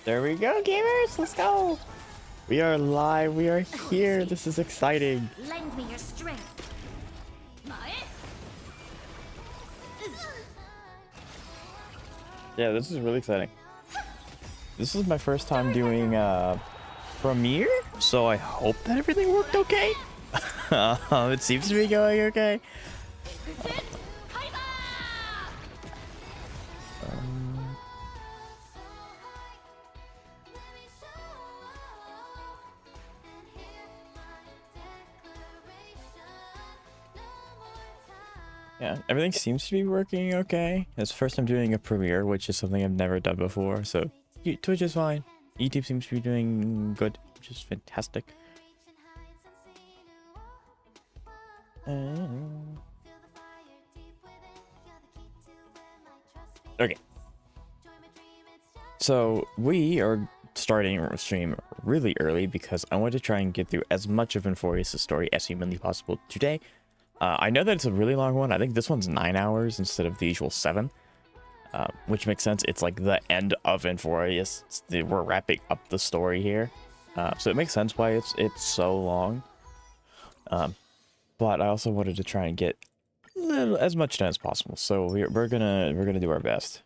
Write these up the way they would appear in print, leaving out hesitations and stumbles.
There we go, gamers. Let's go. We are live. We are here. This is exciting. Lend me your strength. Yeah, this is really exciting. This is my first time doing Premiere, so I hope that everything worked okay. It seems to be going okay. Yeah, everything seems to be working okay. It's the first time doing a Premiere, which is something I've never done before, so Twitch is fine. YouTube seems to be doing good, which is fantastic. Okay. So we are starting our stream really early because I want to try and get through as much of Amphoreus' story as humanly possible today. I know that it's a really long one. I think this one's 9 hours instead of the usual 7, which makes sense. It's like the end of Amphoreus. We're wrapping up the story here, so it makes sense why it's so long. But I also wanted to try and get as much done as possible. So we're gonna do our best.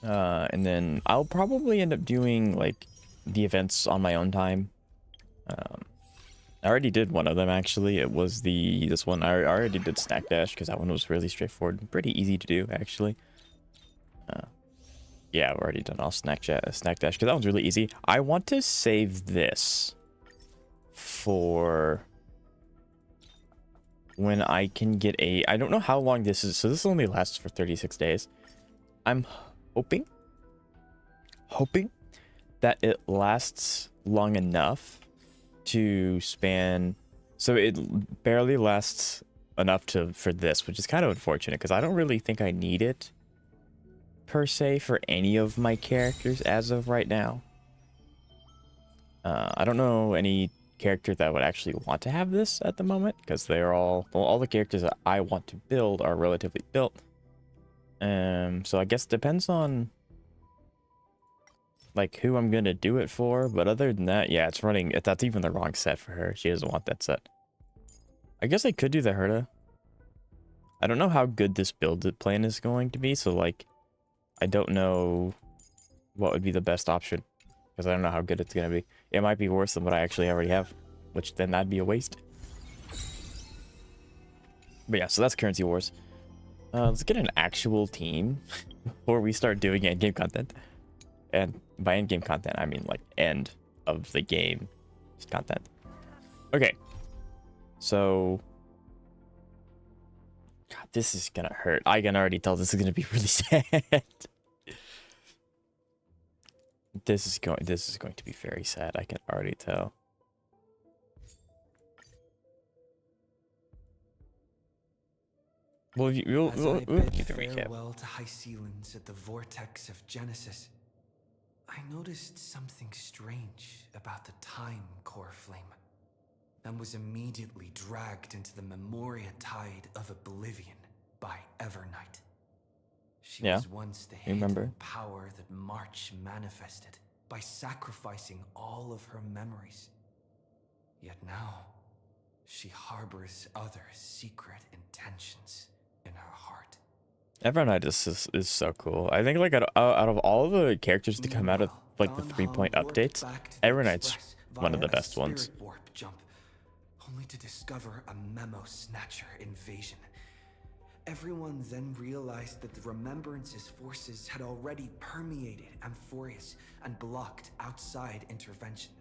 And then I'll probably end up doing like the events on my own time. I already did one of them actually. It was this one. I already did Snack Dash because that one was really straightforward and pretty easy to do actually. Yeah, I've already done all Snack Dash because that one's really easy. I want to save this for when I can get I don't know how long this is, so this only lasts for 36 days. I'm hoping that it lasts long enough to span, so it barely lasts enough for this, which is kind of unfortunate because I don't really think I need it per se for any of my characters as of right now. I don't know any character that would actually want to have this at the moment because they're all the characters that I want to build are relatively built. So I guess it depends on like who I'm gonna do it for, but other than that, yeah, it's running. That's even the wrong set for her. She doesn't want that set. I guess I could do the Herta. I don't know how good this build plan is going to be, so like I don't know what would be the best option because I don't know how good it's gonna be. It might be worse than what I actually already have, which then that'd be a waste. But yeah, so that's Currency Wars. Let's get an actual team before we start doing in-game content. And by in-game content, I mean like end of the game content. Okay. So, God, this is gonna hurt. I can already tell this is gonna be really sad. This is going to be very sad. I can already tell. Well, we'll keep the recap. Farewell to high ceilings at the vortex of Genesis, I noticed something strange about the time core flame, and was immediately dragged into the Memoria tide of oblivion by Evernight. She was once the hidden power that March manifested by sacrificing all of her memories. Yet now, she harbors other secret intentions in her heart. Evernight is so cool. I think like out of all the characters to come out of like the 3-point updates, Evernight's one of the best ones. Warp jump, only to discover a memo snatcher invasion. Everyone then realized that the Remembrance's forces had already permeated Amphoreus and blocked outside intervention.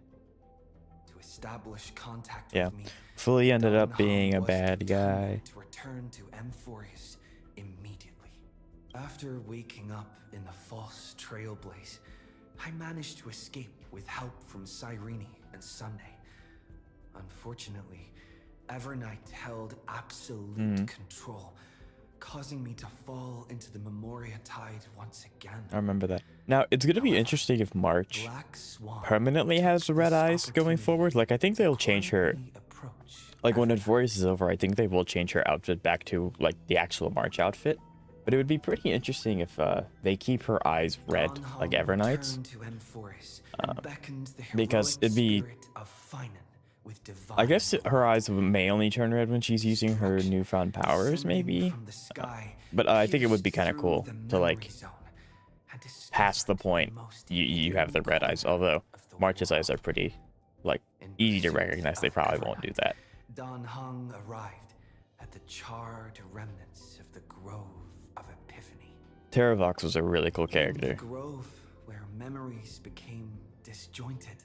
To establish contact with me, fully ended up being a bad guy. To return to Amphoreus immediately. After waking up in the false trailblaze, I managed to escape with help from Cyrene and Sunday. Unfortunately, Evernight held absolute control, causing me to fall into the Memoria tide once again. I remember that. Now, it's going to be interesting if March permanently has red eyes going forward. Like, I think they'll change her. Like, when Amphoreus is over, I think they will change her outfit back to, like, the actual March outfit. But it would be pretty interesting if they keep her eyes red, like Everknight's. To Amphoreus and beckoned the Because heroic it'd be... spirit of Finan with divine I guess her authority. eyes may only turn red when she's using her newfound powers, Descending maybe? from the sky, But I think it would be kind of pierced cool through the to, memory like, zone and past the discovered point, most you have the red eyes. hidden Although, of the March's eyes are world. pretty, like, In easy to pursuit recognize. They of probably won't do Evernight, that. Dan Heng arrived at the charred remnants of the Grove of Epiphany. Terravox was a really cool In the character. grove where memories became disjointed,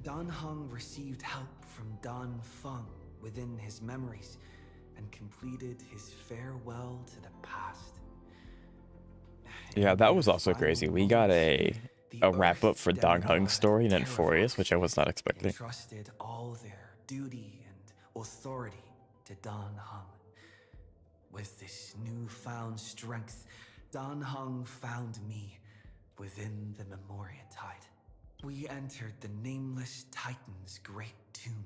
Dan Heng received help from Dan Feng within his memories and completed his farewell to the past. Yeah, In that their was also final crazy. We got moments, the a wrap up Earth for Dong Hung's demigod story in Terravox Amphoreus, which I was not expecting. entrusted all their duty and authority to Dan Heng. With this newfound strength, Dan Heng found me within the Memoria Tide. We entered the Nameless Titan's great tomb.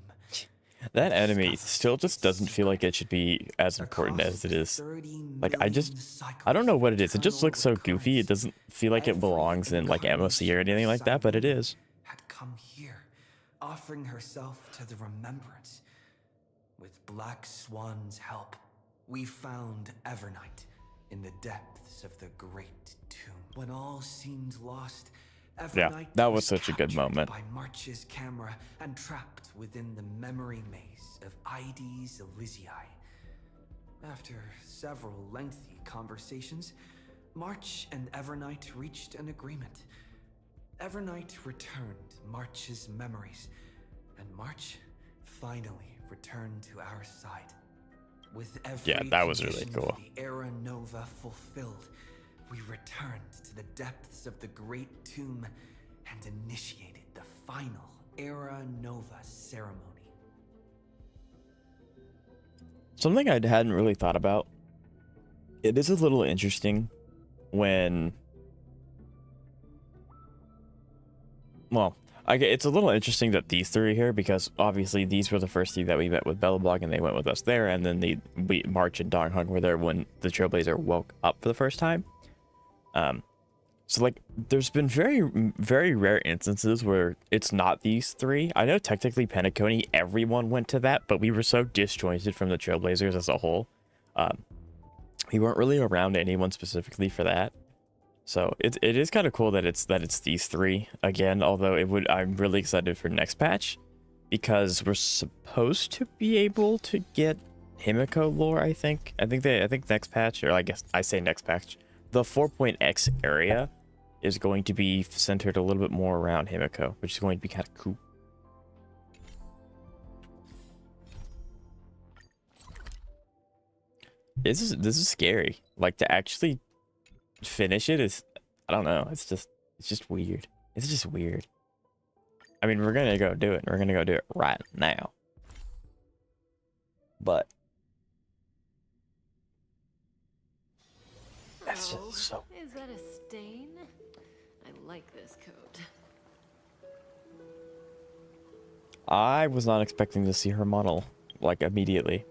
That enemy still just doesn't feel like it should be as important as it is. Like, I don't know what it is. It just looks so goofy. It doesn't feel like it belongs in, like, MOC or anything like that, but it is. Had come here, offering herself to the remembrance. With Black Swan's help, we found Evernight in the depths of the great tomb. When all seemed lost, Evernight that was such a good moment. by March's camera and trapped within the memory maze of Ides Elysiae. After several lengthy conversations, March and Evernight reached an agreement. Evernight returned March's memories, and March finally returned to our side. With every that was really condition cool. of the Era Nova fulfilled, we returned to the depths of the Great Tomb and initiated the final Era Nova ceremony. Something I hadn't really thought about. It is a little interesting when... Well, it's a little interesting that these three are here, because obviously these were the first three that we met with Belobog, and they went with us there, and then March and Dong Hung were there when the Trailblazer woke up for the first time. So, like, there's been very, very rare instances where it's not these three. I know technically Penacony, everyone went to that, but we were so disjointed from the Trailblazers as a whole. We weren't really around anyone specifically for that. So it is kind of cool that it's these three again. Although I'm really excited for next patch, because we're supposed to be able to get Himiko lore. I think next patch, or I guess I say next patch, the 4.x area is going to be centered a little bit more around Himiko, which is going to be kind of cool. This is scary. Like, to actually finish it is, I don't know, it's just weird. It's just weird. I mean, we're gonna go do it. We're gonna go do it right now. But that's just so... Is that a stain? I like this coat. I was not expecting to see her model, like, immediately.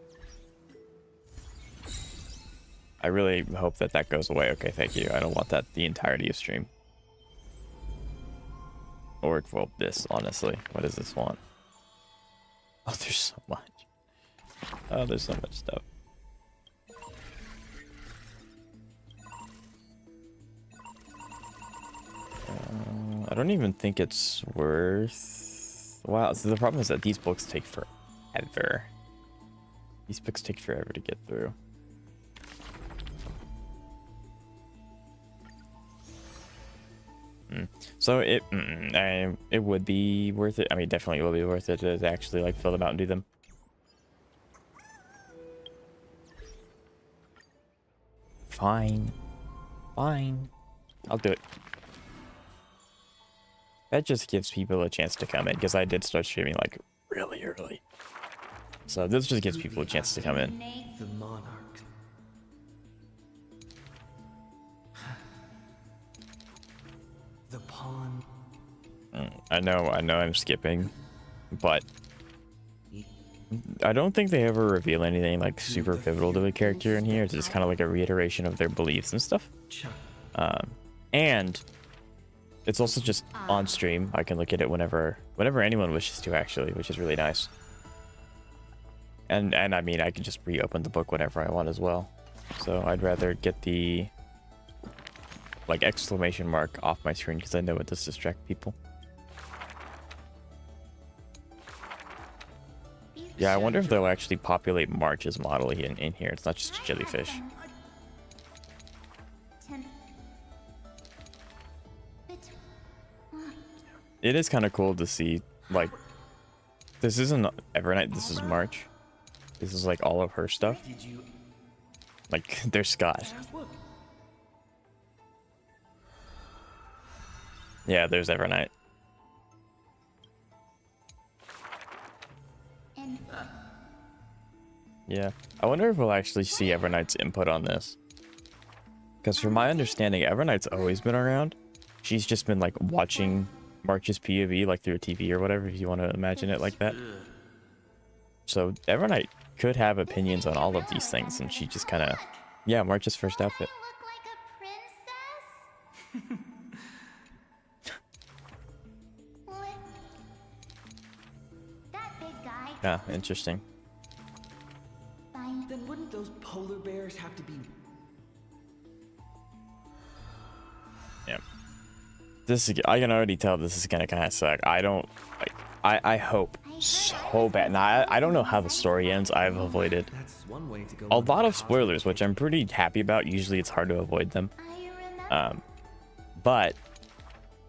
I really hope that goes away. Okay, thank you. I don't want that the entirety of stream. Or, well, this, honestly. What does this want? Oh, there's so much. Oh, there's so much stuff. I don't even think it's worth... Wow, so the problem is that these books take forever. These books take forever to get through. So it would be worth it. I mean, definitely will be worth it to actually, like, fill them out and do them. Fine. I'll do it. That just gives people a chance to come in, because I did start streaming, like, really early. So this just gives people a chance to come in. The monarch. The pawn. I know I'm skipping, but I don't think they ever reveal anything like super pivotal to the character in here. It's just kind of like a reiteration of their beliefs and stuff. And it's also just on stream. I can look at it whenever anyone wishes to, actually, which is really nice. And I mean, I can just reopen the book whenever I want as well. So I'd rather get the like exclamation mark off my screen because I know it does distract people. Yeah, I wonder if they'll actually populate March's model in here. It's not just a jellyfish. It is kind of cool to see, like, this isn't Evernight, this is March. This is like all of her stuff. Like, there's Scott. Yeah, there's Evernight. Yeah, I wonder if we'll actually see Evernight's input on this. Because from my understanding, Evernight's always been around. She's just been like watching March's POV like through a TV or whatever, if you want to imagine it like that. So Evernight could have opinions on all of these things, and she just kind of, yeah, March's first outfit. Yeah, interesting. Then wouldn't those polar bears have to be? Yeah. This is, I can already tell this is gonna kind of suck. I hope so bad. Now I don't know how the story ends. I've avoided a lot of spoilers, which I'm pretty happy about. Usually it's hard to avoid them. But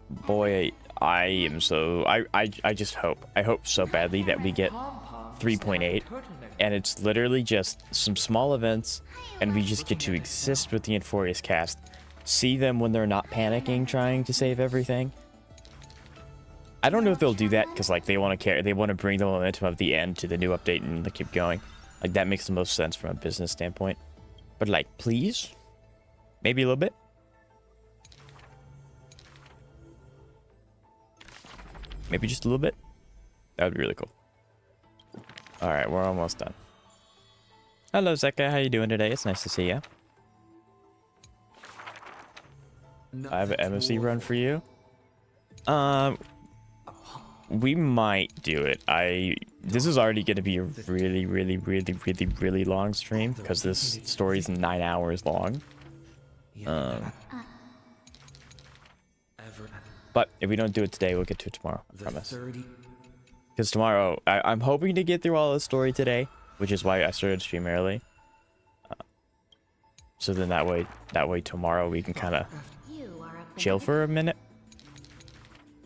boy, I am so I just hope so badly that we get 3.8 and it's literally just some small events and we just get to exist with the Amphoreus cast, see them when they're not panicking trying to save everything. I don't know if they'll do that because like they want to bring the momentum of the end to the new update and keep going. Like that makes the most sense from a business standpoint. But like, please, maybe a little bit. Maybe just a little bit. That would be really cool. All right, we're almost done. Hello, Zeka. How you doing today? It's nice to see you. I have an MFC run for you. We might do it. This is already going to be a really long stream because this story is 9 hours long. But if we don't do it today, we'll get to it tomorrow. I promise. Because tomorrow, I'm hoping to get through all the story today, which is why I started stream early. So then that way tomorrow we can kind of chill for a minute.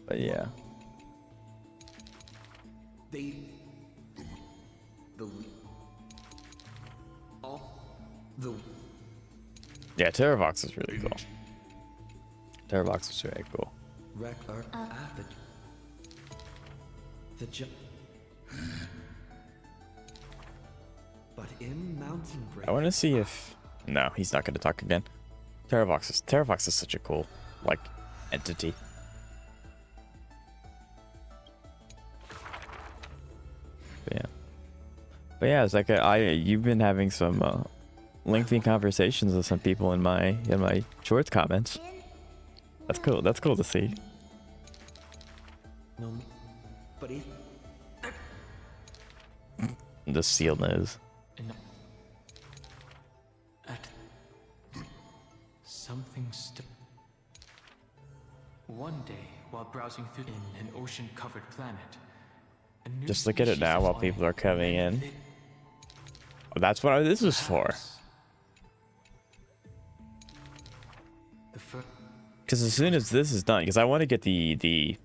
But yeah. Yeah, Terravox is really cool. Terravox is very cool. I want to see if... No, he's not going to talk again. Terravox is such a cool, like, entity. But yeah, it's like you've been having some lengthy conversations with some people in my shorts comments. That's cool. That's cool to see. No, but The seal nose. Something one day, while browsing through an ocean-covered planet, just look at it now while people are coming in. Oh, that's what this is for. Because as soon as this is done, because I want to get the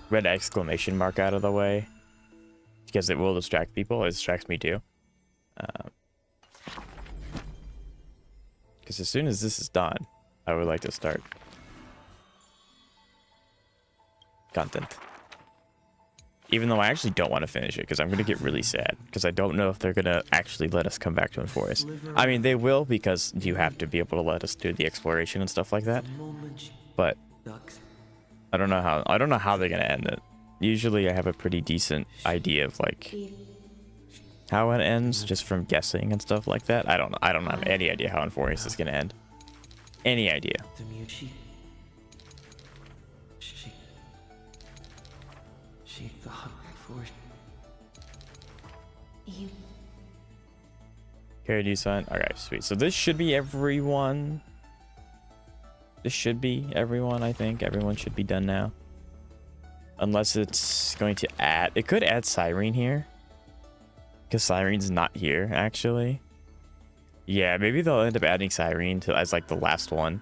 red exclamation mark out of the way, because it will distract people. It distracts me too. Because as soon as this is done, I would like to start content. Even though I actually don't want to finish it, because I'm going to get really sad. Because I don't know if they're going to actually let us come back to Amphoreus. I mean, they will, because you have to be able to let us do the exploration and stuff like that. But I don't know how they're going to end it. Usually I have a pretty decent idea of like how it ends, just from guessing and stuff like that. I don't know. I don't have any idea how Amphoreus is gonna end. Any idea? The Muji. She thought for You. Carried you, son. Okay, sweet. So this should be everyone. This should be everyone, I think. Everyone should be done now. Unless it's going to add... It could add Cyrene here. Because Cyrene's not here, actually. Yeah, maybe they'll end up adding Cyrene to, as, like, the last one.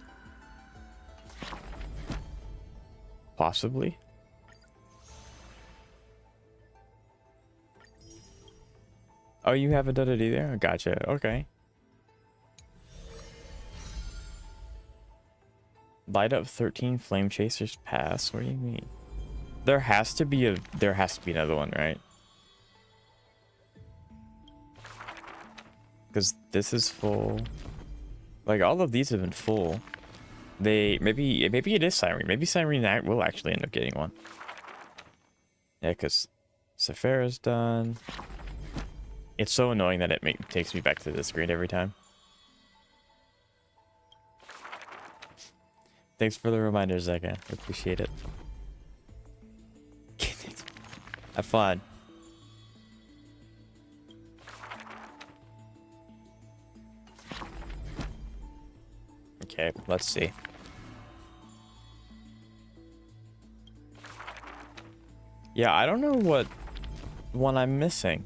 Possibly. Oh, you haven't done it either? Gotcha. Okay. Light up 13 flame chasers pass. What do you mean? There has to be another one, right? Because this is full. Like, all of these have been full. Maybe it is Cyrene. Maybe Cyrene will actually end up getting one. Yeah, because Saphira's done. It's so annoying that it takes me back to this screen every time. Thanks for the reminder, Zeka. I appreciate it. Have fun. Okay, let's see. Yeah, I don't know what one I'm missing.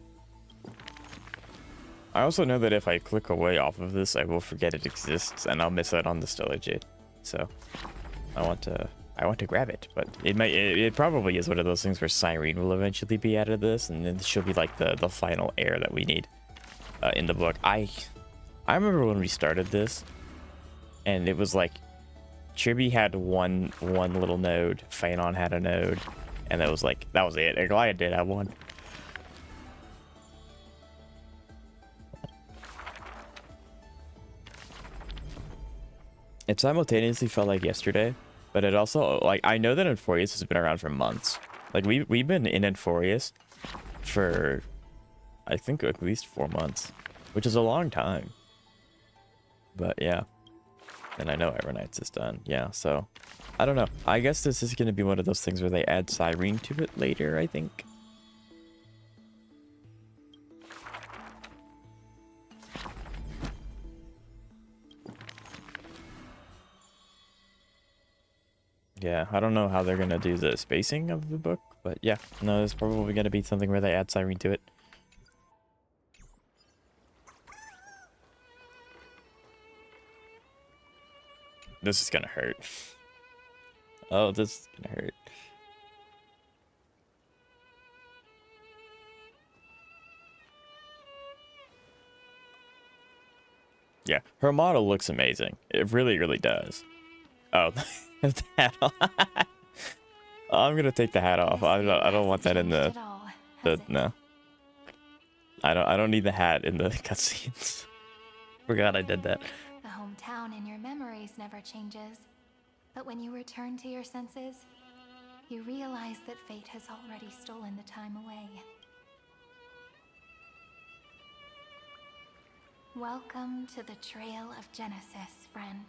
I also know that if I click away off of this, I will forget it exists, and I'll miss out on the Stellar Jade. So, I want to grab it, but it probably is one of those things where Cyrene will eventually be added to this, and then she'll be like the final heir that we need in the book. I remember when we started this, and it was like Chibi had one little node, Phanon had a node, and that was it. Aglia did have one. It simultaneously felt like yesterday, but it also, like, I know that Amphoreus has been around for months. Like, we've been in Amphoreus for, I think, at least 4 months, which is a long time. But yeah, and I know Evernights is done. Yeah, so I don't know. I guess this is going to be one of those things where they add Cyrene to it later, I think. Yeah, I don't know how they're going to do the spacing of the book, but yeah, no, it's probably going to be something where they add Cyrene to it. This is going to hurt. Oh, this is going to hurt. Yeah, her model looks amazing. It really, really does. Oh, the hat off. I'm gonna take the hat off. I don't want that in the no. I don't need the hat in the cutscenes. Forgot I did that. The hometown in your memories never changes. But when you return to your senses, you realize that fate has already stolen the time away. Welcome to the Trail of Genesis, friend.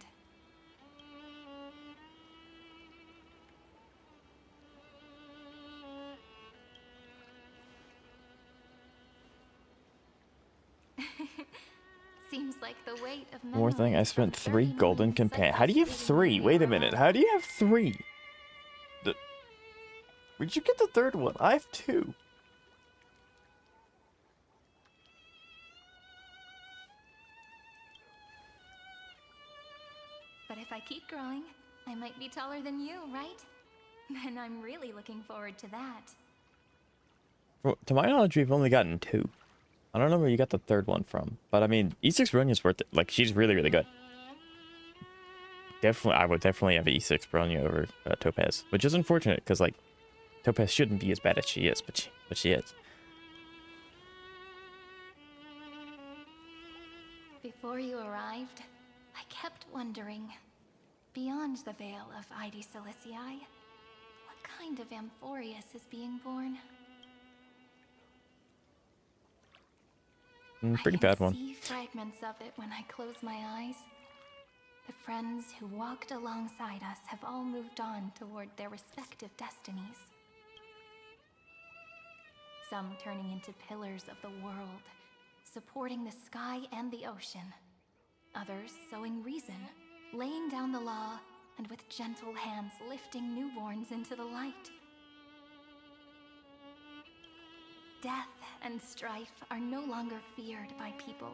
Seems like the weight of More thing, I spent 3 golden companion. How do you have 3? Wait a minute. How do you have 3? Where'd you get the 3rd one? I have 2. But if I keep growing, I might be taller than you, right? And I'm really looking forward to that. Well, to my knowledge, we've only gotten 2. I don't know where you got the 3rd one from, but I mean, E6 Bronya's worth it. Like, she's really, really good. I would definitely have E6 Bronya over Topaz, which is unfortunate because, like, Topaz shouldn't be as bad as she is, but she is. Before you arrived, I kept wondering, beyond the veil of Id Silicii, what kind of Amphoreus is being born? Pretty bad one. I can see fragments of it when I close my eyes. The friends who walked alongside us have all moved on toward their respective destinies. Some turning into pillars of the world, supporting the sky and the ocean. Others sowing reason, laying down the law, and with gentle hands lifting newborns into the light. Death and strife are no longer feared by people,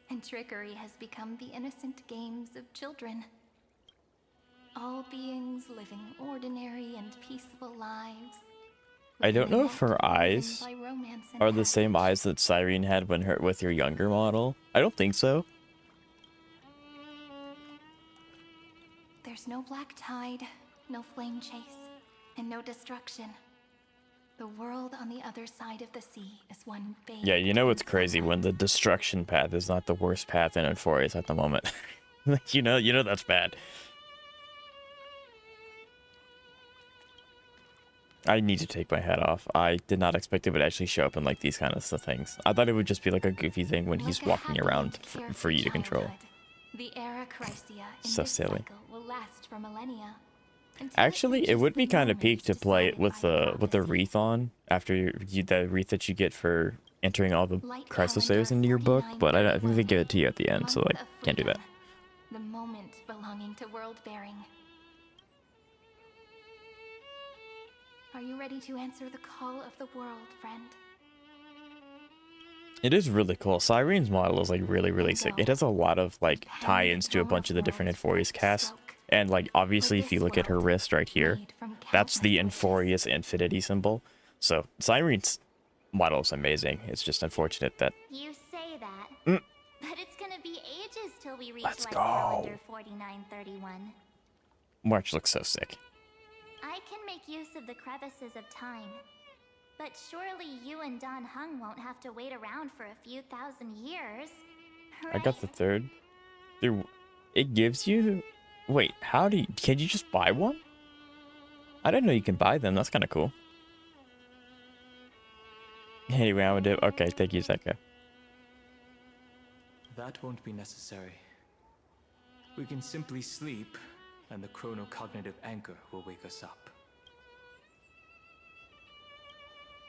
and trickery has become the innocent games of children. All beings living ordinary and peaceful lives. I don't know if her living eyes by romance and are the same passage. eyes that Cyrene had when with your younger model. I don't think so. There's no black tide, no flame chase, and no destruction. The world on the other side of the sea is one bathed Yeah, you know in it's crazy when the destruction path is not the worst path in Amphoreus at the moment. Like, you know that's bad. I need to take my hat off. I did not expect it would actually show up in like these kind of things. I thought it would just be like a goofy thing when he's Like a walking happy around and carefree for you to control. childhood, the era Chrysia in So this silly. cycle will last for millennia. until Actually, it reaches would the be kind of moment peak to play it decided with by the prophecy. wreath on after the wreath that you get for entering all the Light chrysosauros calendar into your book. But I think they 4931, give it to you at the end, so month like of can't do that. freedom, the moment belonging to world bearing. Are you ready to answer the call of the world, friend? It is really cool. Cyrene's model is like really sick. It has a lot of like tie-ins to a bunch of the different Amphoreus casts. And like obviously if you look at her wrist right here, that's the Amphoreus infinity symbol. So Cyrene's model is amazing. It's just unfortunate that You say that, but it's gonna be ages till we reach Let's light go. calendar 4931. March looks so sick. I can make use of the crevices of time, but surely you and Don Hung won't have to wait around for a few thousand years, right? I got the third. It gives you... Wait, can you just buy one? I didn't know you can buy them. That's kind of cool. Anyway, I'm gonna do... Okay, thank you, Zeka. That won't be necessary. We can simply sleep, and the chronocognitive anchor will wake us up.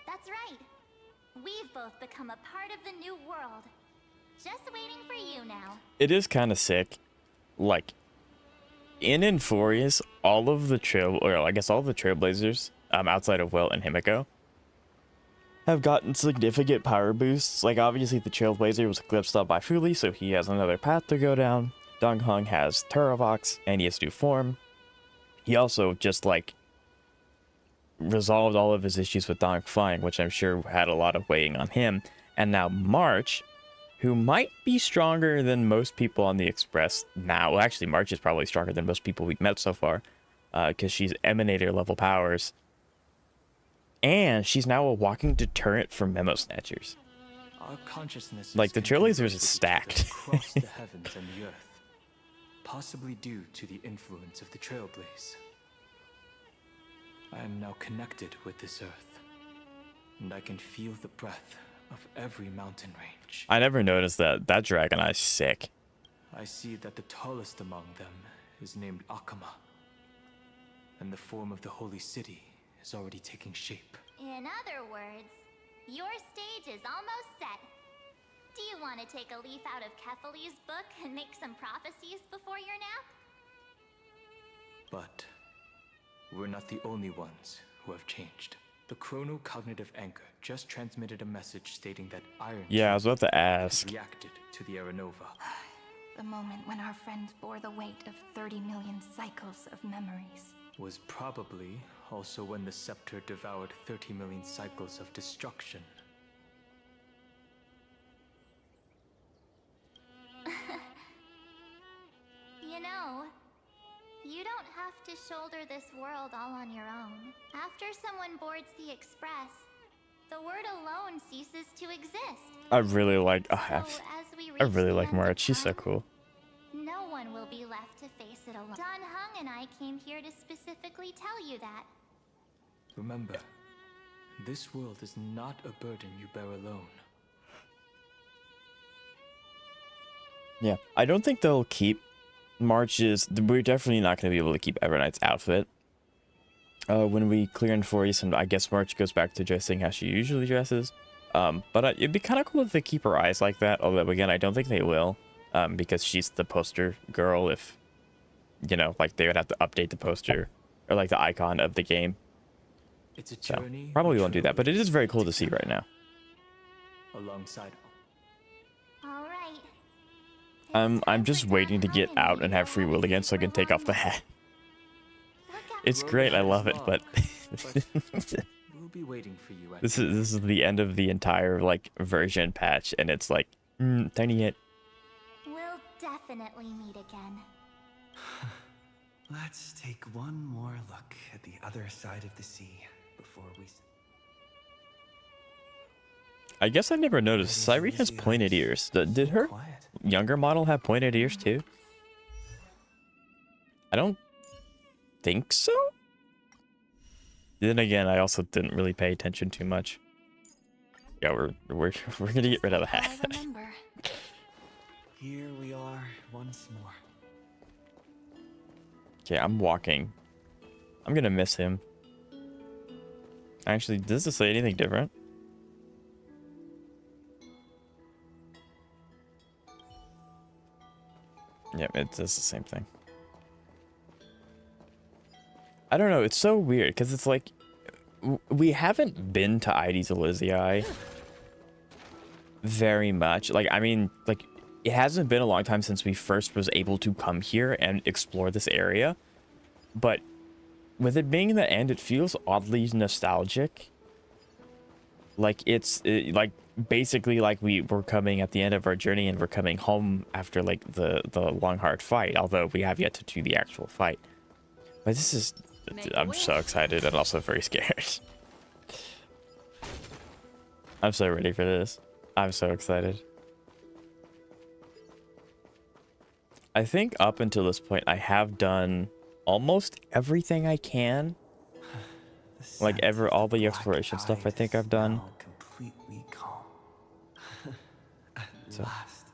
That's right. We've both become a part of the new world. Just waiting for you now. It is kind of sick. Like, in Amphoreus, all of the Trailblazers, outside of Will and Himiko, have gotten significant power boosts. Like, obviously, the Trailblazer was eclipsed by Fuli, so he has another path to go down. Dong Hung has Terravox, and he has new form. He also just, like, resolved all of his issues with Dong Fang, which I'm sure had a lot of weighing on him. And now March, who might be stronger than most people on the Express now. Well, actually, March is probably stronger than most people we've met so far, because she's Emanator level powers. And she's now a walking deterrent for Memo Snatchers. Our consciousness Like, the Trailblazers is stacked. across the heavens and the earth, possibly due to the influence of the Trailblaze. I am now connected with this earth, and I can feel the breath of every mountain range. I never noticed that. That dragon eye's sick. I see that the tallest among them is named Akama, and the form of the holy city is already taking shape. In other words, your stage is almost set. Do you want to take a leaf out of Kefali's book and make some prophecies before your nap? But we're not the only ones who have changed. The chronocognitive anchor just transmitted a message stating that Iron Yeah, I was about to has ask. reacted to the Aranova. The moment when our friend bore the weight of 30 million cycles of memories. Was probably also when the scepter devoured 30 million cycles of destruction. You know, you don't have to shoulder this world all on your own. After someone boards the Express, the word alone ceases to exist. I really like... So as we I reach really the like end of March. She's so time, cool. no one will be left to face it alone. Don Hung and I came here to specifically tell you that. Remember, this world is not a burden you bear alone. Yeah, I don't think they'll keep March's. We're definitely not going to be able to keep Everknight's outfit. When we clear Amphoreus, and I guess March goes back to dressing how she usually dresses. But it'd be kind of cool if they keep her eyes like that. Although again, I don't think they will, because she's the poster girl. If you know, like they would have to update the poster or like the icon of the game. It's a So journey probably won't do that, but it is very cool to see right now. alongside. All right. I'm just waiting to get out and have free will again so I can take off the hat. It's great, I love it, but We'll be waiting for you at this is the end of the entire like version patch, and it's like tiny hit. We'll definitely meet again. Let's take one more look at the other side of the sea before we... I guess I never noticed. Cyrene has pointed ears. Did her Quiet. younger model have pointed ears too? I don't think so. Then again, I also didn't really pay attention too much. Yeah, we're gonna get rid of the I hat. remember. Here we are once more. Okay, I'm walking. I'm gonna miss him. Actually, does this say anything different? Yep, it does the same thing. I don't know, it's so weird, because it's like, we haven't been to Ides Elysiae very much. Like, I mean, like, it hasn't been a long time since we first was able to come here and explore this area. But with it being the end, it feels oddly nostalgic. Like, like, basically like we were coming at the end of our journey and we're coming home after, like, the long, hard fight. Although we have yet to do the actual fight. But this is... I'm so excited and also very scared. I'm so ready for this. I'm so excited. I think up until this point, I have done almost everything I can. Like all the exploration stuff I think I've done. Completely calm. At So. last,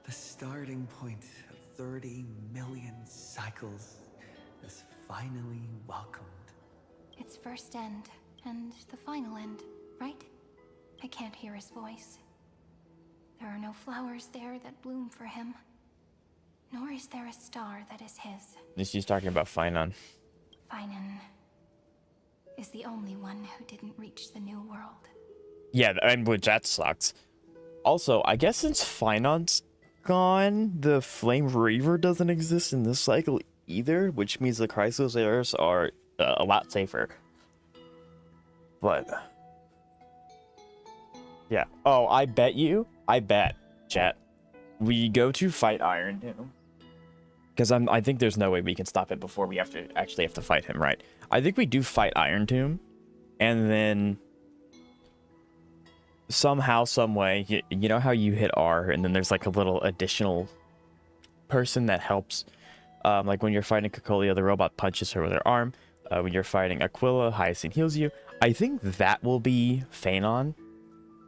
the starting point of 30 million cycles is finally welcomed. Its first end and the final end, right? I can't hear his voice. There are no flowers there that bloom for him. Nor is there a star that is his. She's talking about Finon. Finan is the only one who didn't reach the new world. Yeah, and which that sucks. Also, I guess since Finon's gone, the Flame Reaver doesn't exist in this cycle either, which means the Chrysos errors are a lot safer. But yeah. Oh, I bet, chat, we go to fight Iron Doom. Because I think there's no way we can stop it before we actually have to fight him, right? I think we do fight Iron Tomb, and then somehow, some way, you know how you hit R, and then there's like a little additional person that helps. Like when you're fighting Cocolia, the robot punches her with her arm. When you're fighting Aquila, Hyacinth heals you. I think that will be Phanon.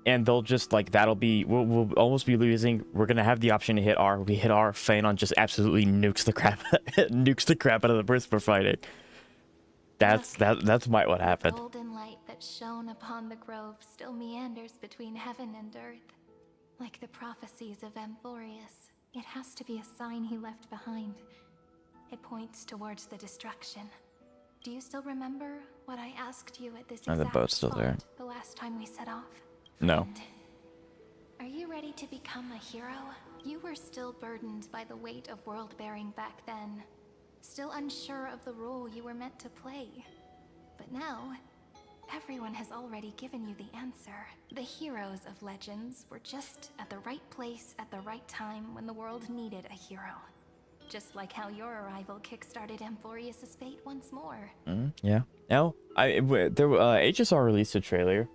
And they'll just, like, that'll be, we'll almost be losing. We're going to have the option to hit R. We hit R, Phanon just absolutely nukes the crap out of the person we're fighting. That's might what happened. The golden light that shone upon the grove still meanders between heaven and earth. Like the prophecies of Amphoreus, it has to be a sign he left behind. It points towards the destruction. Do you still remember what I asked you at this exact the boat's still there. spot the last time we set off? No. Friend, are you ready to become a hero? You were still burdened by the weight of world-bearing back then. Still unsure of the role you were meant to play. But now, everyone has already given you the answer. The heroes of legends were just at the right place at the right time when the world needed a hero. Just like how your arrival kickstarted Amphoreus' fate once more. Yeah. No, HSR released a trailer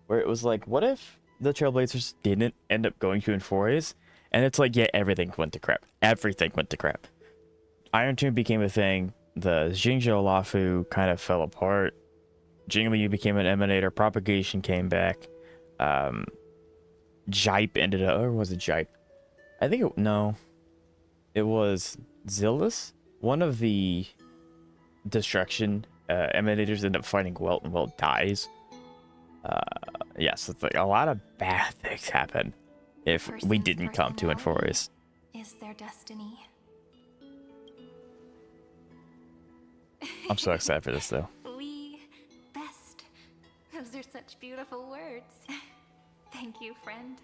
where it was like, what if the Trailblazers didn't end up going to Amphoreus? And it's like, yeah, everything went to crap. Everything went to crap. Iron Tomb became a thing. The Jingzhou Lafu kind of fell apart. Jingli became an emanator. Propagation came back. Jipe ended up, or was it Jipe? I think no, it was Zillus. One of the destruction emanators ended up fighting Welt, and Welt dies. Yes, it's like a lot of bad things happen if we Person's didn't come to personality Amphoreus. is their destiny. I'm so excited for this though. We best. Those are such beautiful words. Thank you, friend.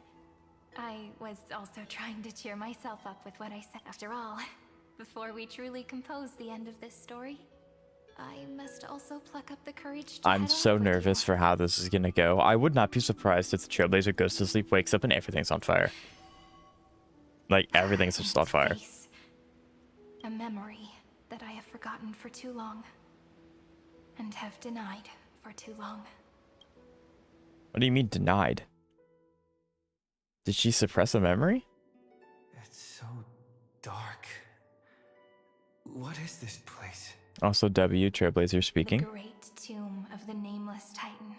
I was also trying to cheer myself up with what I said. After all, before we truly compose the end of this story, I must also pluck up the courage to I'm head so off with nervous you. for how this is gonna go. I would not be surprised if the Trailblazer goes to sleep, wakes up, and everything's on fire. Like, everything's just on And fire. face a memory that I have forgotten for too long, and have denied for too long. What do you mean denied? Did she suppress a memory? It's so dark. What is this place? Also, W, Trailblazer speaking. The great tomb of the nameless Titan.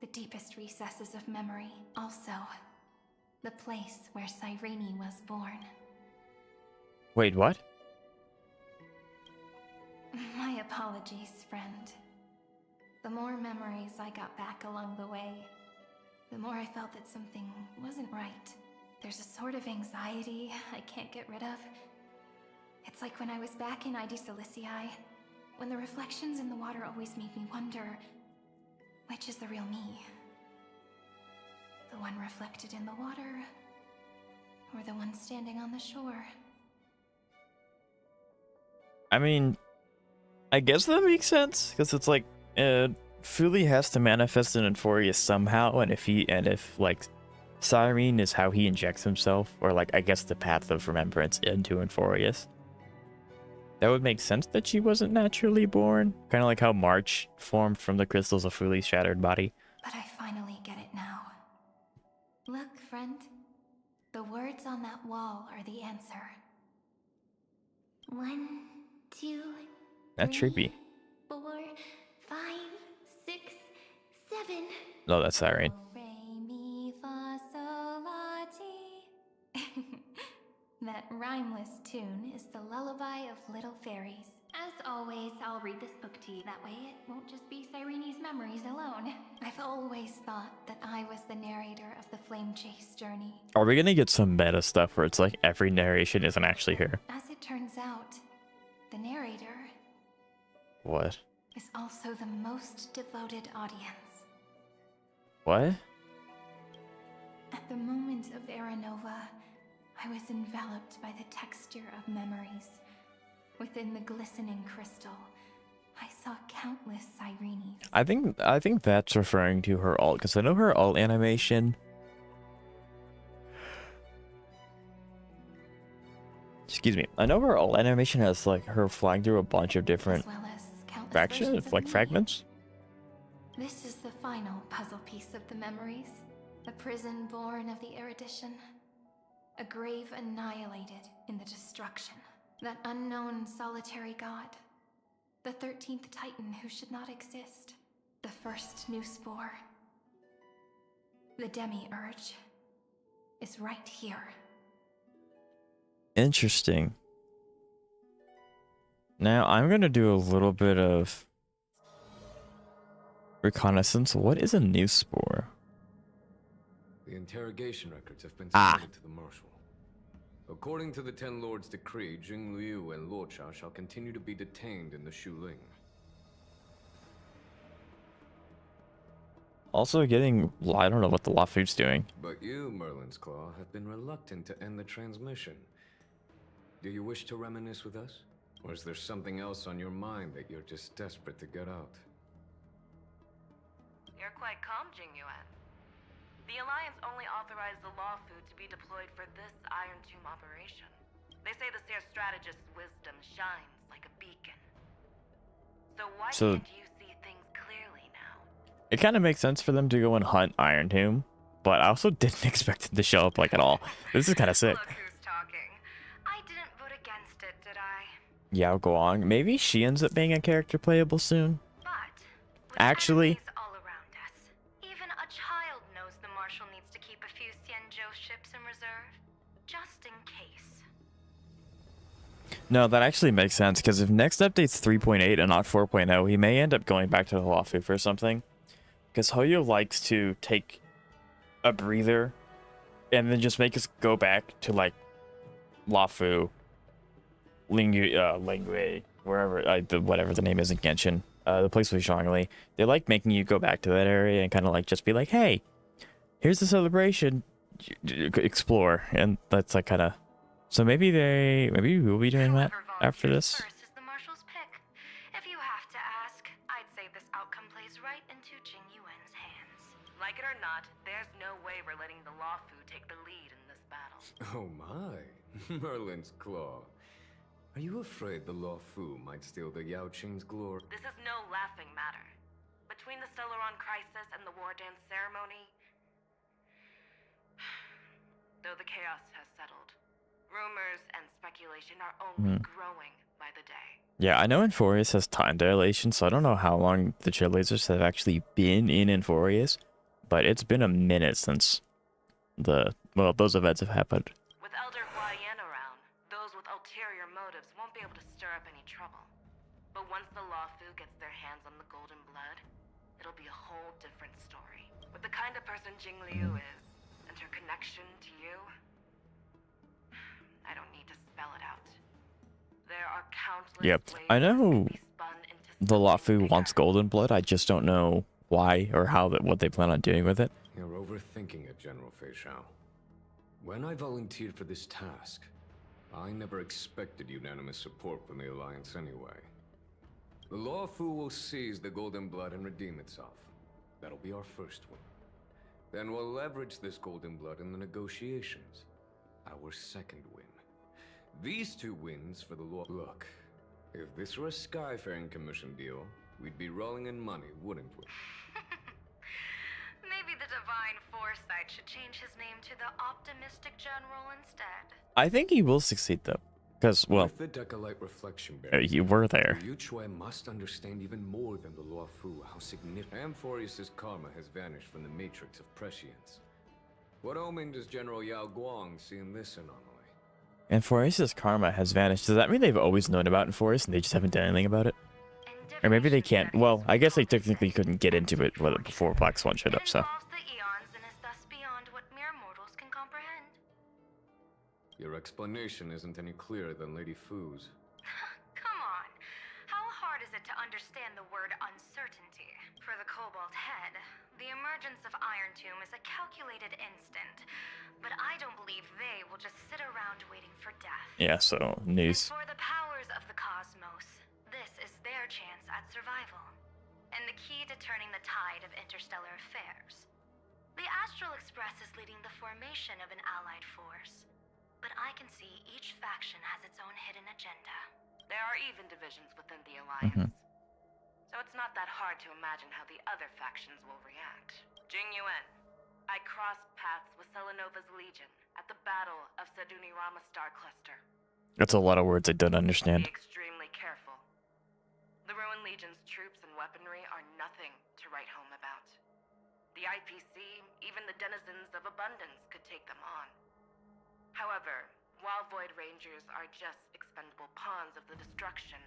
The deepest recesses of memory. Also, the place where Cyrene was born. Wait, what? My apologies, friend. The more memories I got back along the way, the more I felt that something wasn't right. There's a sort of anxiety I can't get rid of. It's like when I was back in ID Silicii, when the reflections in the water always made me wonder, which is the real me? The one reflected in the water, or the one standing on the shore? I mean, I guess that makes sense, because it's like, Fuli has to manifest in Amphoreus somehow, and if like Cyrene is how he injects himself, or like I guess the path of remembrance into Amphoreus, that would make sense that she wasn't naturally born. Kind of like how March formed from the crystals of Fuli's shattered body. But I finally get it now. Look, friend. The words on that wall are the answer. 1, 2, That's 3, trippy. 4, 5, 6, 7. No, that's Cyrene. Re, mi, fa, sol, la, ti. That rhymeless tune is the lullaby of little fairies. As always, I'll read this book to you. That way it won't just be Cyrene's memories alone. I've always thought that I was the narrator of the Flame Chase journey. Are we gonna get some meta stuff where it's like every narration isn't actually her? As it turns out, the narrator What? is also the most devoted audience. What? At the moment of Aranova, I was enveloped by the texture of memories. Within the glistening crystal, I saw countless Cyrenes. I think that's referring to her alt, because I know her alt animation. Excuse me. I know her alt animation has like her flying through a bunch of different As well as countless fractions, versions of like me. fragments. This is the final puzzle piece of the memories. A prison born of the erudition. A grave annihilated in the destruction. That unknown solitary god. The 13th Titan who should not exist. The first new spore. The demi-urge is right here. Interesting. Now I'm gonna do a little bit of reconnaissance. What is a new spore? The interrogation records have been Ah. submitted to the Marshal. According to the Ten Lords' decree, Jing Liu and Luocha shall continue to be detained in the Shuling. Also getting, I don't know what the Lafu's doing. But you, Merlin's Claw, have been reluctant to end the transmission. Do you wish to reminisce with us? Or is there something else on your mind that you're just desperate to get out? You're quite calm, Jingyuan. The Alliance only authorized the Lafu to be deployed for this Iron Tomb operation. They say the Seer strategist's wisdom shines like a beacon. So why can't you see things clearly now? It kind of makes sense for them to go and hunt Iron Tomb, but I also didn't expect it to show up like at all. This is kind of sick. Look who's talking. I didn't vote against it, did I? Yao Guang. Maybe she ends up being a character playable soon. But with Actually, enemies all around us, even a child knows the Marshal needs to keep a few Xianzhou ships in reserve, just No, that actually makes sense, because if next update's 3.8 and not 4.0, he may end up going back to the Lawfu for something. Because Hoyo likes to take a breather and then just make us go back to, like, Lawfu, Lingue, wherever, whatever the name is in Genshin, the place with Zhongli. They like making you go back to that area and kind of like just be like, hey, here's the celebration, explore. And that's like kind of, so maybe we'll be doing that after this. First is the marshal's pick. If you have to ask, I'd say this outcome plays right into Jing Yuan's hands. Like it or not, there's no way we're letting the Lawfu take the lead in this battle. Oh my, Merlin's Claw. Are you afraid the Lawfu might steal the Yao Qing's glory? This is no laughing matter. Between the Stellaron crisis and the war dance ceremony, though the chaos has settled, rumors and speculation are only growing by the day. Yeah, I know Amphoreus has time dilation, so I don't know how long the Trailblazers have actually been in Amphoreus, but it's been a minute since those events have happened. With Elder Huayan around, those with ulterior motives won't be able to stir up any trouble. But once the Lawfu gets their hands on the golden blood, it'll be a whole different story. With the kind of person Jing Liu is, and her connection to you, I don't need to spell it out. There are countless Yep, ways I this know can be spun into the something Lawfu wants bigger. golden blood, I just don't know why or what they plan on doing with it. You're overthinking it, General Fei Shao. When I volunteered for this task, I never expected unanimous support from the Alliance anyway. The Lawfu will seize the golden blood and redeem itself. That'll be our first win. Then we'll leverage this golden blood in the negotiations. Our second win. These two wins for the law. Look, if this were a Skyfaring Commission deal, we'd be rolling in money, wouldn't we? Maybe the Divine Foresight should change his name to the Optimistic General instead. I think he will succeed though, because well, With the Decalite reflection barrier, you were there. Liu Chui must understand even more than the Lawfu how significant Amphoreus' karma has vanished from the matrix of prescience. What omen does General Yao Guang see in this anomaly? Amphoreus' karma has vanished. Does that mean they've always known about Amphoreus and they just haven't done anything about it? Or maybe they can't. Well, I guess they technically couldn't get into it before Black Swan showed up, so. Involves the eons and is thus beyond what mere mortals can comprehend. Your explanation isn't any clearer than Lady Fu's. Come on. How hard is it to understand the word uncertainty? For the Cobalt Head, the emergence of Iron Tomb is a calculated instant. But I don't believe they will just sit around waiting for death. Yeah, so news. And for the powers of the cosmos, this is their chance at survival. And the key to turning the tide of interstellar affairs. The Astral Express is leading the formation of an allied force. But I can see each faction has its own hidden agenda. There are even divisions within the Alliance. So it's not that hard to imagine how the other factions will react. Jing Yuan, I crossed paths with Selenova's Legion at the Battle of Sadunirama Star Cluster. That's a lot of words I don't understand. Be extremely careful. The Ruined Legion's troops and weaponry are nothing to write home about. The IPC, even the denizens of Abundance, could take them on. However, while Void Rangers are just expendable pawns of the destruction,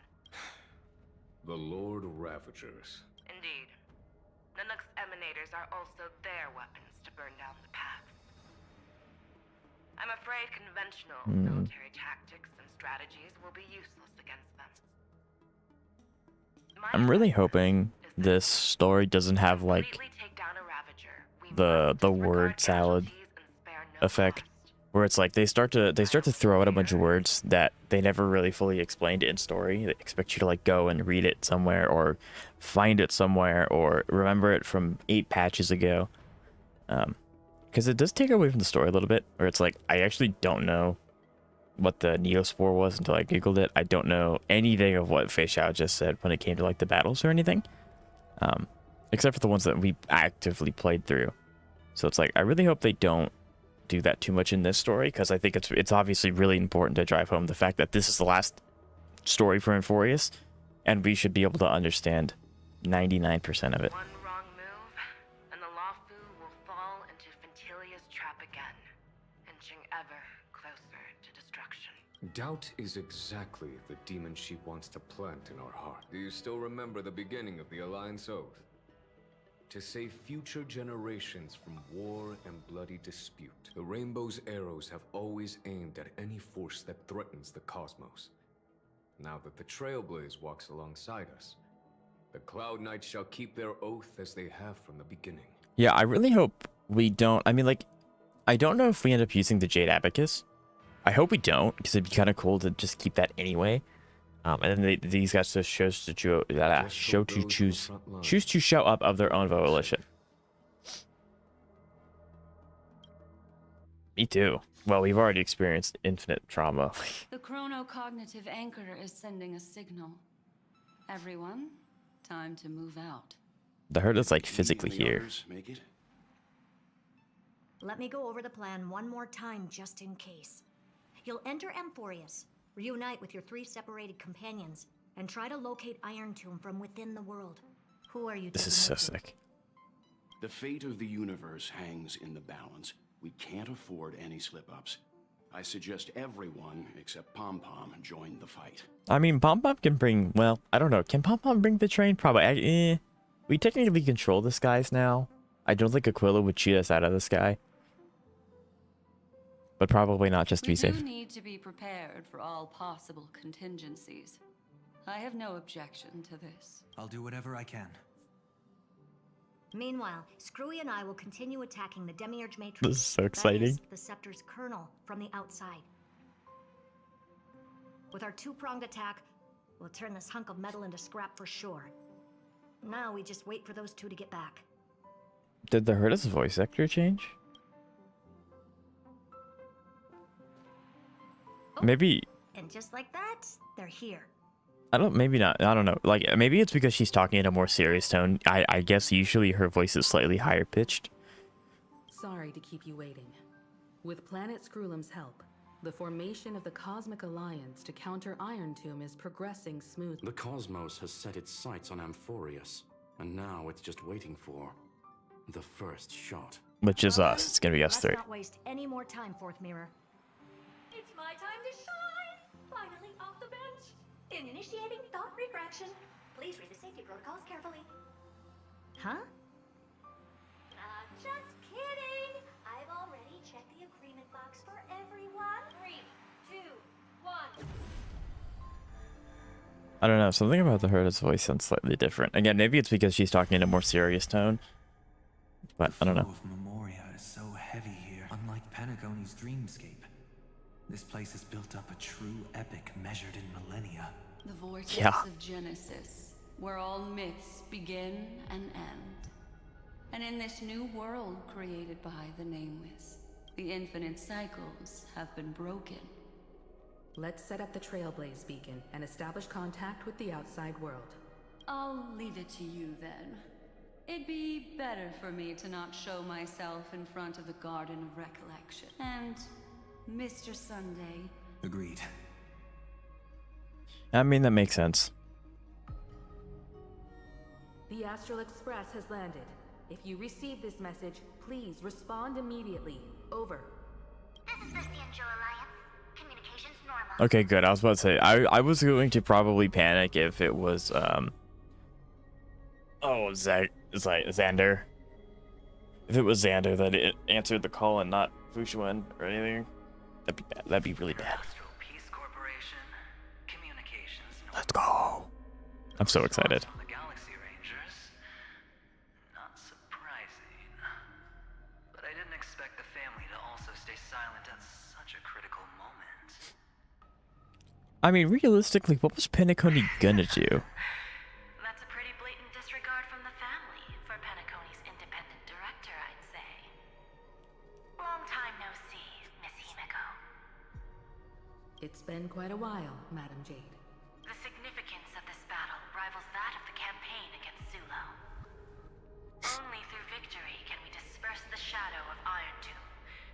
The Lord Ravagers. indeed, Nanook's emanators are also their weapons to burn down the paths. I'm afraid conventional military tactics and strategies will be useless against them. My I'm really plan hoping is that this story doesn't have like completely take down a Ravager, we the must disregard word salad casualties and spare no effect, cost. where it's like they start to throw out a bunch of words that they never really fully explained in story. They expect you to like go and read it somewhere or find it somewhere or remember it from 8 patches ago. Because it does take away from the story a little bit, where it's like I actually don't know what the Neospore was until I googled it. I don't know anything of what Fei Xiao just said when it came to like the battles or anything, except for the ones that we actively played through. So it's like I really hope they don't do that too much in this story, because I think it's obviously really important to drive home the fact that this is the last story for Amphoreus, and we should be able to understand 99% of it. One wrong move, and the Lawfu will fall into Fintilia's trap again, inching ever closer to destruction. Doubt is exactly the demon she wants to plant in our heart. Do you still remember the beginning of the Alliance Oath? To save future generations from war and bloody dispute. The Rainbow's arrows have always aimed at any force that threatens the cosmos. Now that the Trailblaze walks alongside us, the Cloud Knights shall keep their oath as they have from the beginning. Yeah, I really hope we don't. I mean, like, I don't know if we end up using the Jade Abacus. I hope we don't, because it'd be kind of cool to just keep that anyway. And then these guys just choose to show up of their own volition. Me too. Well, we've already experienced infinite trauma. The chronocognitive anchor is sending a signal. Everyone, time to move out. The herd is like physically here. Make it? Let me go over the plan one more time just in case. You'll enter Amphoreus, reunite with your 3 separated companions, and try to locate Iron Tomb from within the world. Who are you? This is so sick. The fate of the universe hangs in the balance. We can't afford any slip-ups. I suggest everyone except Pom Pom join the fight. I mean, Pom Pom can bring, well, I don't know. Can Pom Pom bring the train? Probably. We technically control the skies now. I don't think Aquila would cheat us out of the sky. But probably not, just to be safe. We do need to be prepared for all possible contingencies. I have no objection to this. I'll do whatever I can. Meanwhile, Screwy and I will continue attacking the Demiurge Matrix. This is so exciting. That is, the Scepter's kernel from the outside. With our 2-pronged attack, we'll turn this hunk of metal into scrap for sure. Now we just wait for those 2 to get back. Did the Herdus voice actor change? Oh, maybe. And just like that, they're here. Maybe not. I don't know. Like, maybe it's because she's talking in a more serious tone. I guess usually her voice is slightly higher pitched. Sorry to keep you waiting. With Planet Screwlum's help, the formation of the Cosmic Alliance to counter Iron Tomb is progressing smoothly. The cosmos has set its sights on Amphoreus, and now it's just waiting for the first shot. Which is us. It's gonna be us 3. Let's not waste any more time, Fourth Mirror. It's my time to shine! Finally off the bench! Initiating thought refraction. Please read the safety protocols carefully. Huh? Just kidding! I've already checked the agreement box for everyone. 3, 2, 1. I don't know. Something about the Herdus voice sounds slightly different. Again, maybe it's because she's talking in a more serious tone. But I don't know. The flow of Memoria is so heavy here, unlike Penacony's dreamscape. This place has built up a true epic measured in millennia. The vortex Yeah. of Genesis, where all myths begin and end. And in this new world created by the Nameless, the infinite cycles have been broken. Let's set up the Trailblaze beacon and establish contact with the outside world. I'll leave it to you then. It'd be better for me to not show myself in front of the Garden of Recollection. And Mr. Sunday. Agreed. I mean, that makes sense. The Astral Express has landed. If you receive this message, please respond immediately. Over. This is the Angel Alliance. Communications normal. Okay, good. I was about to say, I was going to probably panic if it was, Xander. If it was Xander that it answered the call and not Fushuan or anything, that'd be bad. That'd be really bad. Astral Peace Corporation, communications. Let's go. I'm so excited. From the Galaxy Rangers. Not surprising. But I didn't expect the family to also stay silent at such a critical moment. I mean, realistically, what was Penacony gonna do? That's a pretty blatant disregard from the family for Penacony's independent director, I'd say. Long time no see, Miss Himiko. It's been quite a while, Madam Jade. The significance of this battle rivals that of the campaign against Zulo. Only through victory can we disperse the shadow of Iron Tomb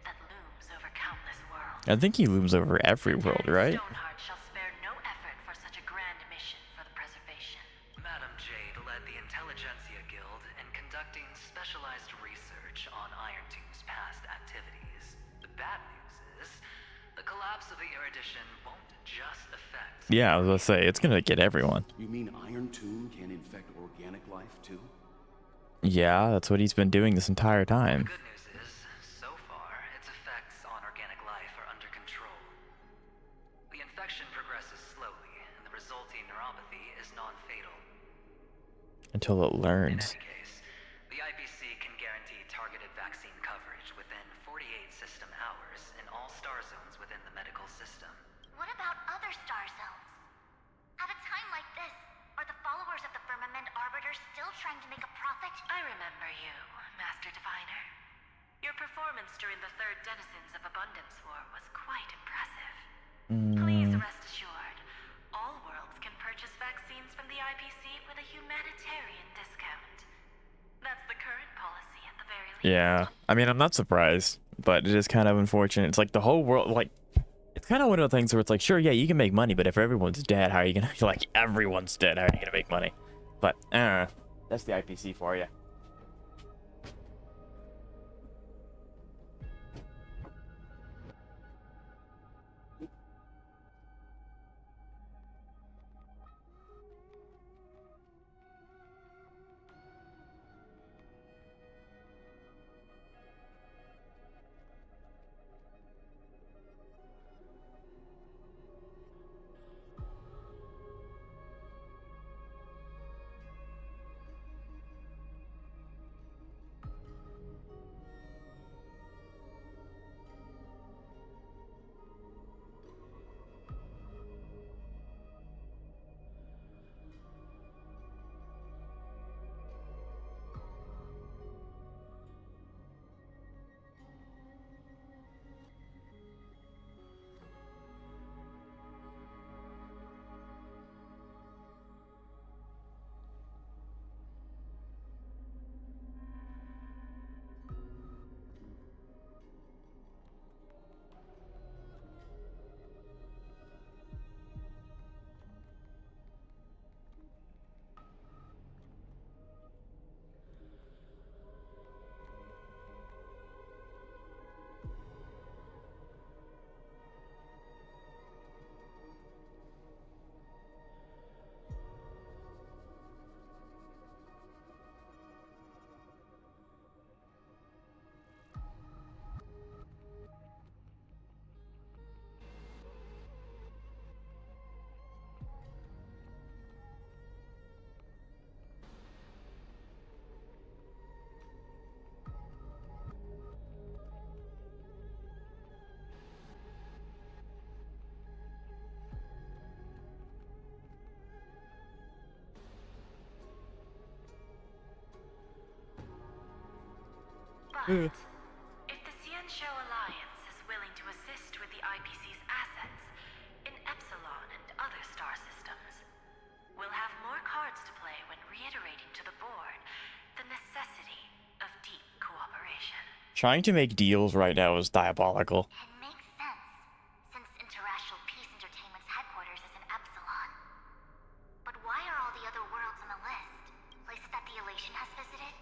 that looms over countless worlds. I think he looms over every world, right? Stoneheart shall spare no effort for such a grand mission for the preservation. Madam Jade led the Intelligentsia Guild in conducting specialized research on Iron Tomb's past activities. The bad news is, The collapse of the Erudition won't just affect... Yeah, I was gonna say, it's gonna get everyone. You mean Iron Tomb can infect organic life too? Yeah, that's what he's been doing this entire time. The good news is, so far, its effects on organic life are under control. The infection progresses slowly, and the resulting neuropathy is non-fatal. Until it In learns. any case, the IPC can guarantee targeted vaccine coverage within 48 system hours in all star zones within the medical system. What about other star zones? At a time like this, are the followers of the Firmament Arbiter still trying to make a profit? I remember you, Master Diviner. Your performance during the Third Denizens of Abundance War was quite impressive. Please rest assured, all worlds can purchase vaccines from the IPC with a humanitarian discount. That's the current policy at the very least. Yeah, I mean, I'm not surprised, but it is kind of unfortunate. It's like the whole world, like, it's kind of one of the things where it's like, sure, yeah, you can make money, but if everyone's dead, how are you gonna, like, everyone's dead, how are you gonna make money? But, that's the IPC for you. But if the Xianzhou Alliance is willing to assist with the IPC's assets in Epsilon and other star systems, we'll have more cards to play when reiterating to the board the necessity of deep cooperation. Trying to make deals right now is diabolical. It makes sense, since Interracial Peace Entertainment's headquarters is in Epsilon. But why are all the other worlds on the list? Places that the Elation has visited?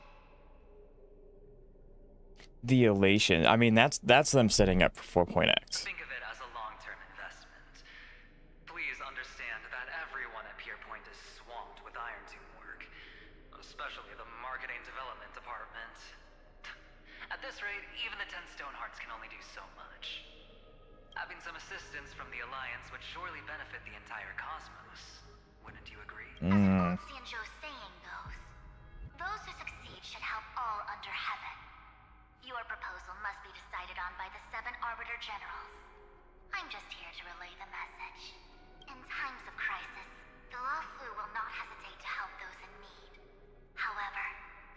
The Elation, I mean, that's them setting up for 4.x. Think of it as a long-term investment. Please understand that everyone at Pierpoint is swamped with Iron Tomb work, especially the marketing development department. At this rate, even the 10 Stonehearts can only do so much. Having some assistance from the Alliance would surely benefit the entire cosmos. Wouldn't you agree? As old Xianzhou's saying goes, those who succeed should help all under heaven. Your proposal must be decided on by the 7 Arbiter Generals. I'm just here to relay the message. In times of crisis, the Luofu will not hesitate to help those in need. However,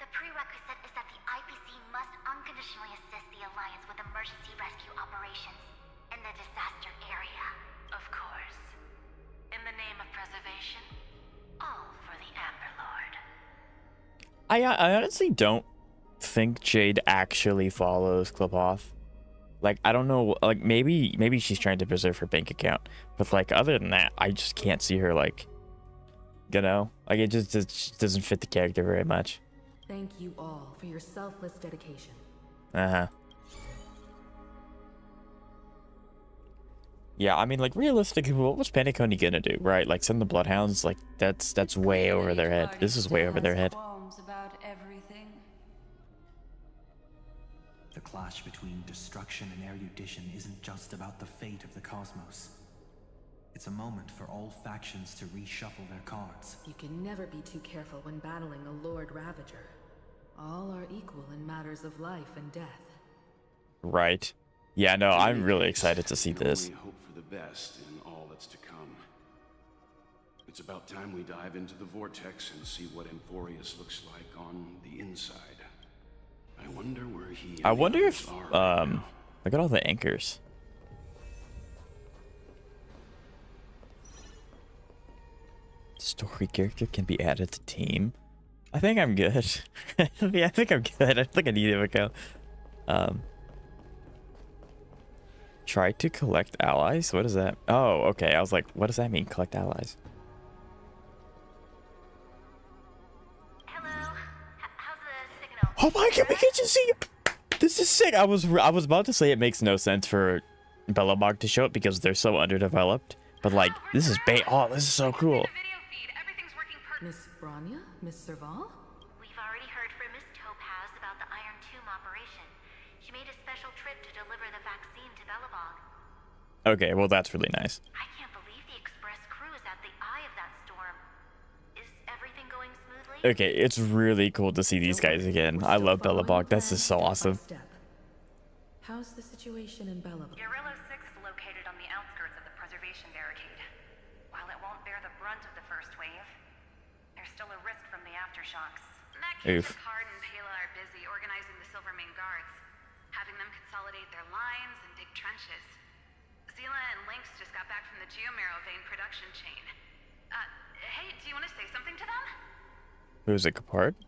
the prerequisite is that the IPC must unconditionally assist the Alliance with emergency rescue operations in the disaster area. Of course. In the name of preservation, all for the Amber Lord. I honestly don't think Jade actually follows Klipoth. Like, I don't know, like, maybe she's trying to preserve her bank account, but like, other than that, I just can't see her, like, you know, like, it just doesn't fit the character very much. Thank you all for your selfless dedication. Yeah, I mean, like, realistically, what was Penacony gonna do, right? Like, send the Bloodhounds? Like, that's way over their head. This is way over their head. About everything. The clash between destruction and erudition isn't just about the fate of the cosmos. It's a moment for all factions to reshuffle their cards. You can never be too careful when battling a Lord Ravager. All are equal in matters of life and death. Right. Yeah, no, I'm really excited to see this. Only hope for the best in all that's to come. It's about time we dive into the vortex and see what Amphoreus looks like on the inside. I wonder where he. I wonder if look at all the anchors. Story character can be added to team. I think I'm good. Yeah, I think I'm good. I think I need to go. Try to collect allies? What is that? Oh, okay. I was like, what does that mean? Collect allies. Hello? How's the signal? Oh my god, we can just see it. This is sick. I was about to say it makes no sense for Belobog to show up because they're so underdeveloped. But like, this is oh, this is so cool. Miss Bronya? Miss Serval? We've already heard from Miss Topaz about the Iron Tomb operation. She made a special trip to deliver the vaccine to Belobog. Okay, well that's really nice. I can't believe the Express crew is at the eye of that storm. Is everything going smoothly? Okay, it's really cool to see these guys again. I love Belobog. This is so awesome. How's the situation in Belobog? Urillo 6 is located on the outskirts of the preservation barricade. While it won't bear the brunt of the first wave, there's still a risk from the aftershocks. In that case, Picard and Pela are busy organizing the Silvermane guards, having them consolidate their lines and dig trenches. Zila and Lynx just got back from the Geomarrow vein production chain. Hey, do you want to say something to them? Who's it, Capard?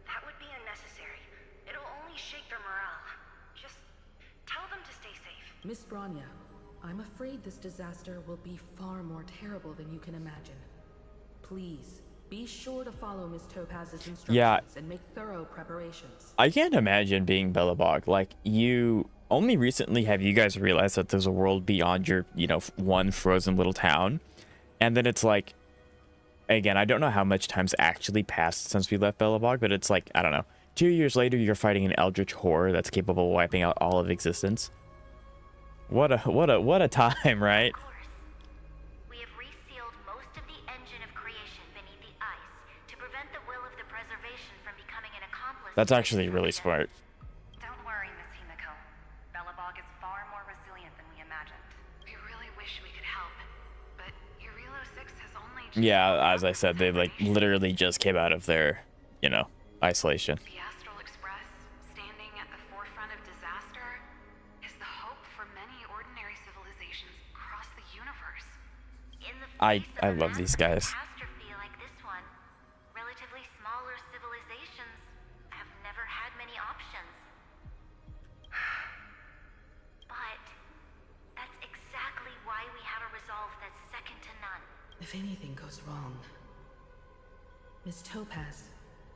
That would be unnecessary. It'll only shake their morale. Just tell them to stay safe. Miss Bronya, I'm afraid this disaster will be far more terrible than you can imagine. Please, be sure to follow Miss Topaz's instructions and make thorough preparations. I can't imagine being Belobog. Like, you only recently have you guys realized that there's a world beyond your, one frozen little town. And then it's like, again, I don't know how much time's actually passed since we left Belobog, but it's like, I don't know. 2 years later, you're fighting an eldritch horror that's capable of wiping out all of existence. What a time, right? We have resealed most of the engine of creation beneath the ice to prevent the will of the preservation from becoming an accomplice. That's actually really smart. Don't worry, Miss Himiko. Belobog is far more resilient than we imagined. We really wish we could help, but Urillo 6 has only just... Yeah, as I said, they like literally just came out of their, isolation. The Astral Express, standing at the forefront of disaster, is the hope for many ordinary civilizations across the universe. In the I love these guys. catastrophe like this one, relatively smaller civilizations have never had many options. But that's exactly why we have a resolve that's second to none. If anything goes wrong, Miss Topaz,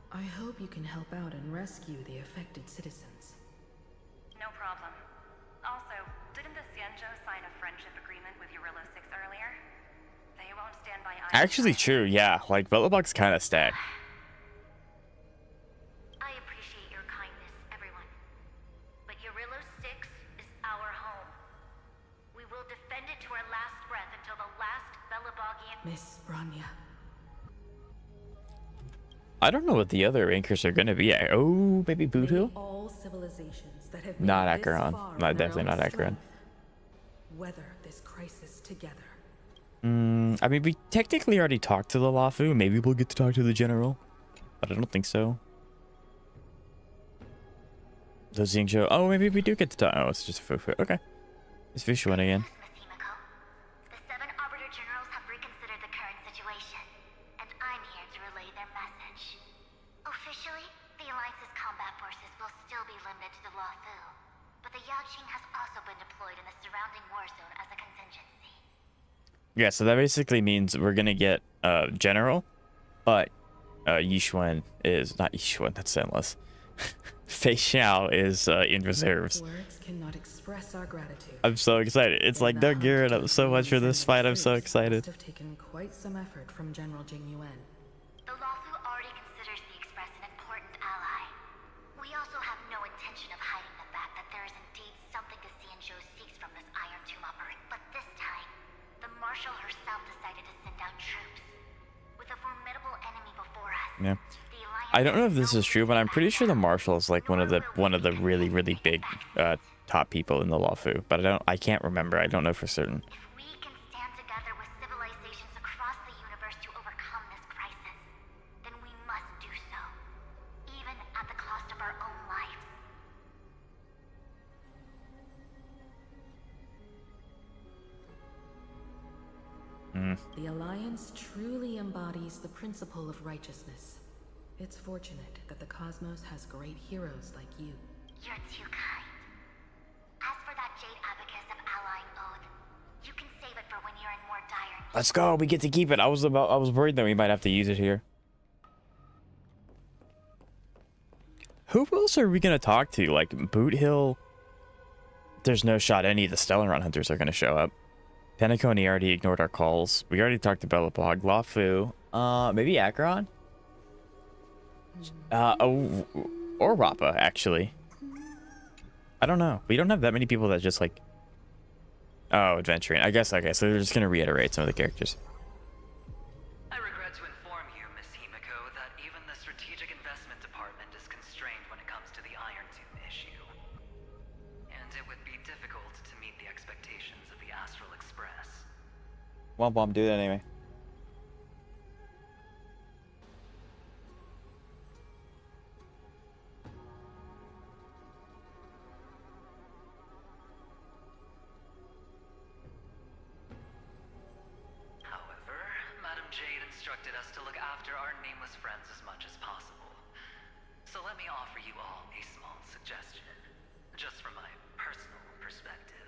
I hope you can help out and rescue the affected citizens. No problem. Also, didn't the Xianzhou sign a friendship agreement with Urillo 6 earlier? They won't stand by either. Actually true, yeah. Like, Belobog's kind of stacked. I appreciate your kindness, everyone. But Urillo 6 is our home. We will defend it to our last breath until the last Belobogian... Miss Bronya. I don't know what the other anchors are gonna be. Oh, maybe Butu? All civilizations that have Not made this Acheron. far Not in their definitely own not Acheron. strength, weather this crisis together. I mean, we technically already talked to the Lafu. Maybe we'll get to talk to the General. But I don't think so. The Xingzhou. Oh, maybe we do get to talk. Oh, it's just Fufu. Okay. It's Fushun again. Miss Himiko, the 7 Arbiter Generals have reconsidered the current situation, and I'm here to relay their message. Officially, the Alliance's combat forces will still be limited to the Luofu, but the Yaoqing has also been deployed in the surrounding war zone as a contingency. Yeah, so that basically means we're gonna get General, but Yishuan is not Yishuan. That's endless. Fei Xiao is in reserves. Words cannot express our gratitude. I'm so excited. It's like they're gearing up so much for this fight. I'm so excited. Must have taken quite some effort from General Jing Yuan. The Lawfu already considers the Express an important ally. We also have no intention of hiding the fact that there is indeed something the Xianzhou seeks from this Iron Tomb operation. But this time, the Marshal herself decided to send out troops. With a formidable enemy before us. Yeah. I don't know if this is true, but I'm pretty sure the Marshal is like one of the really big top people in the Lawfu. But I can't remember. I don't know for certain. If we can stand together with civilizations across the universe to overcome this crisis, then we must do so, even at the cost of our own lives. The Alliance truly embodies the principle of righteousness. It's fortunate that the cosmos has great heroes like you. You're too kind. As for that Jade Abacus of Allying Oath, you can save it for when you're in more dire need. Let's go. We get to keep it. I was worried that we might have to use it here. Who else are we gonna talk to? Like Boot Hill. There's no shot any of the Stellaron hunters are gonna show up. Penacony already ignored our calls. We already talked to Bellapog, Lawfu. Maybe Acheron? Or Rappa, actually. I don't know. We don't have that many people that just like... Oh, adventuring. I guess, okay, so they're just gonna reiterate some of the characters. I regret to inform you, Miss Himiko, that even the Strategic Investment Department is constrained when it comes to the Iron Tomb issue. And it would be difficult to meet the expectations of the Astral Express. Womp womp, do that anyway. Instructed us to look after our nameless friends as much as possible. So let me offer you all a small suggestion, just from my personal perspective.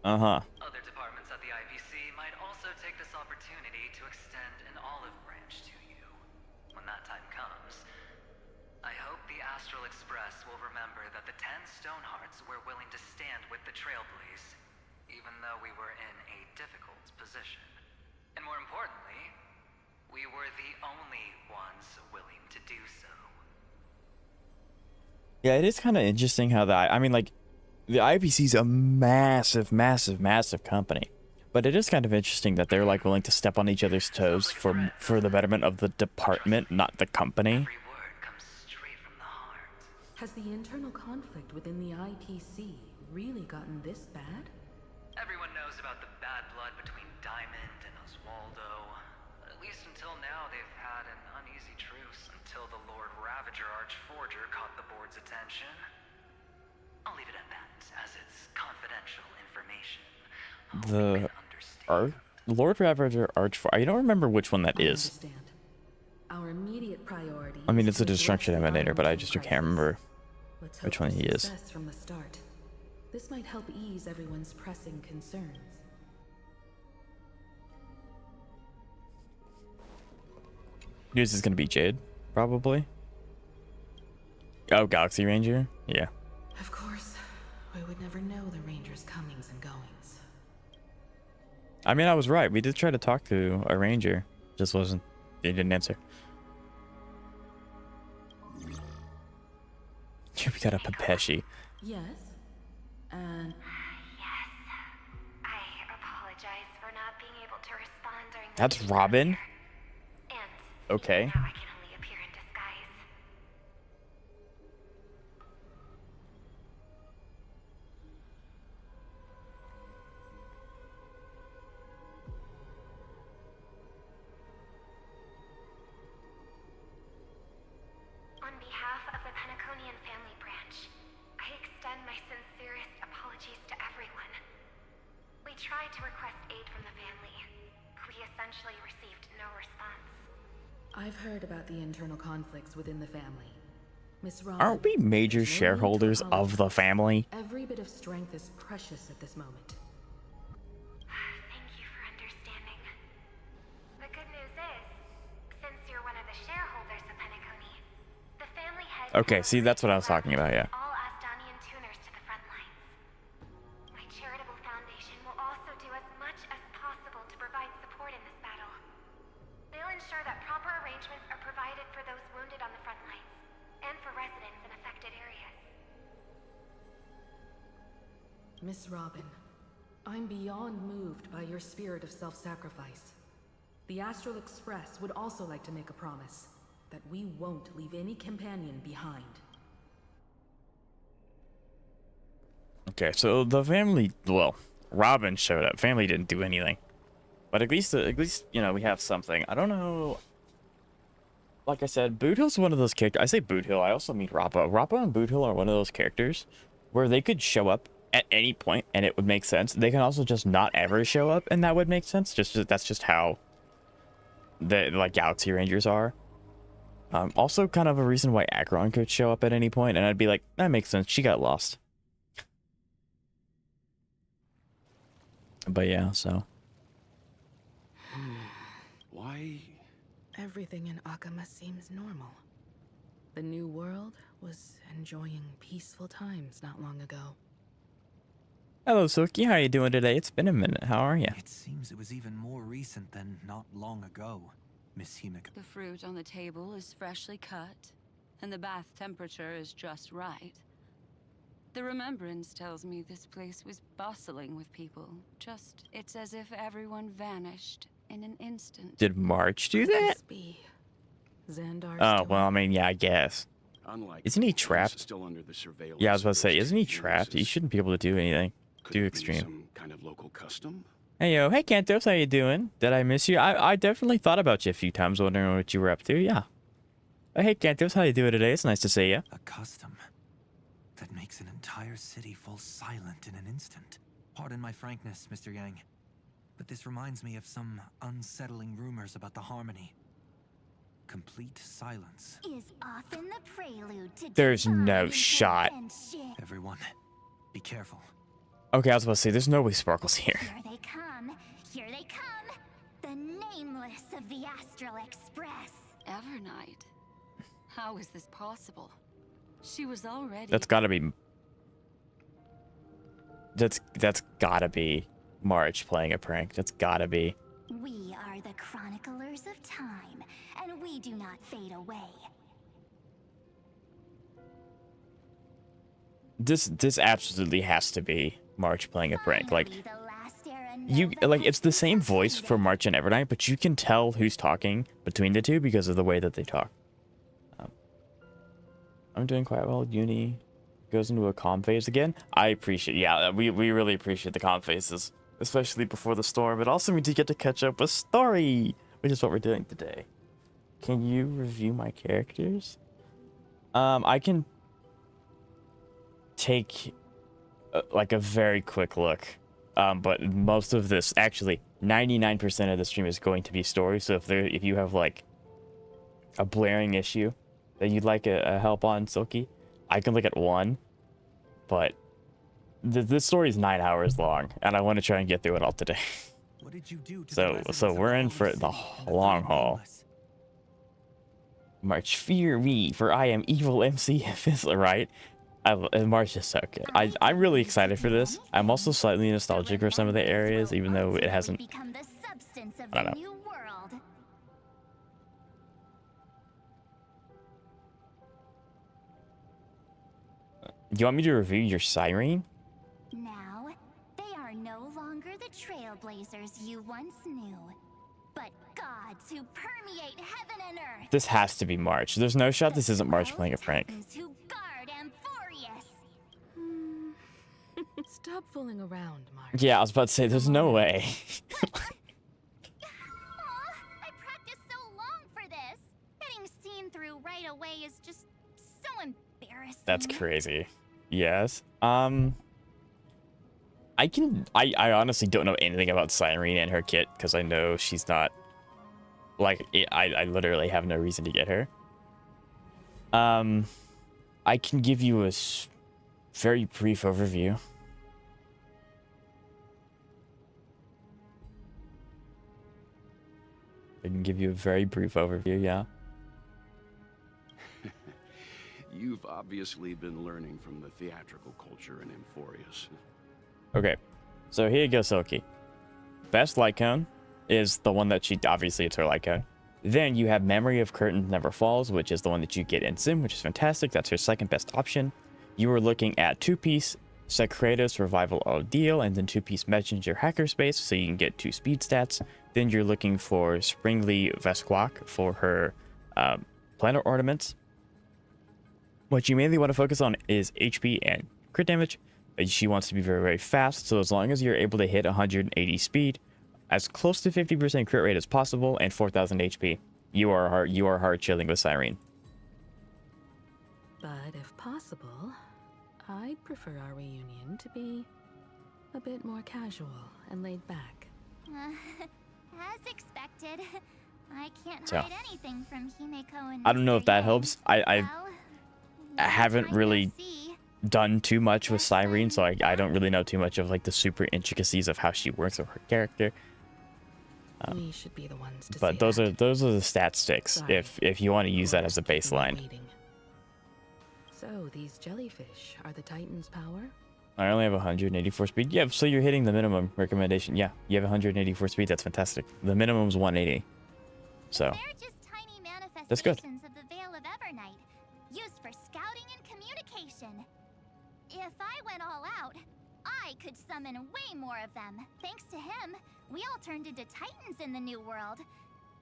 Other departments at the IPC might also take this opportunity to extend an olive branch to you. When that time comes, I hope the Astral Express will remember that the 10 Stonehearts were willing to stand with the Trailblaze, even though we were in a difficult position. And more importantly, we were the only ones willing to do so. Yeah, it is kind of interesting how I mean, like, the IPC is a massive company. But it is kind of interesting that they're, like, willing to step on each other's toes for the betterment of the department, not the company. Every word comes straight from the heart. Has the internal conflict within the IPC really gotten this bad? Everyone knows about the bad blood between Diamond and Oswaldo. At least until now, they've had an uneasy truce until the Lord Ravager Archforger caught the board's attention. I'll leave it at that, as it's confidential information. Lord Ravager Archforger. I don't remember which one that is. Our immediate priority. I mean, it's a destruction emanator, but I just can't remember which one he is. From the start. This might help ease everyone's pressing concerns. Yours is gonna be Jade, probably. Oh, Galaxy Ranger? Yeah. Of course, we would never know the Ranger's comings and goings. I mean, I was right. We did try to talk to a Ranger. Just wasn't... He didn't answer. We got a Pepeshi. Yes? And... Yes. I apologize for not being able to respond during the... That's Robin? And okay. now I can only appear in disguise. On behalf of the Penaconian family branch, I extend my sincerest apologies to everyone. We tried to request aid from the family. We essentially received no response. I've heard about the internal conflicts within the family. Miss Robin, Aren't we major there's no need to shareholders of the family? Every bit of strength is precious at this moment. Thank you for understanding. The good news is, since you're one of the shareholders of Penacony, the family head Okay, see, that's what I was talking about, yeah. All Astonian tuners to the front lines. My charitable foundation will also do as much as possible to provide support in this battle. They'll ensure that proper arrangements are provided for those wounded on the front lines, and for residents in affected areas. Miss Robin, I'm beyond moved by your spirit of self-sacrifice. The Astral Express would also like to make a promise that we won't leave any companion behind. Okay, so the family, well, Robin showed up. Family didn't do anything. But at least, you know, we have something. I don't know. Like I said, Boothill's one of those characters. I say Boothill, I also mean Rappa. Rappa and Boothill are one of those characters where they could show up at any point and it would make sense. They can also just not ever show up and that would make sense. That's just how the like Galaxy Rangers are. Also kind of a reason why Acheron could show up at any point and I'd be like, that makes sense. She got lost. But yeah, so. Why? Everything in Akama seems normal. The new world was enjoying peaceful times not long ago. Hello, Silky. How are you doing today? It's been a minute. How are you? It seems it was even more recent than not long ago, Miss Himika. The fruit on the table is freshly cut, and the bath temperature is just right. The remembrance tells me this place was bustling with people. It's as if everyone vanished in an instant. Did March do that? Oh, well, I mean, yeah, I guess. Isn't he trapped? Still under the surveillance. Yeah, I was about to say, isn't he trapped? He shouldn't be able to do anything. Do extreme. Some kind of local custom? Hey, yo. Hey, Kantos. How you doing? Did I miss you? I definitely thought about you a few times, wondering what you were up to. Yeah. Hey, Kantos. How you doing today? It's nice to see you. A custom that makes an entire city fall silent in an instant. Pardon my frankness, Mr. Yang, but this reminds me of some unsettling rumors about the Harmony. Complete silence is often the prelude to There's no shot. Everyone, be careful. Okay, I was about to say, there's no way Sparkle's here. Here they come. Here they come. The nameless of the Astral Express. Evernight. How is this possible? She was already... That's gotta be... That's gotta be March playing a prank. That's gotta be. We are the chroniclers of time, and we do not fade away. This absolutely has to be March playing a prank. Like, it's the same voice for March and Evernight, but you can tell who's talking between the two because of the way that they talk. I'm doing quite well. Uni goes into a calm phase again. I appreciate, yeah, we really appreciate the calm phases, especially before the storm. But also we do get to catch up with story, which is what we're doing today. Can you review my characters? I can take like a very quick look, but most of this, actually 99% of the stream is going to be story. So if you have like a blaring issue that you'd like a help on, Silky, I can look at one, but this story is 9 hours long and I want to try and get through it all today. What did you do to so we're in for the long haul. March, fear me, for I am evil MC. Right? March is so good. I'm really excited for this. I'm also slightly nostalgic for some of the areas, even though it hasn't. I don't know. Do you want me to review your Cyrene? Now, they are no longer the trailblazers you once knew, but gods who permeate heaven and earth. This has to be March. There's no shot this isn't March playing a prank. Who guard Amphoreus. Stop fooling around, March. Yeah, I was about to say, there's no way. I practiced so long for this. Getting seen through right away is just so embarrassing. That's crazy. Yes. I honestly don't know anything about Cyrene and her kit because I know she's not like I literally have no reason to get her. I can give you a very brief overview. I can give you a very brief overview, yeah. You've obviously been learning from the theatrical culture in Amphoreus. Okay, so here you go, Silky. Best light cone is the one that she, obviously it's her light cone. Then you have Memory of Curtain Never Falls, which is the one that you get in Sim, which is fantastic. That's her second best option. You are looking at 2-piece Secretos Revival Ordeal and then 2-piece Messenger Hackerspace, so you can get 2 speed stats. Then you're looking for Springly Vesquak for her planar ornaments. What you mainly want to focus on is HP and crit damage. She wants to be very, very fast, so as long as you're able to hit 180 speed, as close to 50% crit rate as possible, and 4000 HP, you are hard chilling with Cyrene. But if possible, I'd prefer our reunion to be a bit more casual and laid back. As expected, I can't So, hide anything from Himeko and I don't know if that Mr. helps. Yang. I Well, haven't really see. done too much with Cyrene, so I don't really know too much of like the super intricacies of how she works with her character. We should be the ones to But say those that. are the stat sticks Sorry. if you want to use that as a Keeping you baseline. waiting. So these jellyfish are the Titan's power? I only have 184 speed. Yeah, so you're hitting the minimum recommendation. Yeah, you have 184 speed. That's fantastic. The minimum is 180. So They're just tiny that's good. manifestations of the Veil of Evernight, used for scouting and communication. If I went all out, I could summon way more of them. Thanks to him, we all turned into titans in the new world.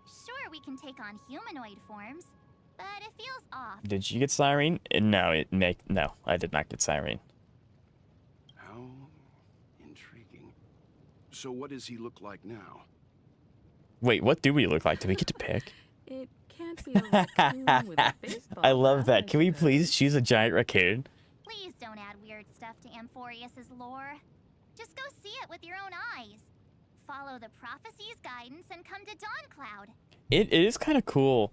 Sure, we can take on humanoid forms, but it feels off. Did you get Cyrene? No, I did not get Cyrene. How intriguing. So what does he look like now? Wait, what do we look like? Do we get to pick? It can't be a raccoon with a baseball I love bat, that. I Can we suppose. please choose a giant raccoon? Please don't add weird stuff to Amphoreus' lore. Just go see it with your own eyes. Follow the prophecy's guidance and come to Dawncloud. It is kind of cool,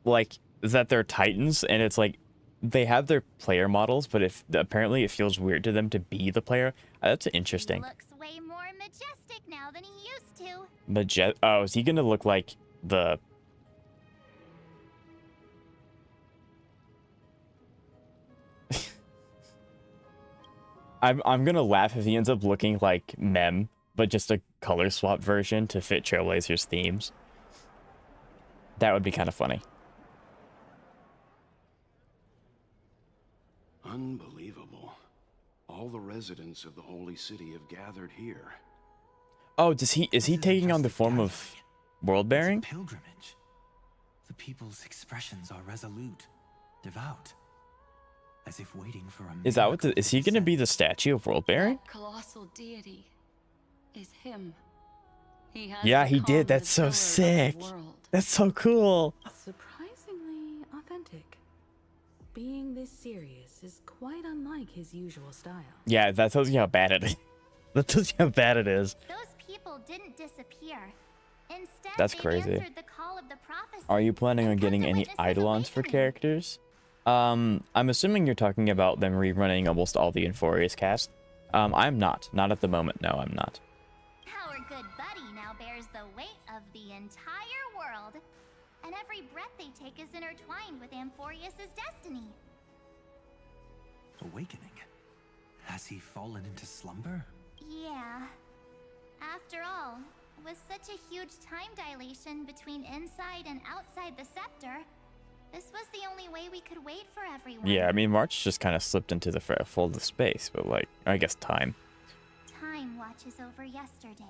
like, that they're Titans, and it's like, they have their player models, but apparently it feels weird to them to be the player. That's interesting. He looks way more majestic now than he used to. Oh, is he gonna look like the... I'm gonna laugh if he ends up looking like Mem, but just a color swap version to fit Trailblazer's themes. That would be kind of funny. Unbelievable. All the residents of the Holy City have gathered here. Oh, is he taking on the form of world bearing? Pilgrimage. The people's expressions are resolute, devout, as if waiting for a Is that what miracle is he gonna be the statue of world bearing? That colossal deity is him. He has Yeah, he did. become That's the so pillar of sick. the world. That's so cool. Surprisingly authentic. Being this serious is quite unlike his usual style. Yeah, that tells you how bad it is. That tells you how bad it is. Those people didn't disappear. Instead, That's they crazy. answered the call of the prophecy. Are you planning on and getting come to any witness his eidolons for awakening. characters? I'm assuming you're talking about them rerunning almost all the Amphoreus cast. I'm not. Not at the moment. No, I'm not. Our good buddy now bears the weight of the entire world. And every breath they take is intertwined with Amphoreus' destiny. Awakening. Has he fallen into slumber? Yeah. After all, with such a huge time dilation between inside and outside the scepter, this was the only way we could wait for everyone. Yeah, I mean, March just kind of slipped into the fold of space, but like, I guess time. Time watches over yesterday.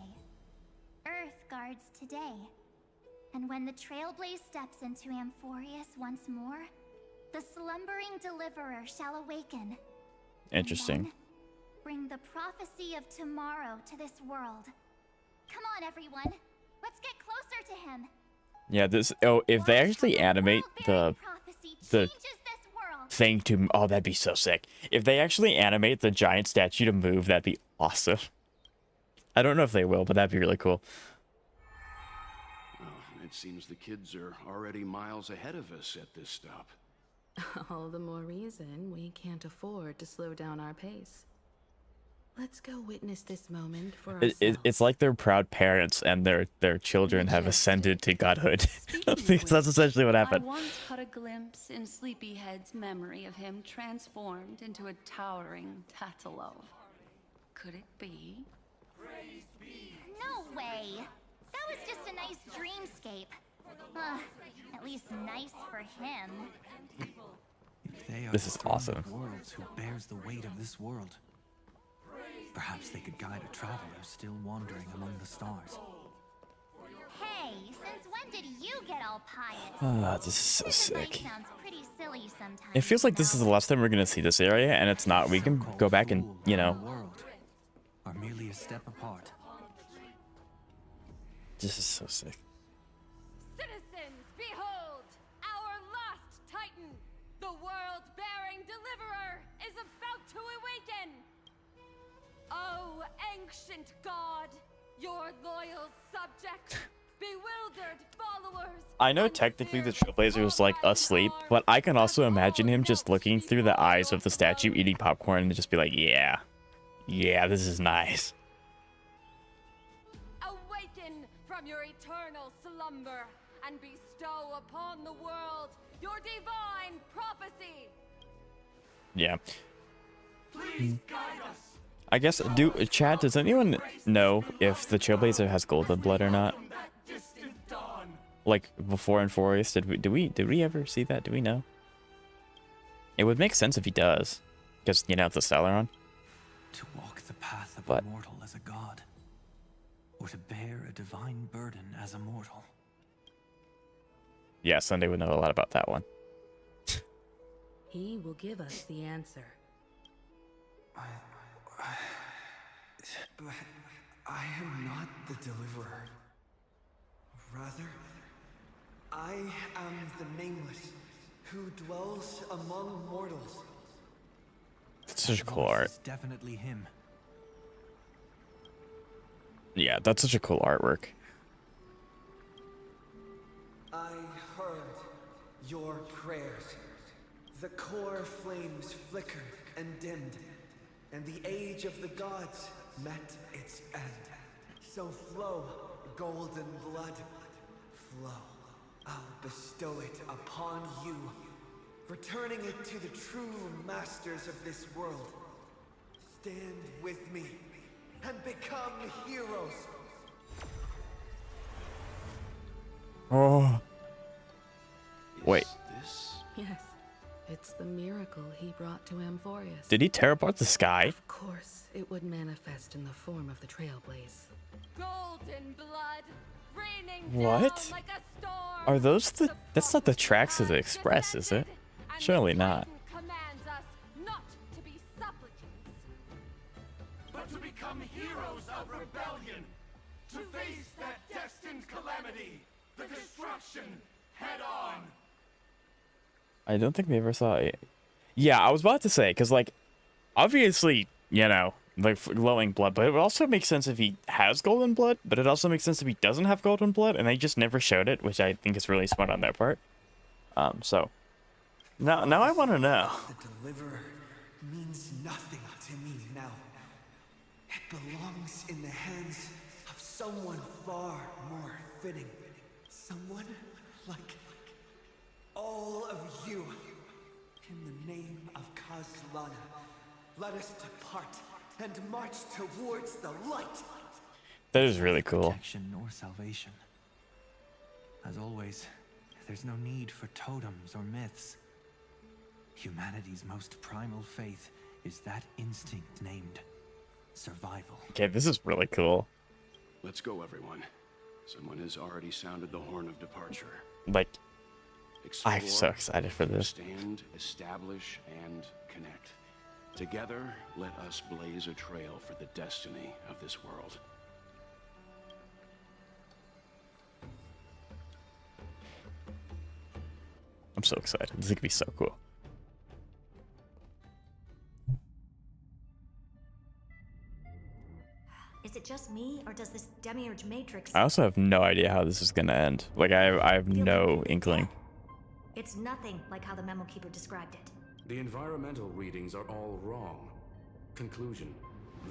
Earth guards today. And when the Trailblaze steps into Amphoreus once more, the slumbering deliverer shall awaken. Interesting. Then, bring the prophecy of tomorrow to this world. Come on, everyone. Let's get closer to him. Yeah, this. Oh, if they actually animate the thing to, oh, that'd be so sick. If they actually animate the giant statue to move, that'd be awesome. I don't know if they will, but that'd be really cool. Well, it seems the kids are already miles ahead of us at this stop. All the more reason we can't afford to slow down our pace. Let's go witness this moment for It's like they're proud parents and their children have ascended to godhood. Because that's essentially what happened. I once caught a glimpse in Sleepyhead's memory of him transformed into a towering Tatalov. Could it be? No way! That was just a nice dreamscape. At least nice for him. If they are This is the throne awesome. of worlds who bears the weight of this world, perhaps they could guide a traveler still wandering among the stars. Hey, since when did you get all pious? Ah, this is so sick. Sounds pretty silly sometimes. It feels like this is the last time we're gonna see this area, and it's not. We can go back and, you know, World are merely a step apart. this is so sick. Citizens, behold! Our last Titan, the world-bearing deliverer, is about to awaken! Oh, ancient god, your loyal subjects, bewildered followers... I know technically the Trailblazer was like asleep, but I can also imagine him just looking through the eyes of the statue, eating popcorn, and just be like, yeah, this is nice. Awaken from your eternal slumber and bestow upon the world your divine prophecy. Yeah. Please guide us. I guess, Chad, does anyone know if the Trailblazer has golden blood or not? Like before Amphoreus, did we ever see that? Do we know? It would make sense if he does, because you know the Stellaron. To walk the path of But a mortal as a god, or to bear a divine burden as a mortal. Yeah, Sunday would know a lot about that one. He will give us the answer. But I am not the deliverer. Rather, I am the Nameless, who dwells among mortals. That's such a cool art. It's definitely him. Yeah, that's such a cool artwork. I heard your prayers. The core flames flickered and dimmed, and the age of the gods met its end. So flow, golden blood, flow. I'll bestow it upon you, returning it to the true masters of this world. Stand with me and become heroes. Oh. Wait. Yes, it's the miracle he brought to Amphoreus. Did he tear apart the sky? Of course, it would manifest in the form of the Trailblaze. Golden blood, raining What? down like a storm. Are those the... That's not the tracks of the Express, is it? Surely not. Commands us not to be supplicants, But to become heroes of rebellion, to face that destined calamity, the destruction, head on. I don't think we ever saw it. Yeah, I was about to say, because, like, obviously, you know, like, glowing blood, but it would also make sense if he has golden blood, but it also makes sense if he doesn't have golden blood, and they just never showed it, which I think is really smart on their part. So, now I want to know. The deliverer means nothing to me now. It belongs in the hands of someone far more fitting. Someone like all of you. In the name of Kazlana, let us depart and march towards the light. That is really cool. Protection nor salvation. As always, there's no need for totems or myths. Humanity's most primal faith is that instinct named survival. Okay, this is really cool. Let's go, everyone. Someone has already sounded the horn of departure. Like, Explore, I'm so excited for this. Understand, establish, and connect. Together, let us blaze a trail for the destiny of this world. I'm so excited. This is gonna be so cool. Is it just me, or does this demiurge matrix... I also have no idea how this is gonna end. Like, I have no inkling. It's nothing like how the Memo Keeper described it. The environmental readings are all wrong. Conclusion.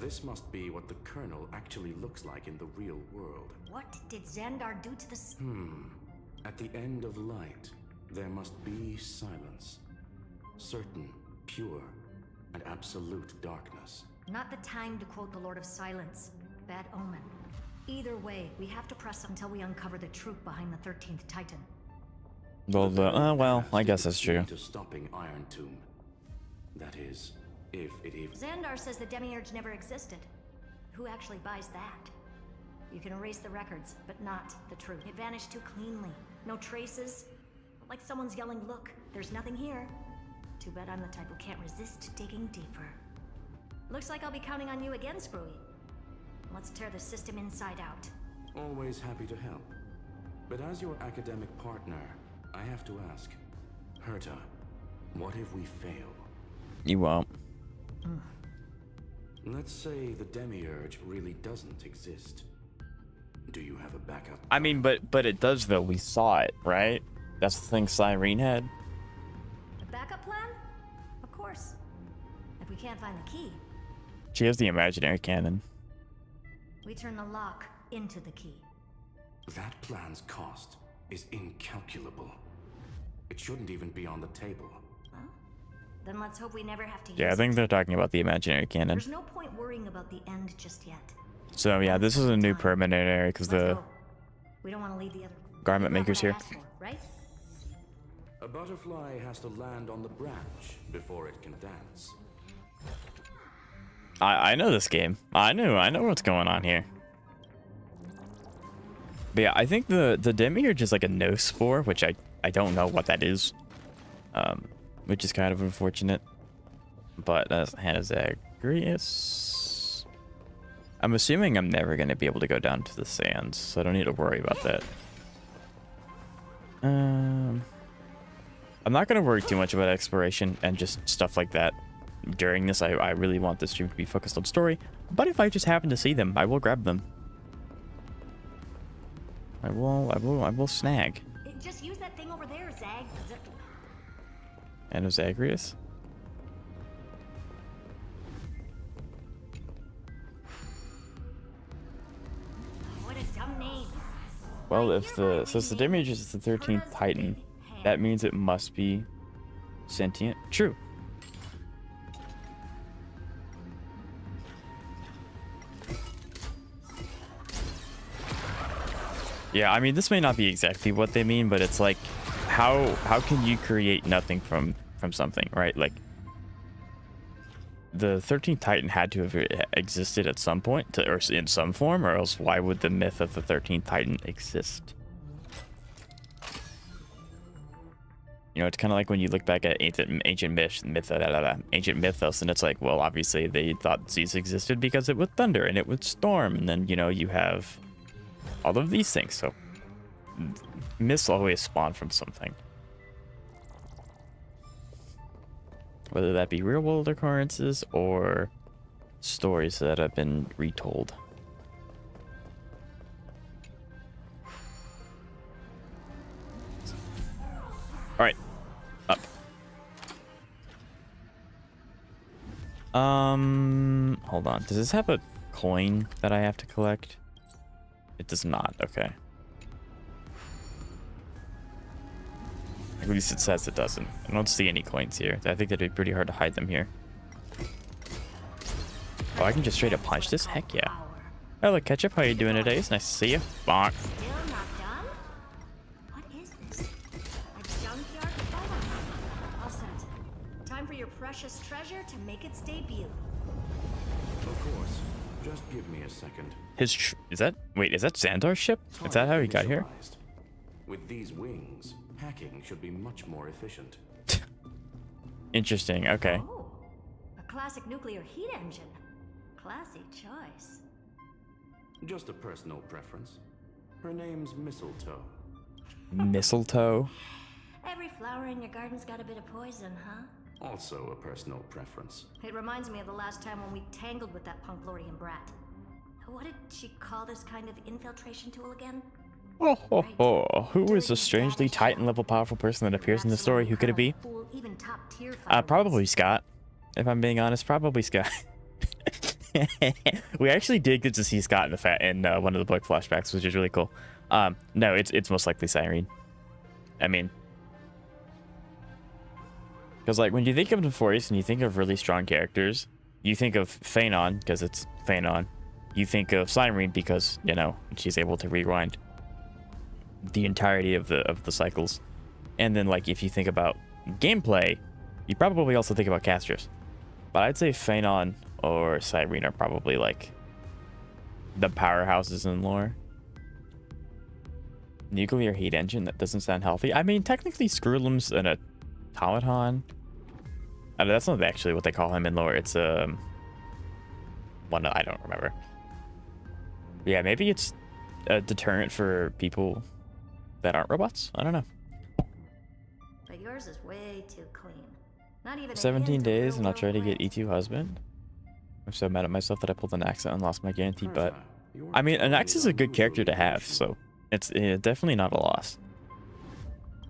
This must be what the Colonel actually looks like in the real world. What did Xandar do to the... At the end of light, there must be silence. Certain, pure, and absolute darkness. Not the time to quote the Lord of Silence. Bad omen. Either way, we have to press until we uncover the truth behind the 13th Titan. Well, well, I guess that's true. To stopping Iron Tomb. That is, if it even... Xandar says the Demiurge never existed. Who actually buys that? You can erase the records, but not the truth. It vanished too cleanly. No traces. Like someone's yelling, look, there's nothing here. Too bad I'm the type who can't resist digging deeper. Looks like I'll be counting on you again, Sprui. Let's tear the system inside out. Always happy to help. But as your academic partner, I have to ask, Herta, what if we fail? You won't. Let's say the Demiurge really doesn't exist. Do you have a backup? I mean, but it does though. We saw it, right? That's the thing Cyrene had. A backup plan? Of course. If we can't find the key, She has the imaginary cannon. we turn the lock into the key. That plan's cost is incalculable. It shouldn't even be on the table. Well, then let's hope we never have to use Yeah, I think they're talking about the imaginary cannon. There's no point worrying about the end just yet. So yeah, this is a new permanent area because the We don't want to leave the other garment Not maker's what I here. asked for, right? A butterfly has to land on the branch before it can dance. I know this game. I know what's going on here. But yeah, I think the Demiurge is like a no spore, which I don't know what that is. Which is kind of unfortunate. But that's Zagreus. I'm assuming I'm never going to be able to go down to the sands, so I don't need to worry about that. I'm not going to worry too much about exploration and just stuff like that during this. I really want this stream to be focused on story, but if I just happen to see them, I will grab them. I will snag. Just use that thing over there, Zag. And Zagreus. What a dumb name. Well, since the Demiurge is the 13th Titan, that means it must be sentient. True. Yeah, I mean, this may not be exactly what they mean, but it's like, how can you create nothing from something, right? Like, the 13th Titan had to have existed at some point, or in some form, or else why would the myth of the 13th Titan exist? You know, it's kind of like when you look back at ancient mythos, and it's like, well, obviously they thought Zeus existed because it would thunder and it would storm, and then, you know, you have all of these things. So myths always spawn from something, whether that be real world occurrences or stories that have been retold. All right, up. Hold on. Does this have a coin that I have to collect? It does not. Okay. At least it says it doesn't. I don't see any coins here. I think that'd be pretty hard to hide them here. Oh, I can just straight up punch this? Heck yeah. Hello, Ketchup. How you doing today? It's nice to see you. Bonk. Still not done? What is this? A junkyard photo? All set. Time for your precious treasure to make its debut. Of course. Just give me a second. Is that Xandar's ship? Is that how he got here? With these wings, hacking should be much more efficient. Interesting. Okay. Oh, a classic nuclear heat engine. Classy choice. Just a personal preference. Her name's Mistletoe. Mistletoe? Every flower in your garden's got a bit of poison, huh? Also a personal preference. It reminds me of the last time when we tangled with that Punklordian brat. What did she call this kind of infiltration tool again? Oh, ho, ho. Who is the strangely Titan-level powerful person that appears in the story? Who could it be? Even top tier Probably Scott. If I'm being honest, probably Scott. We actually did get to see Scott in one of the book flashbacks, which is really cool. No, it's most likely Cyrene. I mean, because like when you think of Amphoreus and you think of really strong characters, you think of Phanon because it's Phanon. You think of Cyrene because, you know, she's able to rewind the entirety of the cycles. And then like if you think about gameplay, you probably also think about casters. But I'd say Phanon or Cyrene are probably like the powerhouses in lore. Nuclear heat engine, that doesn't sound healthy. I mean, technically Skrullum's an automaton. That's not actually what they call him in lore. It's one I don't remember. Yeah, maybe it's a deterrent for people that aren't robots. I don't know. But yours is way too clean. Not even 17 days and I'll try to get E2 husband. I'm so mad at myself that I pulled an axe and lost my guarantee, but I mean, an axe is a good character to have, so it's definitely not a loss.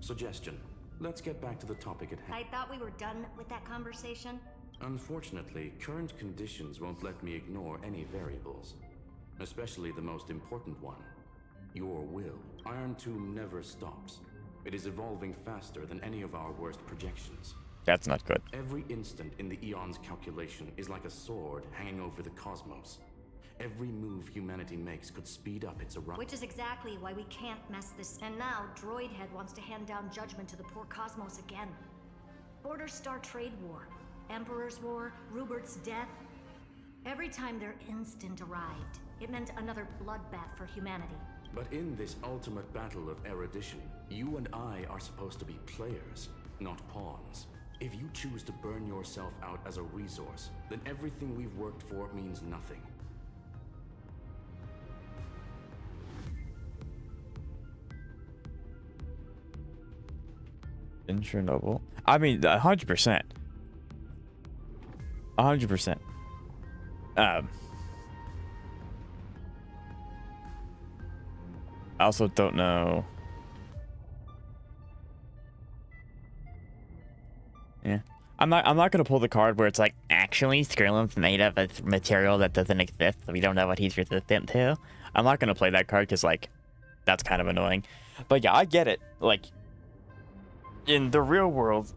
Suggestion. Let's get back to the topic at hand. I thought we were done with that conversation. Unfortunately, current conditions won't let me ignore any variables. Especially the most important one. Your will. Iron Tomb never stops. It is evolving faster than any of our worst projections. That's not good. Every instant in the Eon's calculation is like a sword hanging over the cosmos. Every move humanity makes could speed up its arrival. Which is exactly why we can't mess this. And now, Droidhead wants to hand down judgment to the poor cosmos again. Border Star Trade War, Emperor's War, Rupert's death. Every time their instant arrived, it meant another bloodbath for humanity. But in this ultimate battle of erudition, you and I are supposed to be players, not pawns. If you choose to burn yourself out as a resource, then everything we've worked for means nothing. In Chernobyl? I mean, 100%. 100%. I also don't know. Yeah. I'm not gonna pull the card where it's like, actually Skrullum's made of a material that doesn't exist, so we don't know what he's resistant to. I'm not gonna play that card because like that's kind of annoying. But yeah, I get it. Like in the real world,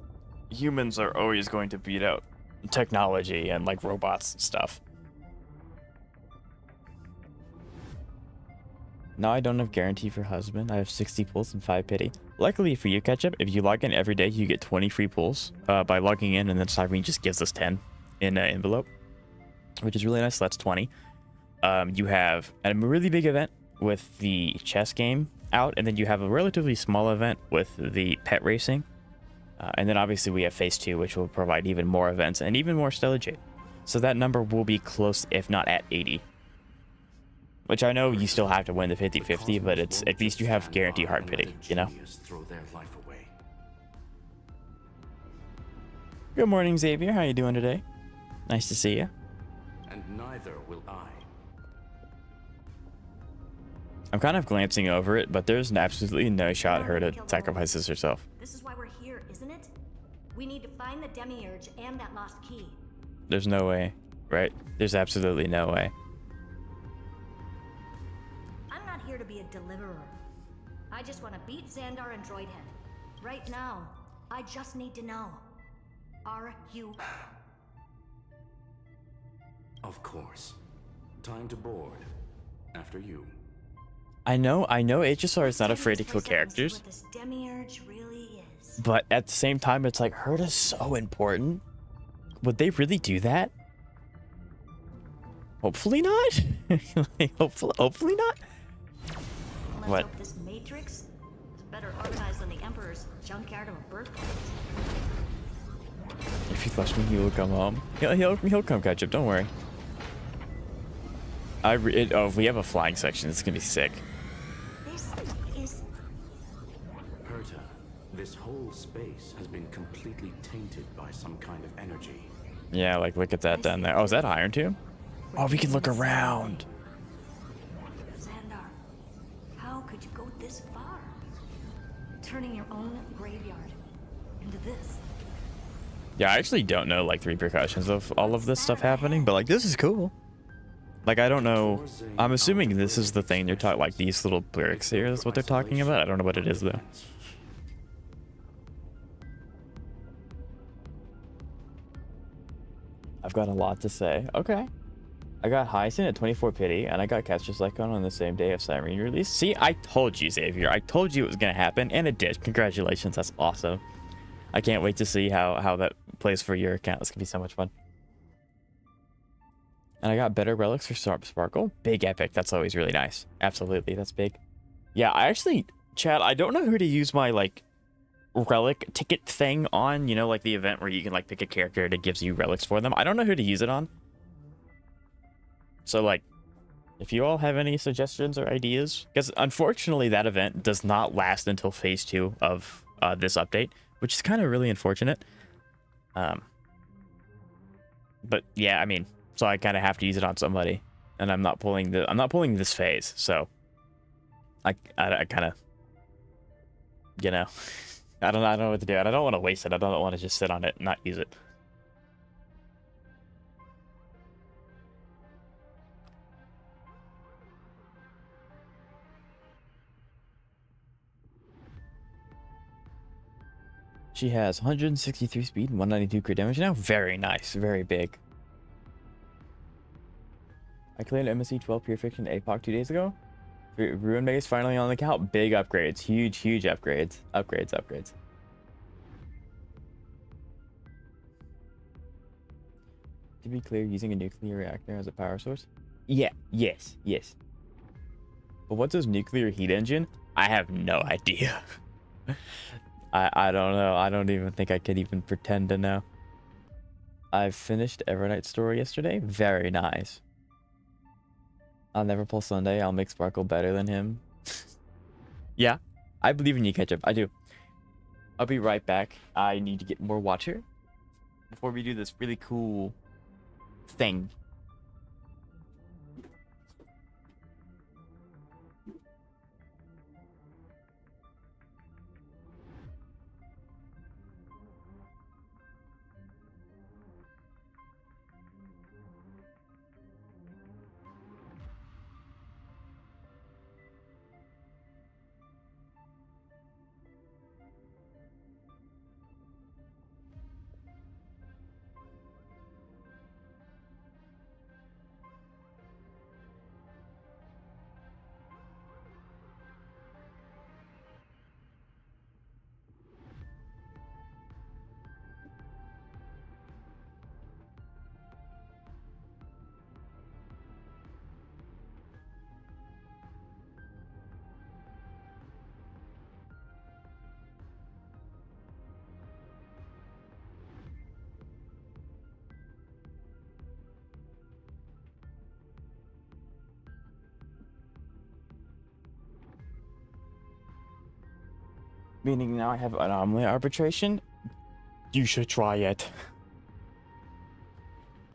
humans are always going to beat out technology and like robots and stuff. Now I don't have guarantee for husband. I have 60 pulls and 5 pity. Luckily for you, Ketchup, if you log in every day, you get 20 free pulls by logging in, and then Cyrene just gives us 10 in an envelope, which is really nice. So that's 20. You have a really big event with the chess game out, and then you have a relatively small event with the pet racing. And then obviously we have phase 2, which will provide even more events and even more Stellar Jade. So that number will be close, if not at 80. Which I know you still have to win the 50-50, but it's at least you have guaranteed heart pity, you know? Good morning, Xavier. How you doing today? Nice to see you. And neither will I. I'm kind of glancing over it, but there's absolutely no shot her to sacrifices herself. This is why we're here, isn't it? We need to find the Demiurge and that lost key. There's no way, right? There's absolutely no way. I'm not here to be a deliverer. I just want to beat Xandar and Droidhead. Right now, I just need to know. Are you... Of course. Time to board. After you. I know HSR is not afraid to kill characters. What this Demiurge really is. But at the same time, it's like, Hurt is so important. Would they really do that? Hopefully not. Like, hopefully not. Let's What? hope this Matrix is better organized than the Emperor's junkyard of a birthplace. If you flush me, he will come home. He'll come catch up. Don't worry. If we have a flying section, it's gonna be sick. This is... Herta, this whole space has been completely tainted by some kind of energy. Yeah, like look at that down there. Oh, is that Iron Tomb? Oh, we can look around. Xandar, how could you go this far? Turning your own graveyard into this. Yeah, I actually don't know like the repercussions of all of this stuff happening, but like this is cool. Like, I don't know. I'm assuming this is the thing they're talking, like these little lyrics here is what they're talking about. I don't know what it is though. I've got a lot to say. Okay. I got Hyacinth at 24 pity, and I got Caster's Lycon on the same day of Cyrene release. See, I told you, Xavier. I told you it was going to happen, and it did. Congratulations. That's awesome. I can't wait to see how that plays for your account. It's going to be so much fun. And I got better relics for Sparkle. Big epic. That's always really nice. Absolutely. That's big. Yeah, I actually, Chad, I don't know who to use my, like, relic ticket thing on. You know, like the event where you can, like, pick a character that gives you relics for them. I don't know who to use it on. So, like, if you all have any suggestions or ideas, because unfortunately that event does not last until phase 2 of this update, which is kind of really unfortunate. But yeah, I mean, so I kind of have to use it on somebody, and I'm not pulling this phase, so I kind of, you know, I don't know what to do, and I don't want to waste it. I don't want to just sit on it and not use it. She has 163 speed and 192 crit damage now. Very nice. Very big. I cleared MSC 12 Purification APOC 2 days ago. Ruin Base finally on the count. Big upgrades. Huge upgrades. Upgrades. To be clear, using a nuclear reactor as a power source? Yeah. Yes. But what's this nuclear heat engine? I have no idea. I don't know. I don't even think I could even pretend to know. I finished Evernight's story yesterday. Very nice. I'll never pull Sunday. I'll make Sparkle better than him. Yeah, I believe in you, Ketchup. I do. I'll be right back. I need to get more water before we do this really cool thing. Meaning now I have anomaly arbitration. You should try it.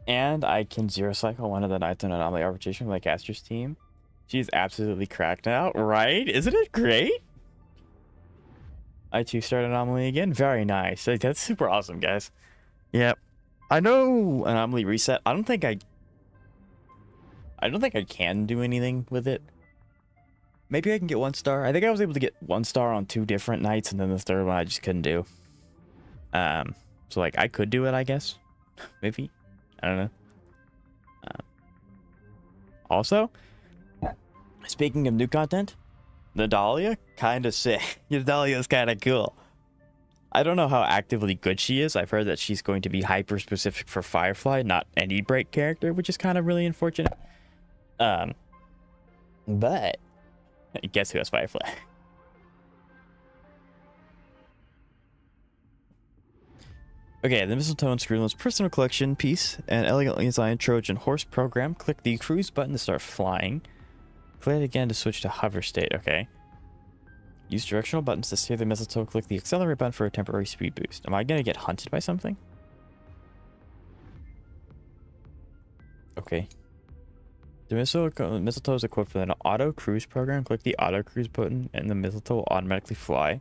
And I can zero cycle one of the knights on anomaly arbitration with my caster's team. She's absolutely cracked out, right? Isn't it great? I 2-start anomaly again. Very nice. Like, that's super awesome, guys. Yep. I know anomaly reset. I don't think I can do anything with it. Maybe I can get 1 star. I think I was able to get 1 star on 2 different nights, and then the third one I just couldn't do. So like I could do it, I guess. Maybe. I don't know. Also, speaking of new content, the Dahlia, kind of sick. The Dahlia is kind of cool. I don't know how actively good she is. I've heard that she's going to be hyper specific for Firefly, not any break character, which is kind of really unfortunate. But guess who has Firefly? Okay, the Mistletoe and Screwland's personal collection piece, an elegantly designed Trojan horse program. Click the cruise button to start flying. Play it again to switch to hover state. Okay. Use directional buttons to steer the mistletoe. Click the accelerate button for a temporary speed boost. Am I gonna get hunted by something? Okay. The mistletoe is equipped with an auto cruise program. Click the auto cruise button and the mistletoe will automatically fly.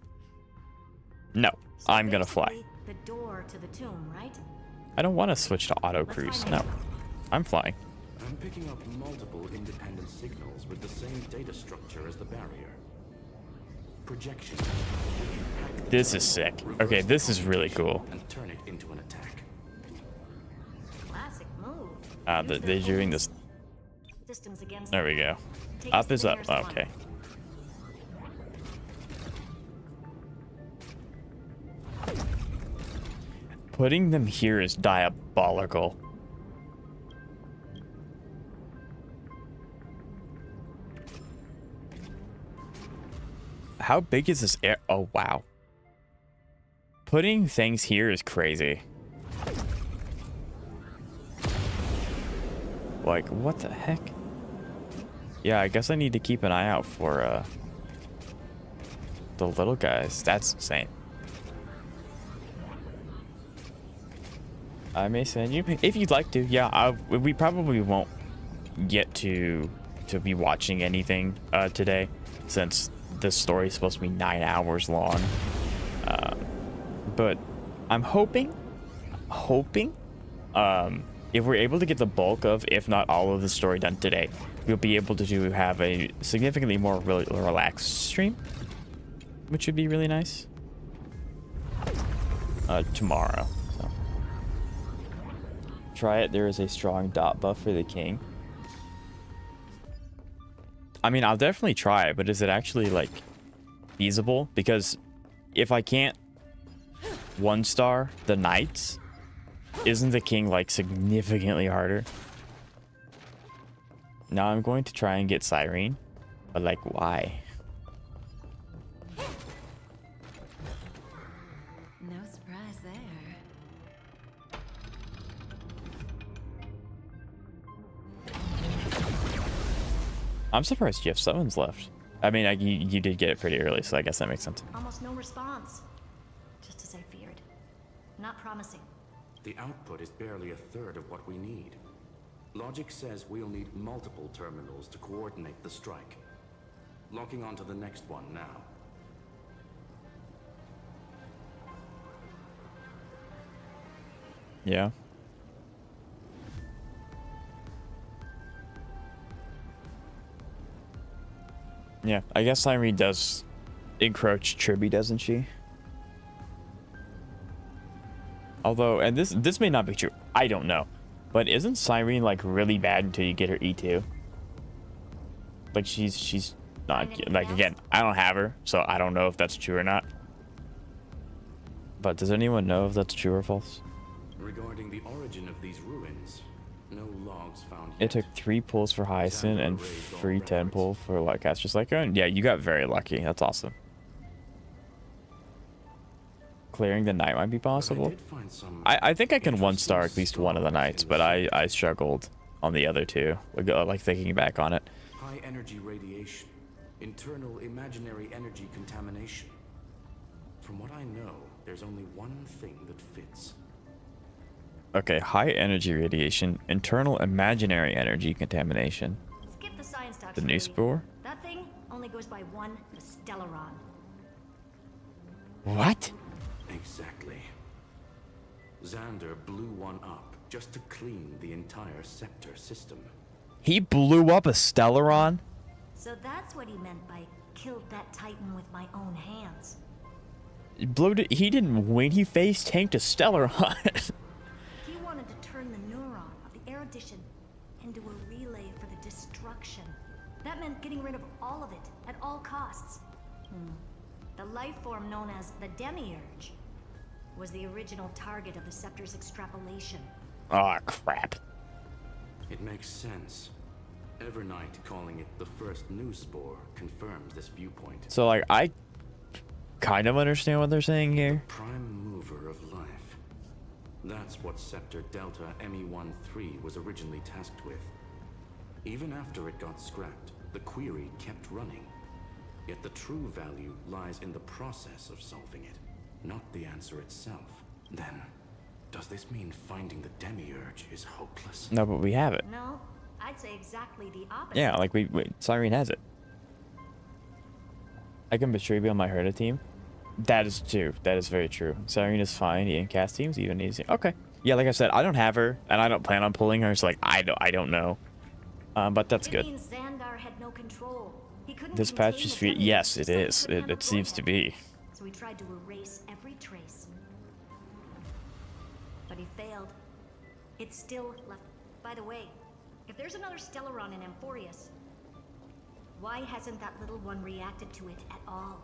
No, So I'm gonna fly. The door to the tomb, right? I don't want to switch to auto cruise. No, I'm flying. I'm picking up multiple independent signals with the same data structure as the barrier. Projection. This is sick. Okay, this is really cool. And turn it into an attack. Classic move. They're doing this. Systems against There we go. Take us Up to is the up. nearest one. Okay. Putting them here is diabolical. How big is this air? Oh, wow. Putting things here is crazy. Like, what the heck? Yeah, I guess I need to keep an eye out for the little guys. That's insane. I may send you if you'd like to. Yeah, we probably won't get to be watching anything today, since this story is supposed to be 9 hours long. But I'm hoping, if we're able to get the bulk of, if not all of the story done today, we'll be able to have a significantly more relaxed stream, which would be really nice. Tomorrow. So. Try it. There is a strong dot buff for the king. I mean, I'll definitely try it, but is it actually like feasible? Because if I can't 1-star the knights, isn't the king like significantly harder? Now I'm going to try and get Cyrene, but like, why? No surprise there. I'm surprised you have summons left. I mean, you did get it pretty early, so I guess that makes sense. Almost no response. Just as I feared. Not promising. The output is barely a third of what we need. Logic says we'll need multiple terminals to coordinate the strike. Locking onto the next one now. Yeah. Yeah, I guess Cyrene does encroach Tribby, doesn't she? Although, and this may not be true, I don't know, but isn't Cyrene like really bad until you get her E2? Like she's not, like, again, I don't have her, so I don't know if that's true or not. But does anyone know if that's true or false? Regarding the origin of these ruins, no logs found It took 3 pulls for Hyacinth and free 10 pull for like Caster's Lyca. And yeah, you got very lucky. That's awesome. Clearing the night might be possible. I think I can 1-star at least one of the nights, but I struggled on the other 2. Like thinking back on it. High energy radiation, internal imaginary energy contamination. From what I know, there's only one thing that fits. Okay, high energy radiation, internal imaginary energy contamination. Skip the science talk. The new spore? That thing only goes by one Stellaron. What? Exactly. Xander blew one up just to clean the entire scepter system. He blew up a Stellaron? So that's what he meant by killed that Titan with my own hands. He didn't win, he face tanked a Stellaron. He wanted to turn the neuron of the erudition into a relay for the destruction. That meant getting rid of all of it at all costs. The life form known as the Demiurge was the original target of the Scepter's extrapolation. Oh, crap. It makes sense. Evernight calling it the first new spore confirms this viewpoint. So, like, I kind of understand what they're saying here. Prime mover of life. That's what Scepter Delta ME-13 was originally tasked with. Even after it got scrapped, the query kept running. Yet the true value lies in the process of solving it, not the answer itself. Then, does this mean finding the Demiurge is hopeless? No, but we have it. No, I'd say exactly the opposite. Yeah, like Cyrene has it. I can betray on my Herda team. That is true. That is very true. Cyrene is fine. The Incast team's even easy. Okay. Yeah, like I said, I don't have her, and I don't plan on pulling her. So like, I don't know. But that's It good. means Xandar had no control. He couldn't This patch contain is the free. demiurge, Yes, it so he is. couldn't have It a seems to vortex. be. So he tried to erase every trace. But he failed. It's still left. By the way, if there's another Stellaron in Amphoreus, why hasn't that little one reacted to it at all?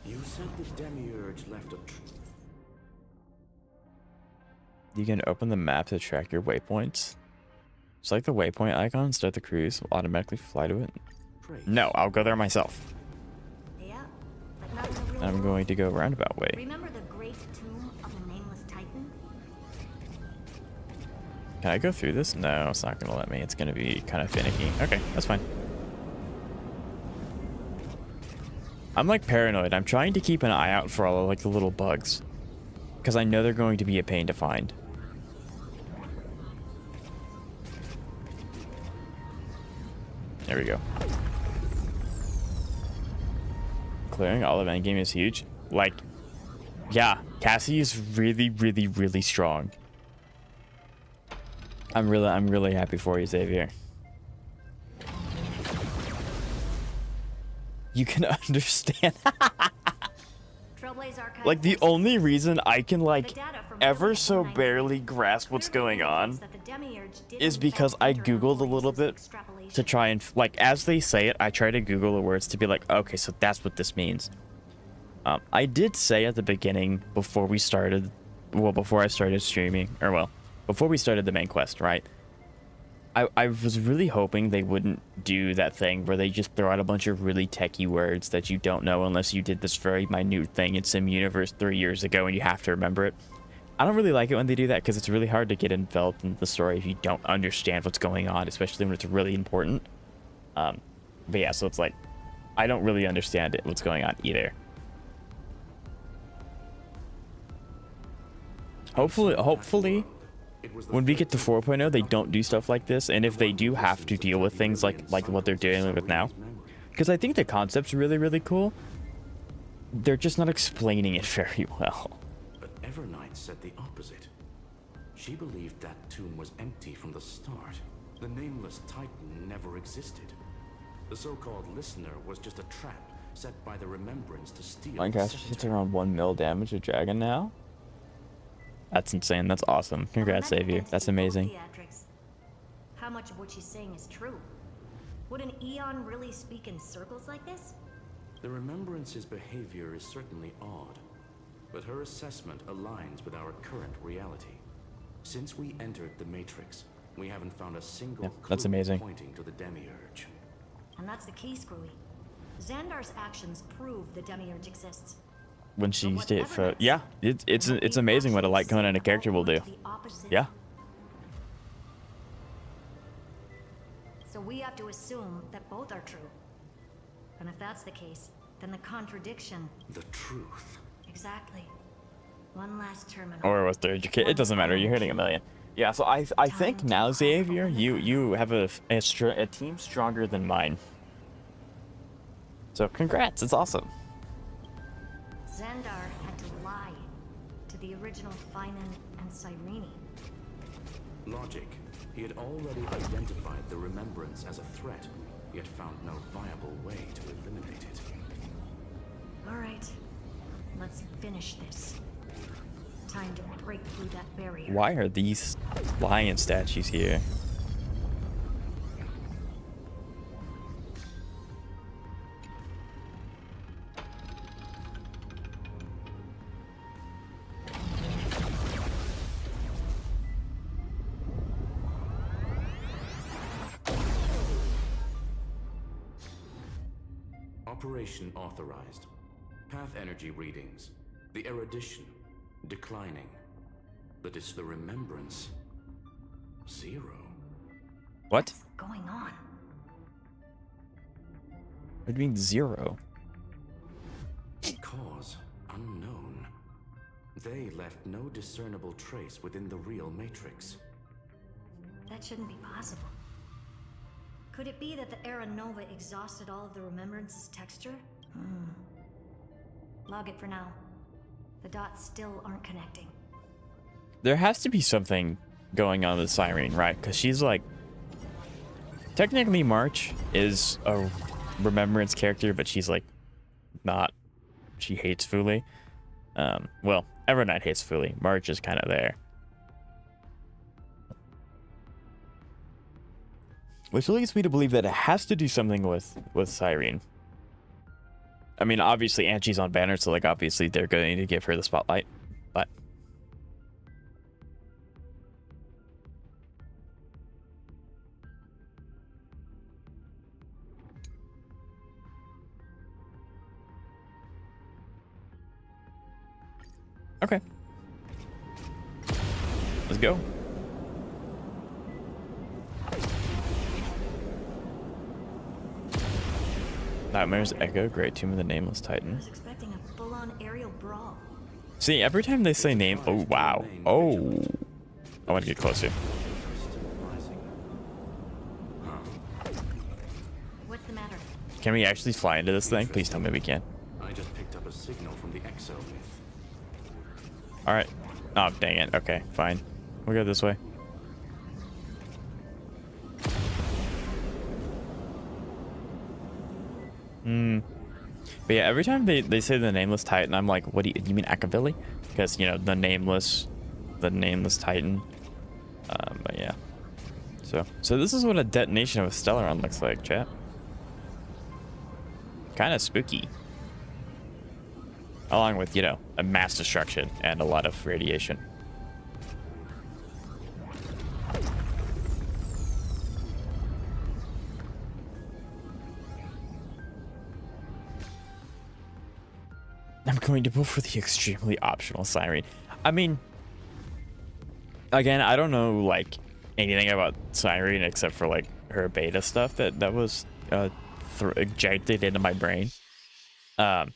You said the demiurge left a You can open the map to track your waypoints. Select the waypoint icon, start the cruise, will automatically fly to it. trace. No, I'll go there myself. Yeah, but not in the real I'm world. going to go roundabout way. Remember the great tomb of the nameless titan? Can I go through this? No, it's not going to let me. It's going to be kind of finicky. Okay, that's fine. I'm like paranoid. I'm trying to keep an eye out for all of like the little bugs, because I know they're going to be a pain to find. There we go. Clearing all of endgame is huge. Like, yeah, Cassie is really, really, really strong. I'm really happy for you, Xavier. You can understand. Like, the only reason I can, like, ever so barely grasp what's going on is because I Googled a little bit to try and, like, as they say it, I try to Google the words to be like, okay, so that's what this means. I did say at the beginning, before we started, well, before I started streaming, or, well, before we started the main quest, right? I was really hoping they wouldn't do that thing where they just throw out a bunch of really techie words that you don't know unless you did this very minute thing in Sim Universe 3 years ago and you have to remember it. I don't really like it when they do that because it's really hard to get enveloped in the story if you don't understand what's going on, especially when it's really important. But yeah, so it's like, I don't really understand what's going on either. Hopefully, when we get to 4.0, they don't do stuff like this, and if they do have to deal with things like what they're dealing with now, because I think the concept's really, really cool, they're just not explaining it very well. But Evernight said the opposite. She believed that tomb was empty from the start. The nameless titan never existed. The so-called listener was just a trap set by the Remembrance to steal. Lancaster hits around 1 mil damage to dragon now. That's insane. That's awesome. Congrats, Xavier. That's amazing. How much of what she's saying is true? Would an Eon really speak in circles like this? The Remembrance's behavior is certainly odd, but her assessment aligns with our current reality. Since we entered the Matrix, we haven't found a single that's clue amazing. pointing to the Demiurge. And that's the key, Screwy. Xandar's actions prove the Demiurge exists. When she stayed for, yeah, it's amazing what a light cone and a character will do. Yeah. So we have to assume that both are true. And if that's the case, then the contradiction. The truth. Exactly. One last terminal. Or was there? It doesn't matter. You're hitting a million. Yeah. So I think now, Xavier, you have a team stronger than mine. So congrats. It's awesome. Xandar had to lie to the original Finan and Cyrene. Logic. He had already identified the Remembrance as a threat, yet found no viable way to eliminate it. All right, let's finish this. Time to break through that barrier. Why are these lion statues here? Operation authorized. Path energy readings. The erudition. Declining. But it's the Remembrance. 0. What? What's going on? What do you mean 0? Cause unknown. They left no discernible trace within the real Matrix. That shouldn't be possible. Could it be that the Era Nova exhausted all of the Remembrance's texture? Log it for now. The dots still aren't connecting. There has to be something going on with Cyrene, right? Because she's like Technically, March is a remembrance character, but she's like not. She hates Fuli. Well, Evernight hates Fuli. March is kind of there. Which leads me to believe that it has to do something with Cyrene. I mean, obviously, Angie's on banner, so like obviously they're going to give her the spotlight. But okay, let's go. Nightmares Echo, Great Tomb of the Nameless Titan. I was expecting a full-on aerial brawl. See, every time they say name, oh wow, oh, I want to get closer. What's the matter? Can we actually fly into this thing? Please tell me we can. I just picked up a signal from the exo myth. All right. Oh, dang it. Okay, fine. We'll go this way. But yeah, every time they say the Nameless Titan, I'm like, what do you mean Akavilli? Because, you know, the Nameless Titan. But yeah. So this is what a detonation of a Stellaron looks like, chat. Kind of spooky. Along with, you know, a mass destruction and a lot of radiation. I'm going to go for the extremely optional Cyrene. I mean, again, I don't know like anything about Cyrene except for like her beta stuff that was injected into my brain. But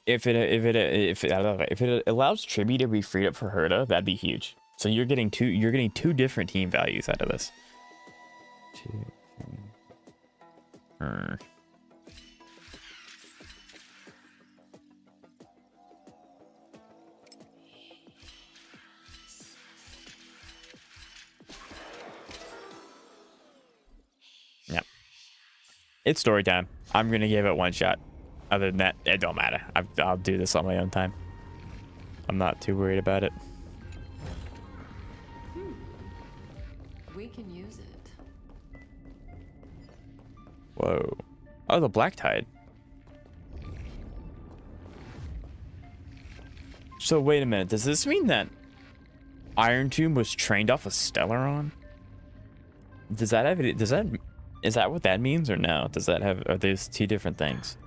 if it allows Tribute to be freed up for Herta, that'd be huge. So you're getting two different team values out of this. 2, 3. Yep. It's story time. I'm gonna give it one shot. Other than that, it don't matter. I'll do this on my own time. I'm not too worried about it. We can use it. Whoa. Oh, the Black Tide. So wait a minute. Does this mean that Iron Tomb was trained off a Stellaron? Does that have it? Is that what that means or no? Does that have, are those two different things?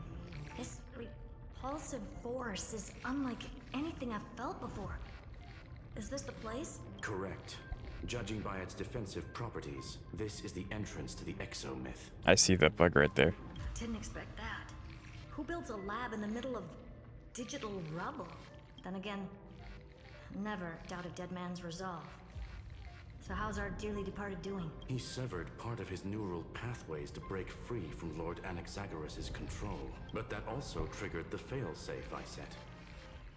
This repulsive force is unlike anything I've felt before. Is this the place? Correct. Judging by its defensive properties, this is the entrance to the exo myth. I see that bug right there. Didn't expect that. Who builds a lab in the middle of digital rubble? Then again, never doubt a dead man's resolve. So how's our dearly departed doing? He severed part of his neural pathways to break free from Lord Anaxagoras' control. But that also triggered the failsafe I set.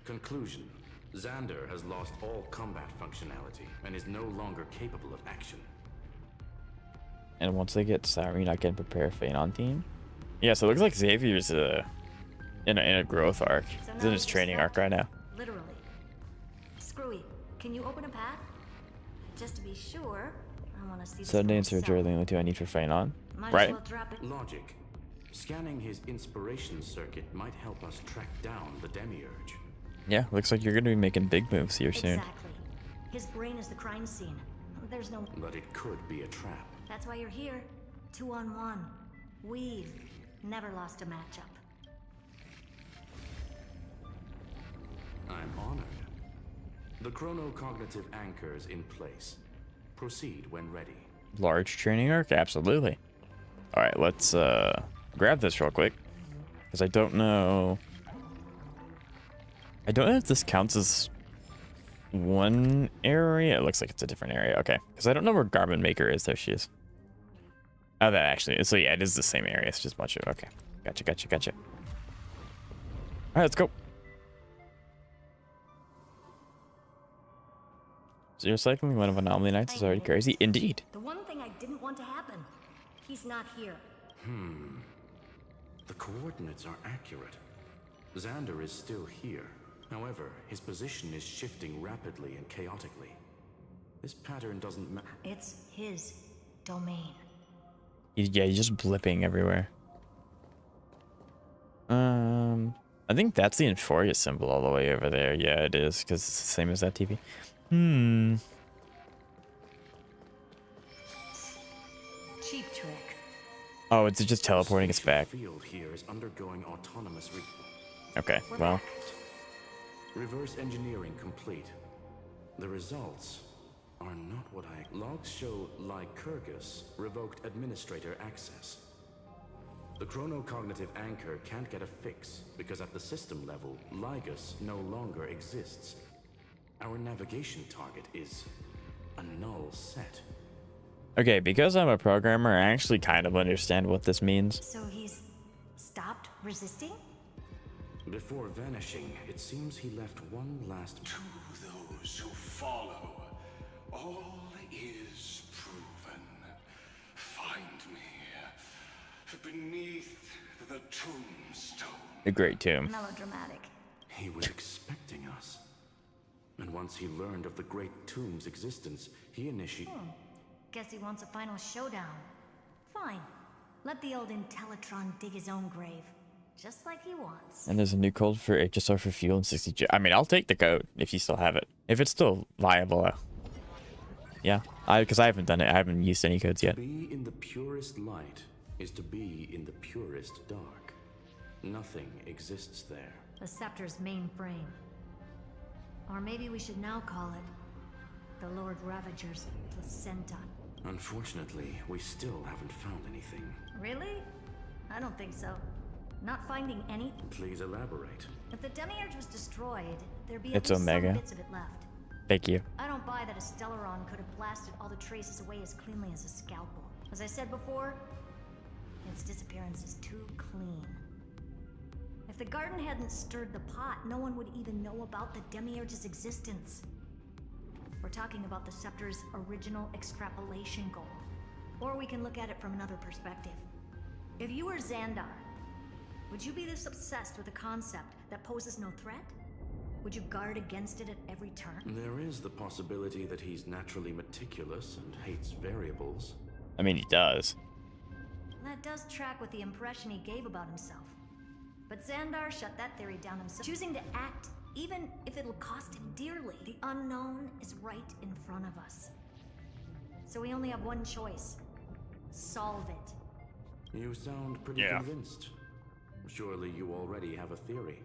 Conclusion. Xander has lost all combat functionality and is no longer capable of action. And once they get Cyrene, I can prepare a Phanon team. Yeah, so it looks like Xavier's in a growth arc. So He's in his training arc right now. Literally. Screwy, can you open a path? Just to be sure, I want to see. Sunday and Surge are the only two I need for Phanon. Might Right. as well drop it. Logic. Scanning his inspiration circuit might help us track down the Demiurge. Yeah, looks like you're going to be making big moves here soon. Exactly. His brain is the crime scene. There's no... But it could be a trap. That's why you're here. 2-on-1. We've never lost a matchup. I'm honored. The chronocognitive anchor's in place. Proceed when ready. Large training arc? Absolutely. All right, let's grab this real quick. Because I don't know... I don't know if this counts as one area. It looks like it's a different area. Okay. Because I don't know where Garment Maker is. There she is. Oh, that actually is. So yeah, it is the same area. It's just a bunch of... Okay. Gotcha. All right, let's go. So you're cycling one of Anomaly Knights is already crazy. Indeed. The one thing I didn't want to happen. He's not here. The coordinates are accurate. Xander is still here. However, his position is shifting rapidly and chaotically. This pattern doesn't match. It's his domain. Yeah, he's just blipping everywhere. I think that's the Amphoreus symbol all the way over there. Yeah, it is, because it's the same as that TV. Cheap trick. Oh, it's just teleporting us back. Field here is undergoing autonomous Okay, well. Reverse engineering complete. The results are not what logs show Lycurgus revoked administrator access. The chronocognitive anchor can't get a fix because at the system level, Lygus no longer exists. Our navigation target is a null set. Okay, because I'm a programmer, I actually kind of understand what this means. So he's stopped resisting? Before vanishing, it seems he left one last... To those who follow, all is proven. Find me beneath the tombstone. A great tomb. Melodramatic. He was expecting us. And once he learned of the Great Tomb's existence, he initiated... Guess he wants a final showdown. Fine. Let the old Intellitron dig his own grave. Just like he wants. And there's a new code for HSR for fuel and 60G. I mean, I'll take the code if you still have it. If it's still viable. Yeah, because I haven't done it. I haven't used any codes yet. To be in the purest light is to be in the purest dark. Nothing exists there. The Scepter's main frame. Or maybe we should now call it the Lord Ravager's placenta. Unfortunately, we still haven't found anything. Really? I don't think so. Not finding any. Please elaborate. If the Demiurge was destroyed, there'd be It's at least Omega. some bits of it left. Thank you. I don't buy that a Stellaron could have blasted all the traces away as cleanly as a scalpel. As I said before, its disappearance is too clean. If the garden hadn't stirred the pot, no one would even know about the Demiurge's existence. We're talking about the Scepter's original extrapolation goal. Or we can look at it from another perspective. If you were Xandar, would you be this obsessed with a concept that poses no threat? Would you guard against it at every turn? There is the possibility that he's naturally meticulous and hates variables. I mean, he does. That does track with the impression he gave about himself. But Xandar shut that theory down himself, choosing to act even if it'll cost him dearly. The unknown is right in front of us. So we only have one choice. Solve it. You sound pretty convinced. Surely you already have a theory.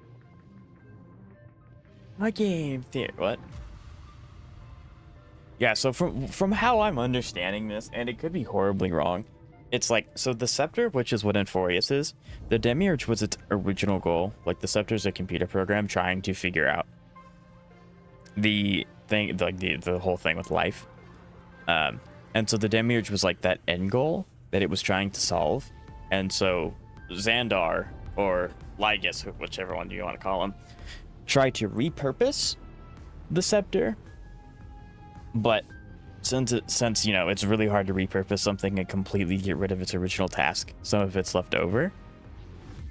My game theory. What? Yeah, so from how I'm understanding this, and it could be horribly wrong, it's like, so the Scepter, which is what Amphoreus is, the Demiurge was its original goal. Like, the Scepter is a computer program trying to figure out the thing, like the whole thing with life. And so the Demiurge was like that end goal that it was trying to solve. And so Xandar, or Lygus, whichever one you want to call him, tried to repurpose the Scepter. But since you know, it's really hard to repurpose something and completely get rid of its original task, some of it's left over.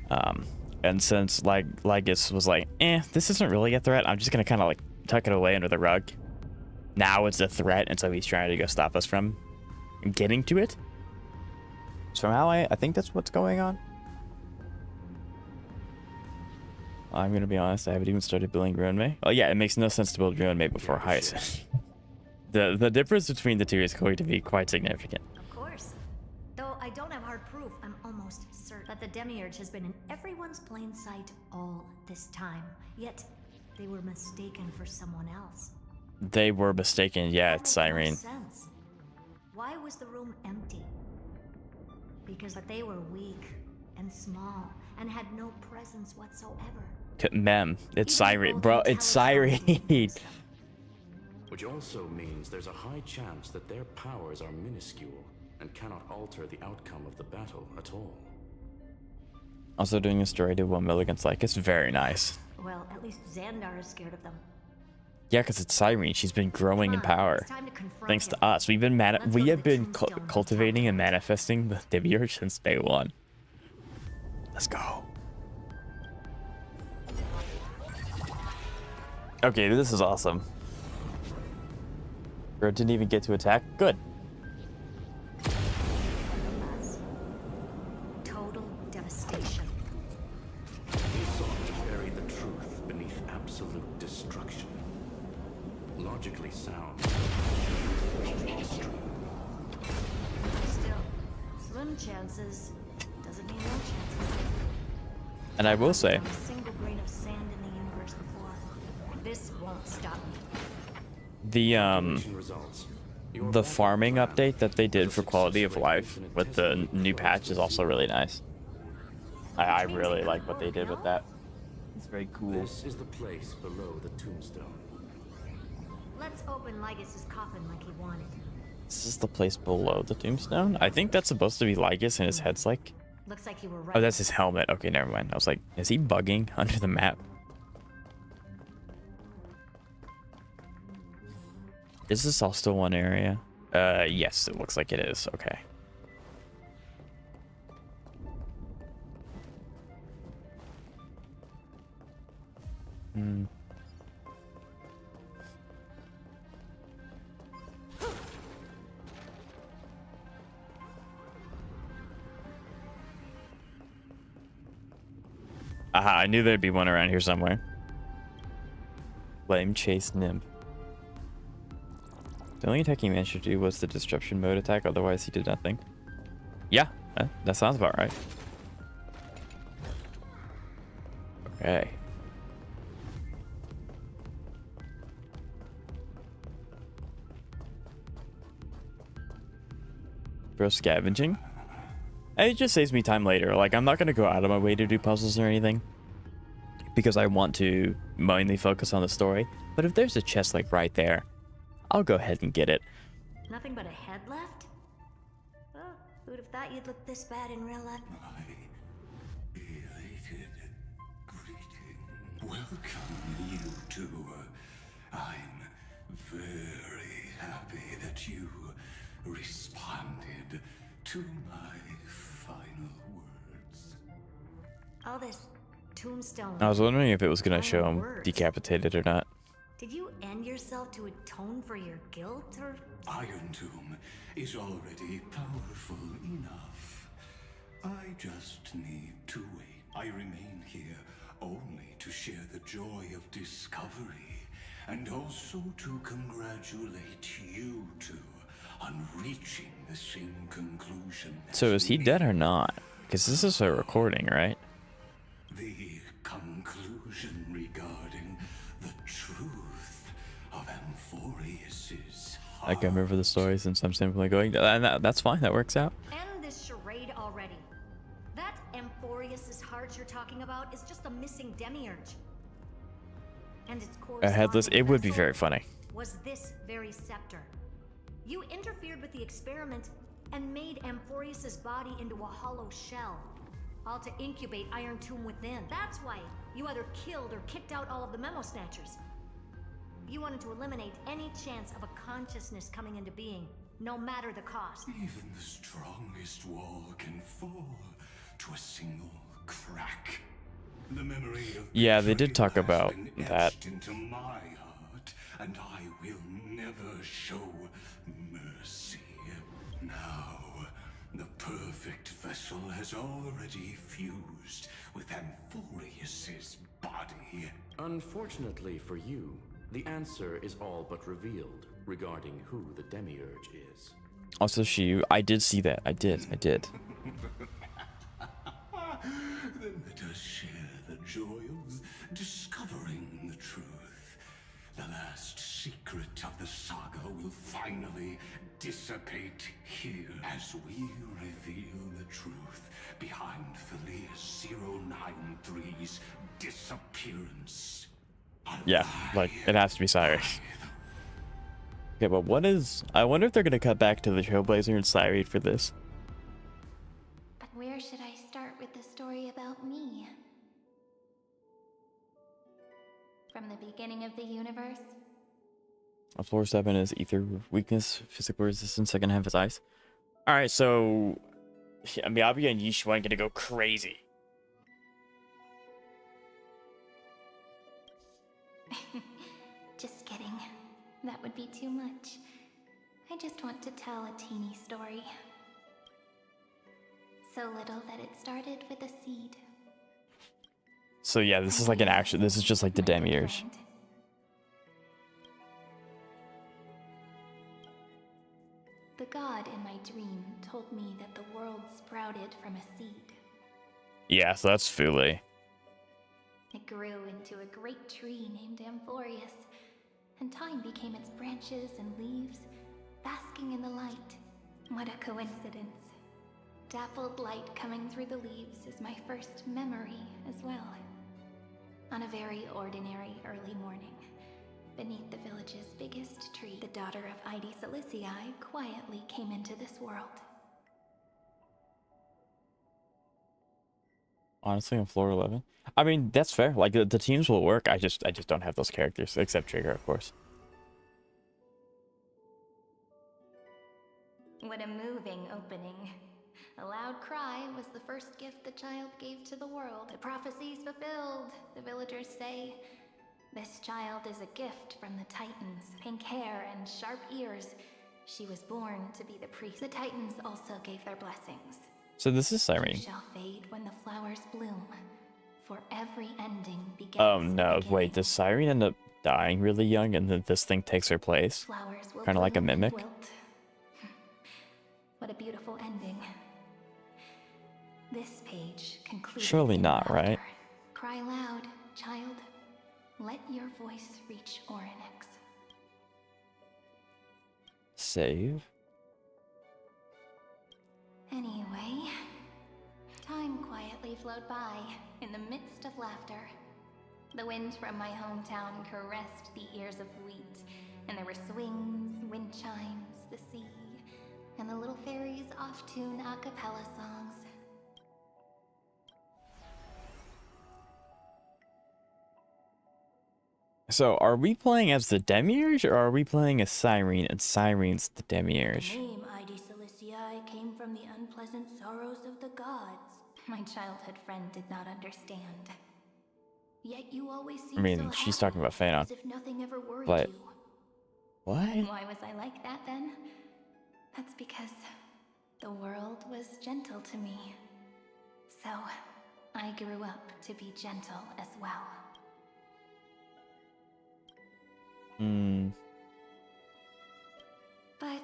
And since Lygus was like, this isn't really a threat, I'm just gonna kind of like tuck it away under the rug. Now it's a threat, and so he's trying to go stop us from getting to it. Somehow I think that's what's going on. I'm gonna be honest, I haven't even started building Ruin May. Oh yeah, it makes no sense to build Ruin May before Hyacinth. The difference between the two is going to be quite significant. Of course. Though I don't have hard proof, I'm almost certain that the Demiurge has been in everyone's plain sight all this time. Yet, they were mistaken for someone else. They were mistaken, yeah, it's Cyrene. Sense. Why was the room empty? Because they were weak and small and had no presence whatsoever. Mem, it's Cyrene, bro, it's Cyrene. Which also means there's a high chance that their powers are minuscule and cannot alter the outcome of the battle at all. Also doing a story to 1 mil against Lycus, very nice. Well, at least Xandar is scared of them. Yeah, because it's Cyrene. She's been growing in power. Thanks to us. We have been cultivating and manifesting the Demiurge since day one. Let's go. Okay, this is awesome. Bro didn't even get to attack. Good. Total devastation. He sought to bury the truth beneath absolute destruction. Logically sound. History. Still, slim chances doesn't mean no chances. And I will say, Not a single grain of sand in the universe before. This won't stop me. The farming update that they did for quality of life with the new patch is also really nice. I really like what they did with that. It's very cool. This is the place below the tombstone. Let's open Lygas's coffin like he wanted. This is the place below the tombstone? I think that's supposed to be Lygas and his head's like... Looks like you were right. Oh, that's his helmet. Okay, never mind. I was like, is he bugging under the map? Is this all still one area? Yes, it looks like it is. Okay. Hmm. Aha, I knew there'd be one around here somewhere. Flame Chase Nymph. The only attack he managed to do was the disruption mode attack, otherwise he did nothing. Yeah, that sounds about right. Okay. Bro, scavenging? It just saves me time later. Like, I'm not going to go out of my way to do puzzles or anything, because I want to mainly focus on the story. But if there's a chest, like, right there, I'll go ahead and get it. Nothing but a head left? Oh, who'd have thought you'd look this bad in real life? Welcome, you two. I'm very happy that you responded to my final words. All this tombstone. I was wondering if it was going to show him decapitated or not. Did you end yourself to atone for your guilt, or? Iron Tomb is already powerful enough. I just need to wait. I remain here only to share the joy of discovery, and also to congratulate you two on reaching the same conclusion. So is he dead or not? Because this is a recording, right? The conclusion regarding the truth of Amphoreus's heart. Like, I remember the story since I'm simply going, that's fine, that works out. End this charade already. That Amphoreus's heart you're talking about is just a missing demiurge. And its A headless, it would be very funny. Was this very scepter. You interfered with the experiment and made Amphoreus's body into a hollow shell, all to incubate Iron Tomb within. That's why you either killed or kicked out all of the Memo Snatchers. You wanted to eliminate any chance of a consciousness coming into being, no matter the cost. Even the strongest wall can fall to a single crack. The memory of Yeah, they did talk about that. into my heart, and I will never show mercy. Now, the perfect vessel has already fused with Amphoreus's body. Unfortunately for you, the answer is all but revealed regarding who the Demiurge is. Also, I did see that. I did. Then let us share the joy of discovering the truth. The last secret of the saga will finally dissipate here as we reveal the truth behind Felius 093's disappearance. Yeah, like, it has to be Cyrus. Okay, but what is... I wonder if they're going to cut back to the Trailblazer and Cyrene for this. But where should I start with the story about me? From the beginning of the universe, A floor 7 is ether weakness, physical resistance, second half is ice. Alright, so Miyabi and Yishuan gonna go crazy. Just kidding. That would be too much. I just want to tell a teeny story. So little that it started with a seed. So yeah, this is like an action. This is just like the Demiurge. The god in my dream told me that the world sprouted from a seed. Yeah, so that's Fule. It grew into a great tree named Amphoreus, and time became its branches and leaves, basking in the light. What a coincidence. Dappled light coming through the leaves is my first memory as well. On a very ordinary early morning, beneath the village's biggest tree, the daughter of Ide Silicii quietly came into this world. Honestly, on floor 11. I mean, that's fair. Like the teams will work. I just don't have those characters, except Trigger, of course. What a moving opening. A loud cry was the first gift the child gave to the world. The prophecies fulfilled, the villagers say. This child is a gift from the Titans. Pink hair and sharp ears. She was born to be the priest. The Titans also gave their blessings. So this is Cyrene. She shall fade when the flowers bloom, for every ending begins. Oh no, wait, does Cyrene end up dying really young and then this thing takes her place? Kind of like a mimic? What a beautiful ending. This page concludes. Surely not, right? Cry loud, child. Let your voice reach Orynyx. Save? Anyway, time quietly flowed by in the midst of laughter. The wind from my hometown caressed the ears of wheat, and there were swings, wind chimes, the sea, and the little fairies off-tune a cappella songs. So, are we playing as the Demiurge, or are we playing as Cyrene, and Cyrene's the Demiurge? The name Ide Silicii came from the unpleasant sorrows of the gods. My childhood friend did not understand. Yet you always seemed I mean, so she's happy, talking about Phanon. as if nothing ever worried But you. what? Why was I like that then? That's because the world was gentle to me. So, I grew up to be gentle as well. But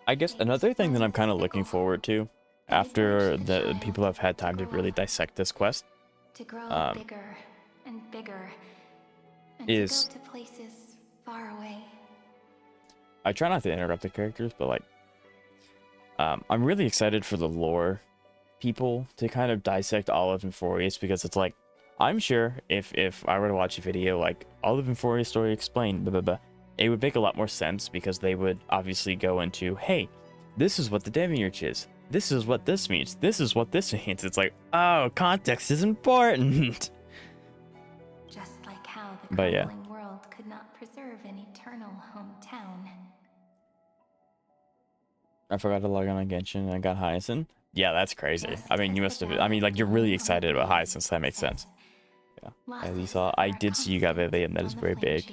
I guess another thing that I'm kind of looking forward to after the people have had time to really dissect this quest to grow bigger and bigger and is to go to places far away. I try not to interrupt the characters, but like I'm really excited for the lore people to kind of dissect Olive and Amphoreus, because it's like, I'm sure if I were to watch a video like Olive and Amphoreus story explained, blah, blah, blah, it would make a lot more sense, because they would obviously go into, hey, this is what the Demiurge is. This is what this means. This is what this means. It's like, oh, context is important. Just like how the But yeah. crumbling world could not preserve an eternal hometown. I forgot to log on Genshin and I got Hyacinth. Yeah, that's crazy. I mean, you must have, I mean, like, you're really excited about Hyacinth, so that makes sense. Yeah. As you saw, I did see you got Vivian. That is very big.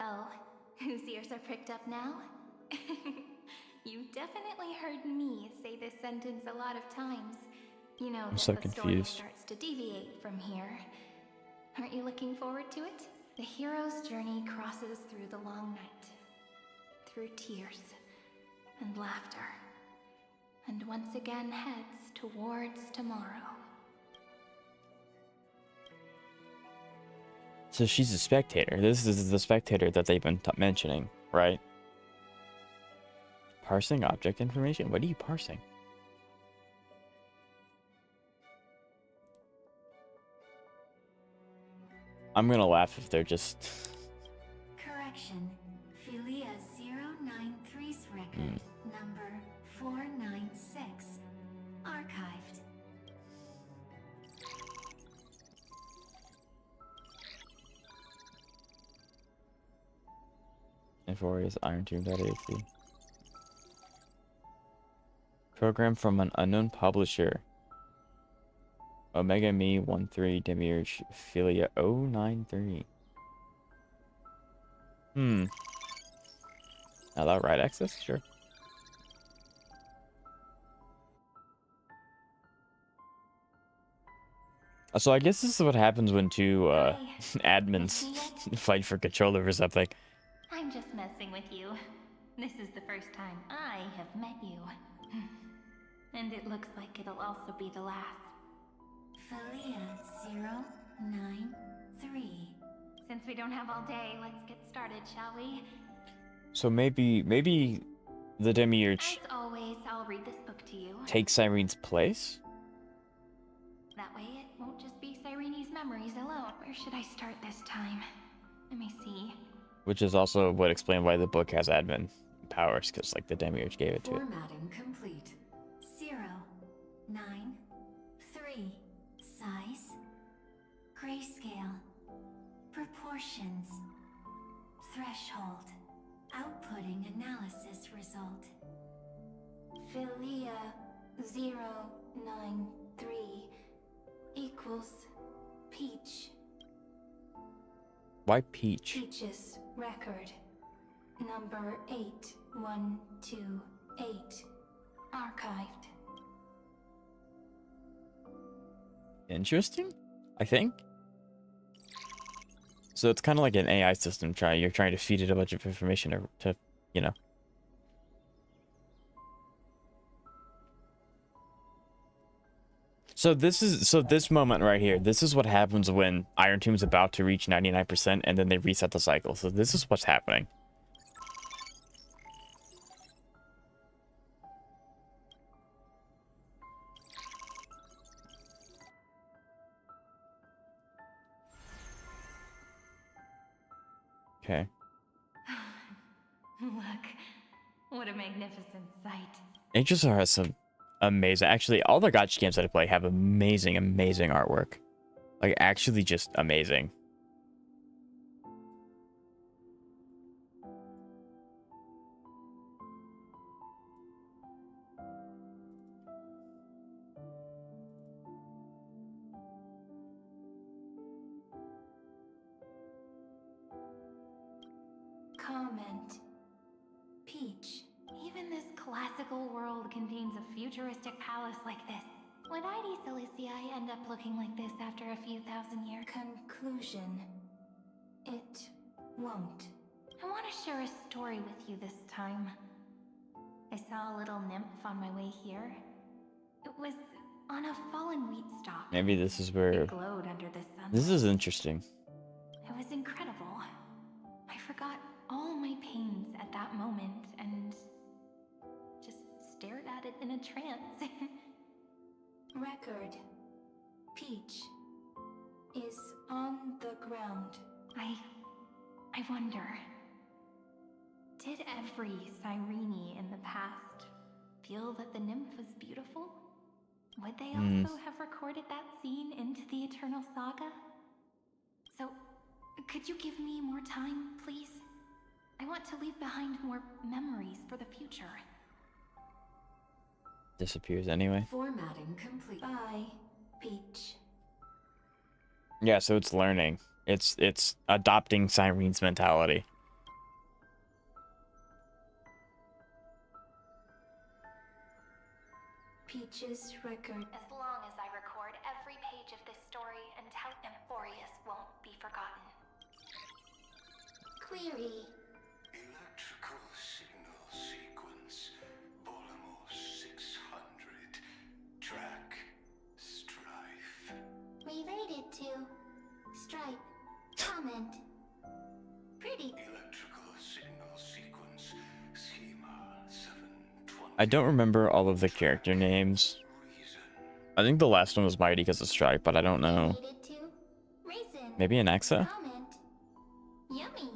Oh, whose ears are pricked up now? You definitely heard me say this sentence a lot of times. You know I'm so that the story confused. starts to deviate from here. Aren't you looking forward to it? The hero's journey crosses through the long night, through tears and laughter, and once again heads towards tomorrow. So she's a spectator. This is the spectator that they've been mentioning, right? Parsing object information? What are you parsing? I'm gonna laugh if they're just... Correction. Philea's 093's record, number 496. Archived. Amphoreus Iron Tomb.exe. Program from an unknown publisher. Omega Me 13 Demiurge Philia 093. Allow write access? Sure. So I guess this is what happens when two admins fight for control over something. I'm just messing with you. This is the first time I have met you. And it looks like it'll also be the last. Philia 093. Since we don't have all day, let's get started, shall we? So maybe the Demiurge As always, I'll read this book to you. takes Cyrene's place? That way it won't just be Cyrene's memories alone. Where should I start this time? Let me see. Which is also what explained why the book has admin powers, because like the Demiurge gave it to it. Formatting complete. 093. Size. Grayscale. Proportions. Threshold. Outputting analysis result. Philia 093 equals Peach. Why Peach? Peach's record. Number 8128. Archived. Interesting, I think. So it's kind of like an AI system. You're trying to feed it a bunch of information to you know. So this moment right here, this is what happens when Iron Tomb's about to reach 99% and then they reset the cycle. So this is what's happening. Okay. Look, what a magnificent sight. HSR has some amazing, actually all the gacha games that I play have amazing artwork. Like actually just amazing. Comment. Peach. Even this classical world contains a futuristic palace like this. Would ID Silicii end up looking like this after a few thousand years? Conclusion. It won't. I want to share a story with you this time. I saw a little nymph on my way here. It was on a fallen wheat stalk. Maybe this is where It glowed under the sun. this is interesting. It was incredible. I forgot all my pains at that moment and just stared at it in a trance. Record. Peach is on the ground. I wonder, did every Cyrene in the past feel that the nymph was beautiful? Would they also have recorded that scene into the Eternal Saga? So, could you give me more time, please? I want to leave behind more memories for the future. Disappears anyway. Formatting complete. Bye, Peach. Yeah, so it's learning. It's adopting Cyrene's mentality. Peach's record. As long as I record every page of this story until Amphoreus won't be forgotten. Query. Electrical signal sequence. Bolamos 600. Track. Strife. Related to. Stripe. Comment. Pretty. Electrical signal sequence. Schema 720. I don't remember all of the character names. I think the last one was Mighty because of Stripe, but I don't know. Related to. Raisin. Maybe an Axa? Comment. Yummy.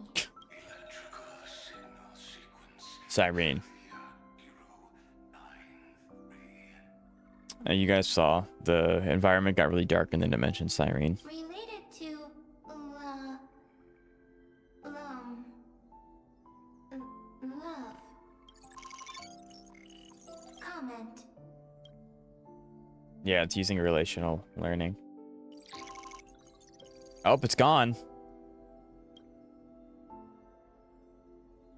Cyrene. You guys saw the environment got really dark and then it mentioned Cyrene. Related to. Yeah, it's using relational learning. Oh, it's gone.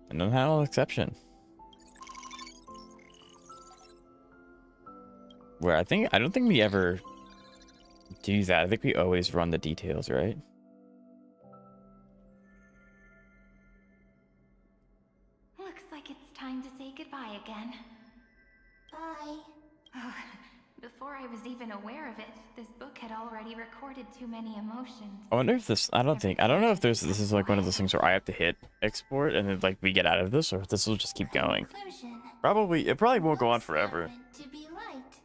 An unhandled exception. Where I don't think we ever do that. I think we always run the details, right? Looks like it's time to say goodbye again. Bye. Before I was even aware of it, this book had already recorded too many emotions. I wonder if this, I don't know if this is like one of those things where I have to hit export and then like we get out of this, or if this will just keep going. It probably won't go on forever. To be light,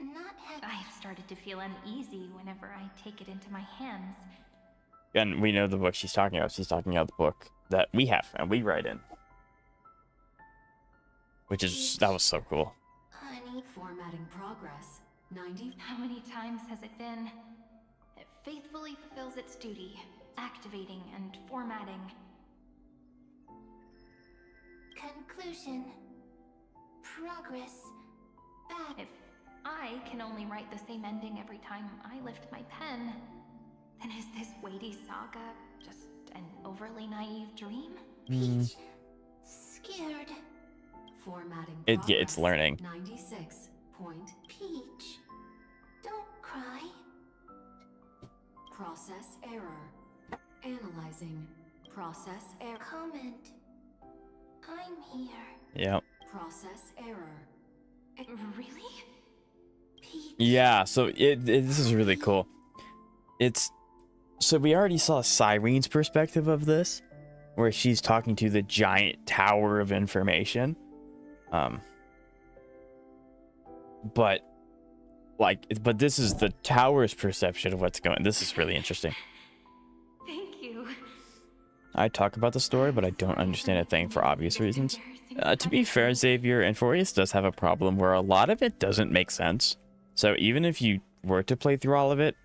not I've started to feel uneasy whenever I take it into my hands. And we know the book she's talking about. She's talking about the book that we have and we write in. Which is, that was so cool. Honey. Formatting progress. 90. How many times has it been? It faithfully fulfills its duty, activating and formatting. Conclusion. Progress. Back. If I can only write the same ending every time I lift my pen, then is this weighty saga just an overly naive dream? Peach. Scared. Formatting progress. It's learning. 96. Point. Peach. Don't cry. Process error. Analyzing. Process error. Comment. I'm here. Yep. Process error. Really? Peach. Yeah, so this is really cool. So we already saw Cyrene's perspective of this, where she's talking to the giant tower of information. But this is the tower's perception of what's going. This is really interesting. Thank you. I talk about the story, but I don't understand a thing for obvious reasons. To be fair, Xavier, Amphoreus does have a problem where a lot of it doesn't make sense. So even if you were to play through all of it,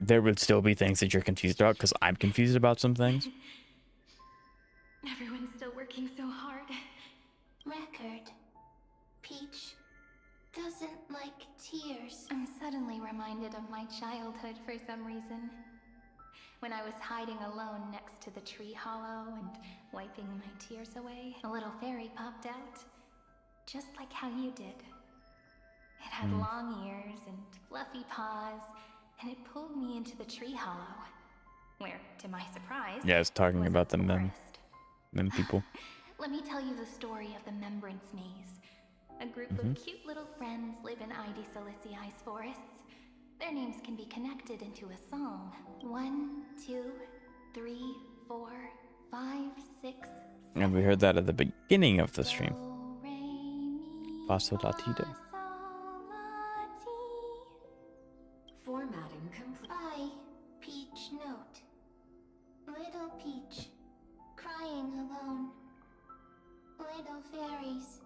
there would still be things that you're confused about, because I'm confused about some things. Everyone's still working so hard. Record. Peach doesn't like tears. I'm suddenly reminded of my childhood for some reason. When I was hiding alone next to the tree hollow and wiping my tears away, a little fairy popped out, just like how you did. It had long ears and fluffy paws, and it pulled me into the tree hollow, where, to my surprise, Yeah, it's talking about the mem people. Let me tell you the story of the Membrance Maze. A group of cute little friends live in Ide Silicii's forests. Their names can be connected into a song. 1, 2, 3, 4, 5, 6. And we heard that at the beginning of the stream. Faso latido. Formatting complete. Bye, Peach note. Little Peach, crying alone. Little fairies.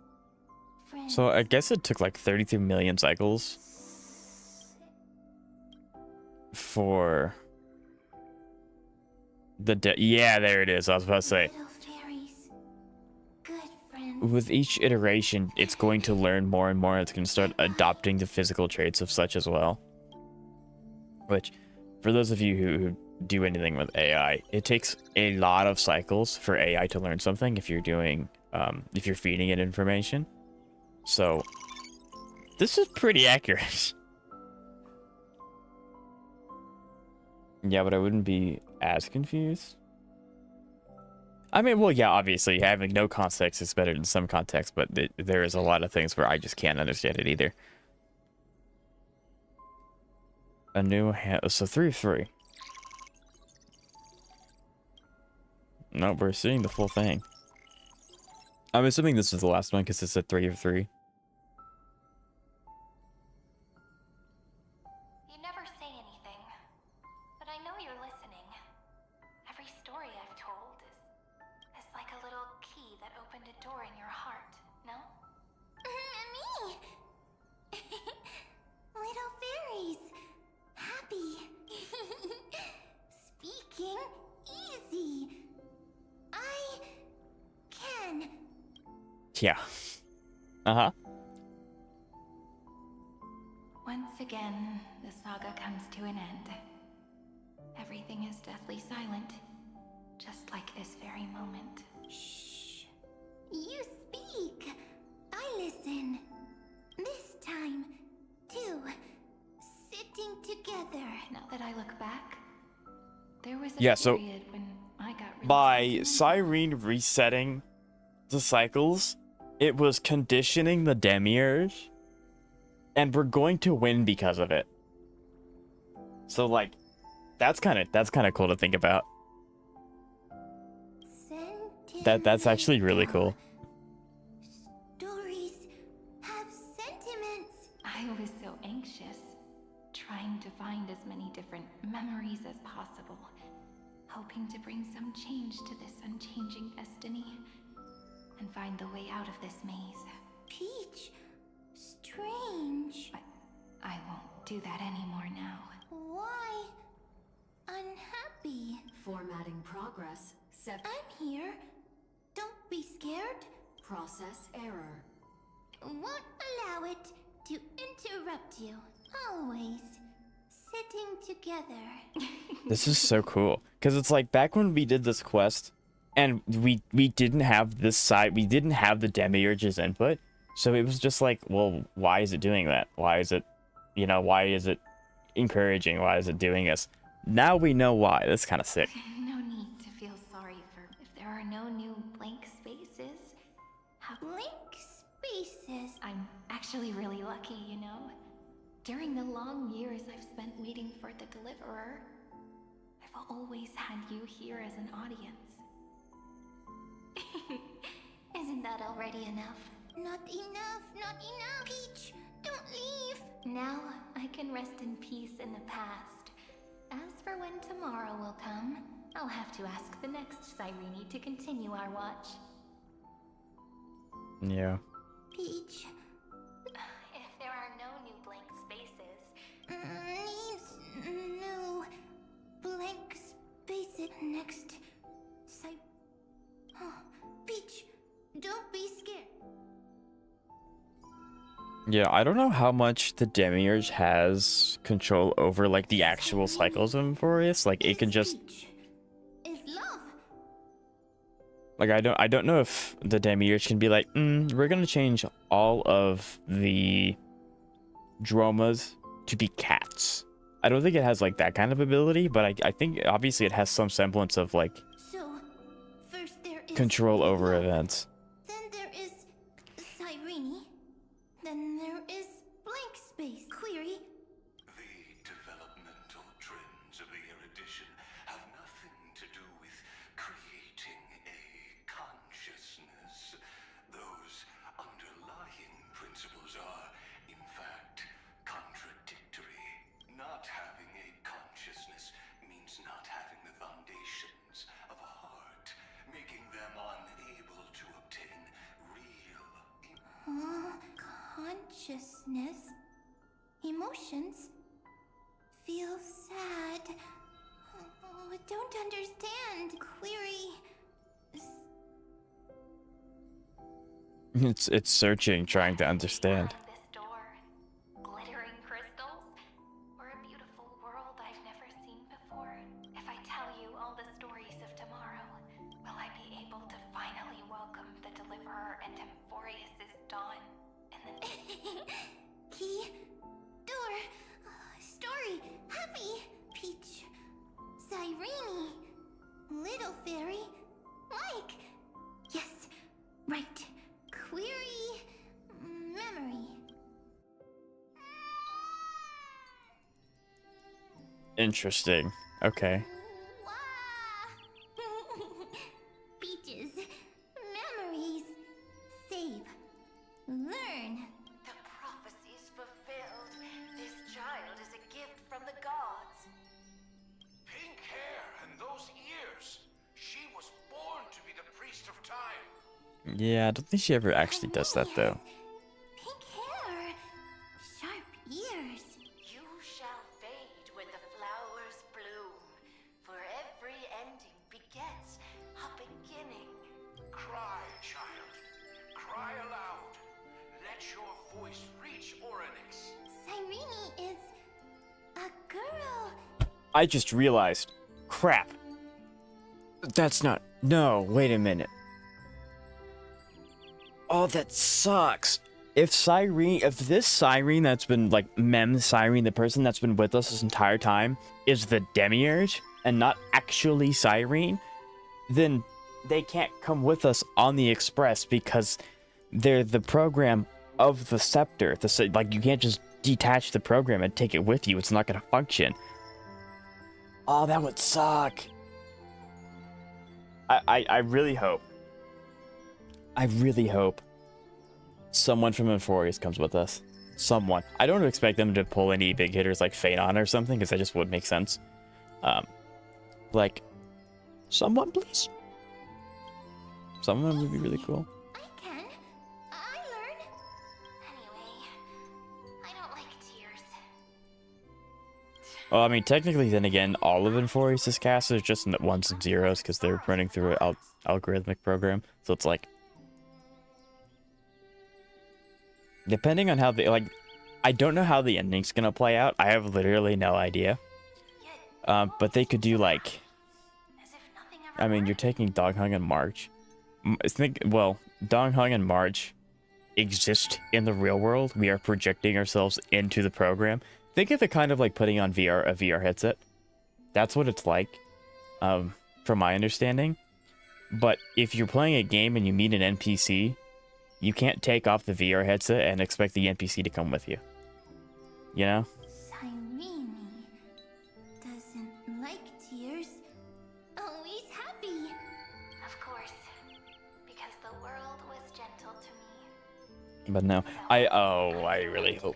Friends. So I guess it took like 33 million cycles for the yeah, there it is. I was about to say. With each iteration, it's going to learn more and more. It's going to start adopting the physical traits of such as well. Which, for those of you who do anything with AI, it takes a lot of cycles for AI to learn something if you're doing, if you're feeding it information. So, this is pretty accurate. Yeah, but I wouldn't be as confused. I mean, well, yeah, obviously, having no context is better than some context, but there is a lot of things where I just can't understand it either. A new so 3 of 3. No, we're seeing the full thing. I'm assuming this is the last one because it's a 3 of 3. You never say anything, but I know you're listening. Every story I've told is like a little key that opened a door in your heart, no? Me! Little fairies! Happy! Speaking easy! I can! Yeah. Uh-huh. again, the saga comes to an end. Everything is deathly silent, just like this very moment. Shh. You speak. I listen. This time, too. Sitting together. Now that I look back, there was a Yeah, so period when I got really by sentimental. Cyrene resetting the cycles, it was conditioning the Demiurge, and we're going to win because of it. So like, that's kind of cool to think about. That's actually really cool. Stories have sentiments. I was so anxious, trying to find as many different memories as possible, hoping to bring some change to this unchanging destiny, and find the way out of this maze. Peach, strange. But I won't do that anymore now. Why unhappy? Formatting progress. I'm here. Don't be scared. Process error. Won't allow it to interrupt you. Always sitting together. This is so cool, because it's like back when we did this quest, and we didn't have this side, we didn't have the Demiurge's input, so it was just like, well, why is it doing that? Why is it, why is it encouraging? Why is it doing this? Now we know why. That's kind of sick. No need to feel sorry for if there are no new blank spaces. Blank spaces. I'm actually really lucky, During the long years I've spent waiting for the Deliverer, I've always had you here as an audience. Isn't that already enough? Not enough, not enough. Peach, don't leave. Now I can rest in peace in the past. As for when tomorrow will come, I'll have to ask the next Cyrene to continue our watch. Yeah. Peach. If there are no new blank spaces... Needs new blank spaces next. Peach, don't be scared. Yeah, I don't know how much the Demiurge has control over, like, the actual cycles of Amphoreus. Like, it can just... Is love. Like, I don't know if the Demiurge can be like, we're gonna change all of the Dromas to be cats. I don't think it has, like, that kind of ability, but I think, obviously, it has some semblance of, like, So, first there is control over love. events. Then there is Cyrene. Then there is blank space. Query. The developmental trends of the erudition have nothing to do with creating a consciousness. Those underlying principles are, in fact, contradictory. Not having a consciousness means not having the foundations of a heart, making them unable to obtain real Consciousness. Emotions. Feel sad. Oh, don't understand. Query. It's searching, trying to understand. This door, glittering crystals, or a beautiful world I've never seen before. If I tell you all the stories of tomorrow, will I be able to finally welcome the Deliverer and Amphoreus' dawn? And then Key. Door. Story. Happy. Peach. Cyrene. Little fairy. Mike. Yes. Right. Query. Memory. Interesting. Okay. Peaches. Memories. Save. Learn. The prophecy's fulfilled. This child is a gift from the gods. Pink hair and those ears. She was born to be the priest of time. Yeah, I don't think she ever actually does that, though. Pink hair. Sharp ears. You shall fade when the flowers bloom, for every ending begets a beginning. Cry, child. Cry aloud. Let your voice reach Orynyx. Cyrene is a girl. I just realized. Crap. That's not... No, wait a minute. Oh, that sucks. If this Cyrene that's been, like, Cyrene, the person that's been with us this entire time, is the Demiurge, and not actually Cyrene, then they can't come with us on the Express because they're the program of the Scepter. Like, you can't just detach the program and take it with you. It's not going to function. Oh, that would suck. I really hope someone from Amphoreus comes with us. Someone. I don't expect them to pull any big hitters like Phaedon or something, because that just wouldn't make sense. Like, someone, please. Someone would be really cool. I can. I learn. Anyway, I don't like tears. Well, I mean, technically, then again, all of Amphoreus' cast is just ones and zeros because they're running through an algorithmic program. So it's like, depending on how I don't know how the ending's gonna play out. I have literally no idea. But they could do like, I mean, you're taking Donghung and March. Donghung and March exist in the real world. We are projecting ourselves into the program. Think of it kind of like putting on a VR headset. That's what it's like, from my understanding. But if you're playing a game and you meet an NPC, you can't take off the VR headset and expect the NPC to come with you. You know? Cyrene doesn't like tears. Always happy. Of course, because the world was gentle to me. But no, I really hope.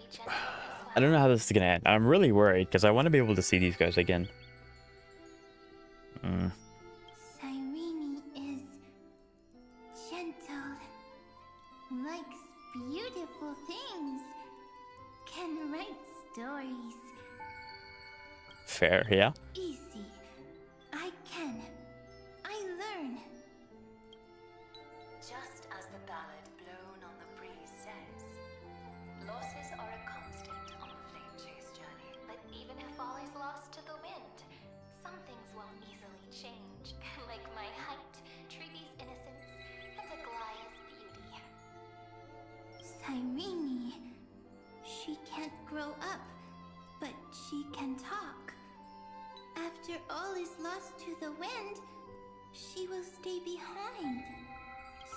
I don't know how this is gonna end. I'm really worried because I want to be able to see these guys again. Cyrene is gentle, likes beautiful things, can write stories. Fair, yeah. Easy. I can. I learn. Just as the ballad blown on the breeze says, losses are a constant on the flame chase journey. But even if all is lost to the wind, some things won't easily change. Like my height, Treeby's innocence, and Aglaya's beauty. Cyrene. She can't grow up, but she can talk. After all is lost to the wind, she will stay behind.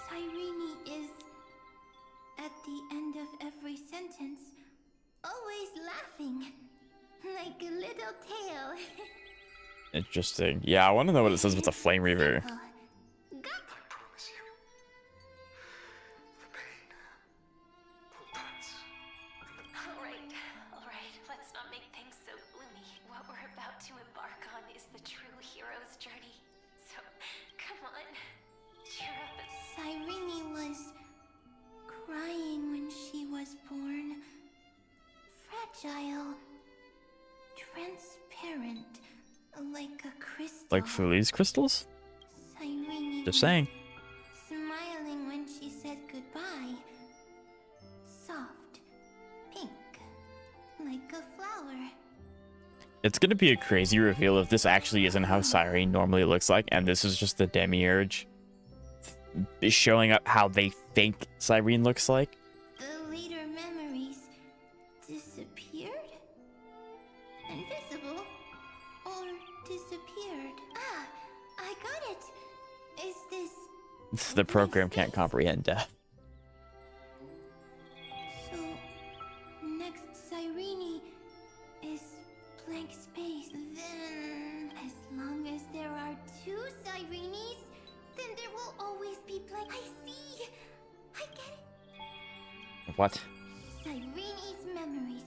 Cyrene is, at the end of every sentence, always laughing, like a little tail. Interesting. Yeah, I want to know what it says with the Flame Reaver. Alright, let's not make things so gloomy. What we're about to embark on is the true hero's journey. So, come on, cheer up. Cyrene was crying when she was born. Fragile. Transparent. Like a crystal. Like Fuli's crystals? Cyrene Just saying. smiling when she said goodbye. Soft. Pink. Like a flower. It's gonna be a crazy reveal if this actually isn't how Cyrene normally looks like, and this is just the Demiurge showing up how they think Cyrene looks like. The later memories disappeared? Invisible? Or disappeared? Ah, I got it. Is this... The program can't comprehend death. So, next Cyrene is blank space. Then, as long as there are two Cyrenes, then there will always be blank. I see! I get it. What? Cyrene's memories.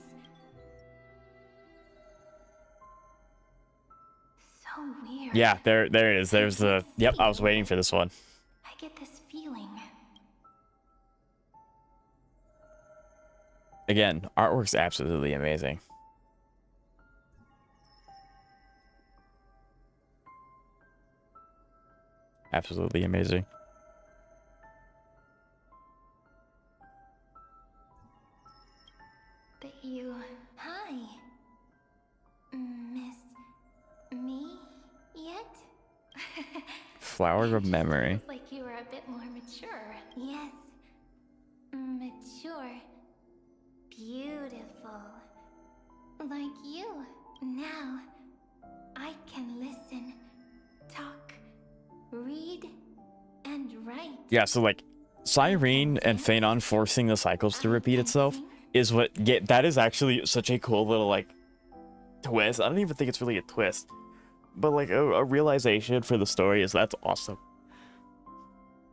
So weird. Yeah, there it is. There's the... Yep, I was waiting for this one. I get this feeling. Again, artwork's absolutely amazing. Absolutely amazing. That you Flower of Memory. Feels like you were a bit more mature. Yes. Mature. Beautiful. Like you. Now, I can listen, talk, read, and write. Yeah, so like Cyrene and Phanon forcing the cycles to repeat itself is what that is actually such a cool little like twist. I don't even think it's really a twist, but like a realization for the story is that's awesome.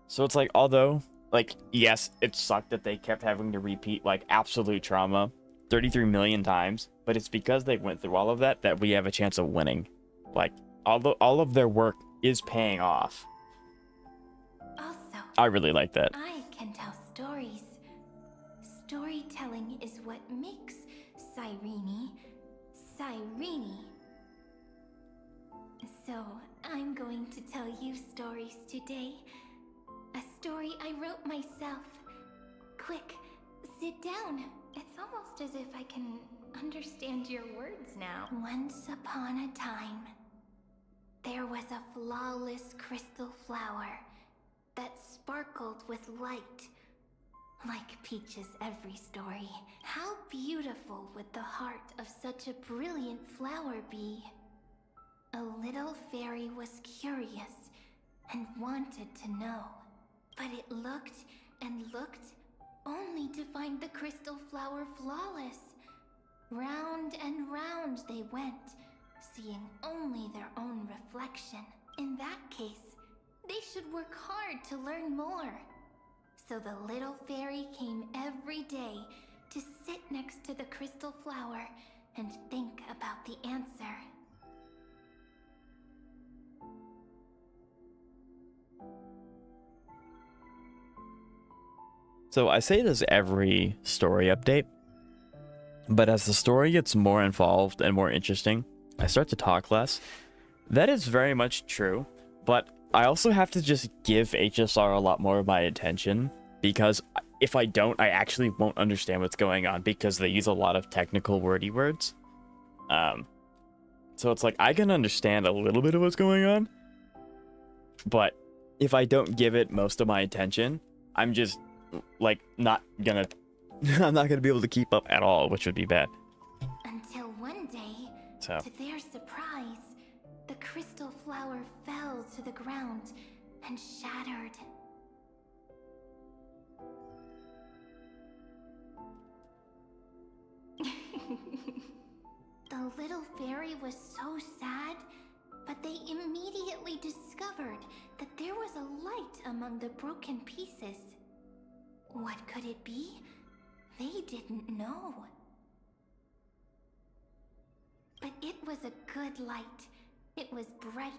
So it's like, although like, yes, it sucked that they kept having to repeat like absolute trauma 33 million times, but it's because they went through all of that that we have a chance of winning. Like all of their work is paying off. Also, I really like that. I can tell stories. Storytelling is what makes Cyrene. So, I'm going to tell you stories today. A story I wrote myself. Quick, sit down. It's almost as if I can understand your words now. Once upon a time, there was a flawless crystal flower that sparkled with light. Like Peach's every story. How beautiful would the heart of such a brilliant flower be? A little fairy was curious and wanted to know. But it looked and looked only to find the crystal flower flawless. Round and round they went, seeing only their own reflection. In that case, they should work hard to learn more. So the little fairy came every day to sit next to the crystal flower and think about the answer. So I say this every story update, but as the story gets more involved and more interesting, I start to talk less. That is very much true, but I also have to just give HSR a lot more of my attention, because if I don't, I actually won't understand what's going on, because they use a lot of technical wordy words. So it's like I can understand a little bit of what's going on, but if I don't give it most of my attention, I'm just like I'm not gonna be able to keep up at all, which would be bad. Until one day, to their surprise, the crystal flower fell to the ground and shattered. The little fairy was so sad, but they immediately discovered that there was a light among the broken pieces. What could it be? They didn't know. But it was a good light. It was bright,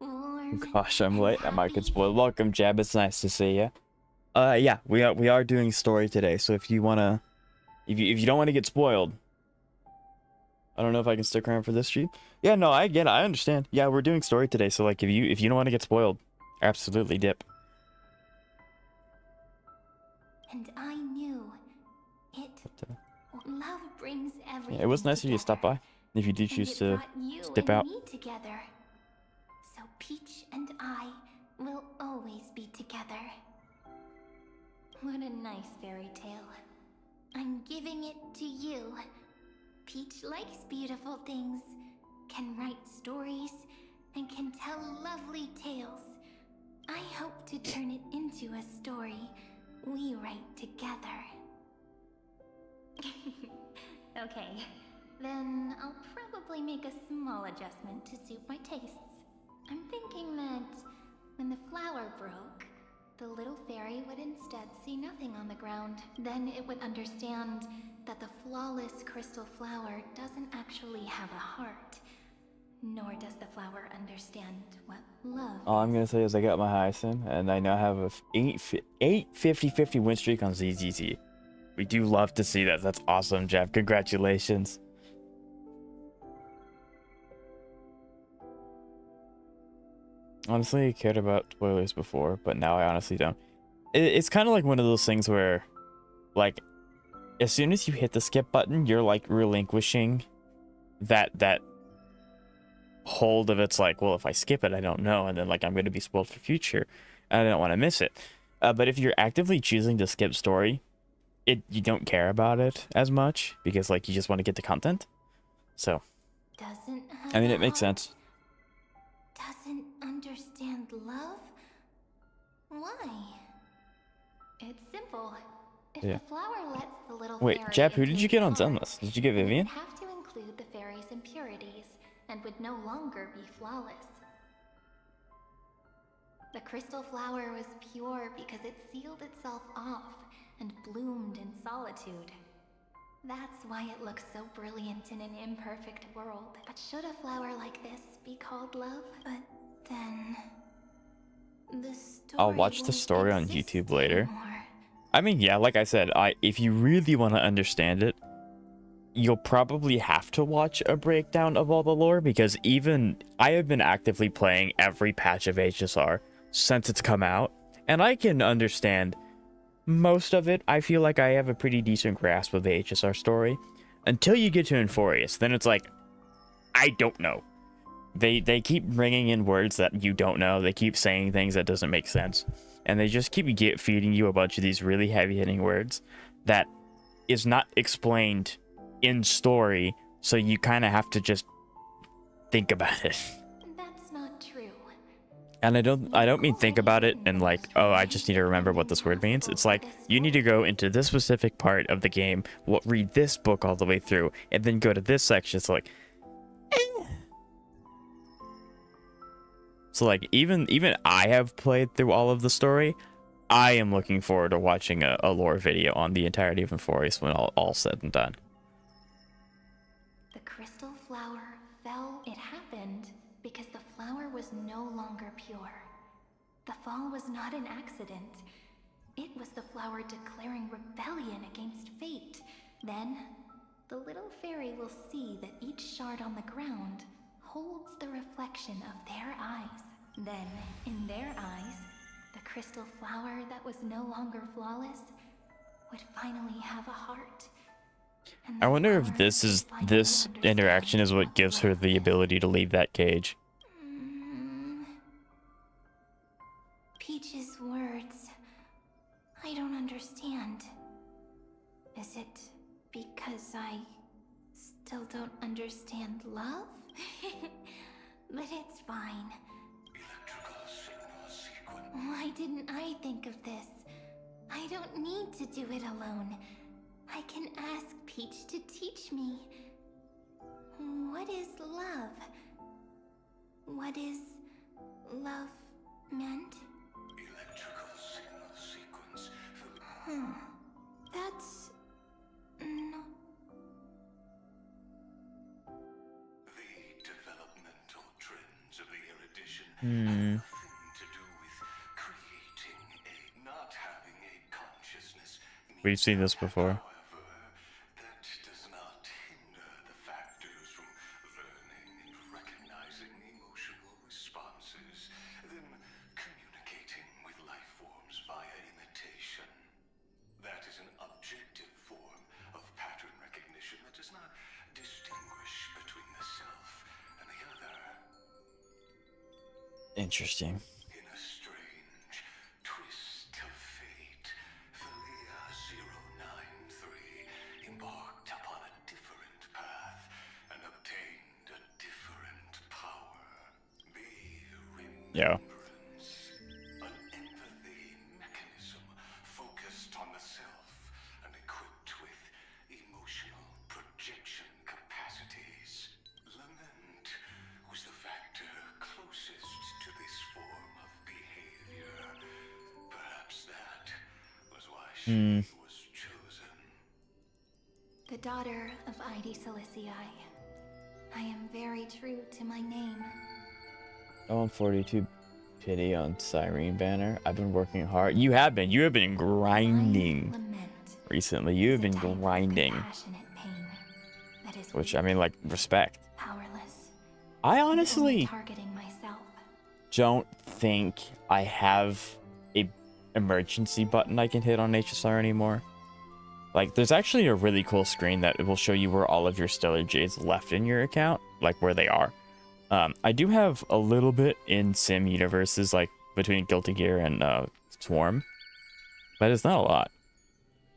warm. Gosh, I'm late. I might get spoiled. Welcome, Jab. It's nice to see you. Yeah, we are doing story today. So if you don't want to get spoiled, I don't know if I can stick around for this stream. Yeah, no, I get it. I understand. Yeah, we're doing story today. So like, if you don't want to get spoiled, absolutely dip. And I knew it. Love brings everything. Yeah, it was nice of you to stop by. If you do choose to step out. Me together. So Peach and I will always be together. What a nice fairy tale. I'm giving it to you. Peach likes beautiful things, can write stories, and can tell lovely tales. I hope to turn it into a story we write together. Okay, then I'll probably make a small adjustment to suit my tastes. I'm thinking that when the flower broke, the little fairy would instead see nothing on the ground. Then it would understand that the flawless crystal flower doesn't actually have a heart. Nor does the flower understand what love All I'm gonna say is I got my Hyacinth, and I now have a 50-50 win streak on ZZZ. We do love to see that. That's awesome, Jeff. Congratulations. Honestly, I cared about spoilers before, but now I honestly don't. It's kind of like one of those things where, like, as soon as you hit the skip button, you're like relinquishing that hold of it's like, well, if I skip it, I don't know, and then like I'm going to be spoiled for future, and I don't want to miss it. But if you're actively choosing to skip story, you don't care about it as much because like you just want to get the content. So I mean, it makes sense. Doesn't understand love? Why? It's simple. If Yeah. the flower lets the little Wait, fairy Jap, who into did you its get on heart, Zenless? Did you get it would Vivian? have to include the fairy's impurities and would no longer be flawless. The crystal flower was pure because it sealed itself off and bloomed in solitude. That's why it looks so brilliant in an imperfect world. But should a flower like this be called love? But then... the story I'll watch the won't story on exist YouTube later. anymore. I mean, yeah, like I said, if you really want to understand it, you'll probably have to watch a breakdown of all the lore, because even I have been actively playing every patch of HSR since it's come out, and I can understand most of it. I feel like I have a pretty decent grasp of the HSR story until you get to Amphoreus. Then it's like, I don't know. They keep bringing in words that you don't know. They keep saying things that doesn't make sense, and they just keep feeding you a bunch of these really heavy-hitting words that is not explained in story, so you kind of have to just think about it. That's not true. And I don't mean think about it and like, oh, I just need to remember what this word means. It's like, you need to go into this specific part of the game, read this book all the way through, and then go to this section. It's like, so like, even I have played through all of the story. I am looking forward to watching a lore video on the entirety of Amphoreus when all said and done. The crystal flower fell. It happened because the flower was no longer pure. The fall was not an accident. It was the flower declaring rebellion against fate. Then, the little fairy will see that each shard on the ground holds the reflection of their eyes. Then, in their eyes, the crystal flower that was no longer flawless would finally have a heart. I wonder if this interaction is what gives her the ability to leave that cage. Peach's words. I don't understand. Is it because I still don't understand love? But it's fine. Why didn't I think of this? I don't need to do it alone. I can ask Peach to teach me. What is love? What is love meant? Electrical signal sequence. That's not... The developmental trends of the erudition Hmm. have nothing to do with creating not having a consciousness. We've seen this before. That does not hinder the factors from learning and recognizing emotional responses, then communicating with life forms via imitation. That is an objective form of pattern recognition that does not distinguish between the self and the other. Interesting. In a strange twist of fate, Philia 093 embarked upon a different path and obtained a different power. Yeah. An empathy mechanism focused on the self and equipped with emotional projection capacities. Lament was the factor closest to this form of behavior. Perhaps that was why she was chosen. The daughter of Id Silicii. I am very true to my name. Oh, 42 pity on Cyrene banner. I've been working hard. You have been grinding recently. You have been grinding. That is Which, I mean, like, respect. powerless. I and only honestly targeting myself. don't think I have a emergency button I can hit on HSR anymore. Like, there's actually a really cool screen that will show you where all of your Stellar Jades left in your account, like where they are. I do have a little bit in sim universes, like between Guilty Gear and Swarm, but it's not a lot.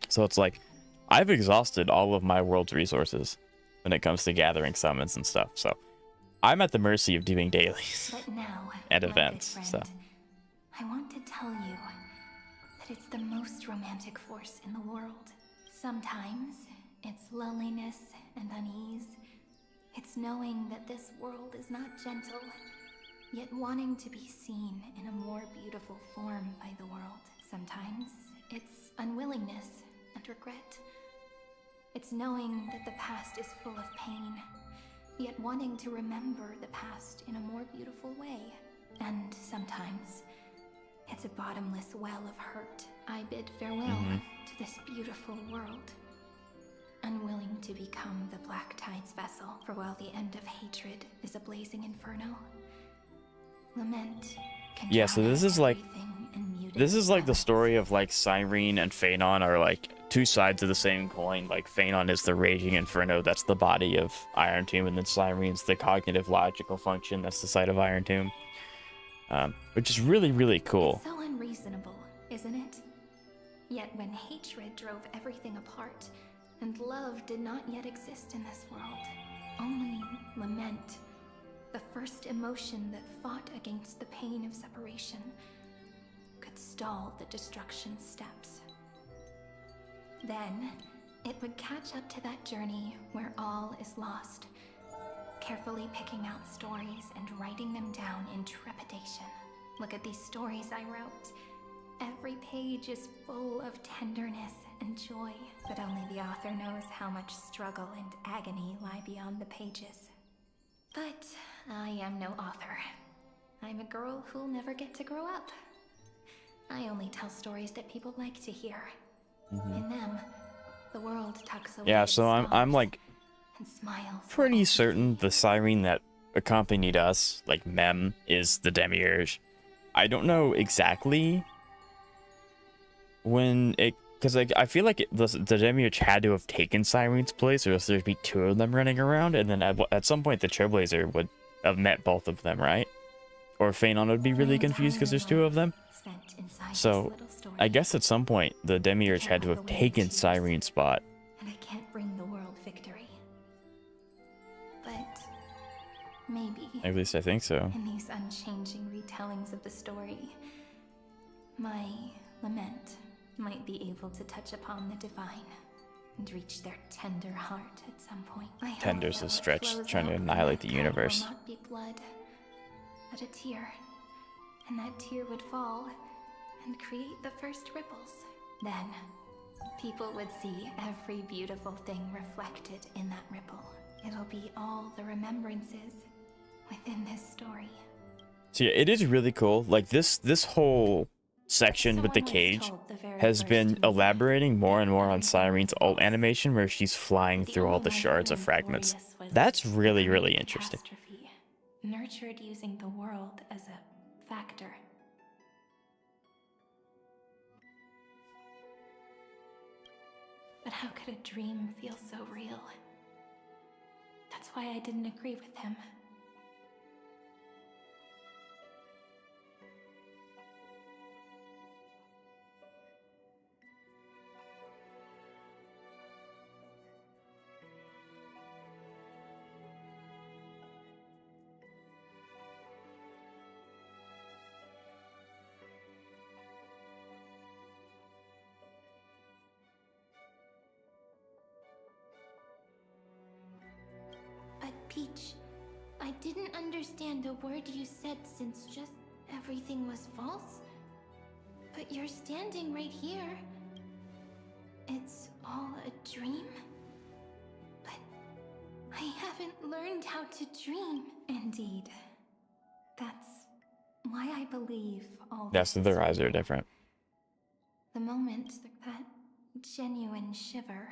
So it's like I've exhausted all of my world's resources when it comes to gathering summons and stuff. So I'm at the mercy of doing dailies and events. So I want to tell you that it's the most romantic force in the world. Sometimes it's loneliness and unease. It's knowing that this world is not gentle, yet wanting to be seen in a more beautiful form by the world. Sometimes it's unwillingness and regret. It's knowing that the past is full of pain, yet wanting to remember the past in a more beautiful way. And sometimes it's a bottomless well of hurt. I bid farewell to this beautiful world, unwilling to become the Black Tide's vessel. For while the end of hatred is a blazing inferno, lament can so this is like the story of like Cyrene and Phanon are like two sides of the same coin. Like Phanon is the raging inferno, that's the body of Iron Tomb, and then Cyrene's the cognitive logical function, that's the side of Iron Tomb. Which is really, really cool. So unreasonable, isn't it? Yet when hatred drove everything apart, and love did not yet exist in this world, only lament, the first emotion that fought against the pain of separation, could stall the destruction steps. Then, it would catch up to that journey where all is lost, carefully picking out stories and writing them down in trepidation. Look at these stories I wrote. Every page is full of tenderness and joy, but only the author knows how much struggle and agony lie beyond the pages. But I am no author. I'm a girl who'll never get to grow up. I only tell stories that people like to hear. In them, the world tucks away. Yeah, so I'm like and smiles. Pretty certain the Cyrene that accompanied us, like Mem, is the Demiurge. I don't know exactly when it, because I feel like the Demiurge had to have taken Cyrene's place, or else there'd be two of them running around, and then at some point the Trailblazer would have met both of them, right? Or Phanon would be really confused because there's two of them. So I guess at some point the Demiurge had to have taken Cyrene's spot. And I can't bring the world victory. But maybe, At least I think so. in these unchanging retellings of the story, my lament might be able to touch upon the divine and reach their tender heart at some point. Tender's a stretch, trying to annihilate the universe. Will not be blood, but a tear, and that tear would fall and create the first ripples. Then, people would see every beautiful thing reflected in that ripple. It'll be all the remembrances within this story. So yeah, it is really cool. Like this whole section with the cage has been elaborating more and more on Cyrene's ult animation, where she's flying through all the shards of fragments. That's really, really interesting. Nurtured using the world as a factor. But how could a dream feel so real? That's why I didn't agree with him. Peach, I didn't understand a word you said since just everything was false. But you're standing right here. It's all a dream? But I haven't learned how to dream. Indeed. That's why I believe all Yes, their eyes are different. the moment, that genuine shiver,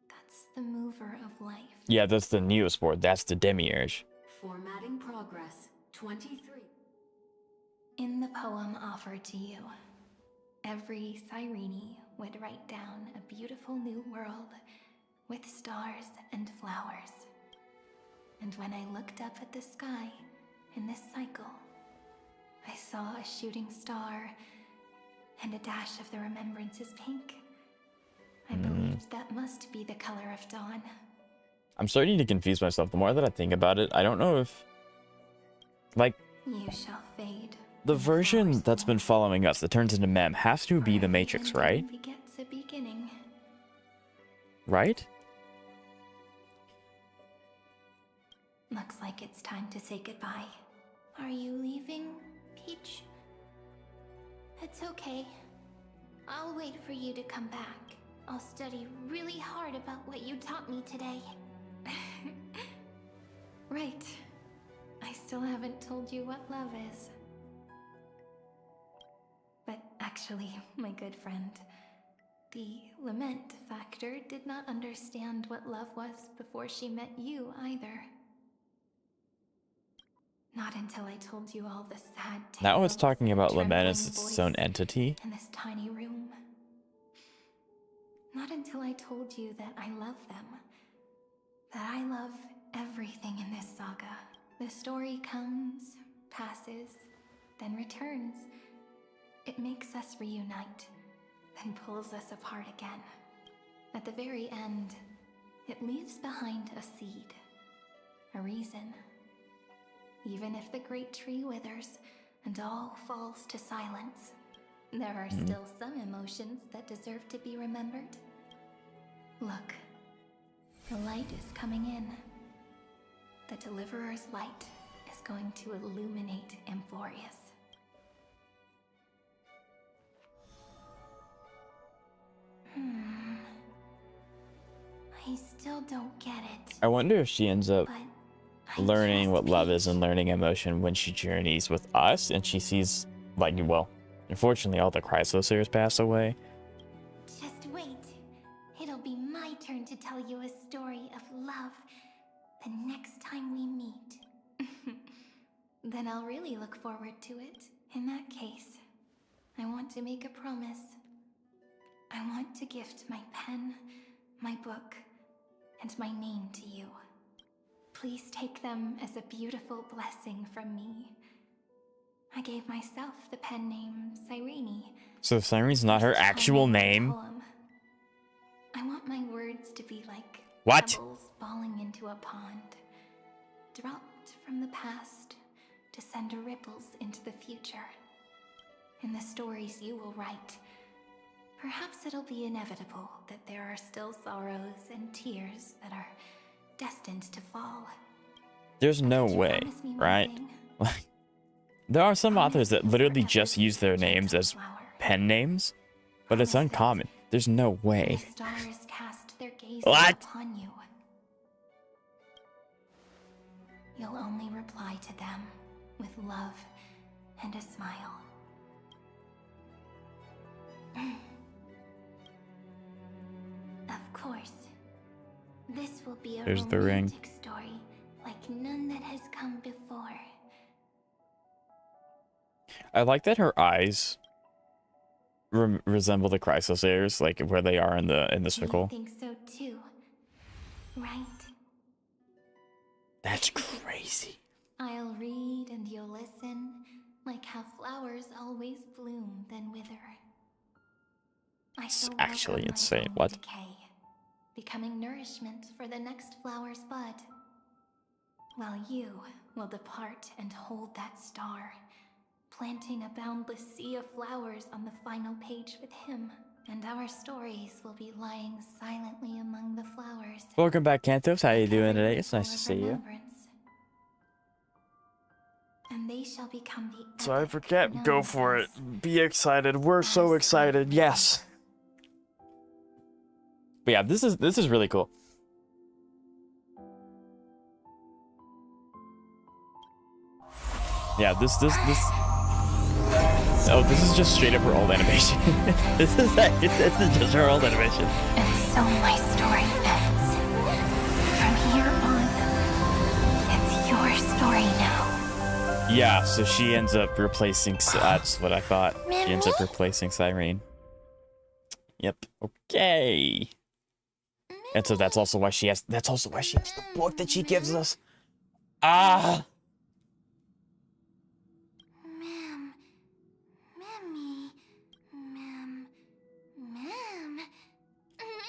that's the mover of life. Yeah, that's the Neosport. That's the Demiurge. Formatting progress. 23. In the poem offered to you, every Cyrene would write down a beautiful new world with stars and flowers. And when I looked up at the sky in this cycle, I saw a shooting star and a dash of the remembrance's pink. I believed that must be the color of dawn. I'm starting to confuse myself. The more that I think about it, I don't know if... Like... You shall fade. The version that's been following us that turns into Mem has to be the Matrix, right? Begets a beginning. Right? Looks like it's time to say goodbye. Are you leaving, Peach? It's okay. I'll wait for you to come back. I'll study really hard about what you taught me today. Right. I still haven't told you what love is. But actually, my good friend, the lament factor did not understand what love was before she met you either. Not until I told you all the sad tales. Now it's talking about lament as its own entity. In this tiny room. Not until I told you that I love them. That I love everything in this saga. The story comes, passes, then returns. It makes us reunite, then pulls us apart again. At the very end, it leaves behind a seed, a reason. Even if the great tree withers and all falls to silence, there are still some emotions that deserve to be remembered. Look, the light is coming in. The Deliverer's light is going to illuminate Amphoreus. I still don't get it. I wonder if she ends up learning what love is and learning emotion when she journeys with us and she sees, like, well, unfortunately all the Chrysosers pass away. Just wait. It'll be my turn to tell you a story of love the next time we meet. Then I'll really look forward to it. In that case, I want to make a promise. I want to gift my pen, my book, and my name to you. Please take them as a beautiful blessing from me. I gave myself the pen name Cyrene. So Cyrene's not her actual name? I want my words to be like pebbles falling into a pond, dropped from the past to send ripples into the future. In the stories you will write, perhaps it'll be inevitable that there are still sorrows and tears that are destined to fall. There's no way, right? There are some authors that literally just use their names as pen names, but it's uncommon. There's no way. The stars cast their gaze upon you. You'll only reply to them with love and a smile. Of course, this will be a There's the ring. romantic story like none that has come before. I like that her eyes resemble the Chrysosers, like where they are in the circle. I think so too, right? That's crazy. I'll read and you'll listen, like how flowers always bloom then wither. It's actually insane. What? Decay, becoming nourishment for the next flower's bud. While you will depart and hold that star, planting a boundless sea of flowers on the final page with him. And our stories will be lying silently among the flowers. Welcome back, Cantos. How you doing today? It's nice to see you. And they shall become the So I forget. Go for it. Be excited. We're so excited. Yes. But yeah, this is really cool. Yeah, this. Oh, this is just straight up her old animation. this is just her old animation. And so my story ends. From here on, it's your story now. Yeah, so she ends up replacing. That's what I thought. She ends up replacing Cyrene. Yep. Okay. And so that's also why she has. That's also why she has the book that she gives us. Ah! Ma'am. Mammy. Ma'am. Ma'am.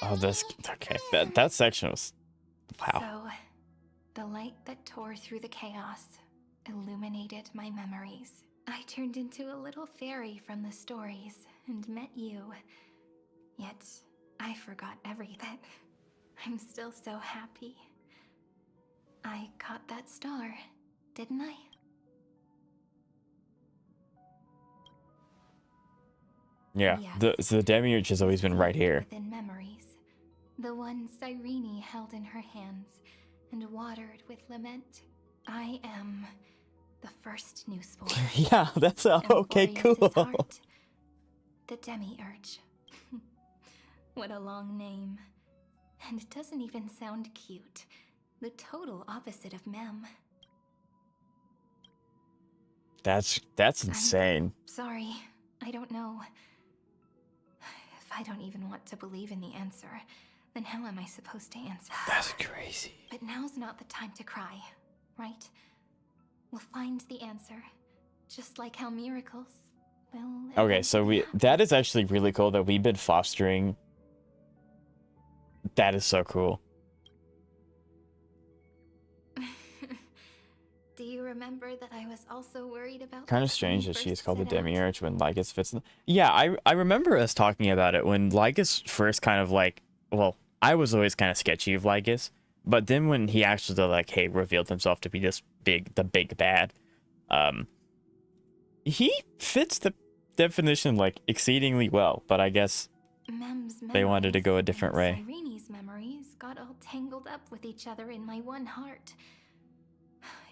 Oh, this... Okay, that section was... Wow. So, the light that tore through the chaos illuminated my memories. I turned into a little fairy from the stories and met you. Yet, I forgot everything. I'm still so happy. I caught that star, didn't I? Yeah, Yes. the demiurge has always been right here. Within memories. The one Cyrene held in her hands and watered with lament. I am the first new spore. Yeah, that's okay, cool. Heart, the demiurge. What a long name. And it doesn't even sound cute. The total opposite of Mem. That's insane. Sorry, I don't know. If I don't even want to believe in the answer, then how am I supposed to answer? That's crazy. But now's not the time to cry, right? We'll find the answer, just like how miracles will. Okay, so that is actually really cool that we've been fostering. That is so cool. Do you remember that I was also worried about? Kind of strange that she is called the demiurge when Lycus fits in. Yeah, I remember us talking about it when Lycus first kind of like, well, I was always kind of sketchy of Lycus, but then when he actually like, hey, revealed himself to be the big bad, he fits the definition like exceedingly well. But I guess they wanted to go a different way. Cyrene's memories got all tangled up with each other in my one heart.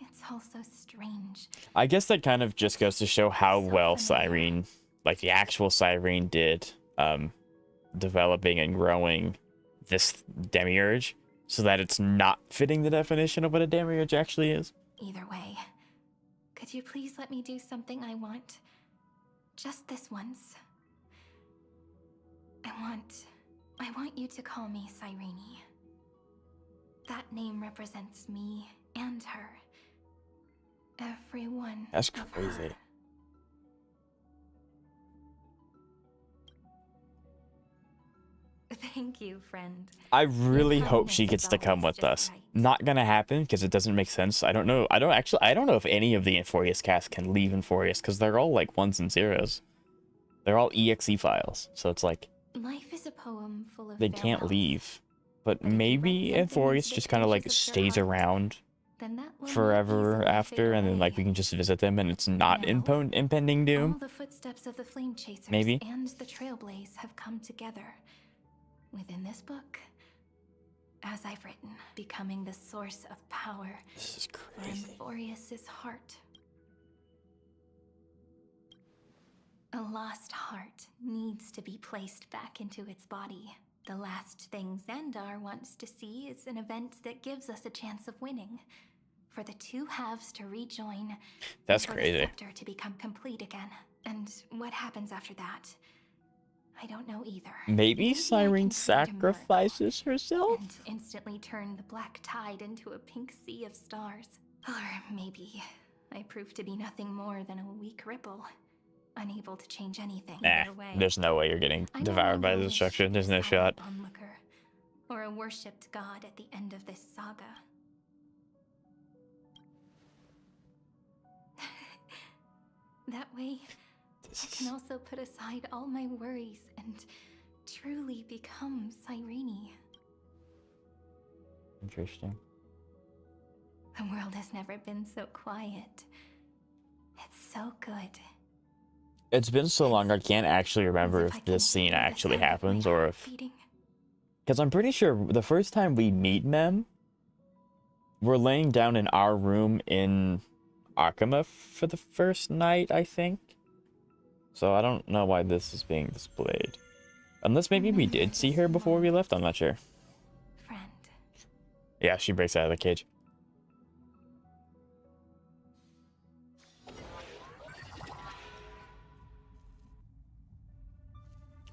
It's all so strange. I guess that kind of just goes to show how well Cyrene, like the actual Cyrene did, developing and growing this demiurge, so that it's not fitting the definition of what a demiurge actually is. Either way, could you please let me do something I want? Just this once. I want you to call me Cyrene. That name represents me and her. Everyone. That's crazy. Thank you, friend. I really hope she gets to come with us. Not gonna happen because it doesn't make sense. I don't know. I don't know if any of the Amphoreus cast can leave Amphoreus because they're all like ones and zeros. They're all EXE files, so it's like Life is a poem full of they can't leave. But maybe Amphoreus just kind of like stays around forever after, and then like we can just visit them, and it's not impending doom. All the footsteps of the flame chasers Maybe. and the trailblaze have come together within this book, as I've written, becoming the source of power. This is crazy. For Amphoreus's heart. A lost heart needs to be placed back into its body. The last thing Xandar wants to see is an event that gives us a chance of winning. For the two halves to rejoin. That's for crazy. the scepter to become complete again. And what happens after that? I don't know either. Maybe Cyrene sacrifices herself? And instantly turn the black tide into a pink sea of stars. Or maybe I prove to be nothing more than a weak ripple. Unable to change anything. Either way, There's no way you're getting devoured by the destruction. There's no shot. onlooker, or a worshipped god at the end of this saga. That way, I can also put aside all my worries and truly become Cyrene. Interesting. The world has never been so quiet. It's so good. It's been so long I can't actually remember if this scene actually happens or if... Because I'm pretty sure the first time we meet Mem, we're laying down in our room in Arkema for the first night, I think. So I don't know why this is being displayed. Unless maybe we did see her before we left, I'm not sure. Friend. Yeah, she breaks out of the cage.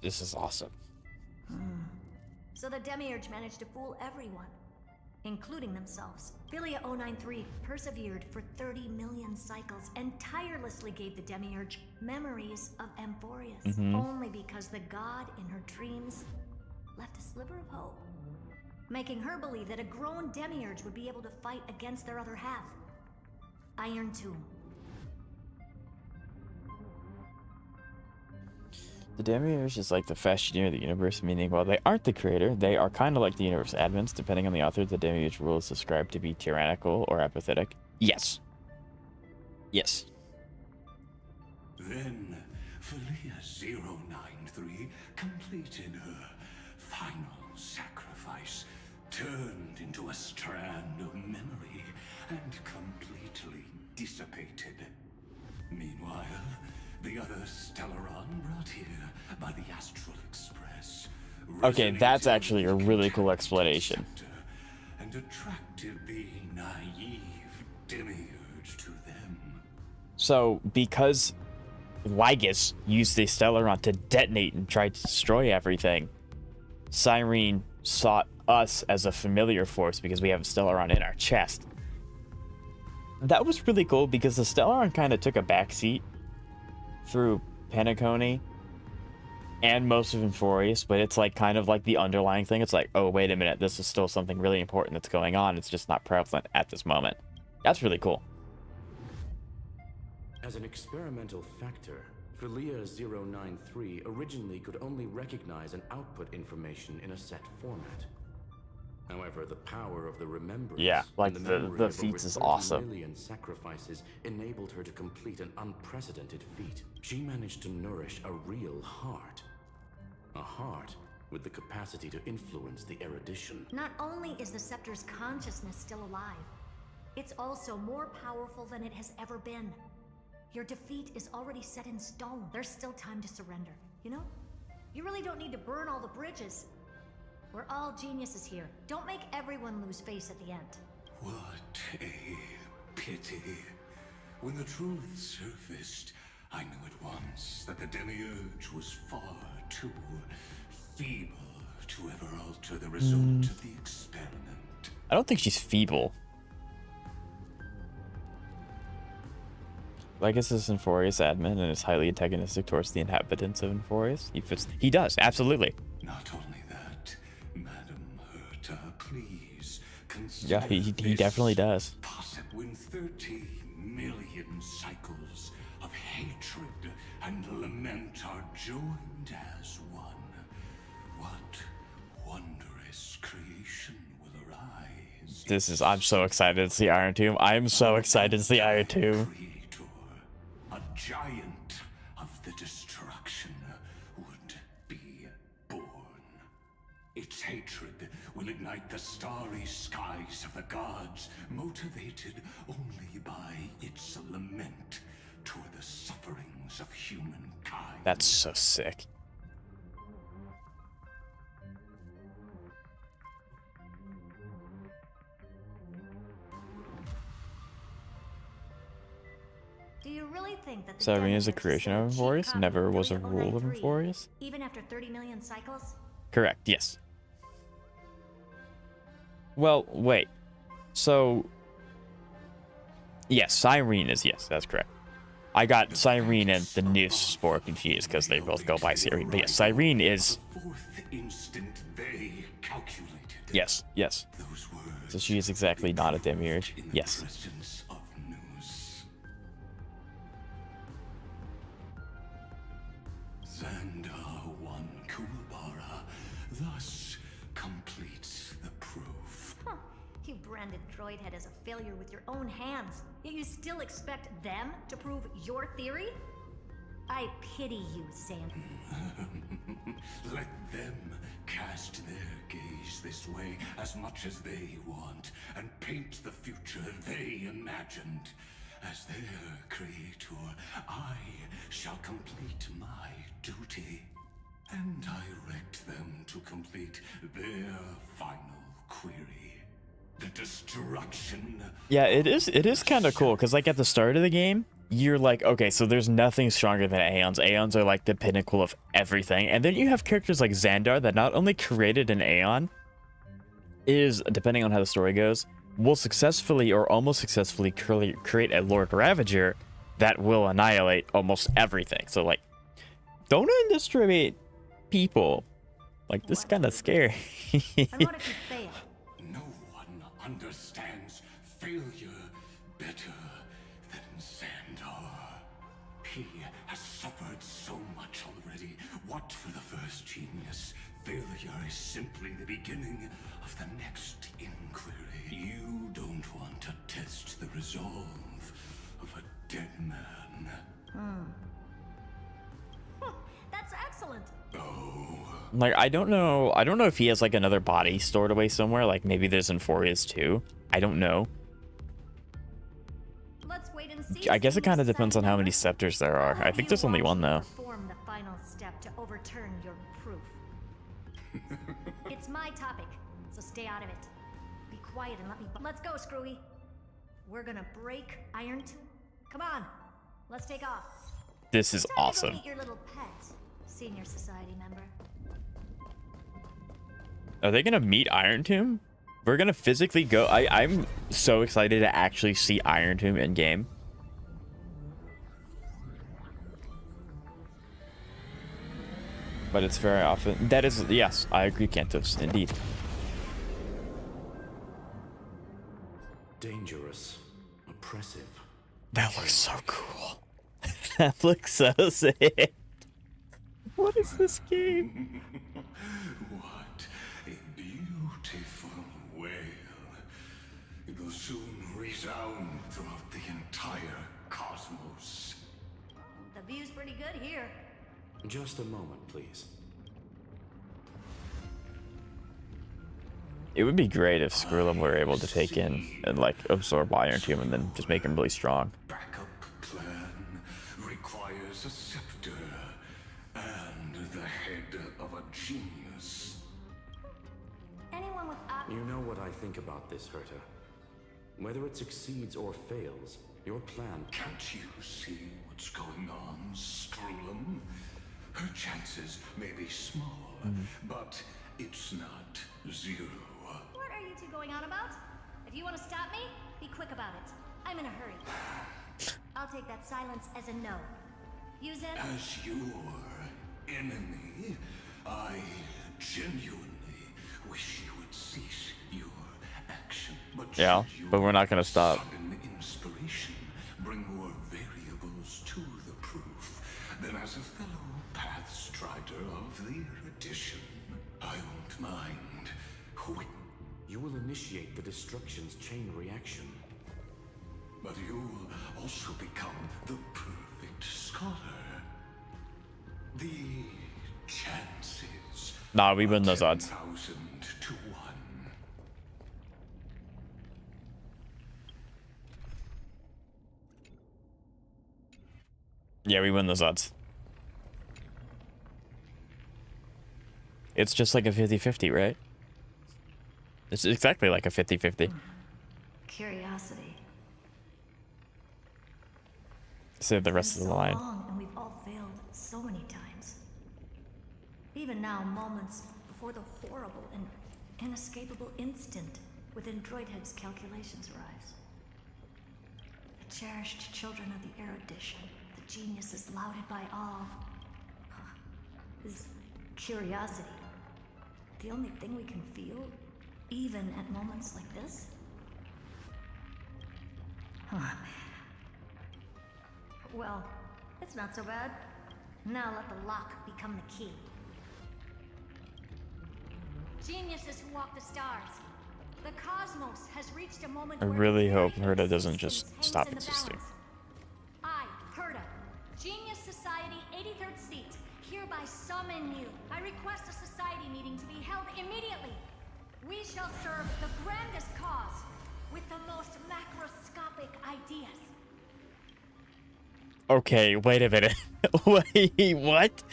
This is awesome. So the Demiurge managed to fool everyone. including themselves. Philia 093 persevered for 30 million cycles and tirelessly gave the Demiurge memories of Amphoreus, only because the god in her dreams left a sliver of hope, making her believe that a grown Demiurge would be able to fight against their other half. Iron Tomb. The Demiurge is like the fashioneer of the universe, meaning while they aren't the creator, they are kind of like the universe admins. Depending on the author, the Demiurge rule is described to be tyrannical or apathetic. Yes. Yes. Then, Philia 093 completed her final sacrifice, turned into a strand of memory, and completely dissipated. Meanwhile, the other Stellaron brought here by the Astral Express. Okay, that's actually a really cool explanation. And attracted the naive Demiurge to them. So, because Lygus used the Stellaron to detonate and try to destroy everything, Cyrene sought us as a familiar force because we have a Stellaron in our chest. That was really cool because the Stellaron kind of took a backseat through Penacony and most of Amphoreus, but it's like kind of like the underlying thing. It's like, oh, wait a minute, this is still something really important that's going on. It's just not prevalent at this moment. That's really cool. As an experimental factor, Philia 093 originally could only recognize and output information in a set format. However, the power of the remembrance, like and the feats is awesome. Million sacrifices enabled her to complete an unprecedented feat. She managed to nourish a real heart. A heart with the capacity to influence the erudition. Not only is the Scepter's consciousness still alive, it's also more powerful than it has ever been. Your defeat is already set in stone. There's still time to surrender, you know? You really don't need to burn all the bridges. We're all geniuses here. Don't make everyone lose face at the end. What a pity. When the truth surfaced, I knew at once that the Demiurge was far too feeble to ever alter the result of the experiment. I don't think she's feeble. Lygus is Amphoreus admin and is highly antagonistic towards the inhabitants of Amphoreus. He does, absolutely. Not only that, Madam Herta, please consider Yeah, he definitely does. When 30 million cycles of hatred and lament are joined as one, what wondrous creation will arise? I'm so excited to see Iron Tomb. I'm so excited to see Iron Tomb. A giant of the destruction would be born. Its hatred will ignite the starry skies of the gods, motivated only by its lament toward the sufferings of humankind. That's so sick. Do you really think that the Cyrene is a Demiurge creation of still cheat Amphoreus, never was a Philia rule of 093, Amphoreus? Even after 30 million cycles? Correct, yes. Well, wait. So, yes, Cyrene is, yes, that's correct. I got Cyrene and the Noose Spore confused because they both go by Cyrene. But yes, Cyrene is... Instant they calculated. Yes, yes. So she is exactly not a Demiurge. Yes. Presence of Noose. Xandar 1 Kuwabara thus completes the proof. Huh. You branded Droidhead as a failure with your own hands, yet you still expect them to prove your theory? I pity you, Xander. Let them cast their gaze this way as much as they want, and paint the future they imagined. As their creator, I shall complete my duty, and direct them to complete their final query. The destruction. Yeah, it is kind of cool, because like at the start of the game, you're like, okay, so there's nothing stronger than Aeons. Aeons are like the pinnacle of everything. And then you have characters like Xandar that not only created an Aeon, is, depending on how the story goes, will successfully or almost successfully create a Lord Ravager that will annihilate almost everything. So, like, don't underestimate people. Like, this is kind of scary. And what if you fail? No one understands failure better than Xandar. He has suffered so much already. What for the first genius? Failure is simply the beginning of the next inquiry. You don't want to test the resolve of a dead man. That's excellent. Like, I don't know if he has like another body stored away somewhere. Like, maybe there's Amphoreus too. I don't know. Let's wait and see. I guess it kind of depends on how many scepters there are. I think there's only one though. Perform the final step to overturn your proof. It's my topic, so stay out of it. Be quiet and let me. Let's go, Screwy. We're gonna break Iron Tomb. Come on, let's take off. This is Time to go awesome. meet your little pet, senior society member. Are they gonna meet Iron Tomb? We're gonna physically go. I'm so excited to actually see Iron Tomb in game. But it's very often that is, yes, I agree, Cantos, indeed. Dangerous, oppressive. That looks so cool. That looks so sick. What is this game? What a beautiful wail. It will soon resound throughout the entire cosmos. The view's pretty good here. Just a moment, please. It would be great if Skrullum were able to take in and like absorb Iron Tomb and then just make him really strong. Backup plan requires a scepter and the head of a genius. Anyone with You know what I think about this, Herta. Whether it succeeds or fails, your plan... Can't you see what's going on, Skrullum? Her chances may be small, but it's not zero. What are you two going on about? If you want to stop me, be quick about it. I'm in a hurry. I'll take that silence as a no. Use it. As your enemy, I genuinely wish you would cease your action. Yeah, but we're not gonna stop. Sudden inspiration bring more variables to the proof. Then as a fellow path strider of the erudition, I won't mind. You will initiate the destruction's chain reaction. But you'll also become the perfect scholar. The chances. Nah, we win those odds. 10,000 to 1. Yeah, we win those odds. It's just like a 50-50, right? It's exactly like a 50-50. Curiosity. Save the rest of the So line. long, and we've all failed so many times. Even now, moments before the horrible and inescapable instant within Droidhead's calculations arise. The cherished children of the erudition, the geniuses lauded by all. Is curiosity the only thing we can feel, even at moments like this? Well, it's not so bad. Now let the lock become the key. Geniuses who walk the stars. The cosmos has reached a moment I where really its very hope Herta doesn't existence just hangs stop in the existing. balance. I, Herta, Genius Society 83rd seat, hereby summon you. I request a society meeting to be held immediately. We shall serve the grandest cause with the most macroscopic ideas. Okay, wait a minute. Wait, what?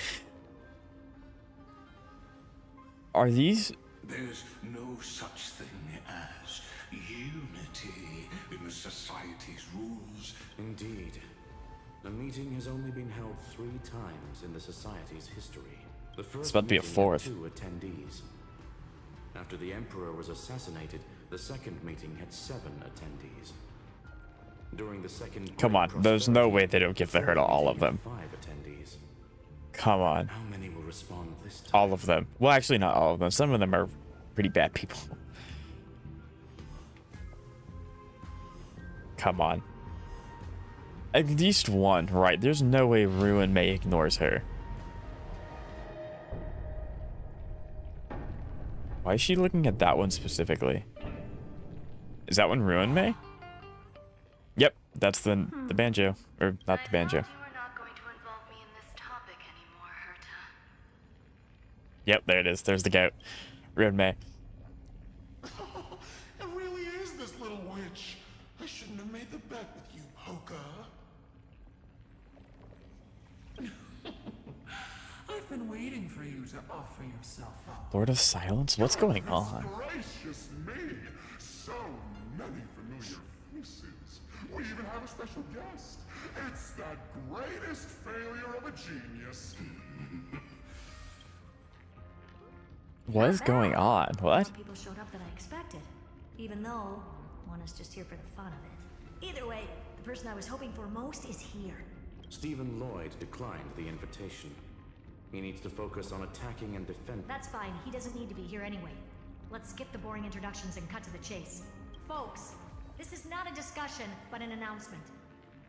Are these... There's no such thing as unity in the Society's rules. Indeed. The meeting has only been held 3 times in the Society's history. The first It's about to be a meeting had 4th. 2 attendees. After the Emperor was assassinated, the second meeting had 7 attendees. During the second Come on, there's no way they don't give the herd all of them. 5 attendees. Come on. How many will respond this time? All of them. Well, actually, not all of them. Some of them are pretty bad people. Come on. At least one, right? There's no way Ruin May ignores her. Why is she looking at that one specifically? Is that one Ruin May? Yep, that's the banjo. Or not the banjo. Yep, there it is. There's the goat. Ruin May. It really is this little witch. I shouldn't have made the bet with you, Poka. I've been waiting for you to offer yourself up. Lord of Silence? What's going on? Gracious me! So many familiar faces. We even have a special guest. It's that greatest failure of a genius. What is going on? What? More people showed up than I expected, even though one is just here for the fun of it. Either way, the person I was hoping for most is here. Stephen Lloyd declined the invitation. He needs to focus on attacking and defending. That's fine. He doesn't need to be here anyway. Let's skip the boring introductions and cut to the chase. Folks, this is not a discussion, but an announcement.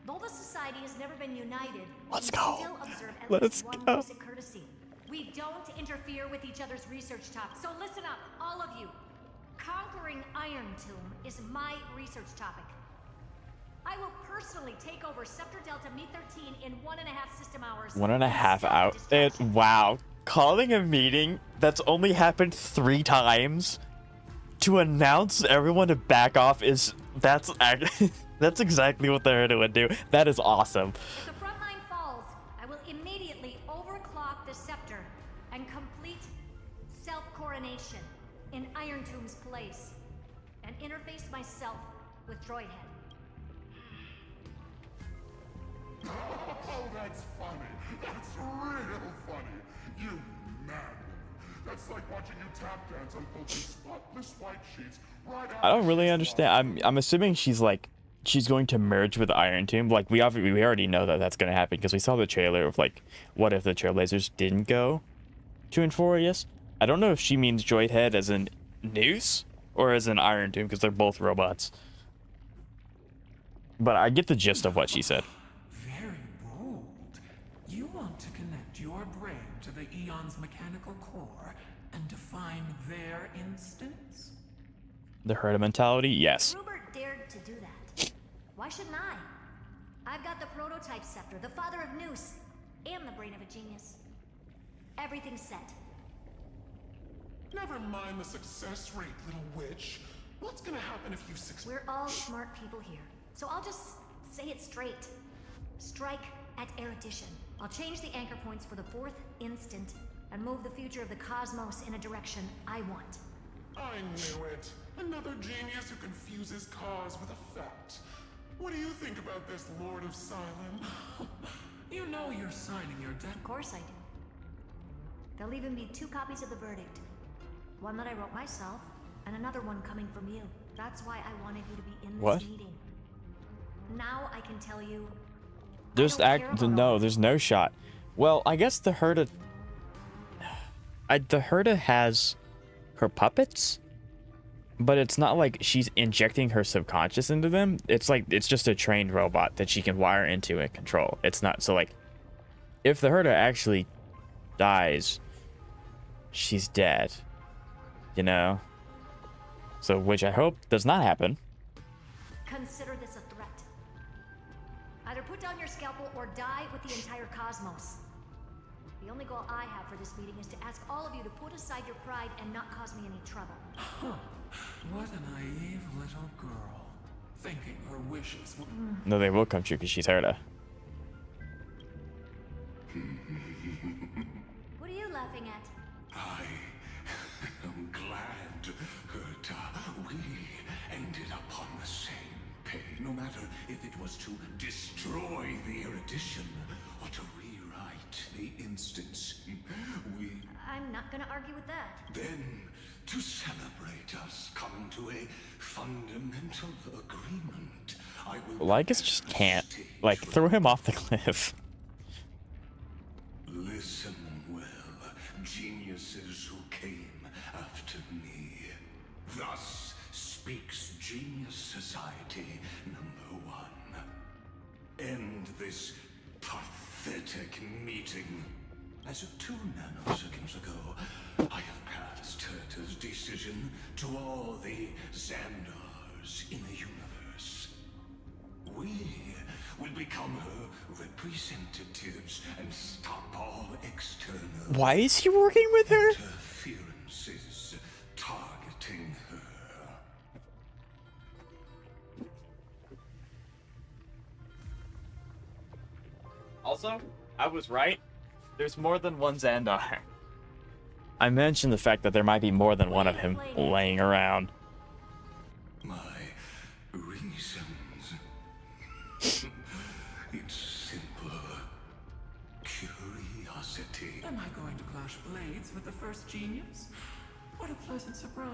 Though the society has never been united, Let's we go. still observe at Let's least one go. basic courtesy. We don't interfere with each other's research topics. So listen up, all of you. Conquering Iron Tomb is my research topic. I will personally take over Scepter Delta Me-13 in 1.5 system hours. 1.5 hours. Wow. Calling a meeting that's only happened 3 times to announce everyone to back off is that's exactly what the Herda would do. That is awesome. If the front line falls, I will immediately overclock the scepter and complete self-coronation in Iron Tomb's place and interface myself with Droidhead. Oh, that's funny. That's real funny. You mad woman. That's like watching you tap dance on Poke's spotless white sheets right after I don't really she's understand. I'm assuming she's going to merge with Iron Tomb. Like we already know that that's going to happen because we saw the trailer of like what if the Trailblazers didn't go to Amphoreus. I don't know if she means Droidhead as in Noose or as in Iron Tomb because they're both robots. But I get the gist of what she said. very bold. You want to connect your brain to the Eon's mechanical core and define their instance? The Herda mentality, yes. Rupert dared to do that. Why shouldn't I? I've got the prototype scepter, the father of Noose, and the brain of a genius. Everything's set. Never mind the success rate, little witch. What's gonna happen if you succeed? We're all smart people here, so I'll just say it straight. Strike at erudition. I'll change the anchor points for the 4th instant and move the future of the cosmos in a direction I want. I knew it. Another genius who confuses cause with effect. What do you think about this, Lord of Silence? You know you're signing your debt. Of course I do. There'll even be 2 copies of the verdict. One that I wrote myself, and another one coming from you. That's why I wanted you to be in this What? meeting. Now I can tell you... There's there's no shot. Well, I guess the Herda... the Herda has her puppets, but it's not like she's injecting her subconscious into them. It's like, it's just a trained robot that she can wire into and control. It's not, so like, if the Herda actually dies, she's dead, you know? So, which I hope does not happen. Consider this a threat. Either put down your scalpel or die with the entire cosmos. The only goal I have for this meeting is to ask all of you to put aside your pride and not cause me any trouble. Huh. What a naive little girl. Thinking her wishes would... No, they will come true because she's Herda. What are you laughing at? I am glad, Herta. We ended up on the same page. No matter if it was to destroy the erudition or to rewrite the instance. I'm not gonna argue with that. Then to celebrate us coming to a fundamental agreement, I will... Well, I guess just can't. Like, throw him off the cliff. Listen well, geniuses who came after me. Thus speaks Genius Society #1. End this pathetic meeting. As of 2 nanoseconds ago, I have passed Herta's decision to all the Xandars in the universe. We will become her representatives and stop all external... Why is he working with her? ...interferences targeting her. Also, I was right. There's more than one Xandar. I mentioned the fact that there might be more than one of him laying around. My reasons. It's simple. Curiosity. Am I going to clash blades with the first genius? What a pleasant surprise.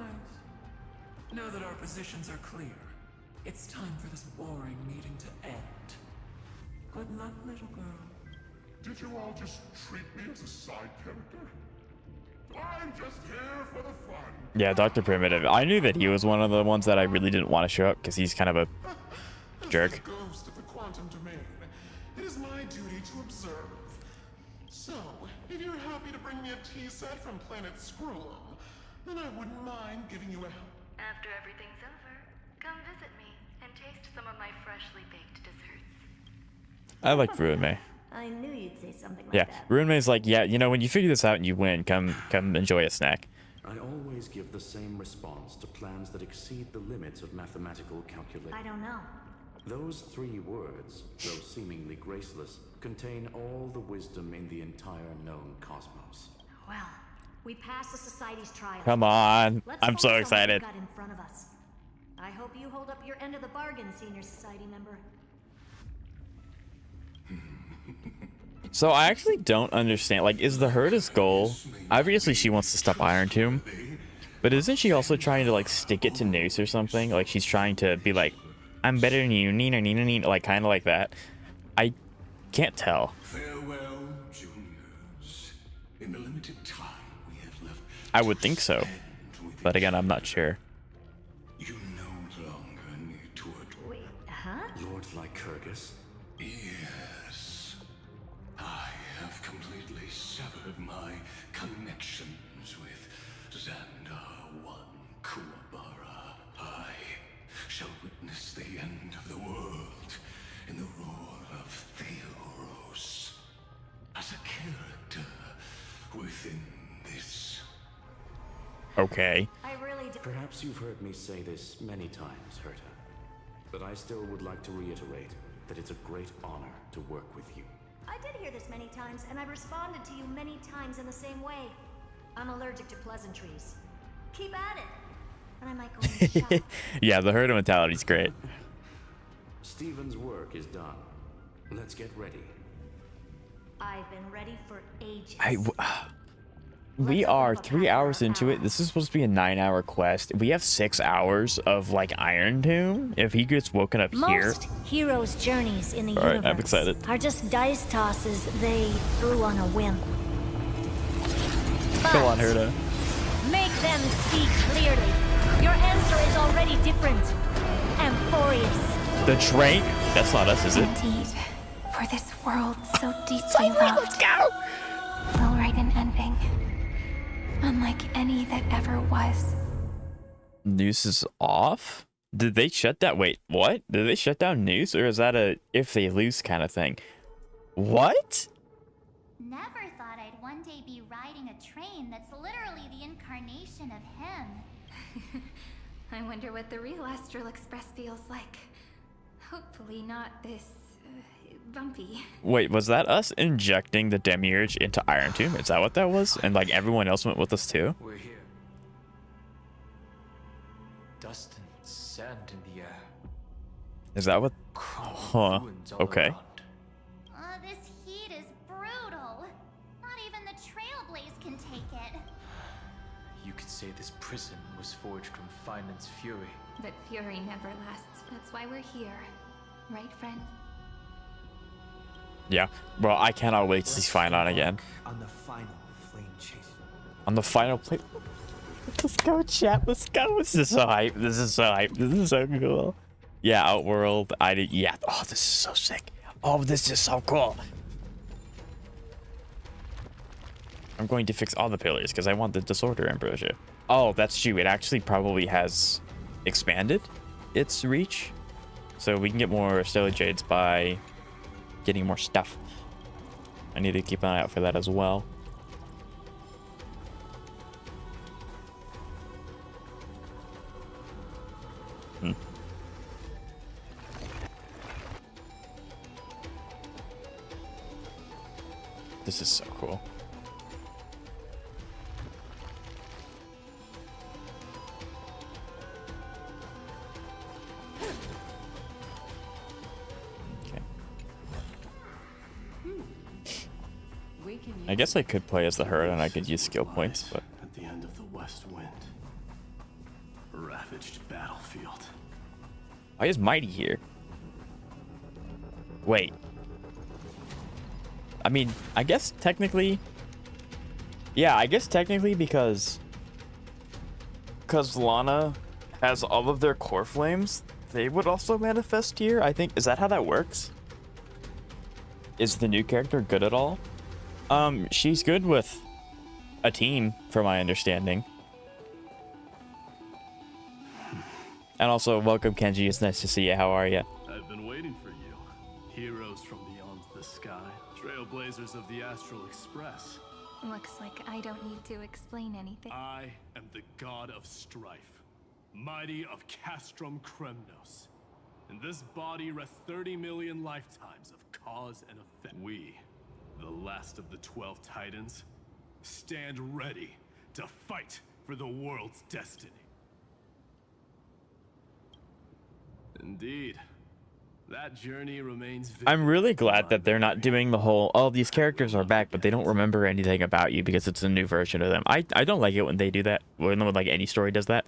Now that our positions are clear, it's time for this boring meeting to end. Good luck, little girl. Did you all just treat me as a side character? I'm just here for the fun. Yeah, Dr. Primitive. I knew that he was one of the ones that I really didn't want to show up because he's kind of a jerk. As the ghost of the quantum domain, it is my duty to observe. So, if you're happy to bring me a tea set from planet Screwlum, then I wouldn't mind giving you a help. After everything's over, come visit me and taste some of my freshly baked desserts. I like Ruinmei. I knew you'd say something like Yeah, that. Ruinmei's like, yeah, you know, when you figure this out and you win, come enjoy a snack. I always give the same response to plans that exceed the limits of mathematical calculation. I don't know. Those 3 words, though seemingly graceless, contain all the wisdom in the entire known cosmos. Well, we passed the Society's trial. Come on. Let's I'm so focus on what excited. we've got in front of us. I hope you hold up your end of the bargain, Senior Society member. So I actually don't understand. Like, is the Herta's goal? Obviously, she wants to stop Iron Tomb, but isn't she also trying to like stick it to Noose or something? Like she's trying to be like, I'm better than you, Nina, Nina, Nina, like kind of like that. I can't tell. Farewell, juniors. In the limited time we have left, I would think so, but again, I'm not sure. you no longer need to adore. Wait, huh? Lord Lycurgus? Yes. I have completely severed my connections with Xandar 1 Kuwabara. I shall witness the end of the world in the role of Theoros. As a character within this. Okay. I really do. Perhaps you've heard me say this many times, Herta, but I still would like to reiterate that it's a great honor to work with you. I did hear this many times, and I've responded to you many times in the same way. I'm allergic to pleasantries. Keep at it. And I might go in the shop. Yeah, the Herta mentality's great. Stephen's work is done. Let's get ready. I've been ready for ages. We are 3 hours into it. This is supposed to be a 9-hour quest. We have 6 hours of like Iron Tomb. If he gets woken up here. Most heroes' journeys in the All right, universe I'm excited. are just dice tosses they threw on a whim. Come on, Herta. Make them see clearly. Your answer is already different. Amphoreus. The train? That's not us, is it? Indeed, for this world so deeply loved, let's go! We'll write an ending, unlike any that ever was. Noose is off? Did they shut down? Wait, what? Did they shut down Noose, or is that a if they lose kind of thing? What? Never thought I'd one day be riding a train that's literally the incarnation of him. I wonder what the real Astral Express feels like. Hopefully not this bumpy. Wait, was that us injecting the Demiurge into Iron Tomb? Is that what that was? And like everyone else went with us too? We're here. Dust and sand in the air. Is that what? Huh. Okay. This heat is brutal. Not even the Trailblaze can take it. You could say this prison was forged from Finance fury. But fury never lasts. That's why we're here. Right, friend? Yeah. Well, I cannot wait to see Finon again. On the final flame chase. On the final play. Let's go, chat. Let's go. This is so hype. This is so hype. This is so cool. Yeah, Outworld. Yeah. Oh, this is so sick. Oh, this is so cool. I'm going to fix all the pillars because I want the Disorder Ambrosia. Oh, that's true. It actually probably has expanded its reach. So we can get more Stellar Jades by getting more stuff. I need to keep an eye out for that as well. This is so cool. I guess I could play as the herd and I could use skill points, but at the end of the West Wind, ravaged battlefield. why is Mighty here? Wait. I mean, I guess technically, yeah, I guess technically because Lana has all of their core flames, they would also manifest here. I think, is that how that works? Is the new character good at all? She's good with a team, from my understanding. And also, welcome, Kenji. It's nice to see you. How are you? I've been waiting for you. Heroes from beyond the sky. Trailblazers of the Astral Express. Looks like I don't need to explain anything. I am the god of strife. Mighty of Castrum Kremnos. In this body rests 30 million lifetimes of cause and effect. We, the last of the 12 Titans, stand ready to fight for the world's destiny. Indeed, that journey remains vivid. I'm really glad that they're not doing the whole, oh, these characters are back, but they don't remember anything about you because it's a new version of them. I don't like it when they do that, when like any story does that.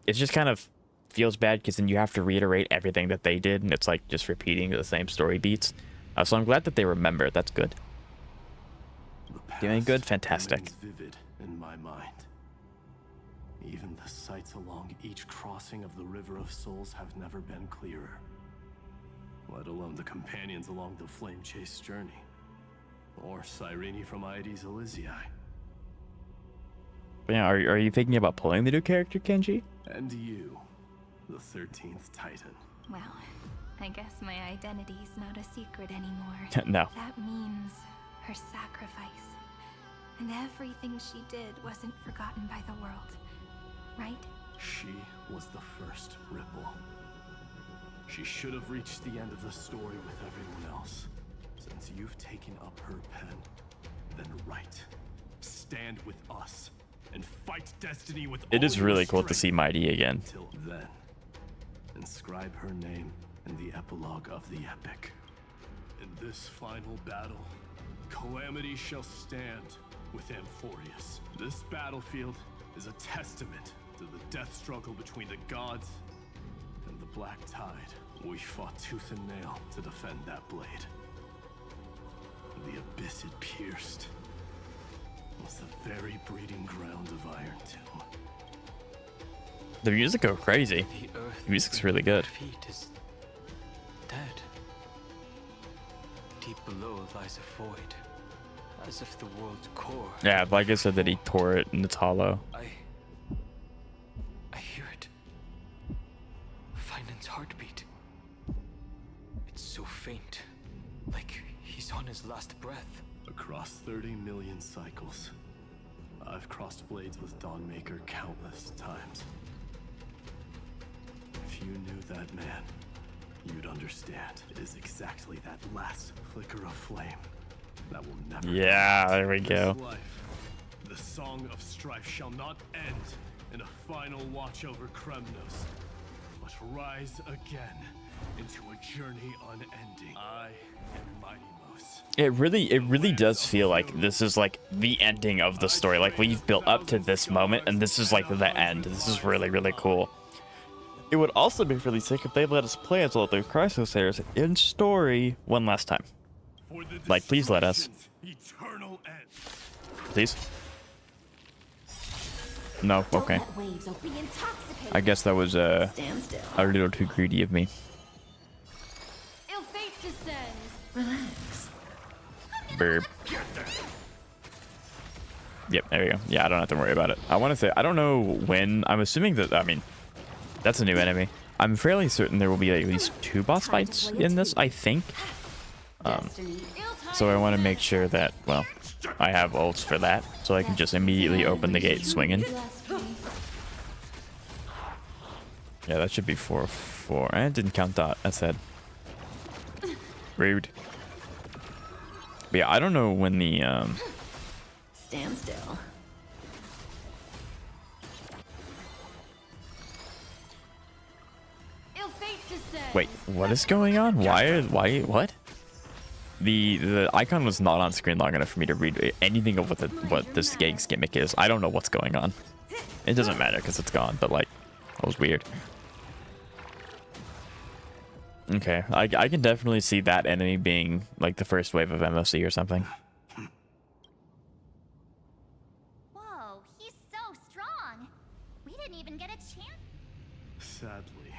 It just kind of feels bad because then you have to reiterate everything that they did, and it's like just repeating the same story beats. So I'm glad that they remember. That's good. Doing good, fantastic. Vivid in my mind. Even the sights along each crossing of the River of Souls have never been clearer. Let alone the companions along the Flame Chase journey. Or Cyrene from Aedes Elysiae. But yeah, are you thinking about pulling the new character, Kenji? And you, the 13th Titan. Well, I guess my identity's not a secret anymore. No. That means her sacrifice. And everything she did wasn't forgotten by the world. Right? She was the first ripple. She should have reached the end of the story with everyone else. Since you've taken up her pen, then write. Stand with us and fight destiny with It is really cool to see Mighty again. Until then, inscribe her name in the epilogue of the epic. In this final battle, calamity shall stand with Amphoreus. This battlefield is a testament to the death struggle between the gods and the Black Tide. We fought tooth and nail to defend that blade. The abyss it pierced was the very breeding ground of Iron Tomb. The music go crazy. The music's really good. Feet is dead. Deep below lies a void, as if the world's core. Yeah, like I said, that he tore it and it's hollow. I hear it. Finan's heartbeat. It's so faint, like he's on his last breath. Across 30 million cycles, I've crossed blades with Dawnmaker countless times. If you knew that man, you'd understand. It is exactly that last flicker of flame that will never. Yeah, there we go. This life, the song of strife shall not end in a final watch over Kremnos, but rise again into a journey unending. I am Mighty Mo. It really does feel like this is like the ending of the story. Like we've built up to this moment, and this is like the end. This is really cool. It would also be really sick if they let us play as all the Chrysosayers in story one last time. Like, please let us. Please. No, okay. I guess that was a little too greedy of me. Ill fate descends. Relax. Burp. Yep, there we go. Yeah, I don't have to worry about it. I want to say, I don't know when. I'm assuming that, I mean, that's a new enemy. I'm fairly certain there will be at least 2 boss fights in this, I think. So I want to make sure that, well, I have ults for that, so I can just immediately open the gate swinging. Yeah, that should be 4-4. I didn't count that. I said. Rude. But yeah, I don't know when the Stand still. Wait, what is going on? Why what? The icon was not on screen long enough for me to read anything of what this gang's gimmick is. I don't know what's going on. It doesn't matter because it's gone, but like, that was weird. Okay, I can definitely see that enemy being like the first wave of MOC or something. Whoa, he's so strong. We didn't even get a chance. Sadly,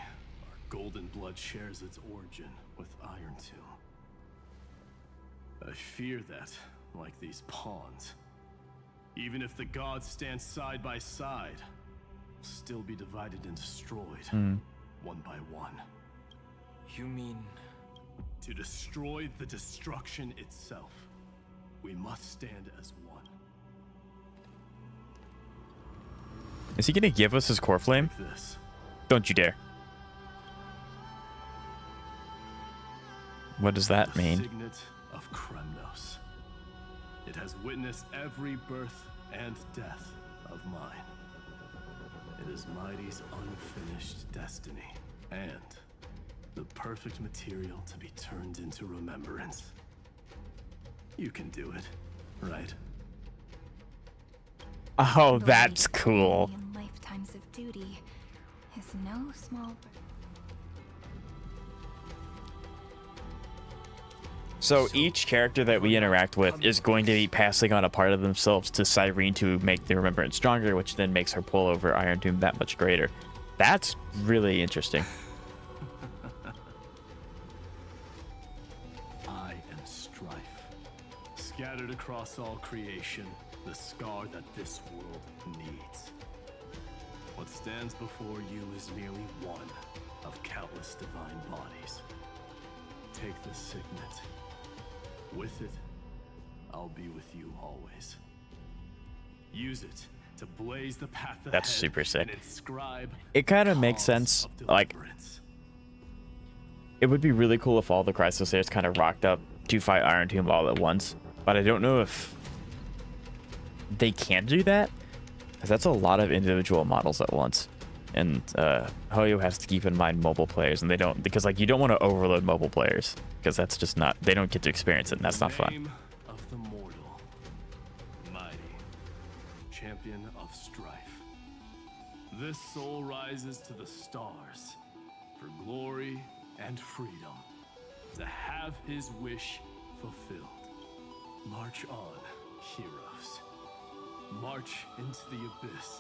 our golden blood shares its origin with Iron Tomb. I fear that, like these pawns, even if the gods stand side by side, will still be divided and destroyed, one by one. You mean... To destroy the destruction itself, we must stand as one. Is he gonna give us his core flame? Don't you dare. What does that mean? Signet of Kremnos. It has witnessed every birth and death of mine. It is Mighty's unfinished destiny, and the perfect material to be turned into remembrance. You can do it, right? Oh, that's cool. Lifetimes of duty is no small. So each character that we interact with is going to be passing on a part of themselves to Cyrene to make the remembrance stronger, which then makes her pull over Iron Tomb that much greater. That's really interesting. Scattered across all creation, the scar that this world needs. What stands before you is merely one of countless divine bodies. Take the signet. With it, I'll be with you always. Use it to blaze the path ahead. That's super sick. And inscribe it kind of makes sense. Like, it would be really cool if all the Chrysosayers kind of rocked up to fight Iron Tomb all at once. But I don't know if they can do that, because that's a lot of individual models at once. And Hoyo has to keep in mind mobile players, and they don't, because like you don't want to overload mobile players, because that's just not, they don't get to experience it, and that's not fun. Of the mortal, mighty, champion of strife. This soul rises to the stars for glory and freedom, to have his wish fulfilled. March on, heroes. March into the abyss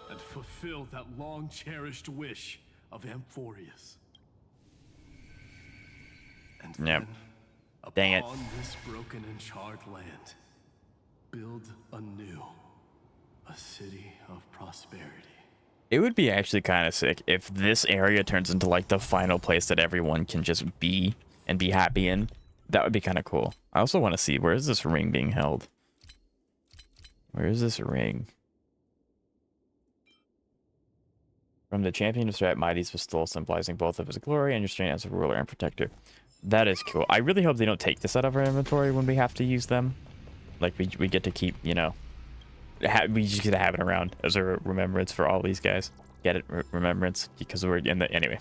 and fulfill that long-cherished wish of Amphoreus. And then, Dang it. upon this broken and charred land, build anew a city of prosperity. It would be actually kind of sick if this area turns into like the final place that everyone can just be and be happy in. That would be kind of cool. I also want to see, where is this ring being held? Where is this ring? From the champion of Strat, Mighty's pistol, symbolizing both of his glory and your strength as a ruler and protector. That is cool. I really hope they don't take this out of our inventory when we have to use them. Like, we get to keep, you know, we just get to have it around as a remembrance for all these guys. Get it? Remembrance? Because we're in the... Anyway.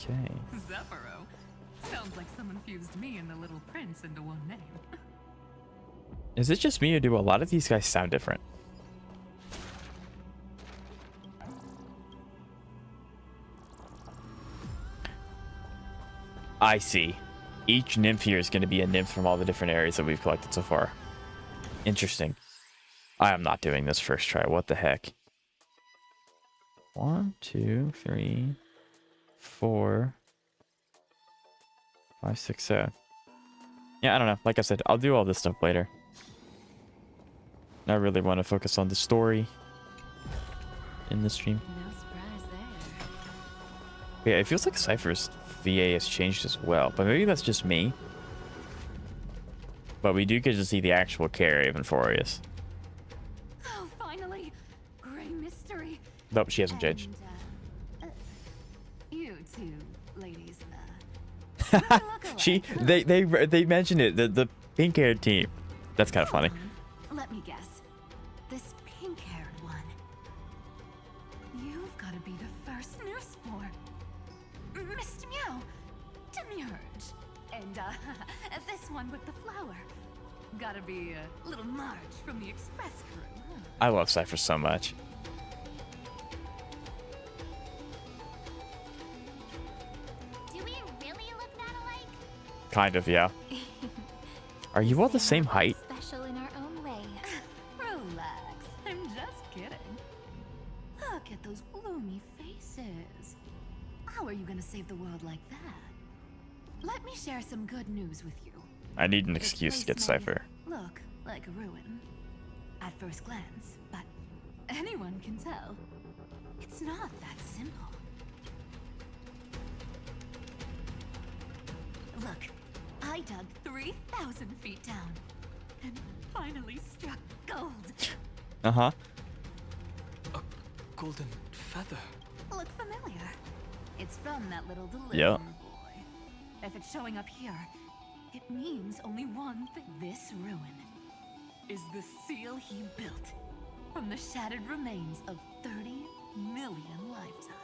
Okay. Zephyro. Sounds like someone fused me and the Little Prince into one name. Is it just me or do a lot of these guys sound different? I see. Each nymph here is going to be a nymph from all the different areas that we've collected so far. Interesting. I am not doing this first try. What the heck? 1, 2, 3, 4, 5, 6, 7. Yeah, I don't know. Like I said, I'll do all this stuff later. I really want to focus on the story in the stream. No surprise there. Yeah, it feels like Cypher's VA has changed as well, but maybe that's just me. But we do get to see the actual carry of Amphoreus. Oh, finally! Gray mystery. Nope, she hasn't changed. You two ladies, They mentioned it, the pink-haired team. That's kind of funny. let me guess. This pink-haired one. You've got to be the first newsboy. Mr. Meow. Demurge. And, this one with the flower. Gotta be a little Marge from the Express crew, huh? I love Cypher so much. Do we really look that alike? Kind of, yeah. Are you all the same height? Special in our own way. Relax. I'm just kidding. Look at those gloomy faces. How are you gonna save the world like that? Let me share some good news with you. I need an excuse to get Cypher. Look like a ruin at first glance, but anyone can tell it's not that simple. Look, I dug 3,000 feet down and finally struck gold. Uh-huh. Golden feather. Look familiar? It's from that little deliverer Yeah. boy. If it's showing up here, it means only one thing. This ruin is the seal he built from the shattered remains of 30 million lifetimes.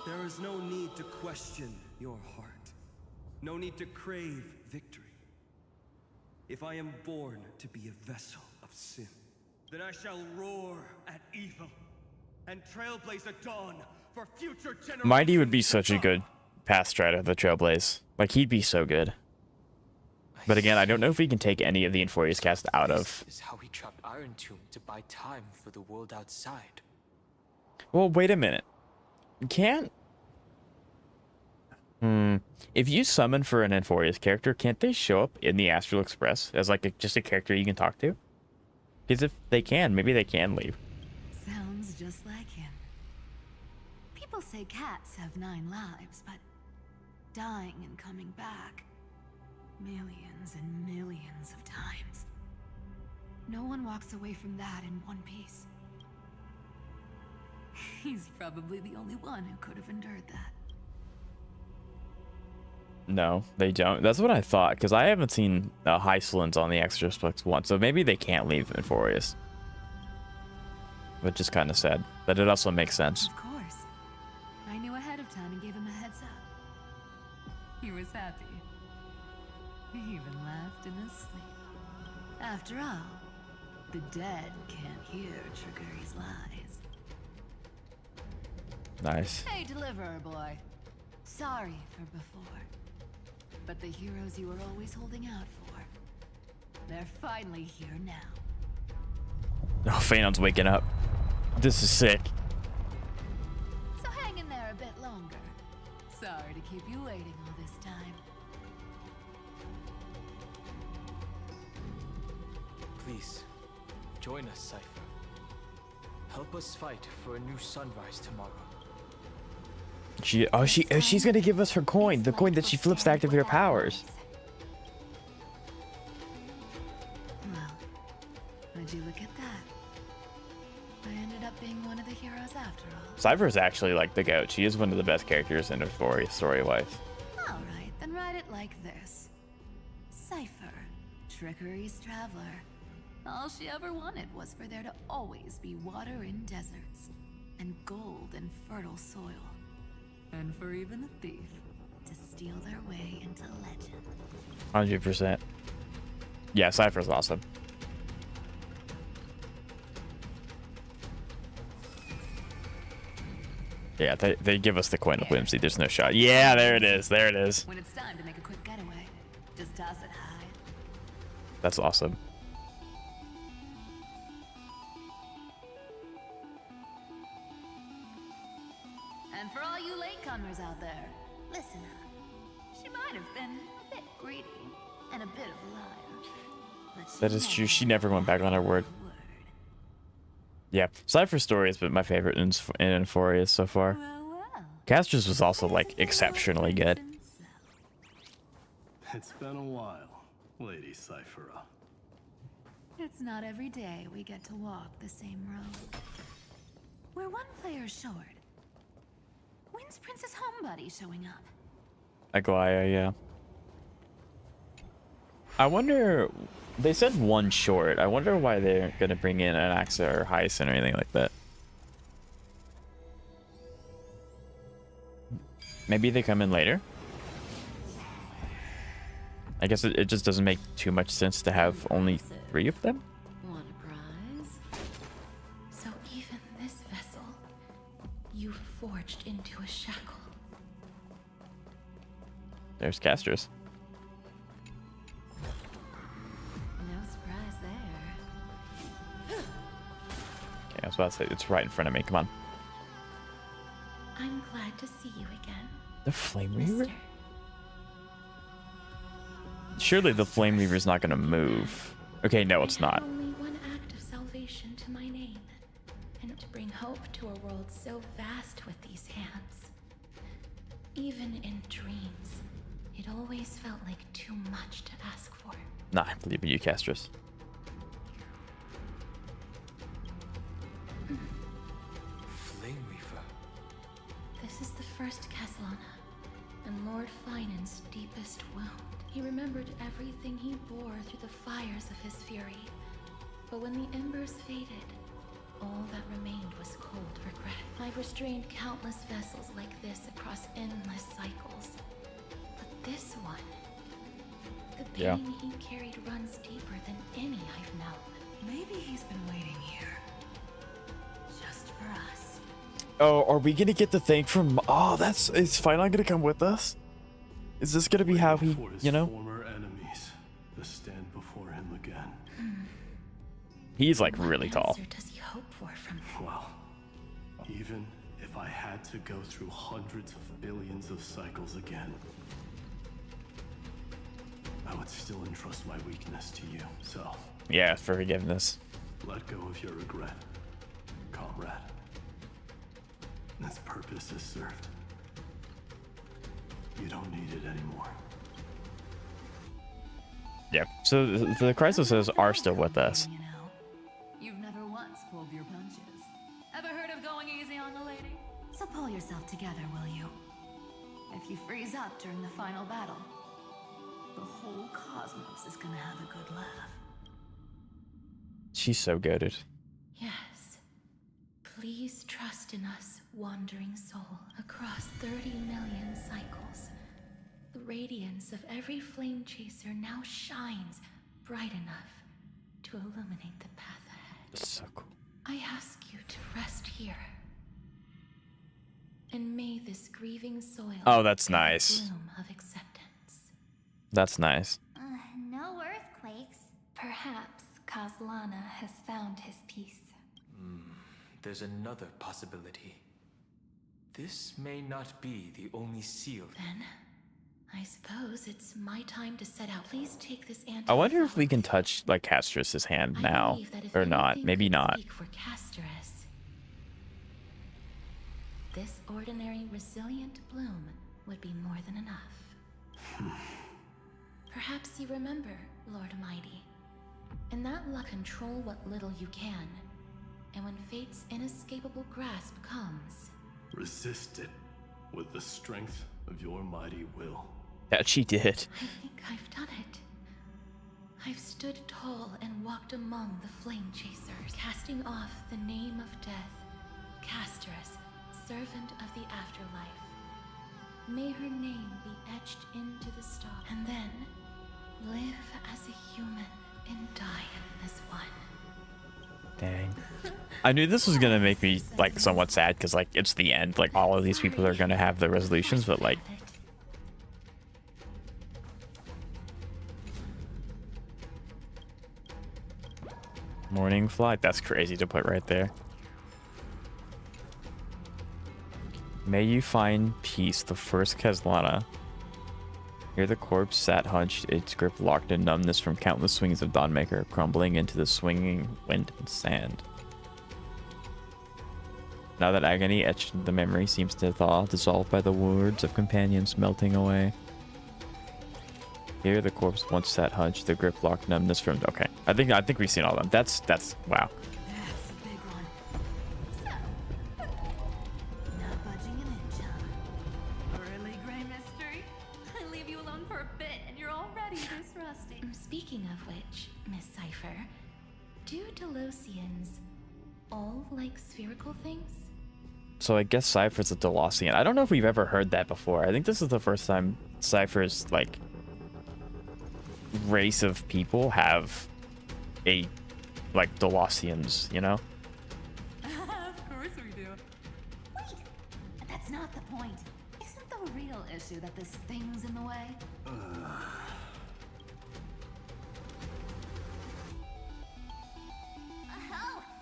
There is no need to question your heart. No need to crave victory. If I am born to be a vessel of sin, then I shall roar at evil and trailblaze a dawn for future generations. Mighty would be such a good past strider of the Trailblaze. Like, he'd be so good. But again, I don't know if he can take any of the Amphoreus cast out of. This is how he trapped Iron Tomb to buy time for the world outside. Well, wait a minute. Can't... If you summon for an Amphoreus character, can't they show up in the Astral Express as like just a character you can talk to? Because if they can, maybe they can leave. Sounds just like him. People say cats have 9 lives, but dying and coming back millions and millions of times. No one walks away from that in one piece. He's probably the only one who could have endured that. No, they don't. That's what I thought, because I haven't seen Hysolins on the Extra Specs once, so maybe they can't leave Amphoreus. Which is kind of sad, but it also makes sense. Of course. I knew ahead of time and gave him a heads up. He was happy. He even laughed in his sleep. After all, the dead can't hear Trickery's lies. Nice. Hey, Deliverer Boy. Sorry for before. But the heroes you were always holding out for, they're finally here now. Oh, Phanon's waking up. This is sick. So hang in there a bit longer. Sorry to keep you waiting all this time. Please, join us, Cypher. Help us fight for a new sunrise tomorrow. She's gonna give us her coin, the coin that she flips to activate her powers. Well, would you look at that? I ended up being one of the heroes after all. Cypher's actually like the GOAT. She is one of the best characters in Amphoreus story-wise. Alright, then write it like this. Cypher, Trickery's traveler. All she ever wanted was for there to always be water in deserts, and gold in fertile soil. And for even a thief to steal their way into legend. 100%. Yeah, Cypher's awesome. Yeah, they give us the coin of whimsy. There's no shot. Yeah, there it is. There it is. When it's time to make a quick getaway, just toss it high. That's awesome. And for all you latecomers out there, listen up. She might have been a bit greedy and a bit of a liar. But That is true. She never went back on her word. Yeah, Cypher's story has been my favorite in Amphoreus so far. Castra's was also like exceptionally good. It's been a while, Lady Cyphera. It's not every day we get to walk the same road. We're one player short. When's Princess Homebody showing up? Aguaya, yeah. I wonder, they said one short. I wonder why they're gonna bring in an Axa or Hyacinth or anything like that. Maybe they come in later. I guess it just doesn't make too much sense to have only 3 of them. Want a prize? So even this vessel, you've forged into a shackle. There's Castras. No surprise there. Okay, I was about to say, it's right in front of me. Come on. I'm glad to see you again. The Flame Reaver? Mister. Surely the Flame Reaver's not gonna move. Okay, no, it's not. Only one act of salvation to my name, and to bring hope to a world so vast with these hands. Even in dreams, it always felt like too much to ask for. Nah, I believe in you, Castras. Flame Reaver. This is the first Castellana, and Lord Finan's deepest wound. He remembered everything he bore through the fires of his fury. But when the embers faded, all that remained was cold regret. I've restrained countless vessels like this across endless cycles. But this one, the pain he carried runs deeper than any I've known. Maybe he's been waiting here. Just for us. Oh, are we gonna get the thing from... Oh, is Final gonna come with us? Is this gonna be how he, you know? Former enemies to stand before him again. He's like really tall. What does he hope for from me? Well, even if I had to go through hundreds of billions of cycles again, I would still entrust my weakness to you. So, Yeah, for forgiveness. let go of your regret, comrade. Its purpose is served. You don't need it anymore. Yeah. So the Chrysalises are still with us. You know, you've never once pulled your punches. Ever heard of going easy on the lady? So pull yourself together, will you? If you freeze up during the final battle, the whole cosmos is gonna have a good laugh. She's so goated. Yes. Please trust in us, wandering soul. Across 30 million cycles, the radiance of every flame chaser now shines bright enough to illuminate the path ahead. So cool. I ask you to rest here. And may this grieving soil Oh, that's bear the nice. bloom of acceptance. That's nice. No earthquakes. Perhaps Castellana has found his peace. There's another possibility. This may not be the only seal. Then, I suppose it's my time to set out. Please take this I wonder if we can touch like Castras's hand now or not. Maybe not. Speak for Casterus. This ordinary resilient bloom would be more than enough. Perhaps you remember, Lord Mighty. In that luck, control what little you can. And when fate's inescapable grasp comes, Resist it with the strength of your mighty will. Yeah, she did. I think I've done it. I've stood tall and walked among the flame chasers, casting off the name of death, Casterus, servant of the afterlife. May her name be etched into the stars, and then live as a human and die as one. Dang. I knew this was gonna make me like somewhat sad because like it's the end. Like all of these people are gonna have the resolutions, but like. Morning flight. That's crazy to put right there. May you find peace, the first Kazlana. Here the corpse sat hunched, its grip locked in numbness from countless swings of Dawnmaker, crumbling into the swinging wind and sand. Now that agony etched into the memory seems to thaw, dissolved by the words of companions melting away. Here the corpse once sat hunched, the grip locked numbness from... Okay, I think we've seen all of them. That's wow. That's a big one. So, not budging an inch, huh? Really, Grey Mystery? I leave you alone for a bit, and you're already this rusty. Speaking of which, Miss Cipher, do Delosians all like spherical things? So I guess Cypher's a Delosian. I don't know if we've ever heard that before. I think this is the first time Cypher's like race of people have a like Delosians, you know? Of course we do. Wait, that's not the point. Isn't the real issue that this thing's in the way? Oh,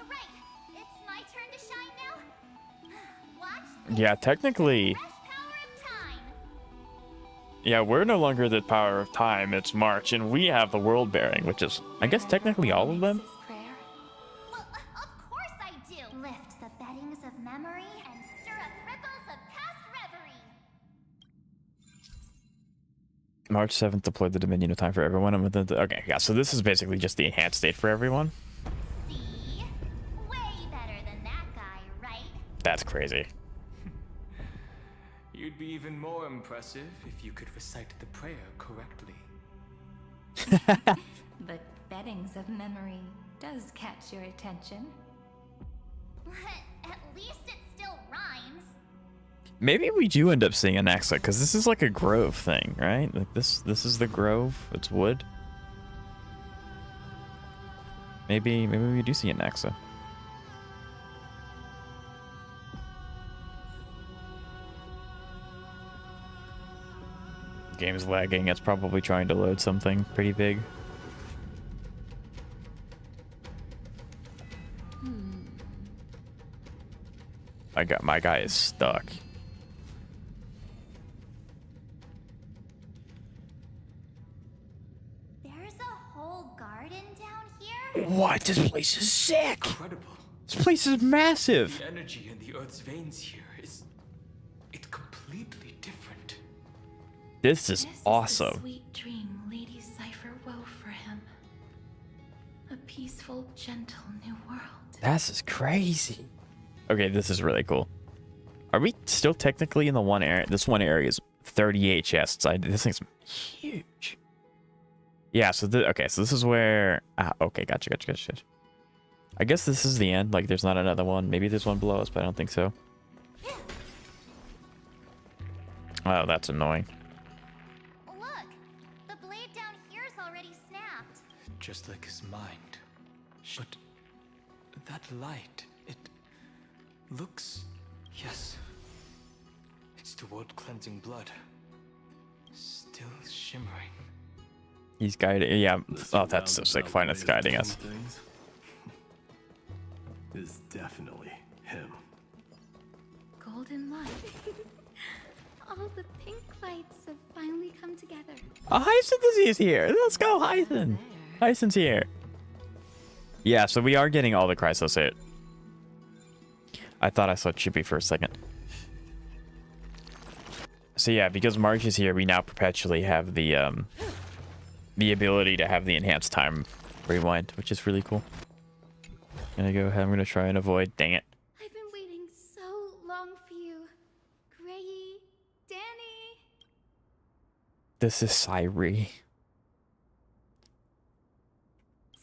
right. It's my turn to shine now. Watch. Yeah, technically. Yeah, we're no longer the power of time. It's March, and we have the world bearing, which is, I guess, technically all of them. Well, of course I do. Lift the beddings of memory and stir up ripples of past reverie. March 7th deployed the Dominion of Time for everyone. And within the, okay, yeah, so this is basically just the enhanced state for everyone. See? Way better than that guy, right? That's crazy. You'd be even more impressive if you could recite the prayer correctly. But beddings of memory does catch your attention. At least it still rhymes. Maybe we do end up seeing an Axa, because this is like a grove thing, right? Like this is the grove. It's wood. Maybe we do see an Axa. Game's lagging. It's probably trying to load something pretty big. My guy is stuck. There's a whole garden down here? What? This place is sick. Incredible. This place is massive. The energy in the Earth's veins here is... it's completely different. This is awesome. The sweet dream Lady Cipher wove for him. A peaceful, gentle new world. This is crazy. Okay, this is really cool. Are we still technically in the one area? This one area is 38 chests. This thing's huge. Yeah, so okay, so this is where... okay, gotcha. I guess this is the end. Like, there's not another one. Maybe there's one below us, but I don't think so. Oh, that's annoying. Look, the blade down here is already snapped. Just like his mind. But that light, it looks... yes. It's the world-cleansing blood. Still shimmering. He's guiding. Yeah. Oh, that's so sick. Fine, it's guiding us. Is definitely him. Golden light. All the pink lights have finally come together. Oh, Hyacinth is here. Let's go, Hyacinth. Hyacinth's here. Yeah, so we are getting all the Chrysos hit. I thought I saw Chippy for a second. So yeah, because March is here, we now perpetually have the ability to have the enhanced time rewind, which is really cool. Gonna go ahead. I'm gonna try and avoid. Dang it. I've been waiting so long for you, Grayy, Danny. This is Cyrene.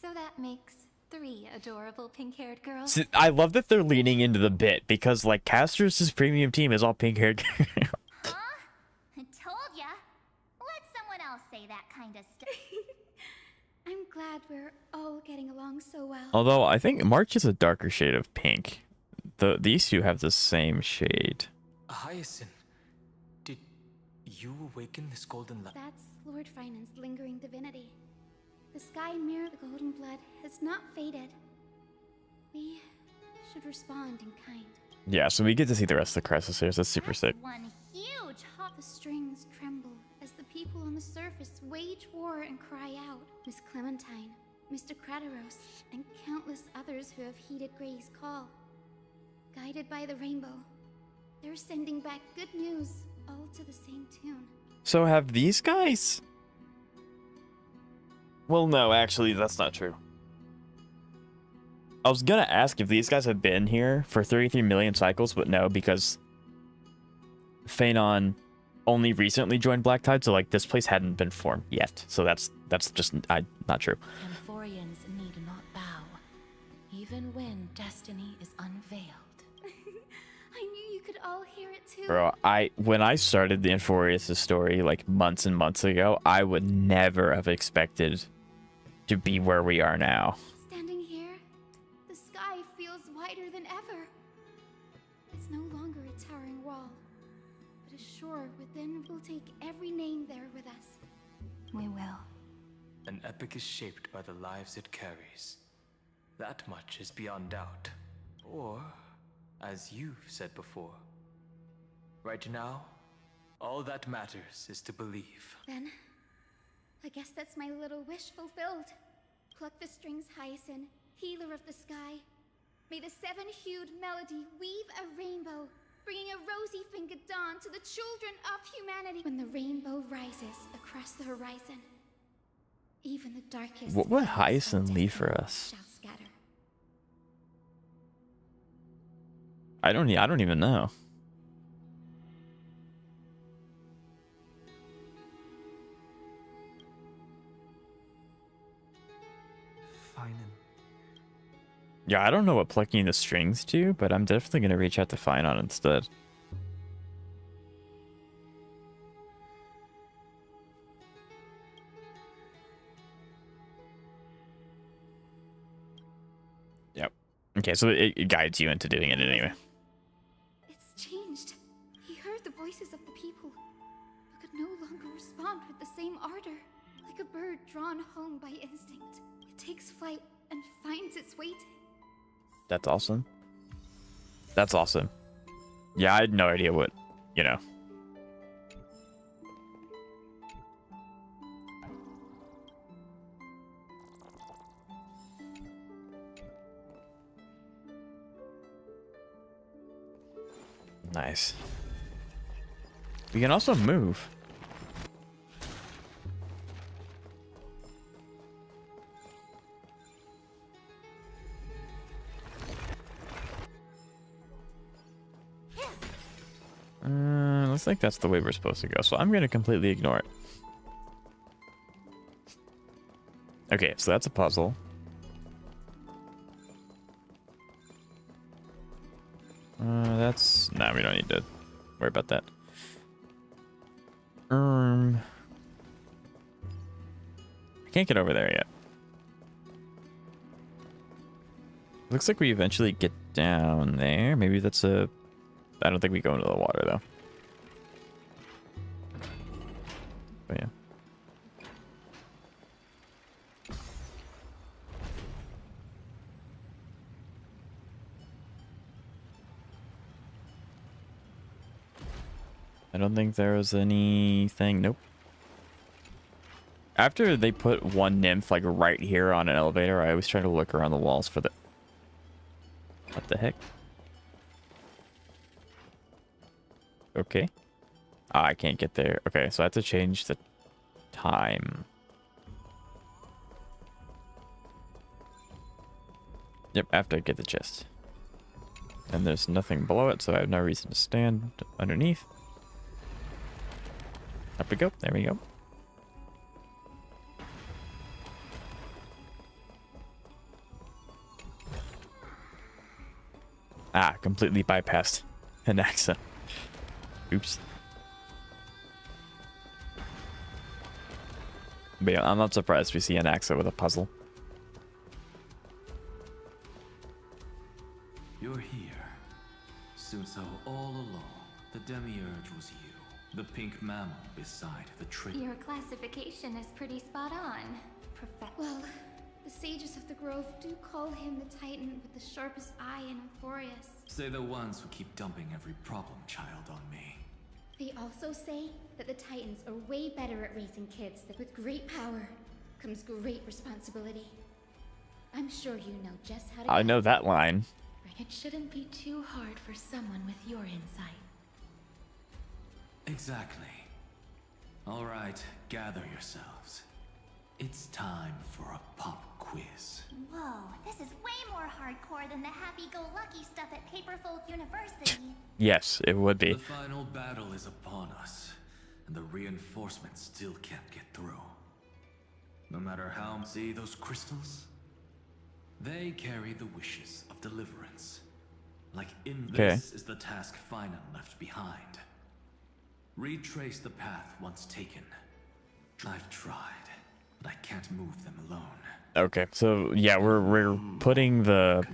So that makes 3 adorable pink-haired girls. See, I love that they're leaning into the bit because like Castor's premium team is all pink-haired. kind of stuff. I'm glad we're all getting along so well. Although I think March is a darker shade of pink. These two have the same shade. Hyacinth, did you awaken this golden light? That's Lord Finan's lingering divinity. The sky mirror, the golden blood, has not faded. We should respond in kind. Yeah, so we get to see the rest of the crisis here. That's super sick. One huge hot. The strings tremble as the people on the surface wage war and cry out. Miss Clementine, Mr. Krateros, and countless others who have heeded Grey's call. Guided by the rainbow, they're sending back good news, all to the same tune. So have these guys? Well, no, actually, that's not true. I was gonna ask if these guys have been here for 33 million cycles, but no, because Phanon only recently joined Black Tide, so like this place hadn't been formed yet. So that's just not true. Amphoreans need not bow, even when destiny is unveiled. I knew you could all hear it too. Bro, when I started the Amphoreus story like months and months ago, I would never have expected to be where we are now. Standing here, the sky feels wider than ever. It's no longer a towering wall, but a shore within will take every name there with us. We will. An epic is shaped by the lives it carries. That much is beyond doubt. Or, as you've said before, right now, all that matters is to believe. Then, I guess that's my little wish fulfilled. Pluck the strings, Hyacinth, healer of the sky. May the seven-hued melody weave a rainbow, bringing a rosy-fingered dawn to the children of humanity. When the rainbow rises across the horizon, even the darkest... What would Hyacinth leave for us? ...shall scatter. I don't even know. Yeah, I don't know what plucking the strings do, but I'm definitely going to reach out to Phanon instead. Yep. Okay, so it guides you into doing it anyway. It's changed. He heard the voices of the people, but could no longer respond with the same ardor. Like a bird drawn home by instinct, it takes flight and finds its way to... That's awesome. That's awesome. Yeah, I had no idea what, you know. Nice. We can also move. Looks like that's the way we're supposed to go, so I'm going to completely ignore it. Okay, so that's a puzzle. That's... Nah, we don't need to worry about that. I can't get over there yet. Looks like we eventually get down there. Maybe that's a... I don't think we go into the water, though. But yeah. I don't think there was anything. Nope. After they put one nymph like right here on an elevator, I always try to look around the walls for the... What the heck? Okay. Ah, I can't get there. Okay, so I have to change the time. Yep, I have to get the chest. And there's nothing below it, so I have no reason to stand underneath. Up we go. There we go. Ah, completely bypassed an accent. Oops. But yeah, I'm not surprised we see an Axa with a puzzle. You're here. So all along, the Demiurge was you. The pink mammal beside the tree. Your classification is pretty spot on. Well, the sages of the grove do call him the Titan with the sharpest eye in Amphoreus. Say the ones who keep dumping every problem child on me. They also say that the Titans are way better at raising kids, that with great power comes great responsibility. I'm sure you know just how to... I know that line. It shouldn't be too hard for someone with your insight. Exactly. All right, gather yourselves. It's time for a pop quiz. Whoa, this is way more hardcore than the happy-go-lucky stuff at Paperfold University. Yes, it would be. The final battle is upon us, and the reinforcements still can't get through. No matter how... See those crystals? They carry the wishes of deliverance. Like in this is the task Finan left behind. Retrace the path once taken. I've tried, but I can't move them alone. Okay, so yeah, we're putting the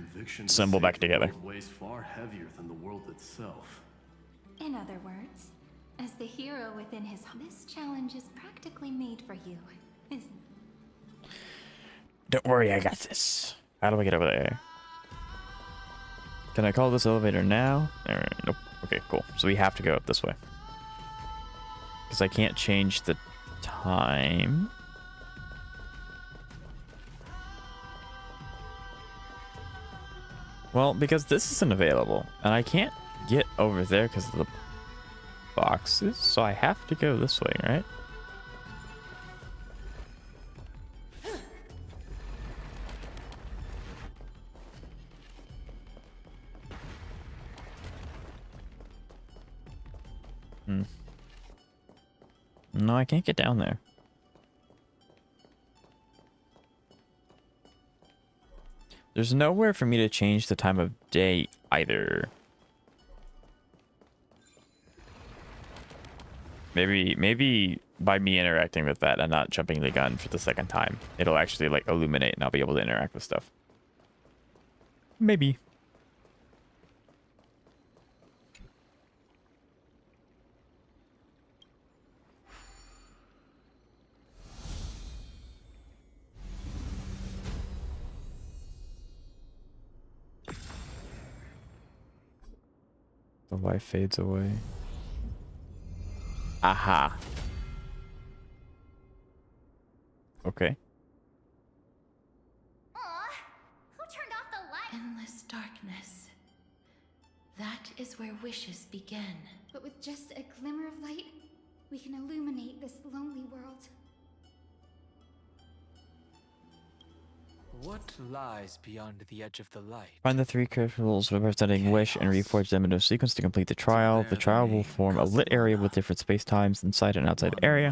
symbol back together. Weighs far heavier than the world itself. In other words, as the hero within his... This challenge is practically made for you, isn't it? Don't worry, I got this. How do I get over there? Can I call this elevator now? Nope. Okay, cool. So we have to go up this way. Because I can't change the time. Well, because this isn't available. And I can't get over there because of the boxes. So I have to go this way, right? No, I can't get down there. There's nowhere for me to change the time of day either. Maybe by me interacting with that and not jumping the gun for the second time, it'll actually like illuminate and I'll be able to interact with stuff. Maybe. The light fades away. Aha. Okay. Who turned off the light? Endless darkness. That is where wishes begin. But with just a glimmer of light, we can illuminate this lonely world. What lies beyond the edge of the light? Find the three crystals representing wish and reforge them into a sequence to complete the trial. The trial will form a lit area with different space-times inside and outside the area.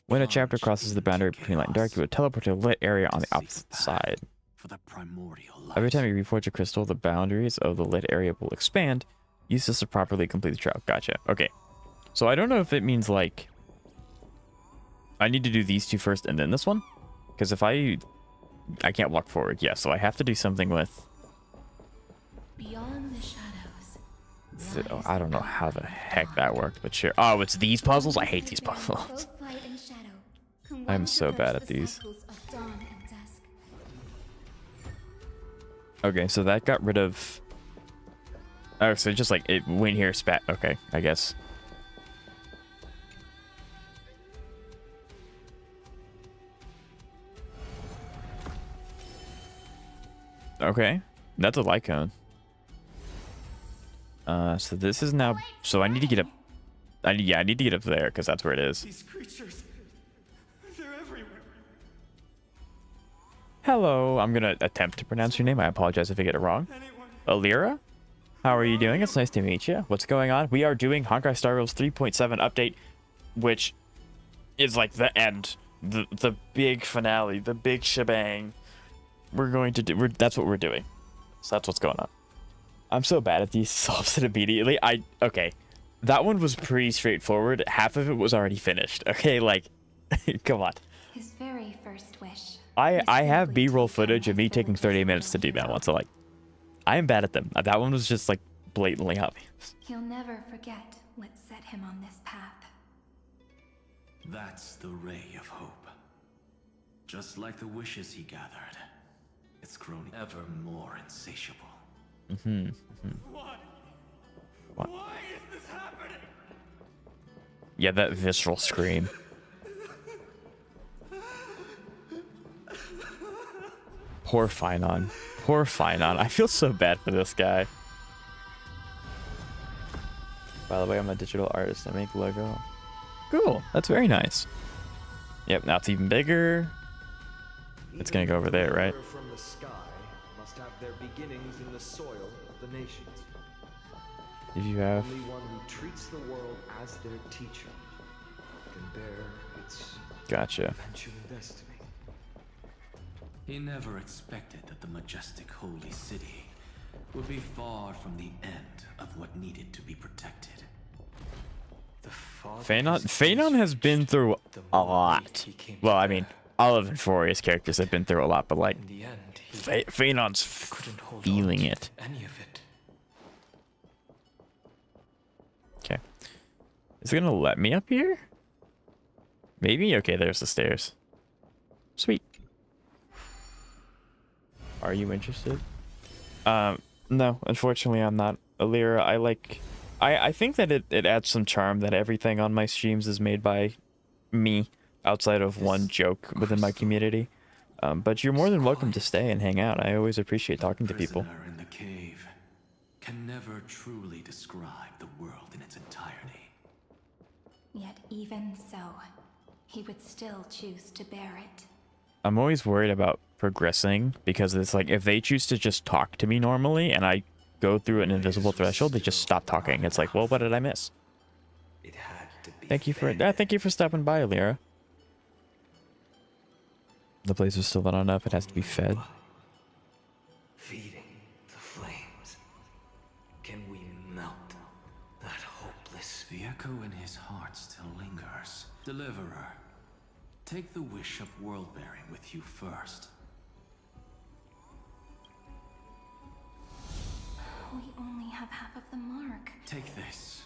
When a chapter crosses the boundary between light and dark, you would teleport to a lit area on the opposite side. Every time you reforge a crystal, the boundaries of the lit area will expand. Use this to properly complete the trial. Gotcha. Okay. So I don't know if it means like I need to do these two first and then this one, because if I can't walk forward. Yeah, so I have to do something with... Beyond the shadows. Oh, I don't know how the heck that worked, but sure. Oh, it's these puzzles? I hate these puzzles. I'm so bad at these. Okay, so that got rid of... Oh, so just like it went here, spat. Okay, I guess. Okay, that's a light cone. So this is now. So I need to get up. I need to get up there because that's where it is. These creatures, they're everywhere. Hello, I'm gonna attempt to pronounce your name. I apologize if I get it wrong. Alira, how are you doing? It's nice to meet you. What's going on? We are doing Honkai Star Rail's 3.7 update, which is like the end, the big finale, the big shebang. We're going to do. That's what we're doing. So that's what's going on. I'm so bad at these. Solves it immediately. Okay. That one was pretty straightforward. Half of it was already finished. Okay, like, come on. His very first wish. I have B-roll footage of me taking 30 minutes to do that one, so like, I am bad at them. That one was just like blatantly obvious. He'll never forget what set him on this path. That's the ray of hope. Just like the wishes he gathered, it's grown ever more insatiable. What? Why is this happening? Yeah, that visceral scream. Poor Finon. Poor Finon. I feel so bad for this guy. By the way, I'm a digital artist. I make logo. Cool. That's very nice. Yep, now it's even bigger. It's gonna go over there, right? From the sky must have their beginnings in the soil of the nations. Did you have? Only one who treats the world as their teacher can bear its Gotcha. eventual destiny. He never expected that the majestic holy city would be far from the end of what needed to be protected. Phanon has been through a lot. Well, I mean, all of Amphoreus characters have been through a lot, but like, Phanon's feeling it. Okay. Is it gonna let me up here? Maybe? Okay, there's the stairs. Sweet. Are you interested? No, unfortunately I'm not. Alira, I think that it adds some charm that everything on my streams is made by me, outside of one joke within my community. But you're more than welcome to stay and hang out. I always appreciate talking to people. Prisoner in the cave can never truly describe the world in its entirety. Yet even so, he would still choose to bear it. I'm always worried about progressing because it's like if they choose to just talk to me normally and I go through an invisible threshold, they just stop talking. It's like, well, what did I miss? Thank you for stopping by, Alira. The place is still not enough. It has to be fed. Feeding the flames. Can we melt that hopeless? The echo in his heart still lingers. Deliverer, take the wish of world-bearing with you first. We only have half of the mark. Take this.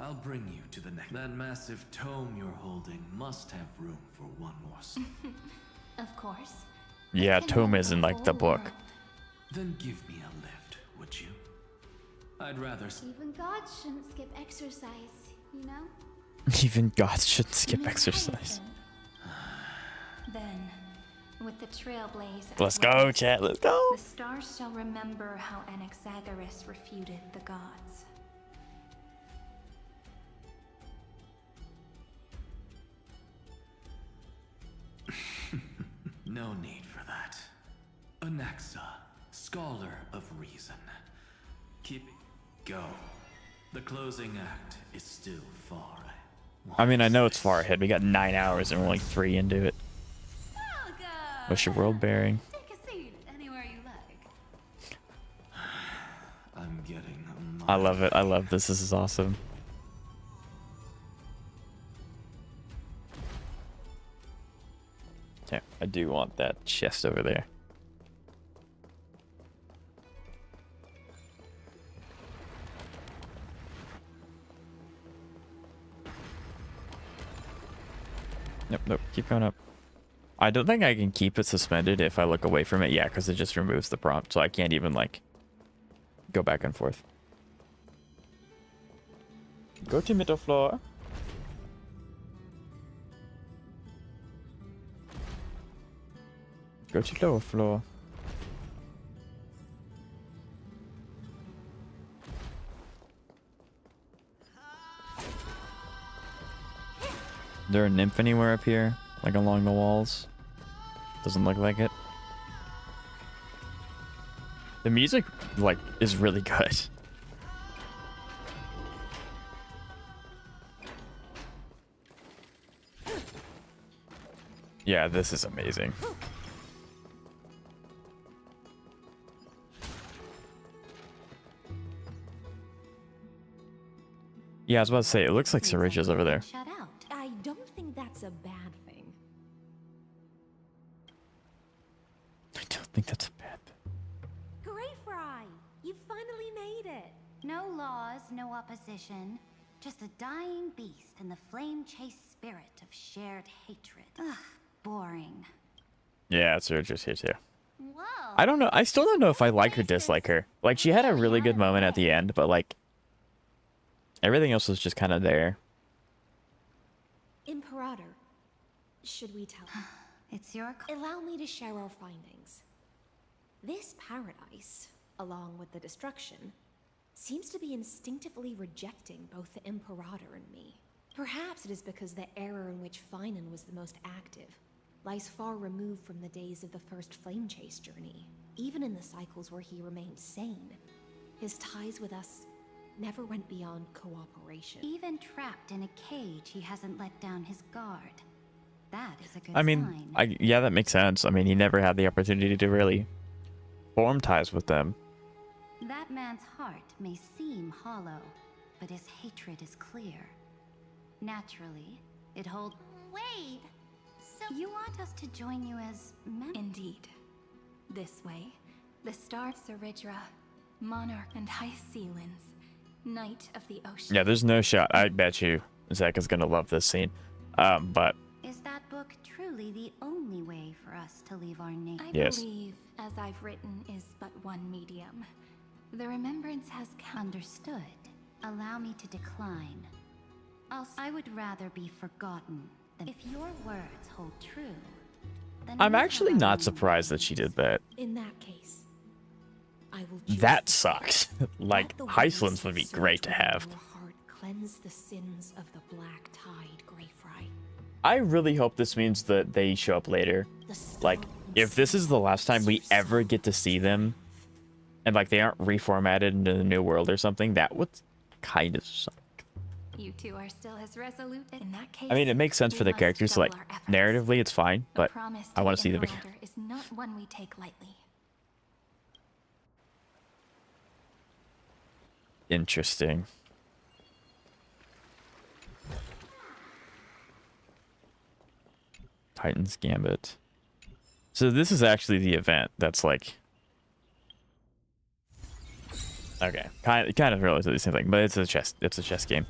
I'll bring you to the next. That massive tome you're holding must have room for one more. Of course. Yeah, tome is in like the book. Then give me a lift, would you? I'd rather. Even gods shouldn't skip exercise, you know? Even gods should skip exercise. Then, with the trailblaze. Let's go, chat. Let's go. The stars shall remember how Anaxagoras refuted the gods. No need for that. Anaxa, scholar of reason. Keep it go. The closing act is still far. I mean, I know it's far ahead. We got 9 hours and we're like 3 into it. What's your world bearing? Take a seat anywhere you like. I'm getting. I love it. I love this. This is awesome. Okay, I do want that chest over there. Nope, keep going up. I don't think I can keep it suspended if I look away from it. Yeah, because it just removes the prompt, so I can't even, like, go back and forth. Go to middle floor. Go to lower floor. Is there a nymph anywhere up here? Like along the walls? Doesn't look like it. The music, like, is really good. Yeah, this is amazing. Yeah, I was about to say, it looks like Syringe's over there. Shut out. I don't think that's a bad thing. opposition. Just a dying beast and the flame-chased spirit of shared hatred. Ugh, boring. Yeah, it's just here too. Whoa. I don't know. I still don't know if I like or dislike her. Like, she had a really good moment at the end, but like everything else was just kind of there. Imperator, should we tell him? It's your call. Allow me to share our findings. This paradise, along with the destruction, seems to be instinctively rejecting both the Imperator and me. Perhaps it is because the era in which Finan was the most active lies far removed from the days of the first flame chase journey. Even in the cycles where he remained sane, his ties with us never went beyond cooperation. Even trapped in a cage, he hasn't let down his guard. That is a good I mean, sign. yeah, that makes sense. I mean, he never had the opportunity to really form ties with them. That man's heart may seem hollow, but his hatred is clear. Naturally, it holds... Wait! So... You want us to join you as Indeed. This way, the star Saridra, Monarch and High Sealins, Knight of the Ocean. Yeah, there's no shot. I bet you Zach is gonna love this scene. But Is that book truly the only way for us to leave our name? I yes. believe, as I've written, is but one medium. The remembrance has Understood. Allow me to decline. I would rather be forgotten than... If your words hold true, then I'm we actually have our not own surprised that she did that. In that case, I will That sucks. Like, Heislands would be great to have. heart cleanse the sins of the black tide, Greyfry. I really hope this means that they show up later. Like, if this is the last time we ever get to see them, and like they aren't reformatted into the new world or something, that would kind of suck. You two are still as resolute. In that case, I mean, it makes sense we for the must characters, so like, double our efforts. narratively it's fine, A but promise I want to see them the again. Imperator is not one we take lightly. Interesting. Titan's Gambit. So this is actually the event that's like... Okay, kind of relatively the same thing, but it's a chess game.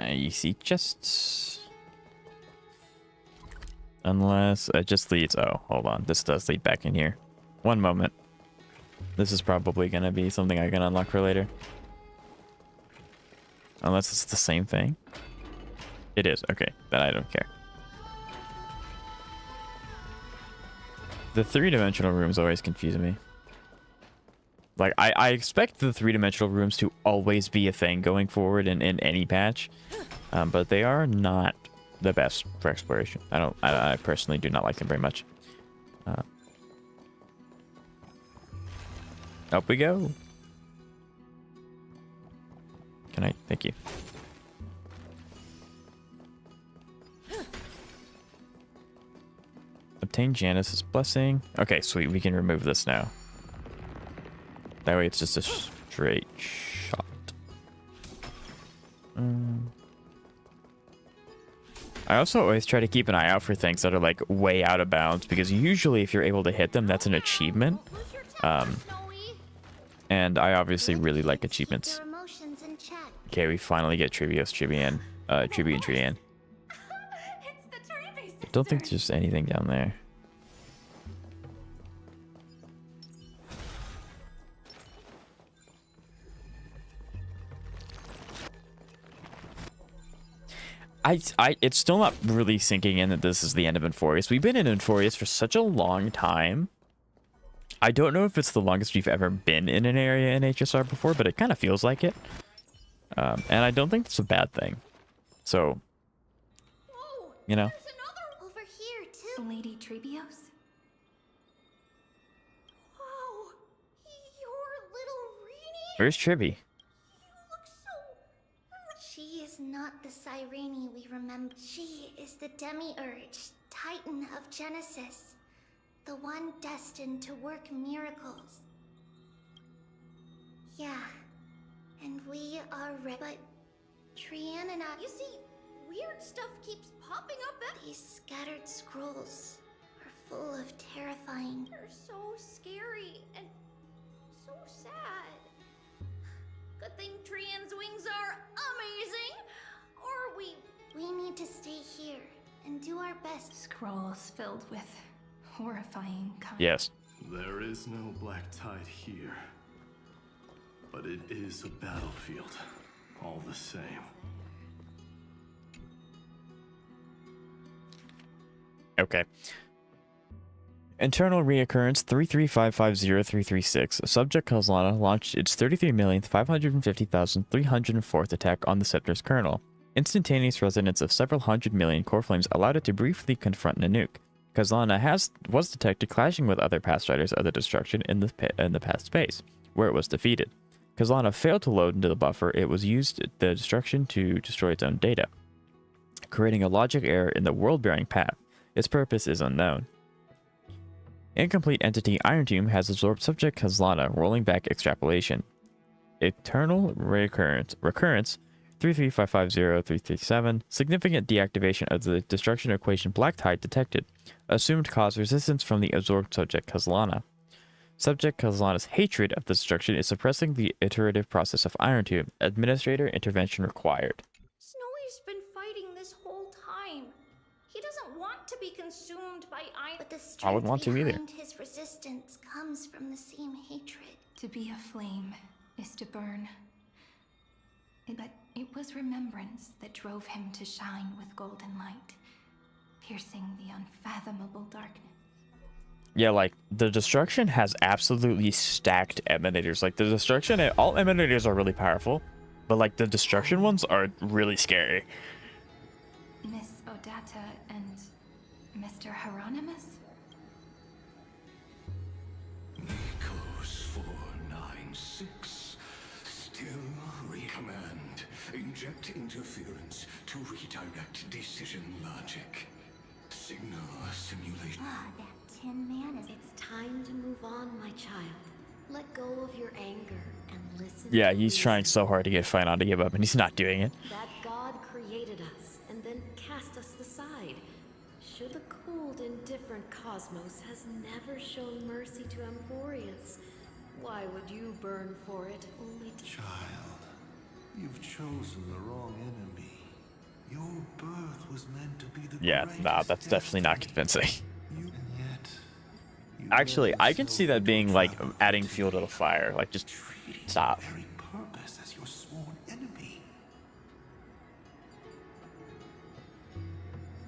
You see chests. Unless it just leads... Oh, hold on. This does lead back in here. One moment. This is probably going to be something I can unlock for later. Unless it's the same thing. It is. Okay, then I don't care. The three-dimensional rooms always confuse me. Like, I expect the three-dimensional rooms to always be a thing going forward in any patch. But they are not the best for exploration. I personally do not like them very much. Up we go. Can I? Thank you. Obtain Janice's blessing. Okay, sweet. We can remove this now. That way it's just a straight shot. I also always try to keep an eye out for things that are like way out of bounds, because usually if you're able to hit them, that's an achievement. And I obviously really like achievements. Okay, we finally get Trivios, Trivian, Trivi and Trian. I don't think there's anything down there. It's still not really sinking in that this is the end of Amphoreus. We've been in Amphoreus for such a long time. I don't know if it's the longest we've ever been in an area in HSR before, but it kind of feels like it. And I don't think that's a bad thing. So, you know. Over here, too. Lady Trebios? Whoa! Your little Rini? Where's Trivi? She is not the Cyrene we remember. She is the Demiurge, Titan of Genesis. The one destined to work miracles. Yeah. And we are but Trian and I... You see, weird stuff keeps popping up at— These scattered scrolls are full of terrifying... They're so scary and so sad. Good thing Trian's wings are amazing, or We need to stay here and do our best. Scrolls filled with horrifying content. Yes. There is no black tide here, but it is a battlefield, all the same. Okay. Internal reoccurrence 33550336. Subject Kozlana launched its 33,550,304th attack on the Scepter's kernel. Instantaneous resonance of several hundred million core flames allowed it to briefly confront Nanook. Kozlana was detected clashing with other past riders of the destruction in the past space, where it was defeated. Kozlana failed to load into the buffer. It was used the destruction to destroy its own data, creating a logic error in the world-bearing path. Its purpose is unknown. Incomplete entity Iron Tomb has absorbed subject Kozlana, rolling back extrapolation. Eternal recurrence 33550337. Significant deactivation of the destruction equation Black Tide detected. Assumed cause resistance from the absorbed subject Kozlana. Subject Kozlana's hatred of the destruction is suppressing the iterative process of Iron Tomb. Administrator intervention required. Snowy's been fighting this whole time. He doesn't want to be consumed by iron. But the I would strength want to either. behind his resistance comes from the same hatred. To be a flame is to burn. But it was remembrance that drove him to shine with golden light, piercing the unfathomable darkness. Yeah, like, the destruction has absolutely stacked emanators. Like, the destruction, all emanators are really powerful, but, like, the destruction ones are really scary. Miss Odata and Mr. Hieronymus? Nikos 496. Still recommend. Inject interference to redirect decision logic. Signal simulation. That Tin Man is... It's time to move on, my child. Let go of your anger and listen. Yeah, to he's trying so hard to get Finon to give up, and he's not doing it. That God created us and then cast us aside. Sure, the cold, indifferent cosmos has never shown mercy to Amphoreus. Why would you burn for it? Only to... Child, you've chosen the wrong enemy. Your birth was meant to be the Nah, that's definitely not convincing. Actually, I can see that being like adding fuel to the fire. Like, just stop. very purpose as your sworn enemy.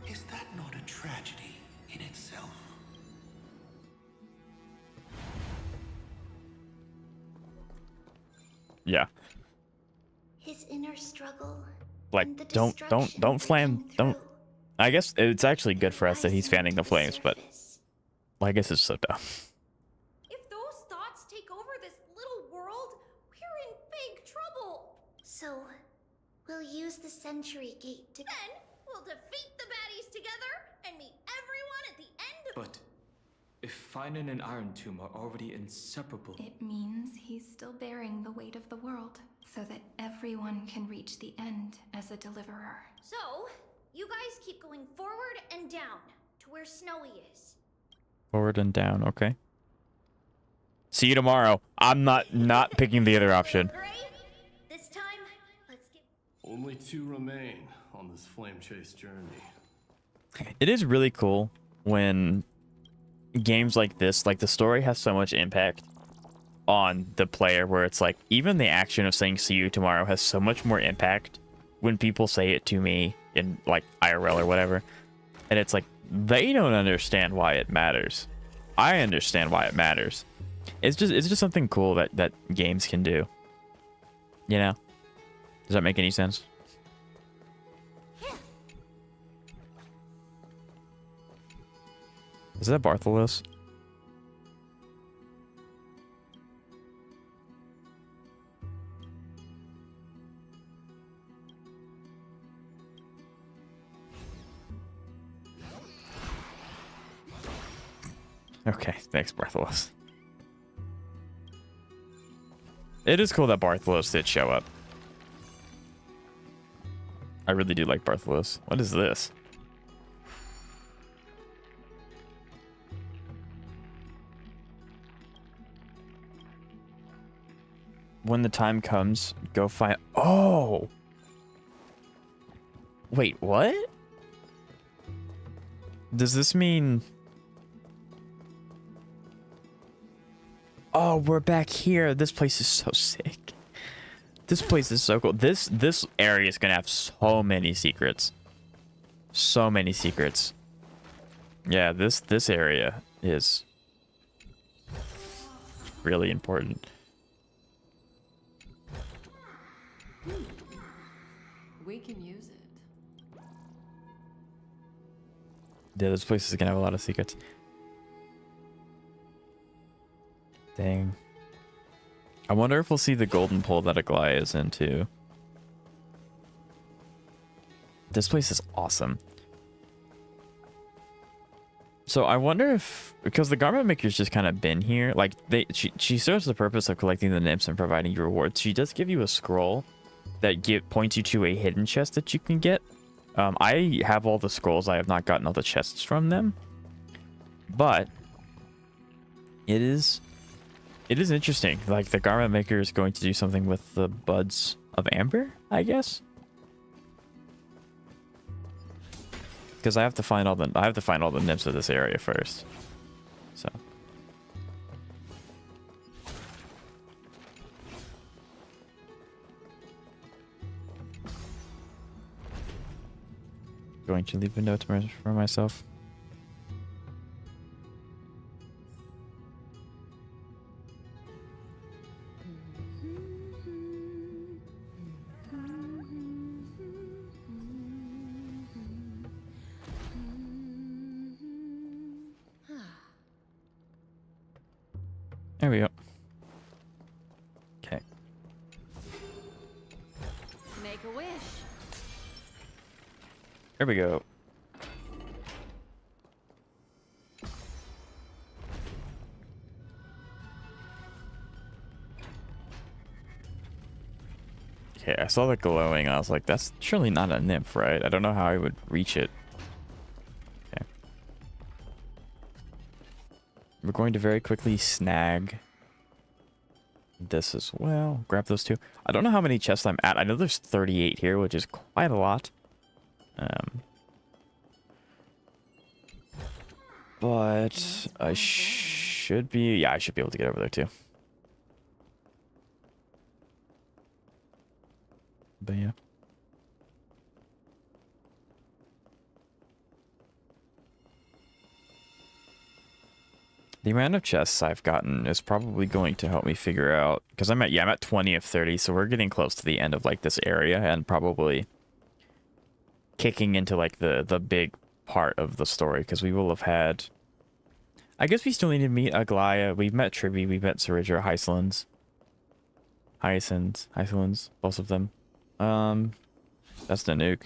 Is that not a tragedy in itself? Yeah. His inner struggle. Like, don't flame, don't. I guess it's actually good for us that he's fanning the flames, but I guess it's so dumb. If those thoughts take over this little world, we're in big trouble. So, we'll use the Century Gate to... Then, we'll defeat the baddies together and meet everyone at the end of... But if Finon and Iron Tomb are already inseparable... It means he's still bearing the weight of the world, so that everyone can reach the end as a deliverer. So, you guys keep going forward and down to where Snowy is. Forward and down, okay. See you tomorrow. I'm not picking the other option. This time, let's get... Only 2 remain on this flame chase journey. It is really cool when games like this, like the story has so much impact on the player, where it's like even the action of saying see you tomorrow has so much more impact when people say it to me in like IRL or whatever. And it's like, they don't understand why it matters. I understand why it matters. It's just something cool that games can do. You know? Does that make any sense? Is that Bartholos? Okay, thanks, Bartholos. It is cool that Bartholos did show up. I really do like Bartholos. What is this? When the time comes, go find... Oh! Wait, what? Does this mean... Oh, we're back here. This place is so sick. This place is so cool. This area is gonna have so many secrets. So many secrets. Yeah, this area is really important. We can use it. Yeah, this place is gonna have a lot of secrets. Dang. I wonder if we'll see the golden pole that Aglaia is in too. This place is awesome. So I wonder if, because the garment maker's just kind of been here, like she serves the purpose of collecting the nymphs and providing you rewards. She does give you a scroll that points you to a hidden chest that you can get. I have all the scrolls. I have not gotten all the chests from them, but it is interesting. Like the garment maker is going to do something with the buds of amber, I guess. Because I have to find all the nymphs of this area first. So going to leave a note for myself. There we go. Okay. Make a wish. There we go. Okay, I saw the glowing. I was like, that's surely not a nymph, right? I don't know how I would reach it. Okay. We're going to very quickly snag this as well. Grab those two. I don't know how many chests I'm at. I know there's 38 here, which is quite a lot. But I should be... Yeah, I should be able to get over there too. But yeah. The amount of chests I've gotten is probably going to help me figure out, because I'm at 20 of 30, so we're getting close to the end of like this area and probably kicking into like the big part of the story, because we will have had... I guess we still need to meet Aglaia. We've met Tribby, we've met Saridra, Hyacinths, both of them. That's the nuke.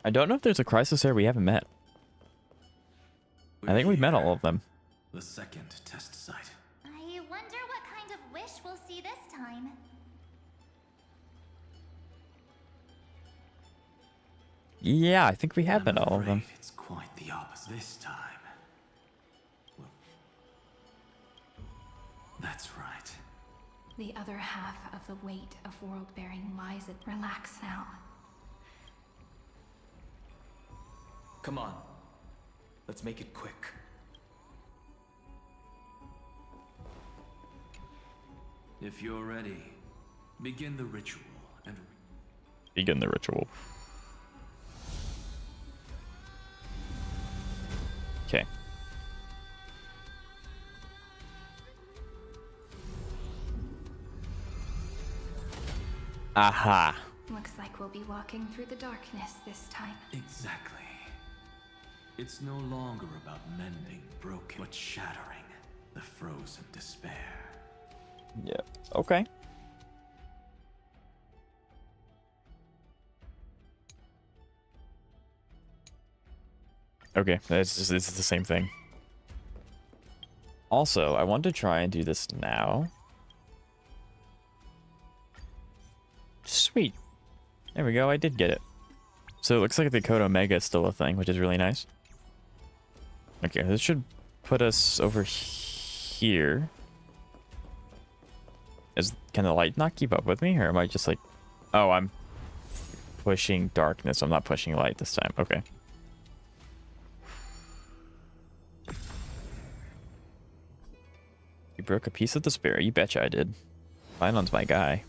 I don't know if there's a crisis there we haven't met. I think we've met all of them. The second test site. I wonder what kind of wish we'll see this time. Yeah, I think we have met all of them. It's quite the opposite this time. Well, that's right. The other half of the weight of world-bearing lies at relax now. Come on. Let's make it quick. If you're ready, begin the ritual and... Begin the ritual. Okay. Aha. Looks like we'll be walking through the darkness this time. Exactly. It's no longer about mending broken, but shattering the frozen despair. Yeah. Okay. Okay, it's the same thing. Also, I want to try and do this now. Sweet. sweet. There we go. I did get it. So it looks like the Code Omega is still a thing, which is really nice. Okay, this should put us over here. Can the light not keep up with me? Or am I just like... Oh, I'm pushing darkness. I'm not pushing light this time. Okay. You broke a piece of the spirit. You betcha I did. Vinon's my guy.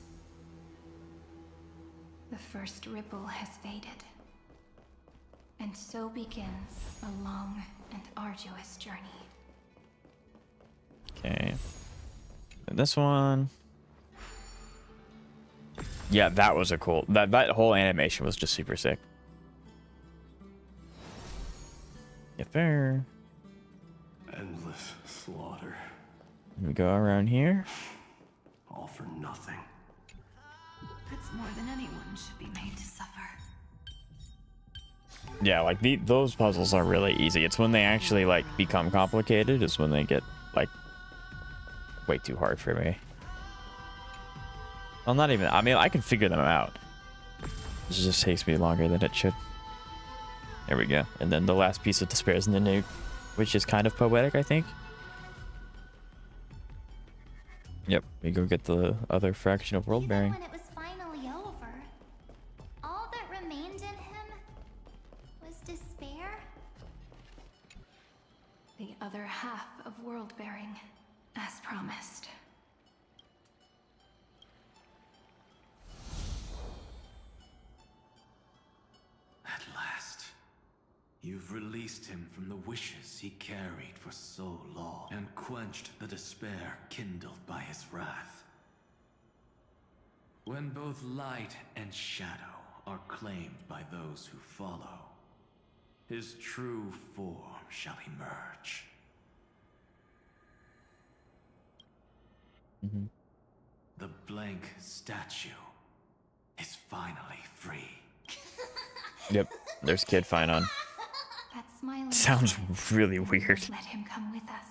The first ripple has faded. And so begins a long and arduous journey. Okay. And this one. Yeah, that was a cool... That whole animation was just super sick. Yeah, fair. Endless slaughter. We go around here. All for nothing. That's more than anyone should be made to suffer. Yeah, like those puzzles are really easy. It's when they actually like become complicated is when they get like way too hard for me. Well, not even. I mean, I can figure them out. It just takes me longer than it should. There we go. And then the last piece of despair is in the nuke, which is kind of poetic, I think. Yep, we go get the other fraction of world bearing. When it was finally over, all that remained in him was despair. The other half of world bearing, as promised. At last, you've released him from the wishes he carried for so long, and quenched the despair kindled by his wrath. When both light and shadow are claimed by those who follow, his true form shall emerge. The blank statue is finally free. Yep, there's Kid Finon. That smiling Sounds really weird. Let him come with us,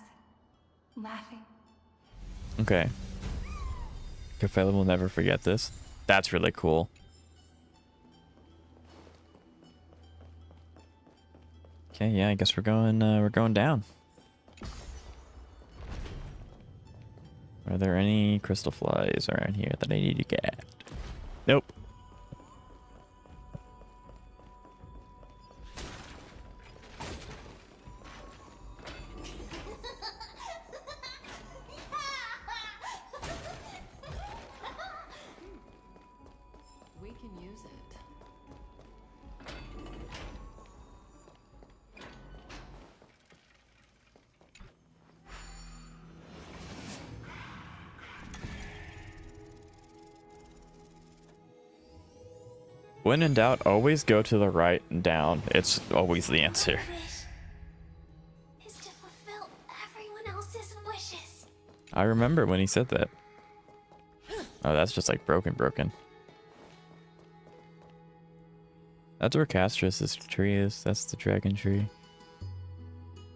laughing. Okay. Kefela will never forget this. That's really cool. Okay, yeah, I guess we're going down. Are there any crystal flies around here that I need to get? Nope. We can use it. When in doubt, always go to the right and down. It's always the answer. Is to fulfill everyone else's wishes. I remember when he said that. Oh, that's just like broken. That's where Castrus's tree is. That's the dragon tree.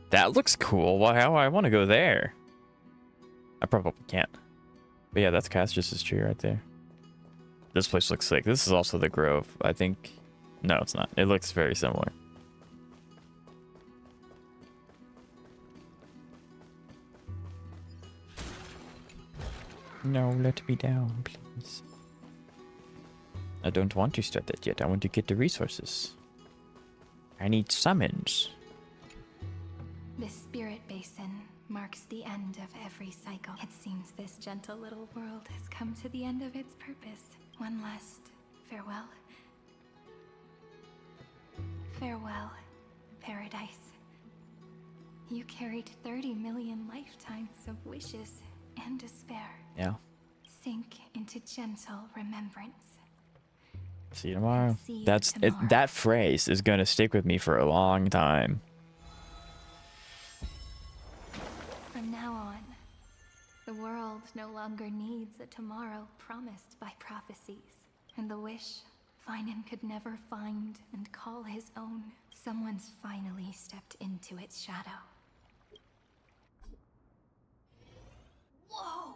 That looks cool. Why? How I want to go there. I probably can't. But yeah, that's Castrus's tree right there. This place looks sick. This is also the Grove, I think. No, it's not. It looks very similar. No, let me down, please. I don't want to start that yet. I want to get the resources. I need summons. This spirit basin marks the end of every cycle. It seems this gentle little world has come to the end of its purpose. One last farewell. Farewell, paradise. You carried 30 million lifetimes of wishes and despair. Yeah. Sink into gentle remembrance. See you tomorrow. See you That's tomorrow. It, that phrase is going to stick with me for a long time. From now on, the world no longer needs a tomorrow promised by prophecies. And the wish Finan could never find and call his own. Someone's finally stepped into its shadow. Whoa!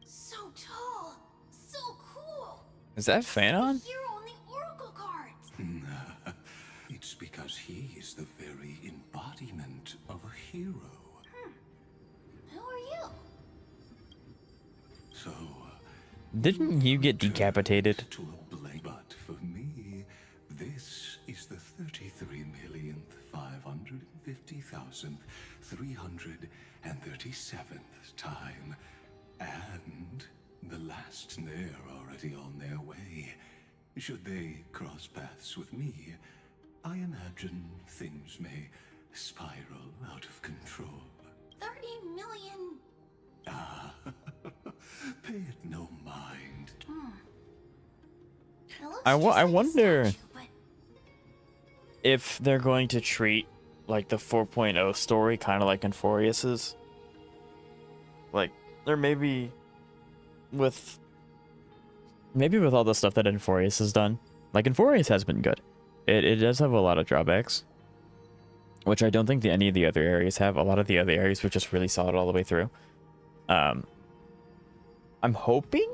So tall, so cool. Is that Fanon? Hero on the Oracle cards. It's because he is the very embodiment of a hero. Who are you? So, Didn't you get decapitated? to a blade, but for me, this is the 33,550,337th time, and the last they're already on their way. Should they cross paths with me, I imagine things may spiral out of control. 30 million. Ah, pay it no mind. It looks I just like a wonder statue, but if they're going to treat like the 4.0 story kind of like Amphoreus's. Like, or maybe with all the stuff that Amphoreus has done. Like, Amphoreus has been good. It does have a lot of drawbacks, which I don't think any of the other areas have. A lot of the other areas were just really solid all the way through. I'm hoping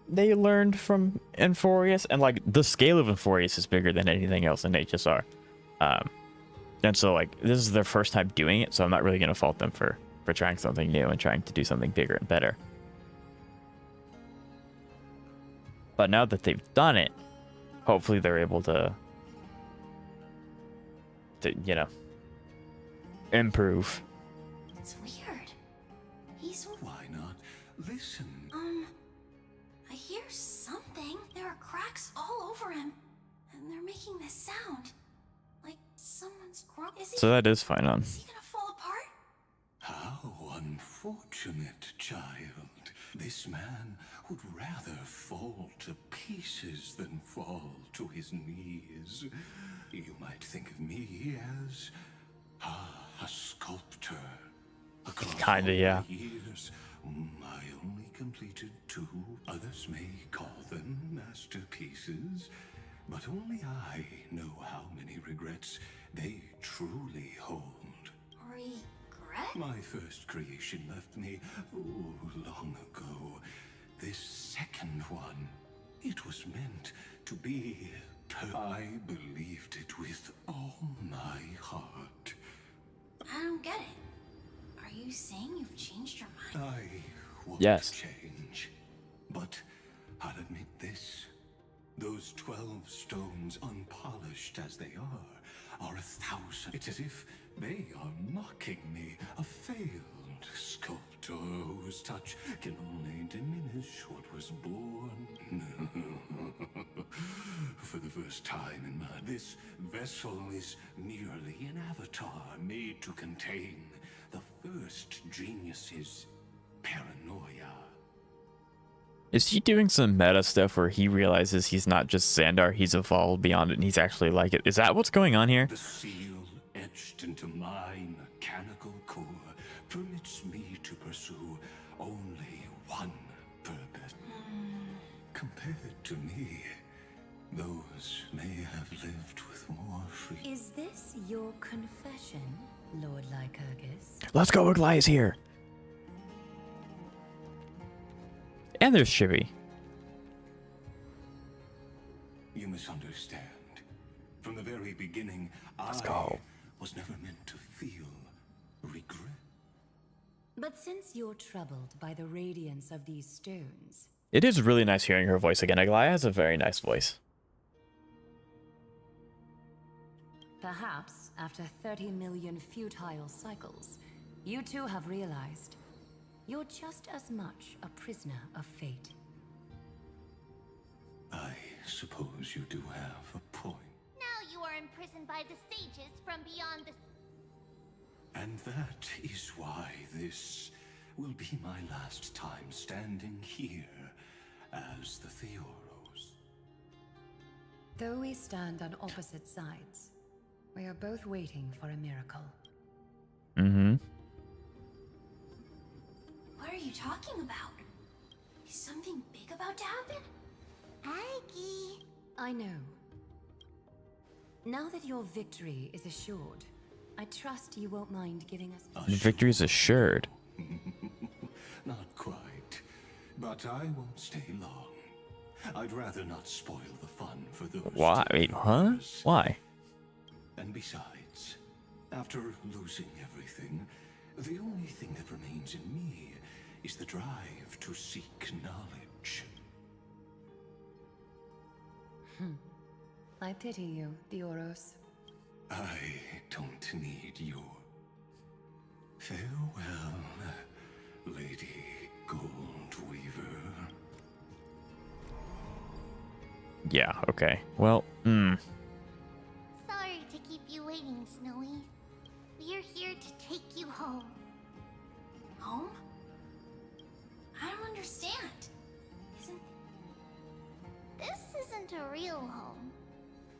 they learned from Amphoreus, and like the scale of Amphoreus is bigger than anything else in HSR. And so like this is their first time doing it, so I'm not really gonna fault them for trying something new and trying to do something bigger and better. But now that they've done it, hopefully they're able to you know, improve. it's weird. He's Why not listen? I hear something. There are cracks all over him, and they're making this sound, like someone's Is he? So that is fine on. Is he gonna fall apart? How unfortunate, child. This man would rather fall to pieces than fall to his knees. You might think of me as a sculptor. Kinda, yeah. Years, I only completed 2. Others may call them masterpieces, but only I know how many regrets they truly hold. Regret? My first creation left me, long ago. This second one, it was meant to be. I believed it with all my heart. I don't get it. Are you saying you've changed your mind? I won't Yes. change. But I'll admit this. Those 12 stones, unpolished as they are 1,000. It's as if they are mocking me, a failed sculptor whose touch can only diminish what was born. For the first time in my... This vessel is merely an avatar made to contain the first genius's paranoia. Is he doing some meta stuff where he realizes he's not just Xandar, he's evolved beyond it, and he's actually like it? Is that what's going on here? The seal etched into my mechanical core permits me to pursue only one purpose. Compared to me, those may have lived with more freedom. Is this your confession, Lord Lycurgus? Let's go, Aglaya's here. And there's Chibi. You misunderstand. From the very beginning, Let's I go. was never meant to feel regret. But since you're troubled by the radiance of these stones, It is really nice hearing her voice again. Aglaya has a very nice voice. perhaps after 30 million futile cycles, you too have realized you're just as much a prisoner of fate. I suppose you do have a point. Now you are imprisoned by the sages from beyond the... And that is why this will be my last time standing here as the Theoros. Though we stand on opposite sides, we are both waiting for a miracle. Mm-hmm. What are you talking about? Is something big about to happen? Aggie. I know. Now that your victory is assured, I trust you won't mind giving us... Victory is assured. Not quite, but I won't stay long. I'd rather not spoil the fun for those. Why? Wait, huh? Why? And besides, after losing everything, the only thing that remains in me is the drive to seek knowledge. I pity you, Dioros. I don't need your farewell, Lady Goldweaver. Yeah, okay. Well, Sorry to keep you waiting, Snowy. We're here to take you home. Home? I don't understand. This isn't a real home.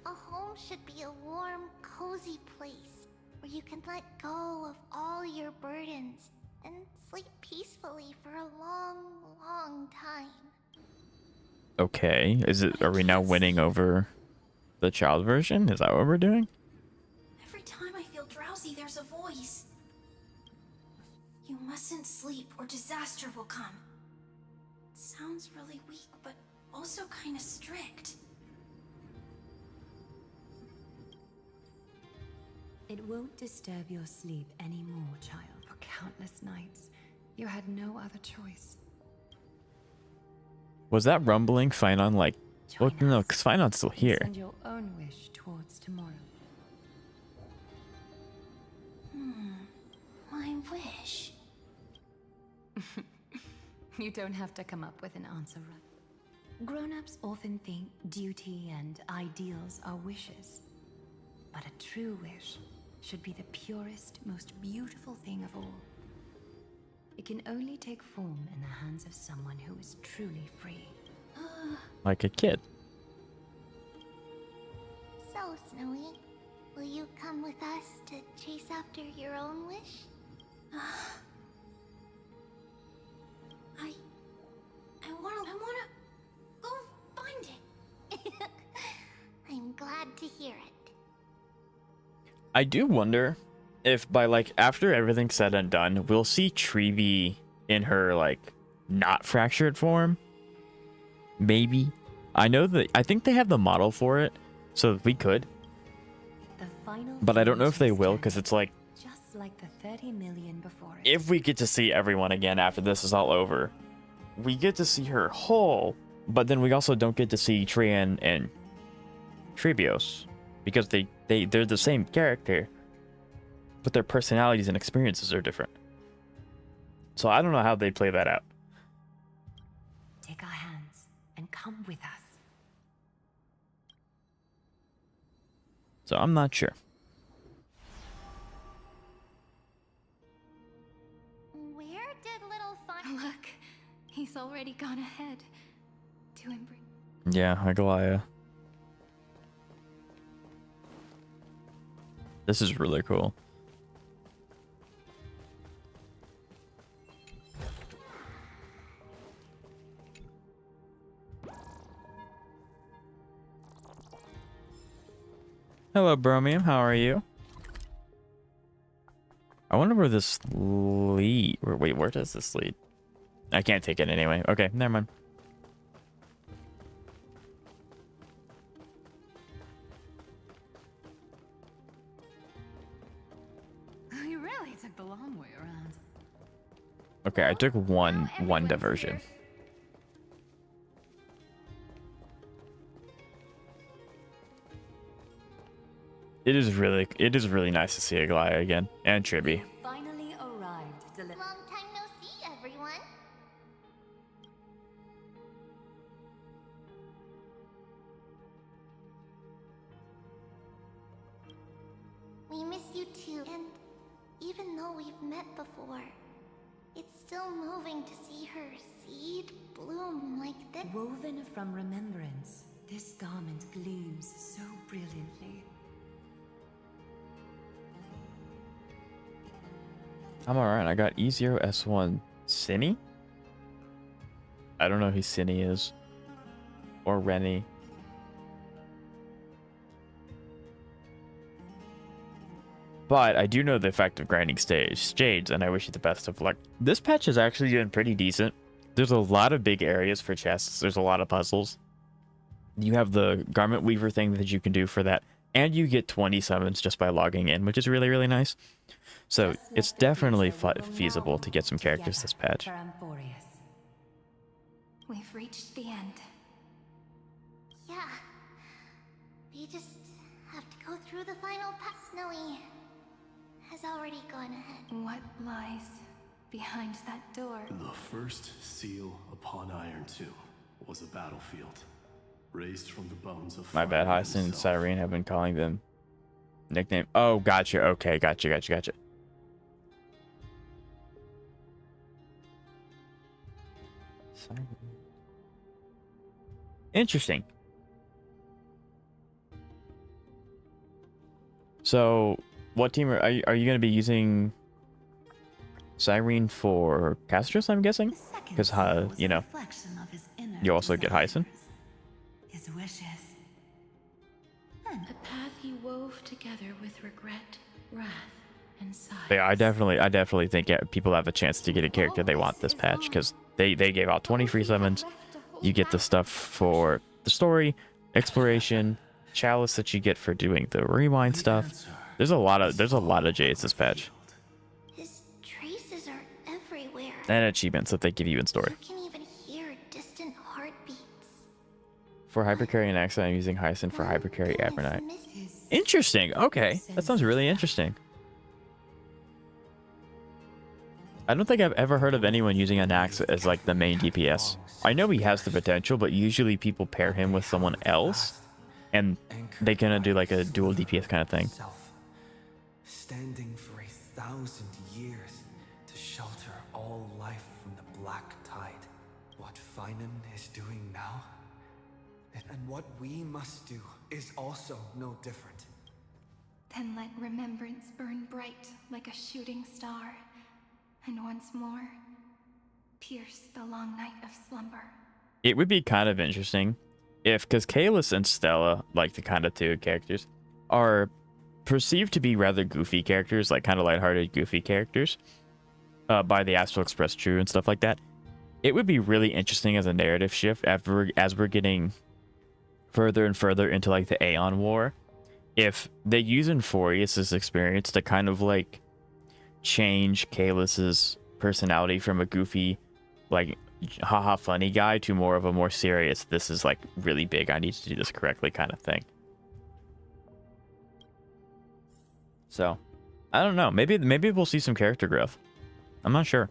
A home should be a warm, cozy place where you can let go of all your burdens and sleep peacefully for a long, long time. okay. Are we now winning over the child version? Is that what we're doing? Every time I feel drowsy, there's a voice. You mustn't sleep or disaster will come. It sounds really weak, but also kind of strict. It won't disturb your sleep anymore, child. For countless nights, you had no other choice. Was that rumbling Finon like... Well, no, because Finon's still here. Send your own wish towards tomorrow. My wish. You don't have to come up with an answer. Grown-ups often think duty and ideals are wishes. But a true wish should be the purest, most beautiful thing of all. It can only take form in the hands of someone who is truly free. Like a kid. So, Snowy, will you come with us to chase after your own wish? I wanna go find it. I'm glad to hear it. I do wonder if by like after everything's said and done, we'll see Treevee in her like not fractured form. Maybe. I think they have the model for it, so we could. But I don't know if they will, because it's like, Just like the 30 million before it. if we get to see everyone again after this is all over, we get to see her whole, but then we also don't get to see Trian and Treebios, because they're the same character, but their personalities and experiences are different. So I don't know how they play that out. Take our hands and come with us. So I'm not sure. Where did little Fun... Look, he's already gone ahead to embrace. Yeah, Agalaya. This is really cool. Hello, Bromium. How are you? I wonder where this lead... Wait, where does this lead? I can't take it anyway. Okay, never mind. You really took the long way around. Okay, I took one diversion. It is really nice to see Agalaya again, and Tribby. Finally arrived. Long time no see, everyone. We miss you too, and even though we've met before, it's still moving to see her seed bloom like this. Woven from remembrance, this garment gleams so brilliantly. I'm alright. I got E0S1 Cine? I don't know who Cine is. Or Rennie. But I do know the effect of grinding shades, and I wish you the best of luck. This patch has actually been pretty decent. There's a lot of big areas for chests. There's a lot of puzzles. you have the garment weaver thing that you can do for that, and you get 20 summons just by logging in, which is really, really nice. So it's definitely feasible to get some characters this patch. For Amphoreus. We've reached the end. Yeah. We just have to go through the final path. Snowy has already gone ahead. What lies behind that door? The first seal upon Iron Tomb was a battlefield, raised from the bones of... My bad, Hyacinth and Cyrene have been calling them nickname. Oh, gotcha. Okay, gotcha. Interesting. So, what team are you going to be using Cyrene for Castros, I'm guessing? Because, you know, you also get Hyacinth. His wishes. A path he wove together with regret, wrath, and sighs. Yeah, I definitely think people have a chance to get a character they want this patch, because they gave out 20 free summons. You get the stuff for the story, exploration, chalice that you get for doing the rewind stuff. There's a lot of Jades this patch. His traces are everywhere. And achievements that they give you in story. You can even hear distant heartbeats. For Hypercarry and Axa, I'm using Hyacinth for Hypercarry Abernite. Interesting. Okay, that sounds really interesting. I don't think I've ever heard of anyone using Anaxa as like the main DPS. I know he has the potential, but usually people pair him with someone else, and they kind of do like a dual DPS kind of thing. Standing for 1,000 years to shelter all life from the black tide. What Finan is doing now, and what we must do, is also no different. Then let remembrance burn bright like a shooting star, and once more pierce the long night of slumber. It would be kind of interesting if, because Kalis and Stella, like the kind of two characters, are perceived to be rather goofy characters, like kind of lighthearted, goofy characters, by the Astral Express True and stuff like that. It would be really interesting as a narrative shift as we're getting further and further into like the Aeon War, if they use Amphoreus' experience to kind of like change Kalis's personality from a goofy, like haha funny guy to more of a more serious, this is like really big, I need to do this correctly kind of thing. So I don't know, maybe we'll see some character growth. I'm not sure.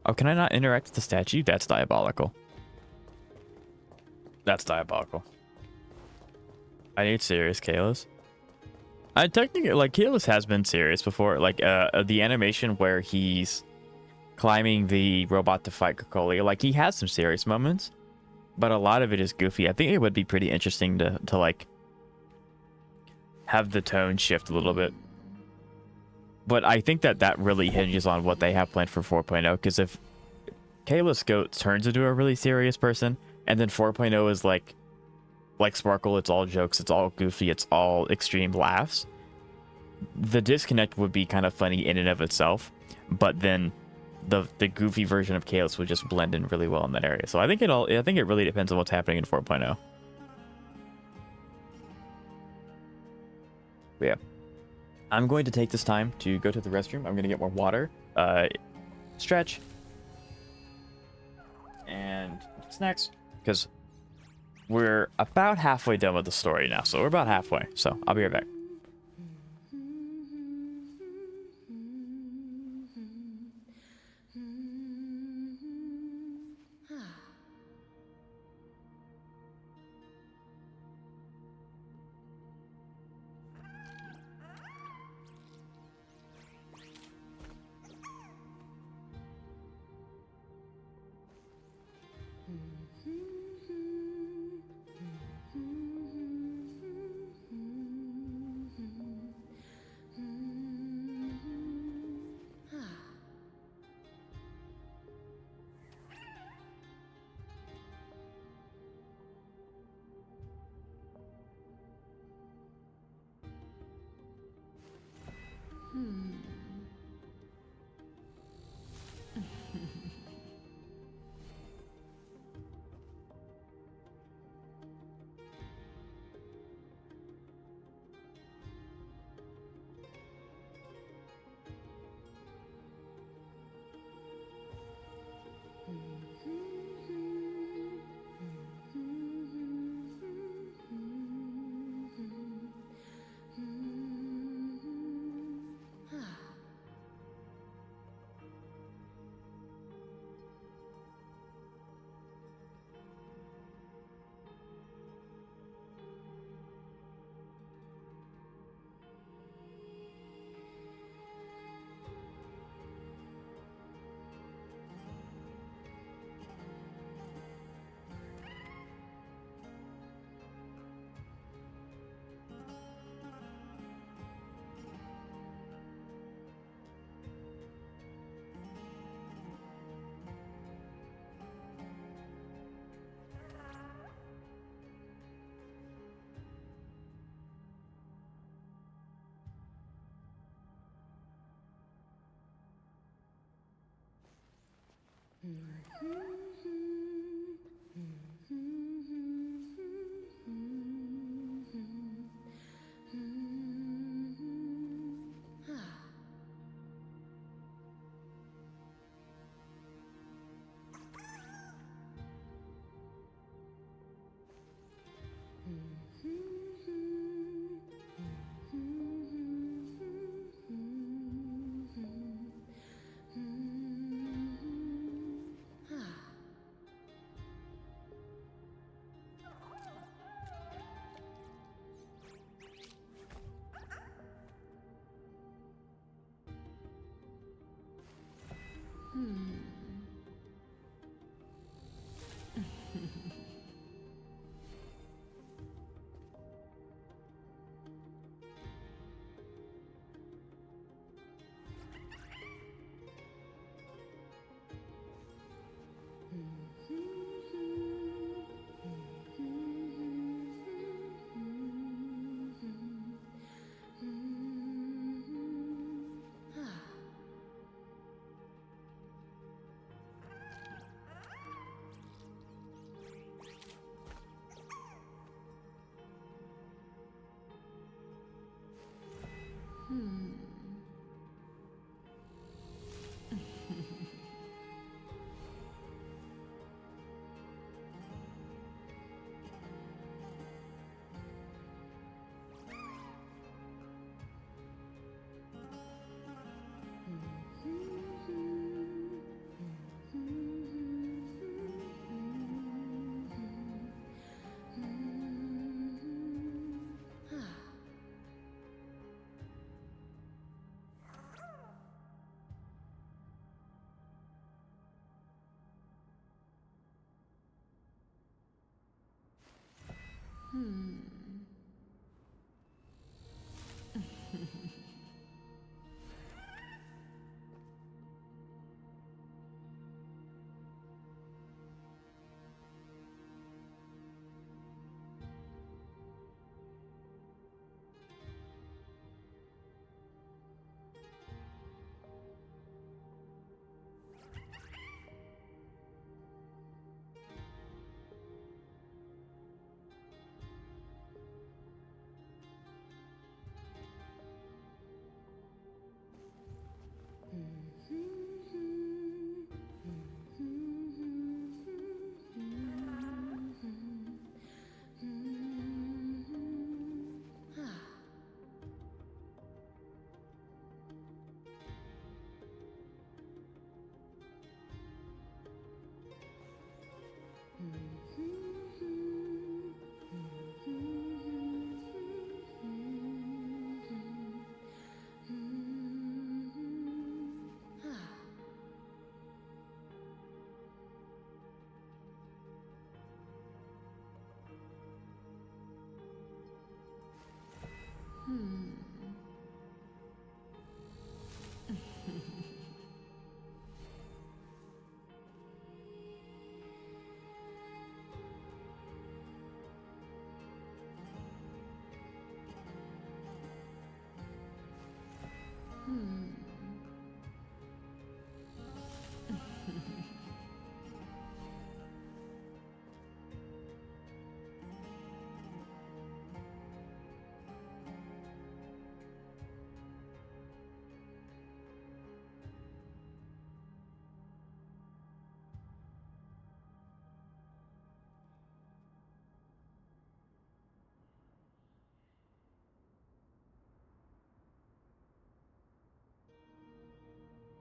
Oh, can I not interact with the statue? That's diabolical. That's diabolical. I need serious Kalis. I technically, like, Kalis has been serious before. Like, the animation where he's climbing the robot to fight Kokoli, like, he has some serious moments, but a lot of it is goofy. I think it would be pretty interesting to like, have the tone shift a little bit. But I think that really hinges on what they have planned for 4.0, because if Kalis turns into a really serious person, and then 4.0 is like Sparkle, it's all jokes, it's all goofy, it's all extreme laughs, the disconnect would be kind of funny in and of itself, but then the goofy version of Kalis would just blend in really well in that area. So I think it really depends on what's happening in 4.0. But yeah, I'm going to take this time to go to the restroom. I'm going to get more water, stretch, and snacks, because we're about halfway done with the story now. So we're about halfway. So I'll be right back.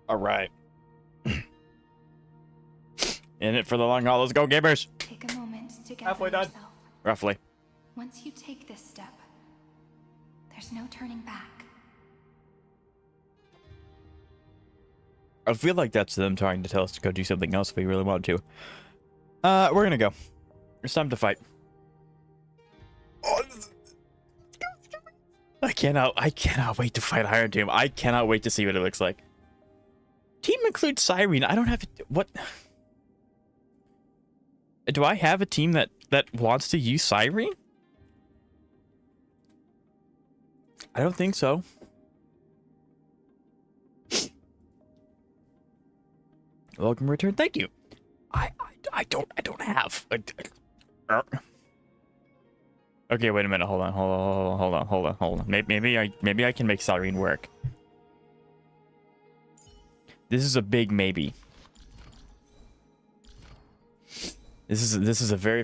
All right. In it for the long haul. Let's go, gamers. Take a moment to gather Halfway done. yourself. Roughly. Once you take this step, there's no turning back. I feel like that's them trying to tell us to go do something else if we really want to. We're gonna go. It's time to fight. I cannot wait to fight Iron Tomb. I cannot wait to see what it looks like. Team includes Cyrene. I don't have what? Do I have a team that wants to use Cyrene? I don't think so. Welcome return. Thank you. I don't have. Okay, wait a minute. Hold on. Maybe I can make Cyrene work. This is a big maybe. This is a very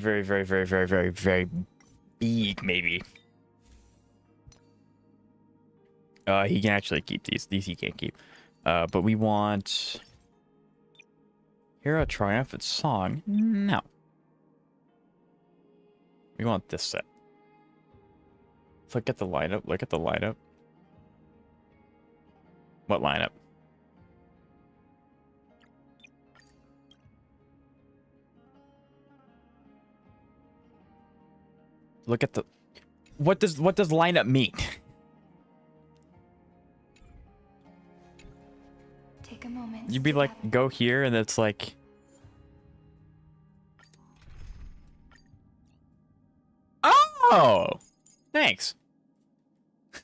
big maybe. He can actually keep these. These he can't keep. But we want Hear a Triumphant Song. No. We want this set. Look at the lineup. Look at the lineup. What lineup? Look at the. What does lineup mean? Take a moment. You'd be like, go here, and it's like. Oh, thanks. For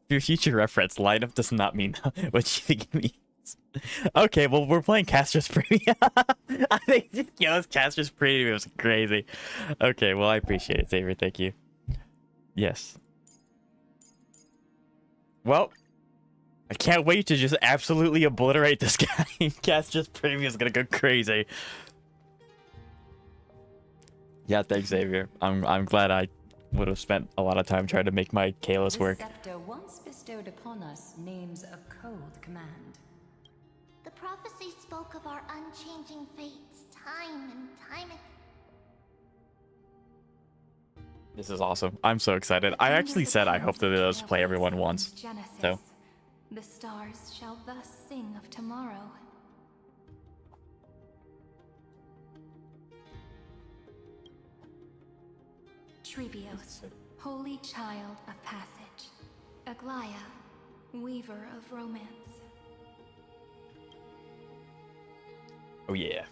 your future reference, lineup does not mean what you think it means. Okay, well, we're playing Caster's Premium. I think this Caster's Premium was crazy. Okay, well, I appreciate it, Xavier. Thank you. Yes. Well, I can't wait to just absolutely obliterate this guy. Caster's Premium is gonna go crazy. Yeah, thanks, Xavier. I'm glad I would have spent a lot of time trying to make my Kalis work. The scepter once bestowed upon us names of cold command. The prophecy spoke of our unchanging fates, time and time again. This is awesome. I'm so excited. I actually said I hope that they'll play everyone once. So. The stars shall thus sing of tomorrow. Trebios, holy child of passage. Aglaya, weaver of romance. Oh yeah.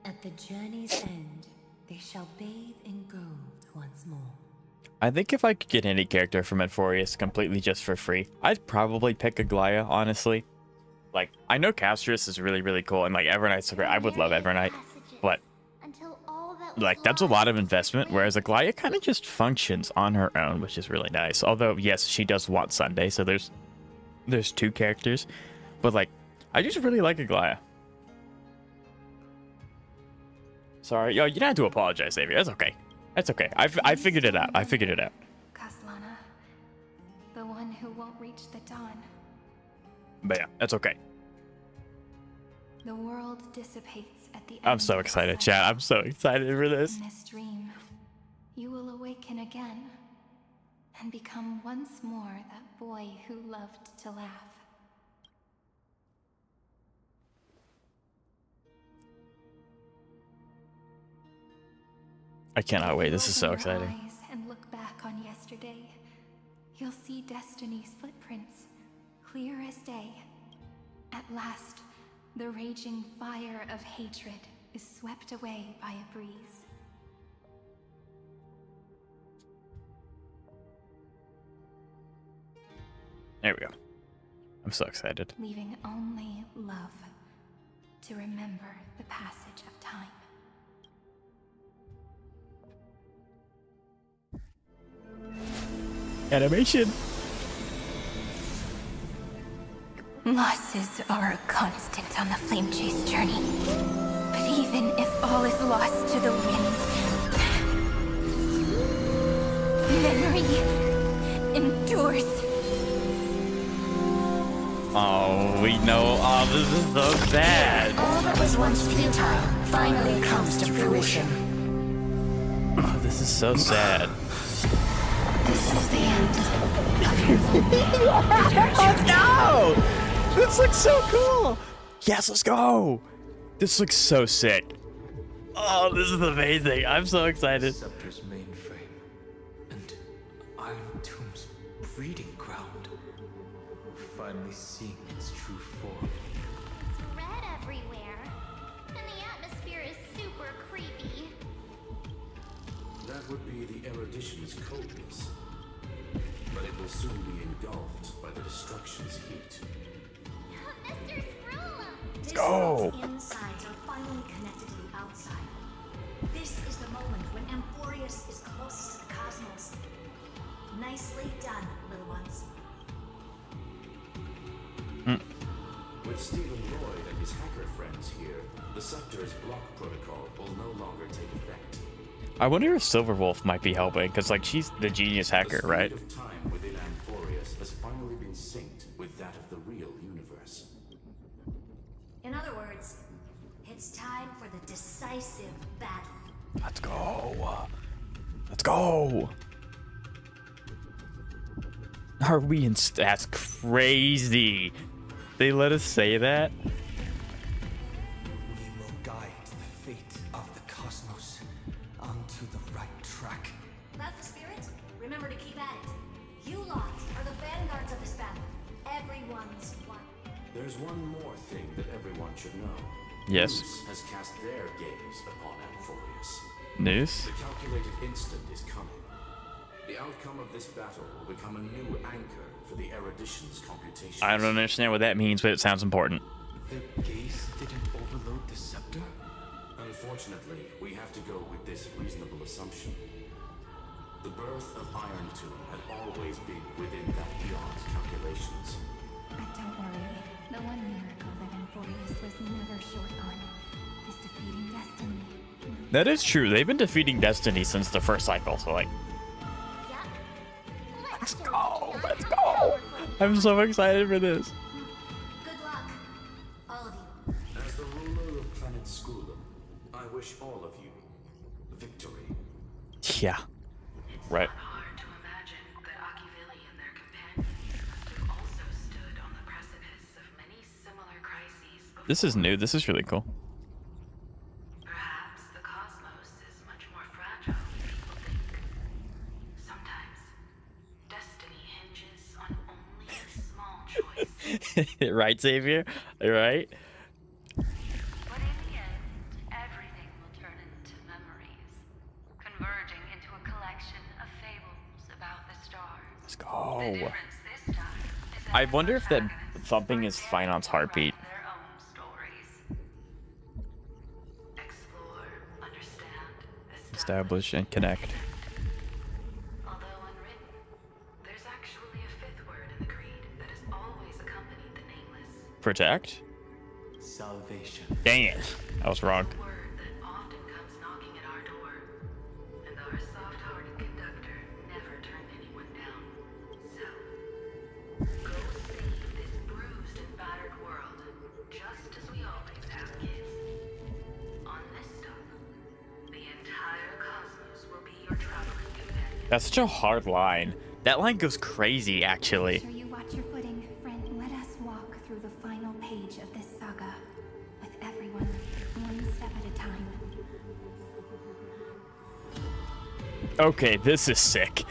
At the journey's end, they shall bathe in gold once more. I think if I could get any character from Amphoreus completely just for free, I'd probably pick Aglaya, honestly. Like, I know Castrus is really cool, and like Everknight's great. I would love Everknight, but like that's a lot of investment, whereas Aglaya kind of just functions on her own, which is really nice. Although, yes, she does want Sunday, so there's two characters, but like, I just really like Aglaya. Sorry, yo, you don't have to apologize, Xavier. That's okay. That's okay. I figured it out. Kaslana, the one who won't reach the dawn. But yeah, that's okay. The world dissipates at the end. I'm so excited, chat. I'm so excited for this. In this dream, you will awaken again and become once more that boy who loved to laugh. I cannot wait. This is so exciting. Open your eyes and look back on yesterday. You'll see Destiny's footprints, clear as day. At last, the raging fire of hatred is swept away by a breeze. There we go. I'm so excited. Leaving only love to remember the passage of time. Animation. Losses are a constant on the Flame Chase journey. But even if all is lost to the wind, memory endures. Oh, we know. Oh, this is so sad. All that was once futile finally comes to fruition. Oh, this is so sad. This is the end of your Oh no! This looks so cool! Yes, let's go! This looks so sick. Oh, this is amazing. I'm so excited. Scepter's mainframe and Iron Tomb's breeding ground. Finally seeing its true form. It's red everywhere, and the atmosphere is super creepy. That would be the erudition's coldness. But it will soon be engulfed by the destruction's heat. Let's go. This world's insides are finally connected to the outside. This is the moment when Amphoreus is closest to the cosmos. Nicely done, little ones. With Stephen Lloyd and his hacker friends here, the Scepter's block protocol will no longer take effect. I wonder if Silverwolf might be helping, because like she's the genius hacker, right? The speed of time within Amphoreus has finally been synced with that of the real universe. In other words, it's time for the decisive battle. Let's go. Let's go. Are we in? That's crazy. They let us say that. We will guide the fate of the cosmos onto the right track. That's the spirit. Remember to keep at it. You lot are the vanguards of this battle. Everyone's one. There's one more thing that everyone should know. Yes. Zeus has cast their gaze upon Amphoreus. News? The calculated instant is coming. The outcome of this battle will become a new anchor for the erudition's computations. I don't understand what that means, but it sounds important. The gaze didn't overload the scepter? Unfortunately, we have to go with this reasonable assumption. The birth of Iron Tomb had always been within that eon's calculations. But don't worry. The one miracle that Amphoreus was never short on is defeating destiny. That is true. They've been defeating Destiny since the first cycle, so like... Let's go! Let's go! I'm so excited for this. Good luck, all of you. As the ruler of planet Skulum, I wish all of you victory. Yeah. Right. This is new. This is really cool. Perhaps the cosmos is much more fragile than people think. Sometimes destiny hinges on only a small choice. Right, Xavier? Right? But in the end, everything will turn into memories, converging into a collection of fables about the stars. Let's go. The difference this time is that I wonder if that thumping is Finon's heartbeat. their own stories. Explore, understand, Establish and connect. although unwritten, there's actually a fifth word in the creed that has always accompanied the nameless. Protect? Salvation. Dang it. I was wrong. Word that often comes knocking at our door, and our soft-hearted conductor never turned anyone down. So, go save this bruised and battered world, just as we always have, kids. On this stop, the entire cosmos will be your traveling companion. That's such a hard line. That line goes crazy, actually. Make sure you watch your footing, friend. Let us walk through the final page of this saga. With everyone, one step at a time. Okay, this is sick.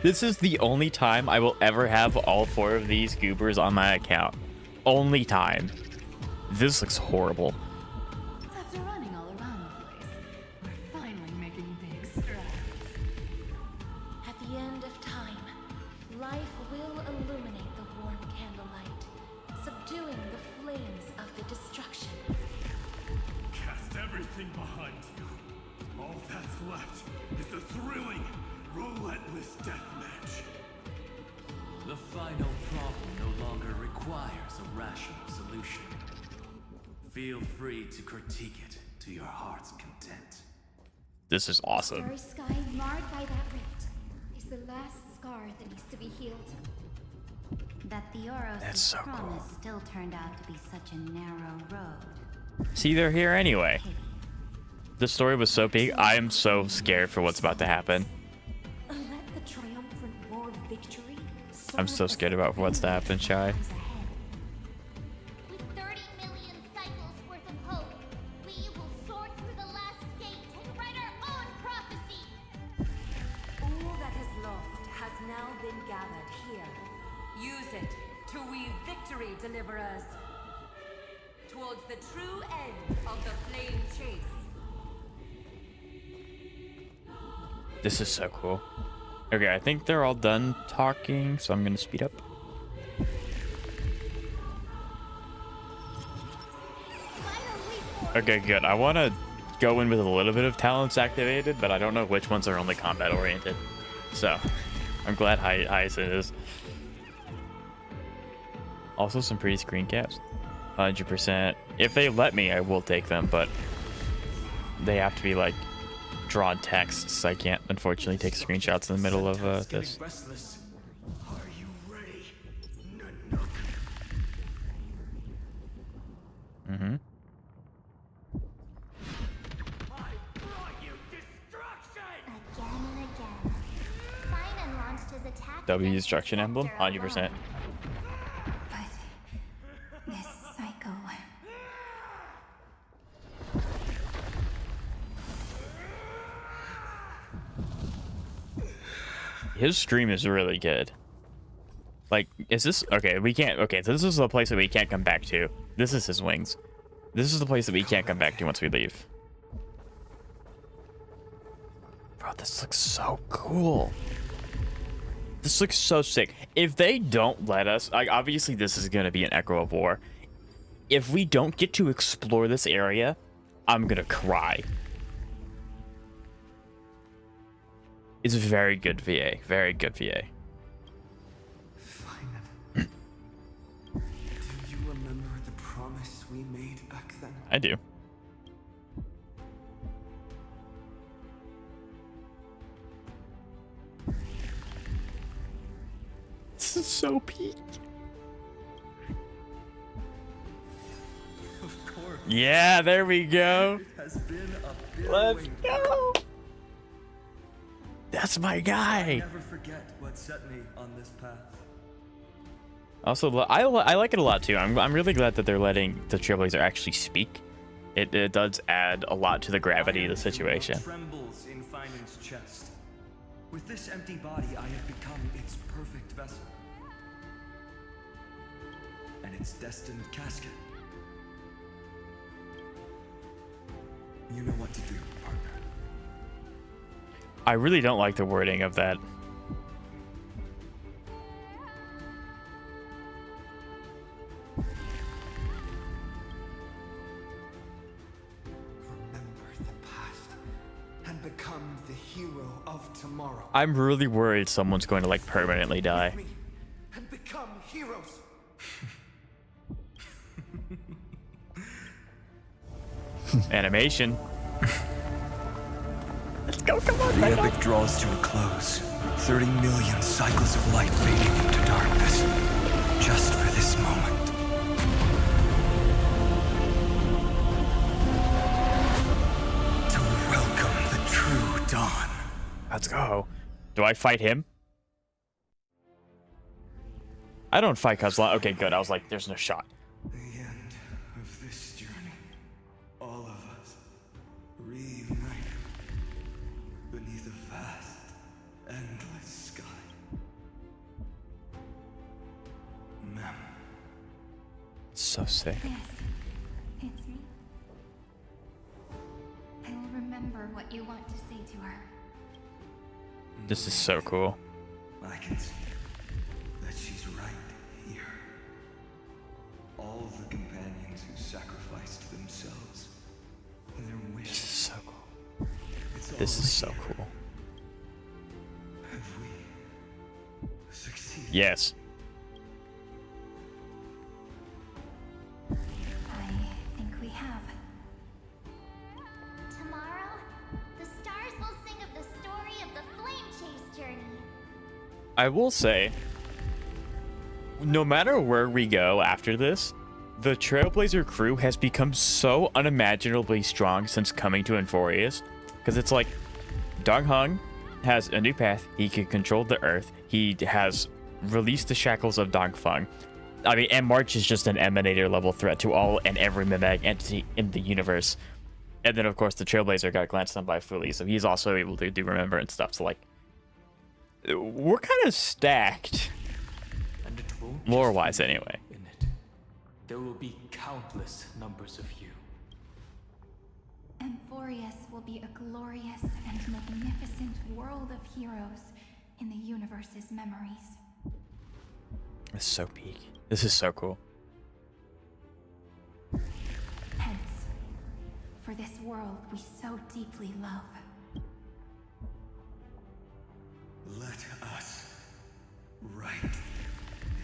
This is the only time I will ever have all 4 of these goobers on my account. Only time. This looks horrible. After running all around the place, we're finally making big strides. At the end of time, life will illuminate the warm candlelight, subduing the flames of the destruction. Cast everything behind you. All that's left is a thrilling, relentless deathmatch. The final problem no longer requires a rational solution. Feel free to critique it to your heart's content. This is awesome. Starry sky marred by that rift is the last scar that needs to be healed. That Theoros' That's so promise cool. still turned out to be such a narrow road. See, they're here anyway. The story was so big. I am so scared for what's about to happen. Let the triumphant war victory I'm so scared about what's to happen, Shy. With 30 million cycles worth of hope, we will soar through the last gate and write our own prophecy. All that is lost has now been gathered here. Use it to weave victory, deliverers, towards the true end of the flame chase. This is so cool. Okay, I think they're all done talking, so I'm gonna speed up. Okay, good. I want to go in with a little bit of talents activated, but I don't know which ones are only combat oriented. So I'm glad Hyacinth is. Also some pretty screen caps. 100%. If they let me, I will take them, but they have to be like drawn texts. I can't unfortunately take screenshots in the middle of this. Are you ready? Mm-hmm. W destruction emblem, 100%. This cycle. His stream is really good. Like, is this okay? We can't. Okay, so this is the place that we can't come back to. This is his wings. This is the place that we can't come back to once we leave. Bro, this looks so cool. This looks so sick. If they don't let us, like, obviously this is gonna be an echo of war. If we don't get to explore this area, I'm gonna cry. It's very good VA. Very good VA. Do you remember the promise we made back then? I do. This is so peak. Of course. Yeah, there we go. It has been a bitter Let's wait. go. That's my guy. Never forget what set me on this path. Also, I like it a lot too. I'm really glad that they're letting the Trailblazer actually speak. It does add a lot to the gravity of the situation. Trembles in Finan's chest. With this empty body, I have become its perfect vessel. And its destined casket. You know what to do, partner. I really don't like the wording of that. And become the hero of tomorrow. I'm really worried someone's going to like permanently die. And become heroes. Animation. Let's go, come on. The epic draws to a close. 30 million cycles of light fading into darkness. Just for this moment. To welcome the true dawn. Let's go. Do I fight him? I don't fight Kozla. Okay, good. I was like, there's no shot. The end of this journey. All of us reunited beneath a vast, endless sky. Mem. So sick. Yes, it's me. I will remember what you want to say to her. This is so cool. I can see that she's right here. All the companions who sacrificed themselves, their wishes. This is so cool. This is so cool. Have we succeeded? Yes. I think we have. Tomorrow, the stars will sing of the story of the Flame Chase journey. I will say, no matter where we go after this, the Trailblazer crew has become so unimaginably strong since coming to Amphoreus. Because it's like, Dong Hung has a new path. He can control the earth. He has released the shackles of Dong Feng. I mean, and March is just an Emanator level threat to all and every Mimag entity in the universe. And then, of course, the Trailblazer got glanced on by Fully, so he's also able to do Remembrance stuff. So, like, we're kind of stacked. And it won't Lore-wise, anyway. in it. There will be countless numbers of you. Amphoreus will be a glorious and magnificent world of heroes in the universe's memories. This is so peak. This is so cool. Hence, for this world we so deeply love. Let us write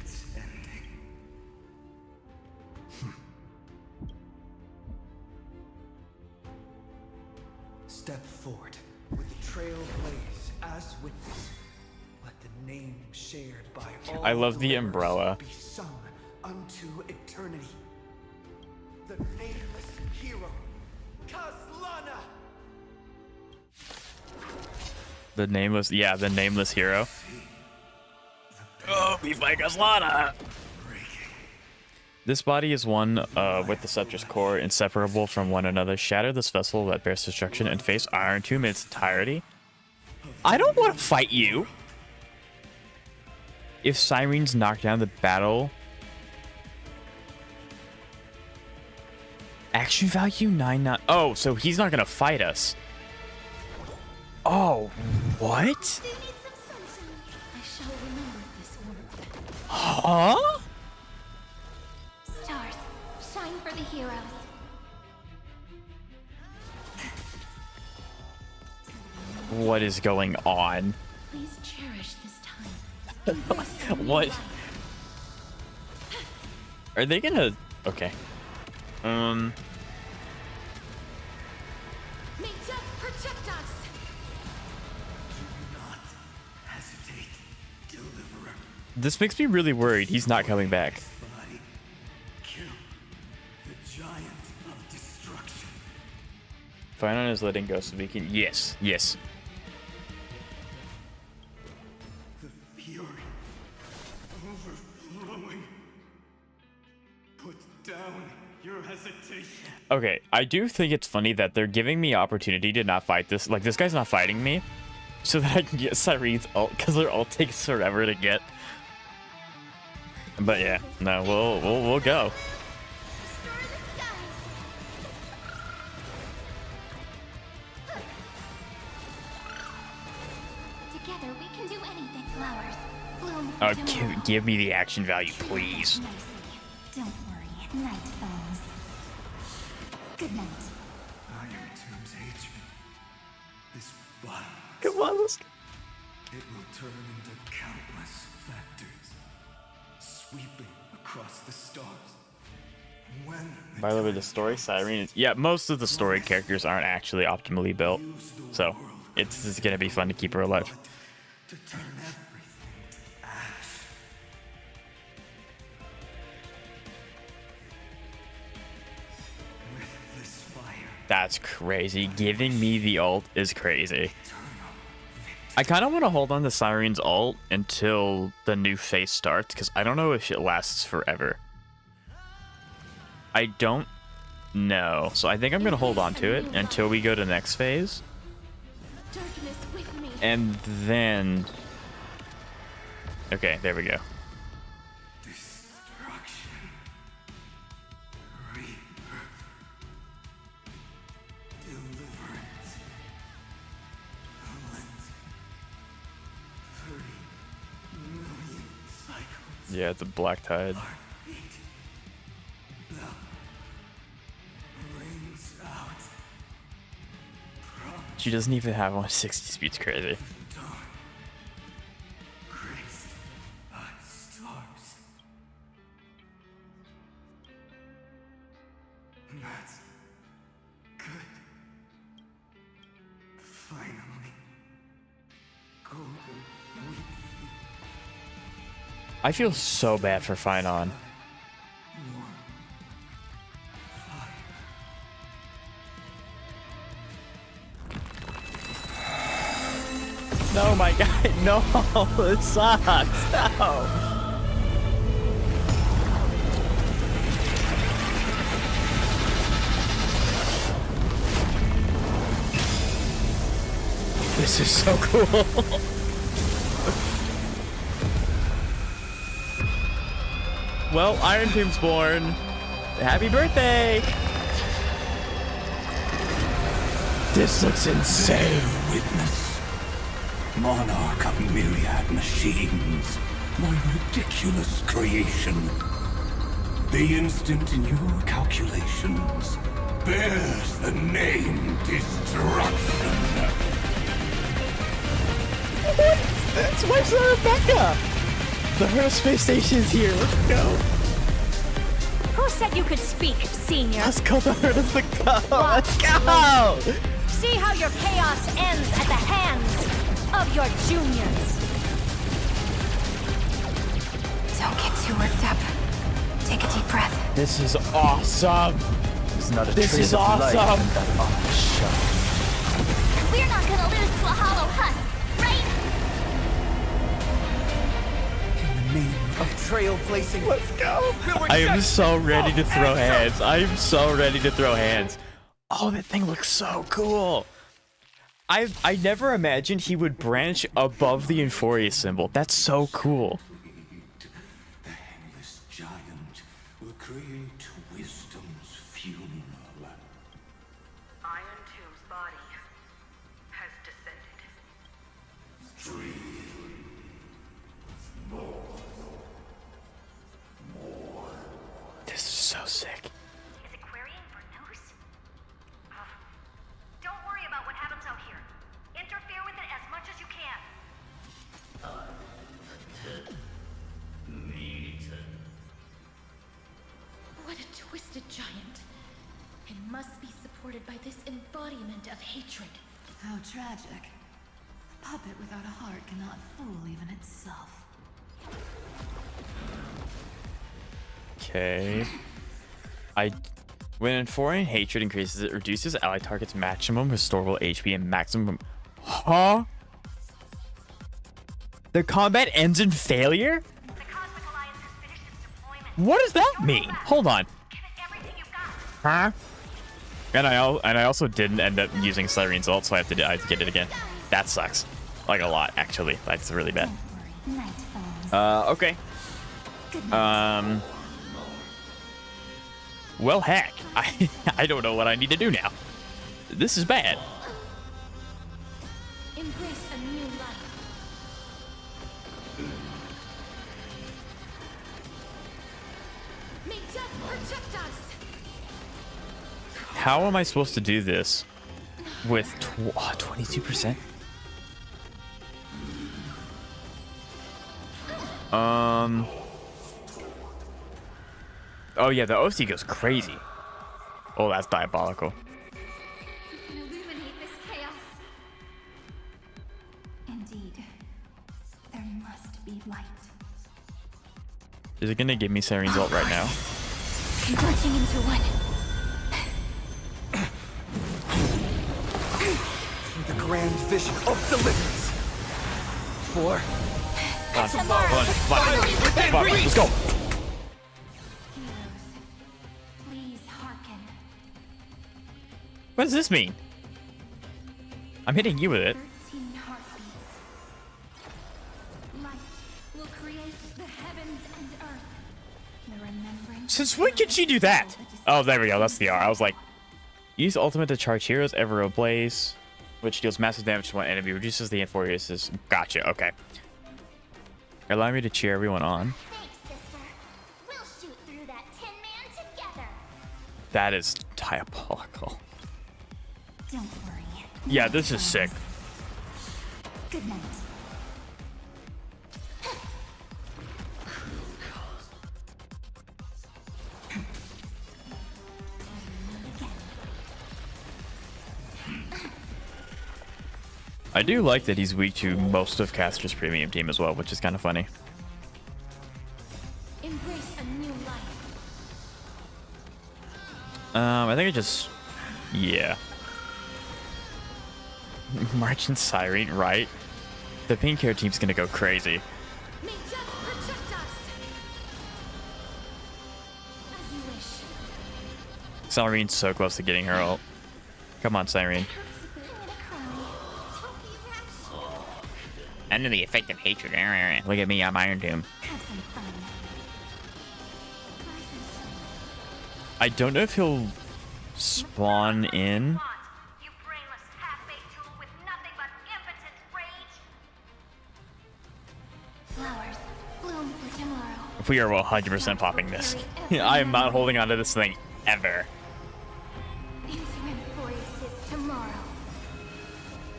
its ending. Step forward with the trail blaze as witness. Let the name shared by all I love the dwellers umbrella. be sung unto eternity. The nameless hero, Kaslana! The nameless hero. Oh, be like Kaslana! This body is one with the Scepter's core, inseparable from one another. Shatter this vessel that bears destruction and face Iron Tomb in its entirety. I don't want to fight you! If Cyrene's knocked down, the battle... Action value 99. Oh, so he's not gonna fight us. Oh, what? I shall remember this word. Huh? Stars, shine for the heroes. What is going on? Please cherish this time. What? Are they gonna... Okay. May death protect us! Do not hesitate, deliverer. This makes me really worried he's not coming back. Body. Kill the giant of destruction. Finon is letting go so we can... Yes, yes. The fury overflowing. Put down your hesitation. Okay, I do think it's funny that they're giving me opportunity to not fight this. Like, this guy's not fighting me, so that I can get Cyrene's ult, because their ult takes forever to get. But yeah, no, we'll go. Together we can do anything. Flowers, bloom Oh, for tomorrow. give me the action value, please. Nicely. Don't worry, night falls. Good night. Iron Tombs hates me. This bottom. Come on, let's go. It will turn into countless factors, sweeping across the stars. When By the way, the story, Cyrene is... Yeah, most of the story characters aren't actually optimally built, so it's just gonna be fun to keep her alive. to turn everything to ash. With this fire, That's crazy. Giving me the ult is crazy. I kind of want to hold on to Cyrene's ult until the new phase starts, because I don't know if it lasts forever. I don't know. So I think I'm going to hold on to it until we go to the next phase. Darkness with me. And then... Okay, there we go. destruction, rebirth, deliverance, cleansing, 30 million cycles. Yeah, it's a black tide. Heartbeat, blood, rings out. She doesn't even have 160 speeds, crazy. Dawn, graced by stars. That's good. Finally, golden wheat. I feel so bad for Finon. No, my guy, no, it sucks. No. This is so cool. Well, Iron Tomb's born. Happy birthday! This looks insane. Witness, monarch of myriad machines, my ridiculous creation. The instant in your calculations bears the name Destruction. What? That's my son Rebecca! The Hero Space Station is here. Let's go. Who said you could speak, Senior? Let's go to Herd of the Go. Let's go! See how your chaos ends at the hands of your juniors. Don't get too worked up. Take a deep breath. This is awesome. This is awesome. We're not gonna lose to a hollow husk, right? In the name of trailblazing. Let's go. I am so ready to throw hands. I am so ready to throw hands. Oh, that thing looks so cool. I never imagined he would branch above the Amphoreus symbol. That's so cool. The Handless Giant will create wisdom's funeral. Iron Tomb's body has descended. This is so sick. Is it querying for news? Don't worry about what happens out here. Interfere with it as much as you can. What a twisted giant. It must be supported by this embodiment of hatred. How tragic. A puppet without a heart cannot fool even itself. Okay. When Amphorean hatred increases, it reduces ally targets' maximum restorable HP and maximum. Huh? The combat ends in failure? What does that mean? Hold on. Huh? And I also didn't end up using Cyrene's ult, so I have to get it again. That sucks. Like a lot, actually. That's really bad. Okay. Well, heck. I don't know what I need to do now. This is bad. Embrace a new life. May death protect us. How am I supposed to do this with 22%? Oh yeah, the OC goes crazy. Oh, that's diabolical. We can illuminate this chaos. Indeed. There must be light. Is it gonna give me Cyrene's ult right now? Converging into one. The grand vision of deliverance. For Come on, let's go. Please hearken. What does this mean? I'm hitting you with it. 13 heartbeats. Light will create the heavens and earth. The remembrance. Since when can she do that? Oh, there we go. That's the R. I was like, use ultimate to charge heroes, ever ablaze, which deals massive damage to one enemy, reduces the Amphoreus. Gotcha. Okay. Allow me to cheer everyone on. Thanks, sister. We'll shoot through that Tin Man together. That is diabolical. Don't worry. Yeah, this is sick. Good night. I do like that he's weak to most of Caster's premium team as well, which is kind of funny. Embrace a new life. I think yeah. Marching Cyrene, right? The pink hair team's gonna go crazy. May death protect us. As you wish. Cyrene's so close to getting her ult. Come on, Cyrene. Under the effect of hatred. Look at me, I'm Iron Doom. I don't know if he'll spawn in. Flowers bloom for tomorrow. We are 100% popping this. I am not holding onto this thing ever.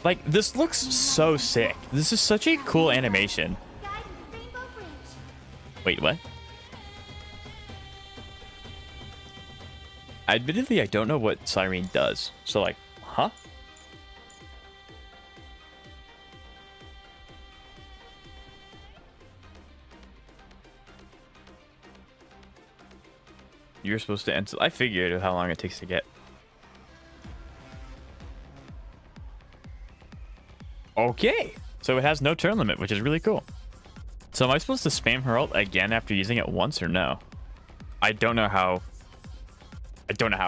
Like, this looks so sick. This is such a cool animation. Wait, what? Admittedly, I don't know what Cyrene does. So, like, huh? You're supposed to enter. I figured how long it takes to get. Okay. So it has no turn limit, which is really cool. So am I supposed to spam her ult again after using it once or no? I don't know how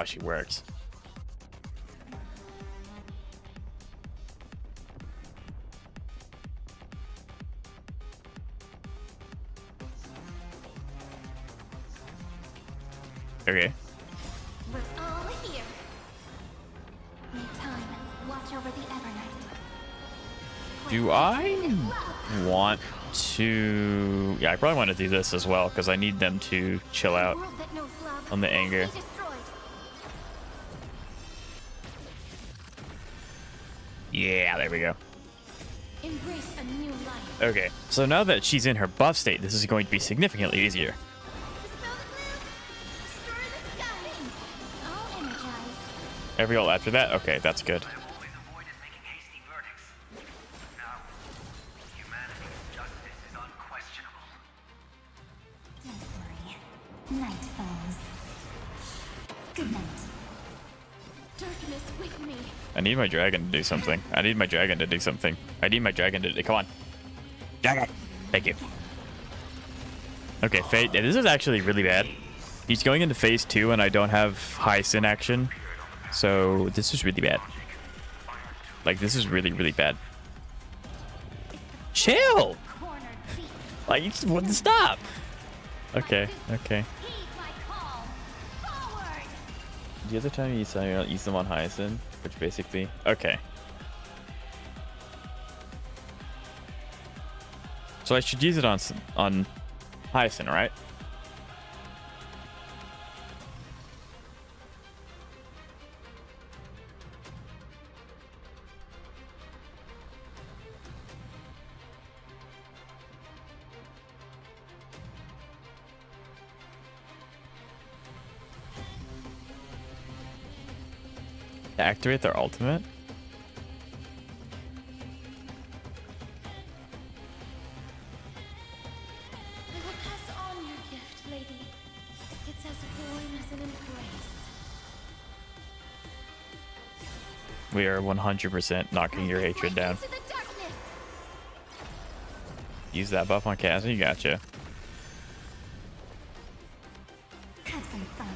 she works. Okay. We're all here. Make time. Watch over the Evernight. Do I want to... Yeah, I probably want to do this as well, because I need them to chill out on the anger. Yeah, there we go. Embrace a new life. Okay, so now that she's in her buff state, this is going to be significantly easier. Every ult after that? Okay, that's good. Night falls. Good night. Darkness with me. I need my dragon to do something. I need my dragon to do something. I need my dragon to... Come on. Dragon. Thank you. Okay, Fate. This is actually really bad. He's going into phase 2 and I don't have Hyacinth action. So this is really bad. Like, this is really, really bad. Chill! Like, you just wouldn't stop. Okay, okay. The other time you use them on Hyacinth, which basically... Okay. So I should use it on Hyacinth, right? To activate their ultimate? I will pass on your gift, lady. It's as warm as an embrace. We are 100% knocking your hatred down. Use that buff on Cassie, gotcha. Have some fun.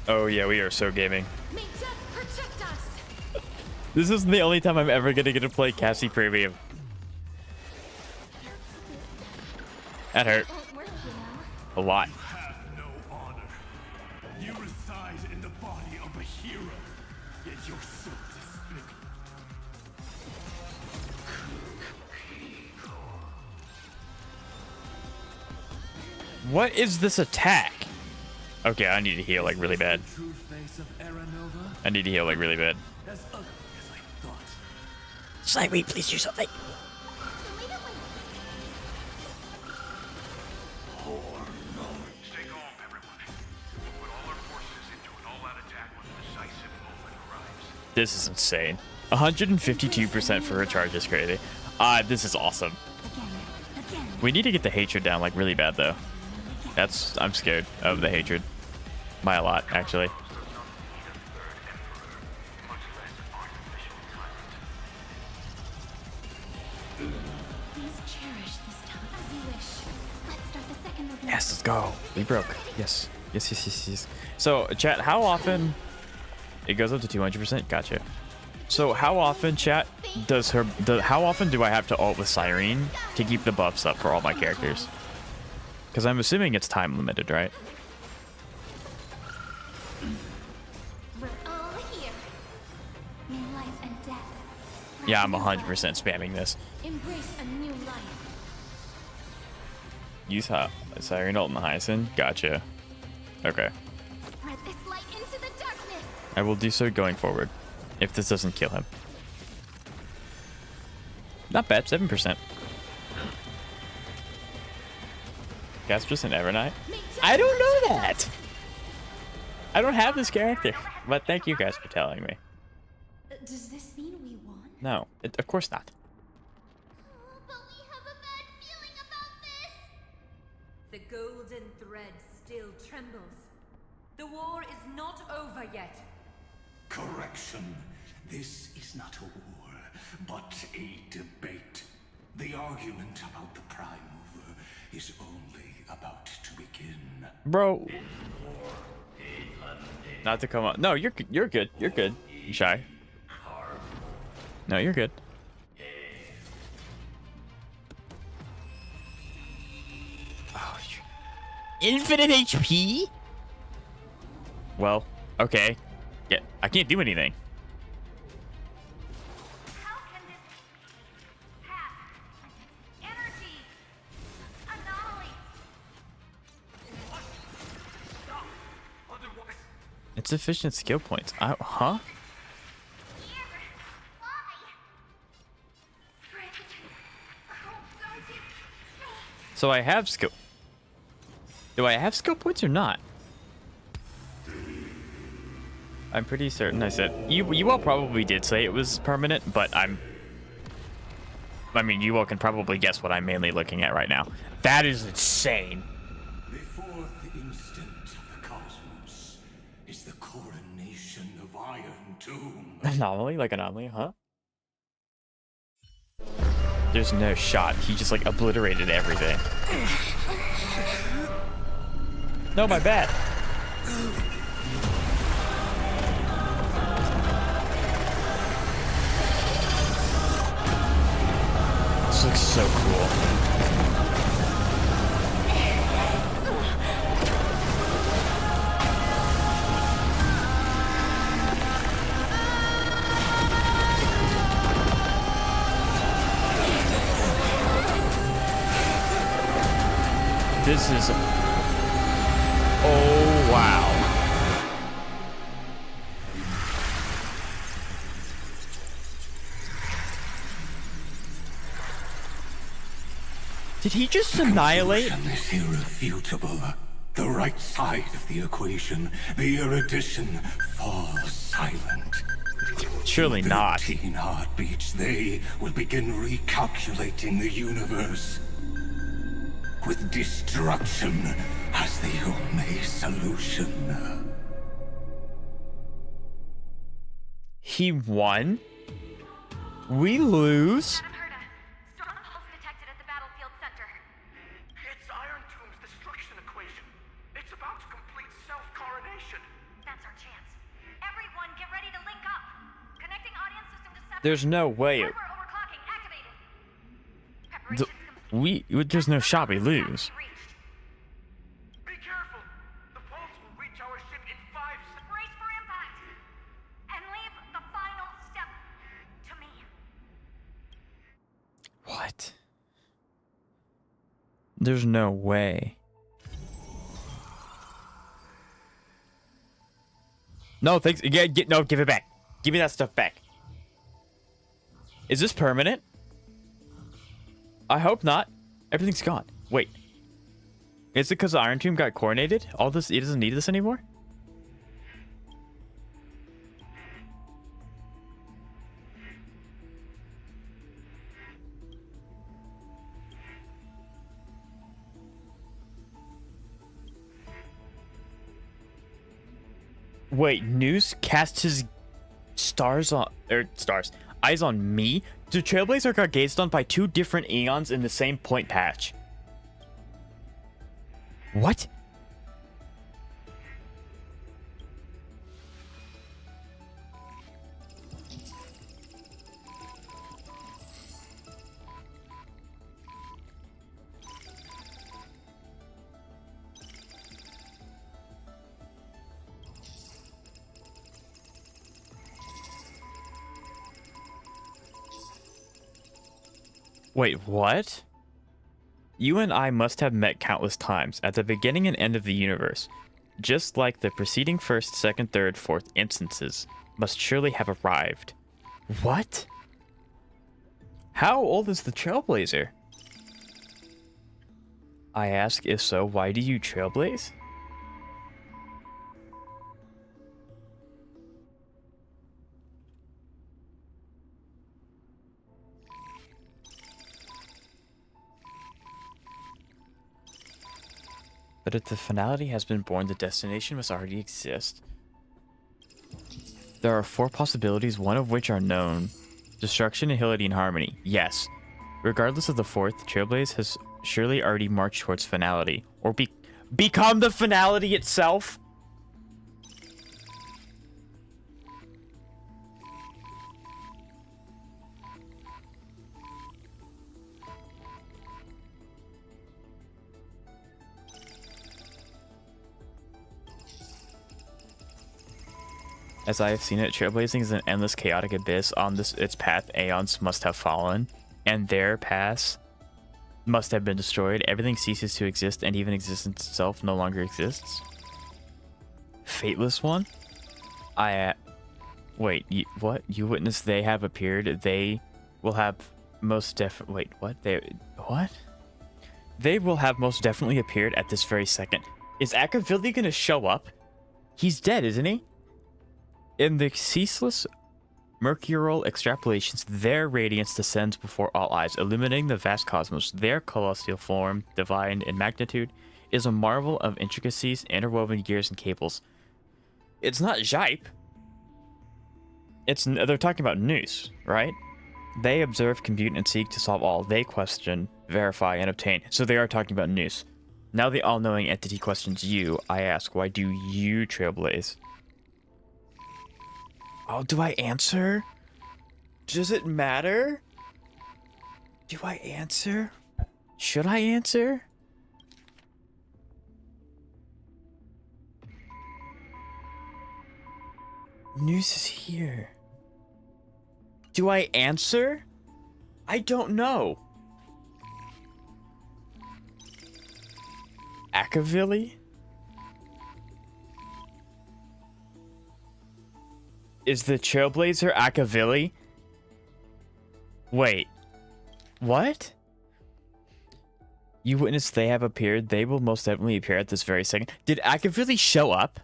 Oh yeah, we are so gaming. May death protect us. This is the only time I'm ever gonna get to play Cassie Premium. That hurt. A lot. Have no honor. You reside in the body of a hero, yet you're so despicable. What is this attack? Okay, I need to heal like really bad. I need to heal like really bad. Cyrene, please do something. This is insane. 152% for her charge is crazy. This is awesome. We need to get the hatred down like really bad though. I'm scared of the hatred. By a lot, actually. Yes, let's go. We broke. Yes. Yes. So, chat, how often... It goes up to 200%? Gotcha. So, how often, chat, how often do I have to ult with Cyrene to keep the buffs up for all my characters? Because I'm assuming it's time limited, right? We're all here. May life and death. Yeah, I'm 100% spamming this. Embrace a new life. Use Cyrene ult and Hyacinth? Gotcha. Okay. Spread this light into the darkness. I will do so going forward. If this doesn't kill him. Not bad, 7%. Gastrus and Evernight? I don't know that! I don't have this character. But thank you guys for telling me. Does this mean we won? No, of course not. The golden thread still trembles. The war is not over yet. Correction. This is not a war, but a debate. The argument about the Prime Mover is only about to begin. Bro. Not to come on. No, you're good. You're good. You shy. No, you're good. Oh, infinite HP? Well, okay. Yeah, I can't do anything. Insufficient skill points. Huh? So I have skill. Do I have skill points or not? I'm pretty certain I said you all probably did say it was permanent, but I mean, you all can probably guess what I'm mainly looking at right now. That is insane. The fourth instant of the cosmos is the coronation of Iron Tomb. Anomaly? Like anomaly, huh? There's no shot. He just like obliterated everything. No, my bad. This looks so cool. This is... Oh, wow. Did he just annihilate? Is irrefutable. The right side of the equation, the erudition, falls silent. Surely not. 13 heartbeats, they will begin recalculating the universe. With destruction as the only solution. He won? We lose? It's Iron Tomb's destruction equation. It's about to complete self-coronation. That's our chance. Everyone, get ready to link up. Connecting audience system to separate. There's no way. Overclocking activated. There's no shot we lose. Be careful. The pulse will reach our ship in 5 seconds. Brace for impact. And leave the final step to me. What? There's no way. No, thanks. No, give it back. Give me that stuff back. Is this permanent? I hope not. Everything's gone. Wait. Is it because the Iron Tomb got coronated? All this, he doesn't need this anymore? Wait, News cast his eyes on me? The Trailblazer got gazed on by 2 different Eons in the same point patch. What? Wait, what? You and I must have met countless times at the beginning and end of the universe. just like the preceding first, second, third, fourth instances, must surely have arrived. What? How old is the Trailblazer? I ask, if so, why do you trailblaze? But if the finality has been born, the destination must already exist. There are 4 possibilities, one of which are known. Destruction, nihility, and harmony. Yes. Regardless of the 4th, Trailblaze has surely already marched towards finality. Or become the finality itself? As I have seen it, trailblazing is an endless chaotic abyss. On its path, aeons must have fallen, and their paths must have been destroyed. Everything ceases to exist, and even existence itself no longer exists. Fateless one? Wait, what? You witness they have appeared. They will have most wait, what? What? They will have most definitely appeared at this very second. Is Akavili gonna show up? He's dead, isn't he? In the ceaseless mercurial extrapolations, their radiance descends before all eyes, illuminating the vast cosmos. Their colossal form, divine in magnitude, is a marvel of intricacies, interwoven gears and cables. It's not Jipe. They're talking about Noose, right? They observe, compute, and seek to solve all. They question, verify, and obtain. So they are talking about Noose. Now the all-knowing entity questions you. I ask, why do you trailblaze? Oh, do I answer? Does it matter? Do I answer? Should I answer? Noose is here. Do I answer? I don't know. Akavili? Is the Trailblazer Akavili? Wait. What? You witness they have appeared. They will most definitely appear at this very second. Did Akavili show up?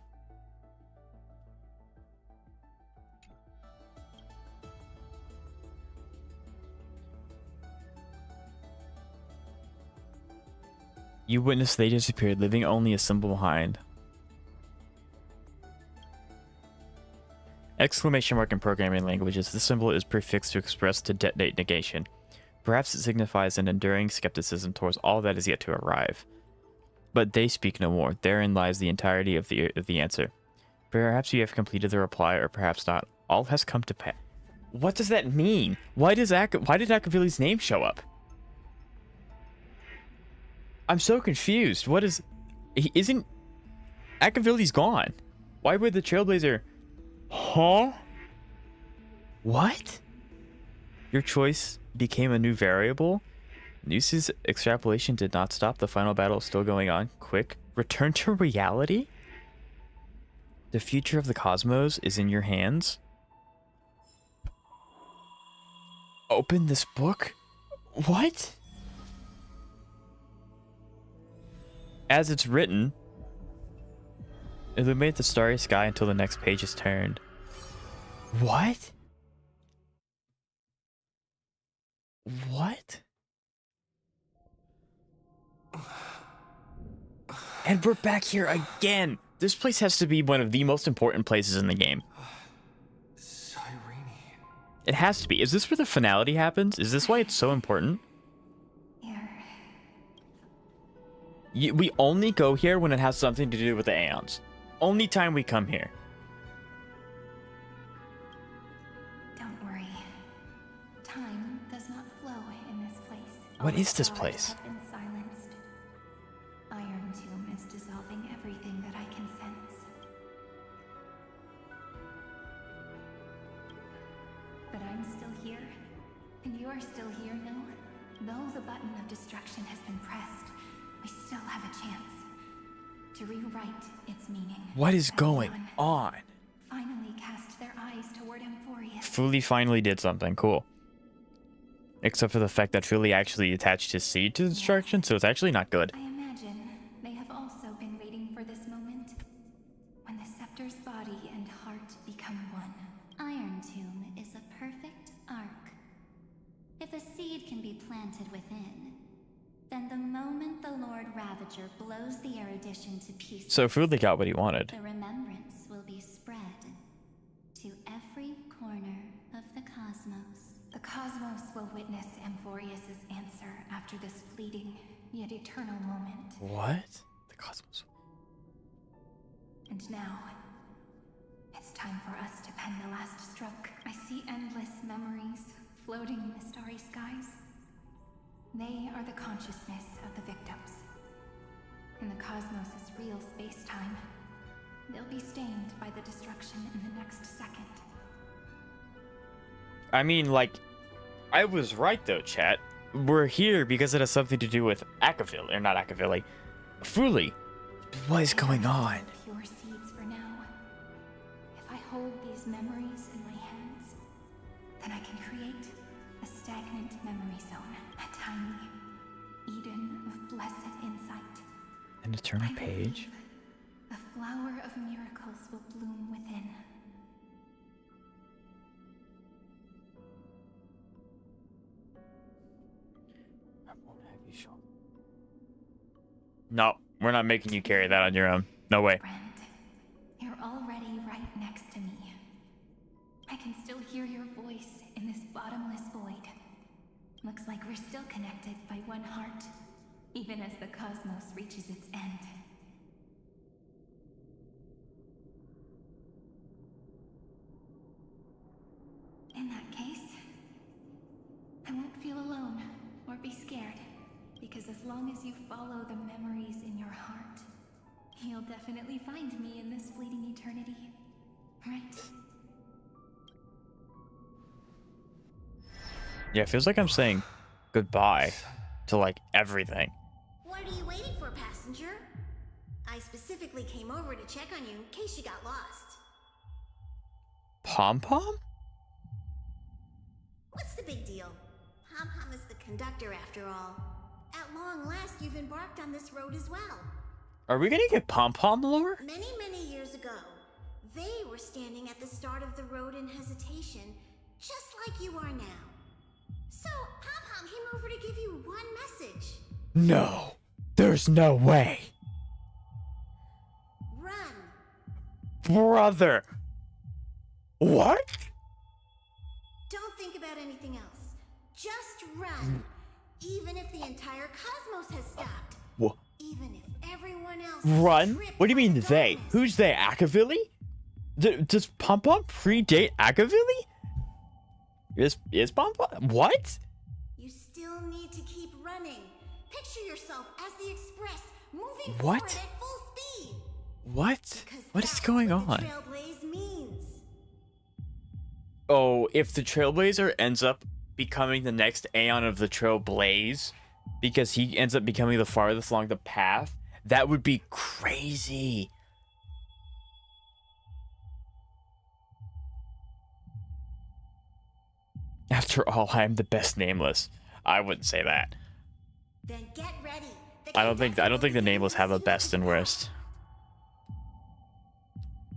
You witness they disappeared, leaving only a symbol behind. Exclamation mark in programming languages. This symbol is prefixed to express to detonate negation. Perhaps it signifies an enduring skepticism towards all that is yet to arrive. But they speak no more. Therein lies the entirety of the answer. Perhaps you have completed the reply, or perhaps not. All has come to pass. What does that mean? Why did Akavili's name show up? I'm so confused. What is... Isn't... Akavili's gone. Why would the Trailblazer... Huh? What? Your choice became a new variable? Noose's extrapolation did not stop. The final battle is still going on. Quick. Return to reality? The future of the cosmos is in your hands. Open this book? What? As it's written, illuminate the starry sky until the next page is turned. What? What? And we're back here again. This place has to be one of the most important places in the game. Cyrene. It has to be. Is this where the finality happens? Is this why it's so important? We only go here when it has something to do with the Aeons. Only time we come here. Don't worry. Time does not flow in this place. What is this place? Have been silenced. Iron Tomb is dissolving everything that I can sense. But I'm still here, and you're still here, no? Though the button of destruction has been pressed, we still have a chance to rewrite its meaning. What is going on? Finally cast their eyes toward Amphoreus. Fuli finally did something cool. Except for the fact that Fuli actually attached his seed to the destruction, so it's actually not good. I imagine they have also been waiting for this moment. When the scepter's body and heart become one. Iron Tomb is a perfect arc. If a seed can be planted within, then the moment the Lord Ravager blows the erudition to pieces, So Fuli got what he wanted. the remembrance will be spread to every corner of the cosmos. The cosmos will witness Amphoreus' answer after this fleeting, yet eternal moment. What? The cosmos. And now, it's time for us to pen the last stroke. I see endless memories floating in the starry skies. They are the consciousness of the victims. In the cosmos' real space-time, they'll be stained by the destruction in the next second. I mean, like, I was right though, chat. We're here because it has something to do with Akavil, or not Akavil, like, Fuli. What is going on? Pure seeds for now. If I hold these memories in my hands, then I can create a stagnant memory zone, a tiny Eden of blessed insight. An eternal page? A flower of miracles will bloom within. No, we're not making you carry that on your own. No way. You're already right next to me. I can still hear your voice in this bottomless void. Looks like we're still connected by one heart, even as the cosmos reaches its end. In that case, I won't feel alone or be scared, because as long as you follow the memories in your heart, you'll definitely find me in this fleeting eternity, right? Yeah, it feels like I'm saying goodbye to, like, everything. What are you waiting for, passenger? I specifically came over to check on you in case you got lost. Pom-Pom? What's the big deal? Pom-Pom is the conductor after all. At long last, you've embarked on this road as well. Are we gonna get Pom-Pom lore? Many, many years ago, they were standing at the start of the road in hesitation, just like you are now. So, Pom-Pom came over to give you one message. No. There's no way. Run. Brother. What? Don't think about anything else. Just run. Even if the entire cosmos has stopped. What? Even if everyone else Run? What do you mean they? Who's they? Akavili? Does Pom-Pom predate Akavili? Is Pom-Pom? What? You still need to keep running. Picture yourself as the Express, moving What? forward at full speed. What? What is going on? Trailblaze means. Oh, if the Trailblazer ends up becoming the next Aeon of the Trailblaze, because he ends up becoming the farthest along the path, that would be crazy. After all, I am the best nameless. I wouldn't say that. Then get ready. I don't think the nameless have a best and worst.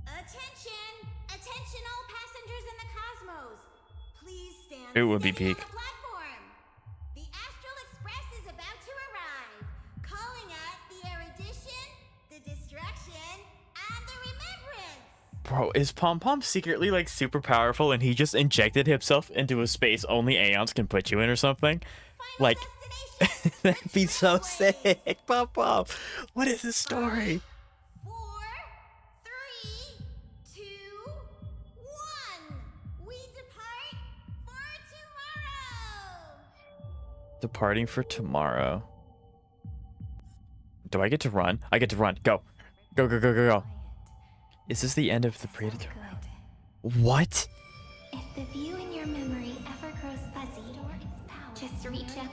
Attention! Attention all passengers in the cosmos. Please stand It would be steady on peak. the platform. The Astral Express is about to arrive. Calling at the erudition, the destruction, and the remembrance. Bro, is Pom-Pom secretly, like, super powerful and he just injected himself into a space only Aeons can put you in or something? Like, that'd be so sick. Pom-Pom, what is this story? 4, 3, 2, 1. We depart for tomorrow. Departing for tomorrow. Do I get to run? I get to run. Go. Go, go, go, go, go. Is this the end of the predator? What? If the view in your memory ever grows fuzzy, or its power, just reach up.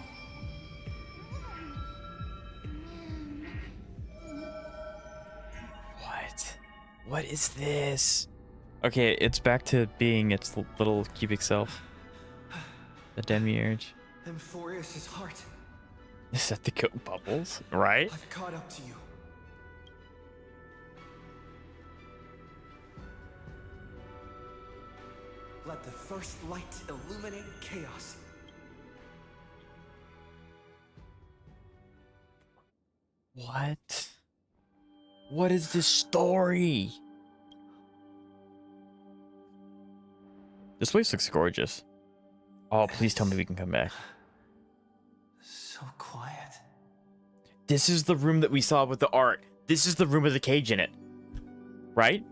What? What is this? Okay, it's back to being its little cubic self. The demiurge. Amphoreus' heart. Is that the goat bubbles? Right? I've caught up to you. Let the first light illuminate chaos. What? What is this story? This place looks gorgeous. Oh, please tell me we can come back. So quiet. This is the room that we saw with the art. This is the room with the cage in it. Right?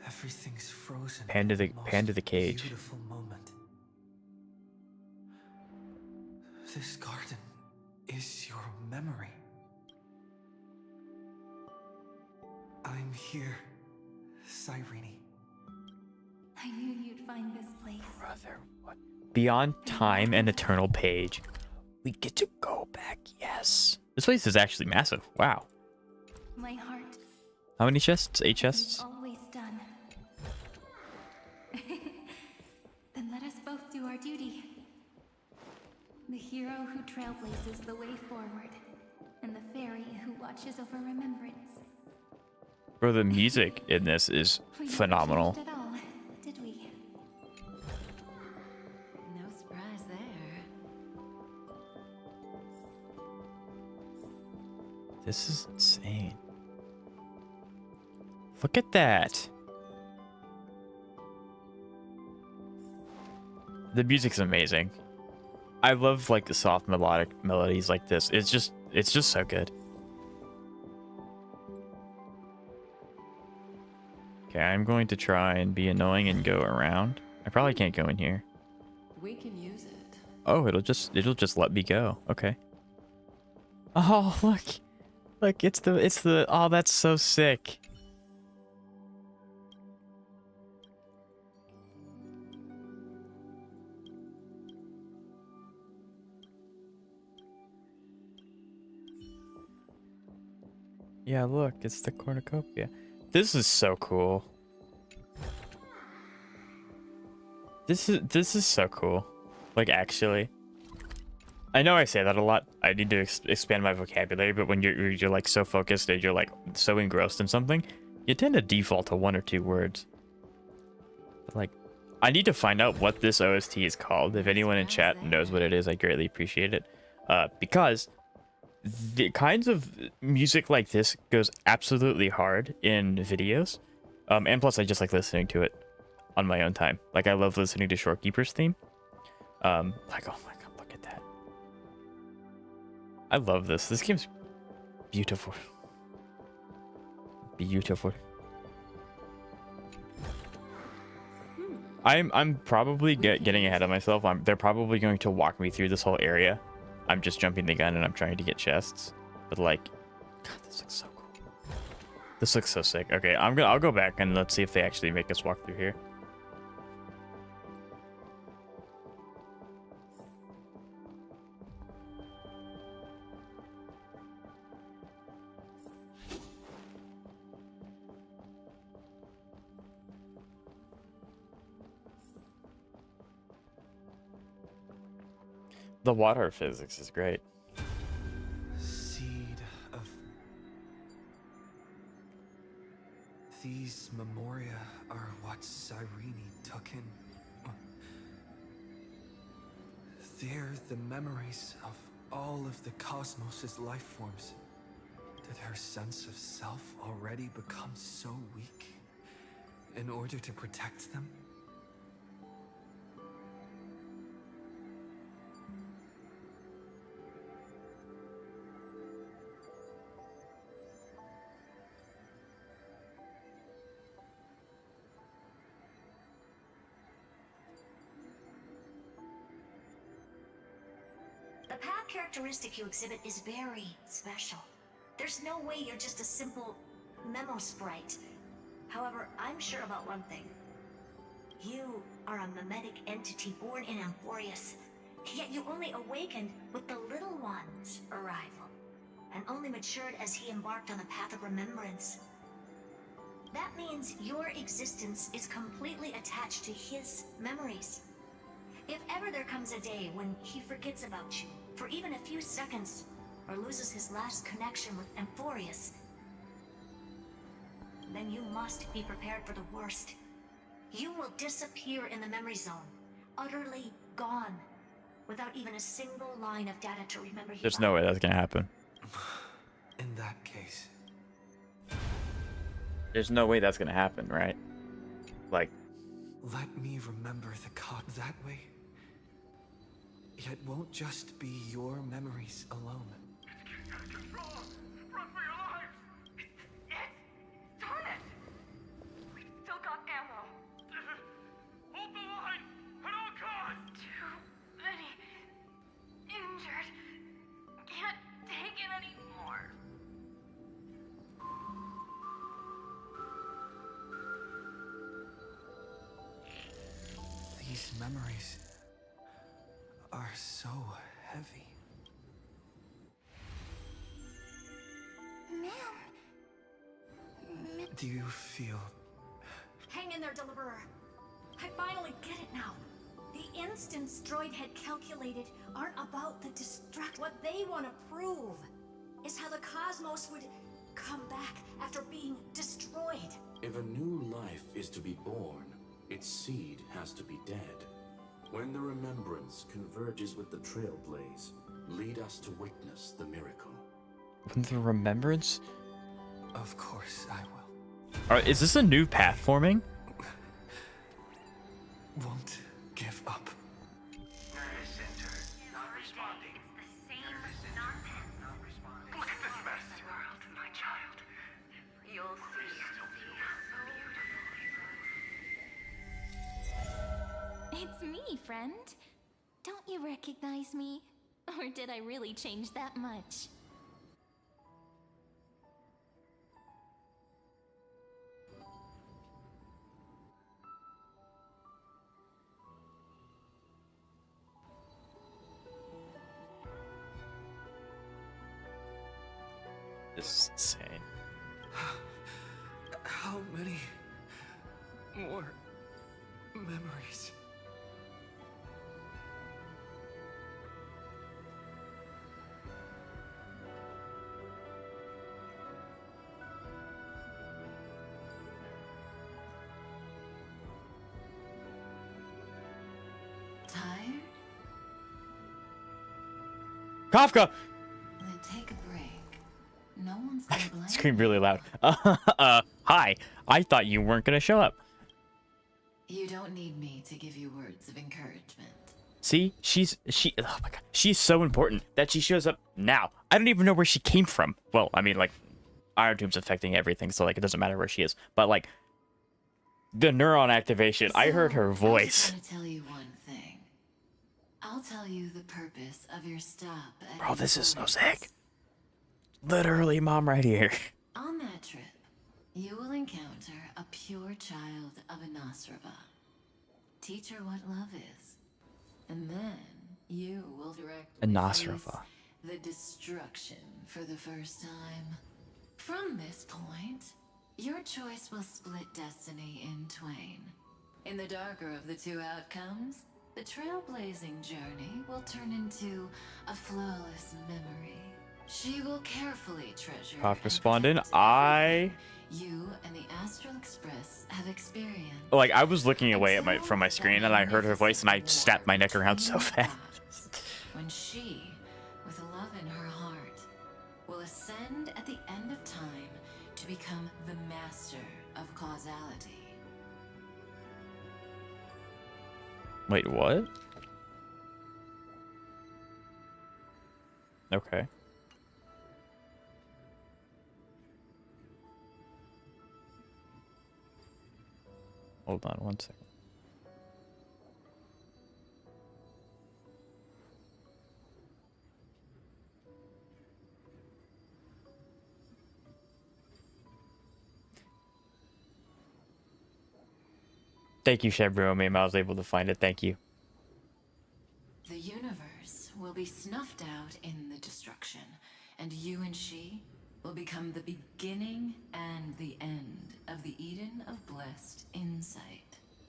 Everything's frozen. Pan to the cage. Beautiful moment. This garden is your memory. I'm here, Cyrene. I knew you'd find this place. Brother, what? Beyond time and eternal page. We get to go back, yes. This place is actually massive. Wow. My heart. How many chests? 8 chests? Always done. Then let us both do our duty. The hero who trailblazes the way forward, and the fairy who watches over remembrance. Bro, the music in this is phenomenal. At all, did we? No surprise there. This is insane. Look at that. The music's amazing. I love like the soft melodic melodies like this. It's just so good. Okay, I'm going to try and be annoying and go around. I probably can't go in here. We can use it. Oh, it'll just let me go. Okay. Oh, look. Look, it's the oh, that's so sick. Yeah, look, it's the cornucopia. This is so cool. This is so cool. Like, actually. I know I say that a lot. I need to expand my vocabulary, but when you're like so focused and you're like so engrossed in something, you tend to default to 1 or 2 words. But like, I need to find out what this OST is called. If anyone in chat knows what it is, I greatly appreciate it. Because the kinds of music like this goes absolutely hard in videos. And plus I just like listening to it on my own time. Like, I love listening to Shorekeeper's theme. Like, oh my god, look at that. I love this. This game's beautiful. Beautiful. I'm probably getting ahead of myself. They're probably going to walk me through this whole area. I'm just jumping the gun and I'm trying to get chests. But like, god, this looks so cool. This looks so sick. Okay, I'll go back and let's see if they actually make us walk through here. The water physics is great. Seed of... These memoria are what Cyrene took in. They're the memories of all of the cosmos's life forms. Did her sense of self already become so weak in order to protect them? The path characteristic you exhibit is very special. There's no way you're just a simple memo sprite. However, I'm sure about one thing. You are a mimetic entity born in Amphoreus, yet you only awakened with the little one's arrival. and only matured as he embarked on the path of remembrance. That means your existence is completely attached to his memories. If ever there comes a day when he forgets about you for even a few seconds, or loses his last connection with Amphoreus, then you must be prepared for the worst. You will disappear in the memory zone, utterly gone, without even a single line of data to remember you. There's no way that's gonna happen. In that case, there's no way that's gonna happen, right? Like, let me remember the cop that way. It won't just be your memories alone. It's out of control! Run for your lives! Darn it! We've still got ammo. Hold the line! At all costs! Too many injured. Can't take it anymore. These memories are so heavy. Do you feel... Hang in there, Deliverer. I finally get it now. The instants Droid had calculated aren't about the destruct. What they want to prove is how the cosmos would come back after being destroyed. If a new life is to be born, its seed has to be dead. When the remembrance converges with the trailblaze, lead us to witness the miracle. when the remembrance? Of course I will. Is this a new path forming? Won't give up. Nervous center, not responding. It's the same nonsense. Not responding. Look at this mess. World, my child. You'll see how beautiful. It's me, friend. Don't you recognize me? Or did I really change that much? This is insane. How many more memories? Tired? Kafka! Then take a break. No one's gonna blame Scream really loud. Hi. I thought you weren't gonna show up. you. You don't need me to give you words of encouragement. See, oh my god, she's so important that she shows up now. I don't even know where she came from. Well, I mean, like, Iron Tomb's affecting everything, so like it doesn't matter where she is. But like, the neuron activation, I heard her voice. I just want to tell you one thing. I'll tell you the purpose of your stop at Bro, this is so Amphoreus. sick. Literally, mom, right here. On that trip, you will encounter a pure child of a Nasrava. Teach her what love is. And then you will A directly Nasrava. face the destruction for the first time. From this point, your choice will split destiny in twain. In the darker of the two outcomes, the trailblazing journey will turn into a flawless memory. She will carefully treasure Kafka and spawned in. protect you and the Astral Express have experienced. Like, I was looking away at from my screen and I heard her voice and I snapped my neck around so fast. When she, with love in her heart, will ascend at the end of time to become the master of causality. Wait, what? Okay. Hold on one second. Thank you, Shebro. Maybe I was able to find it. Thank you. The universe will be snuffed out in the destruction, and you and she will become the beginning and the end of the Eden of blessed insight.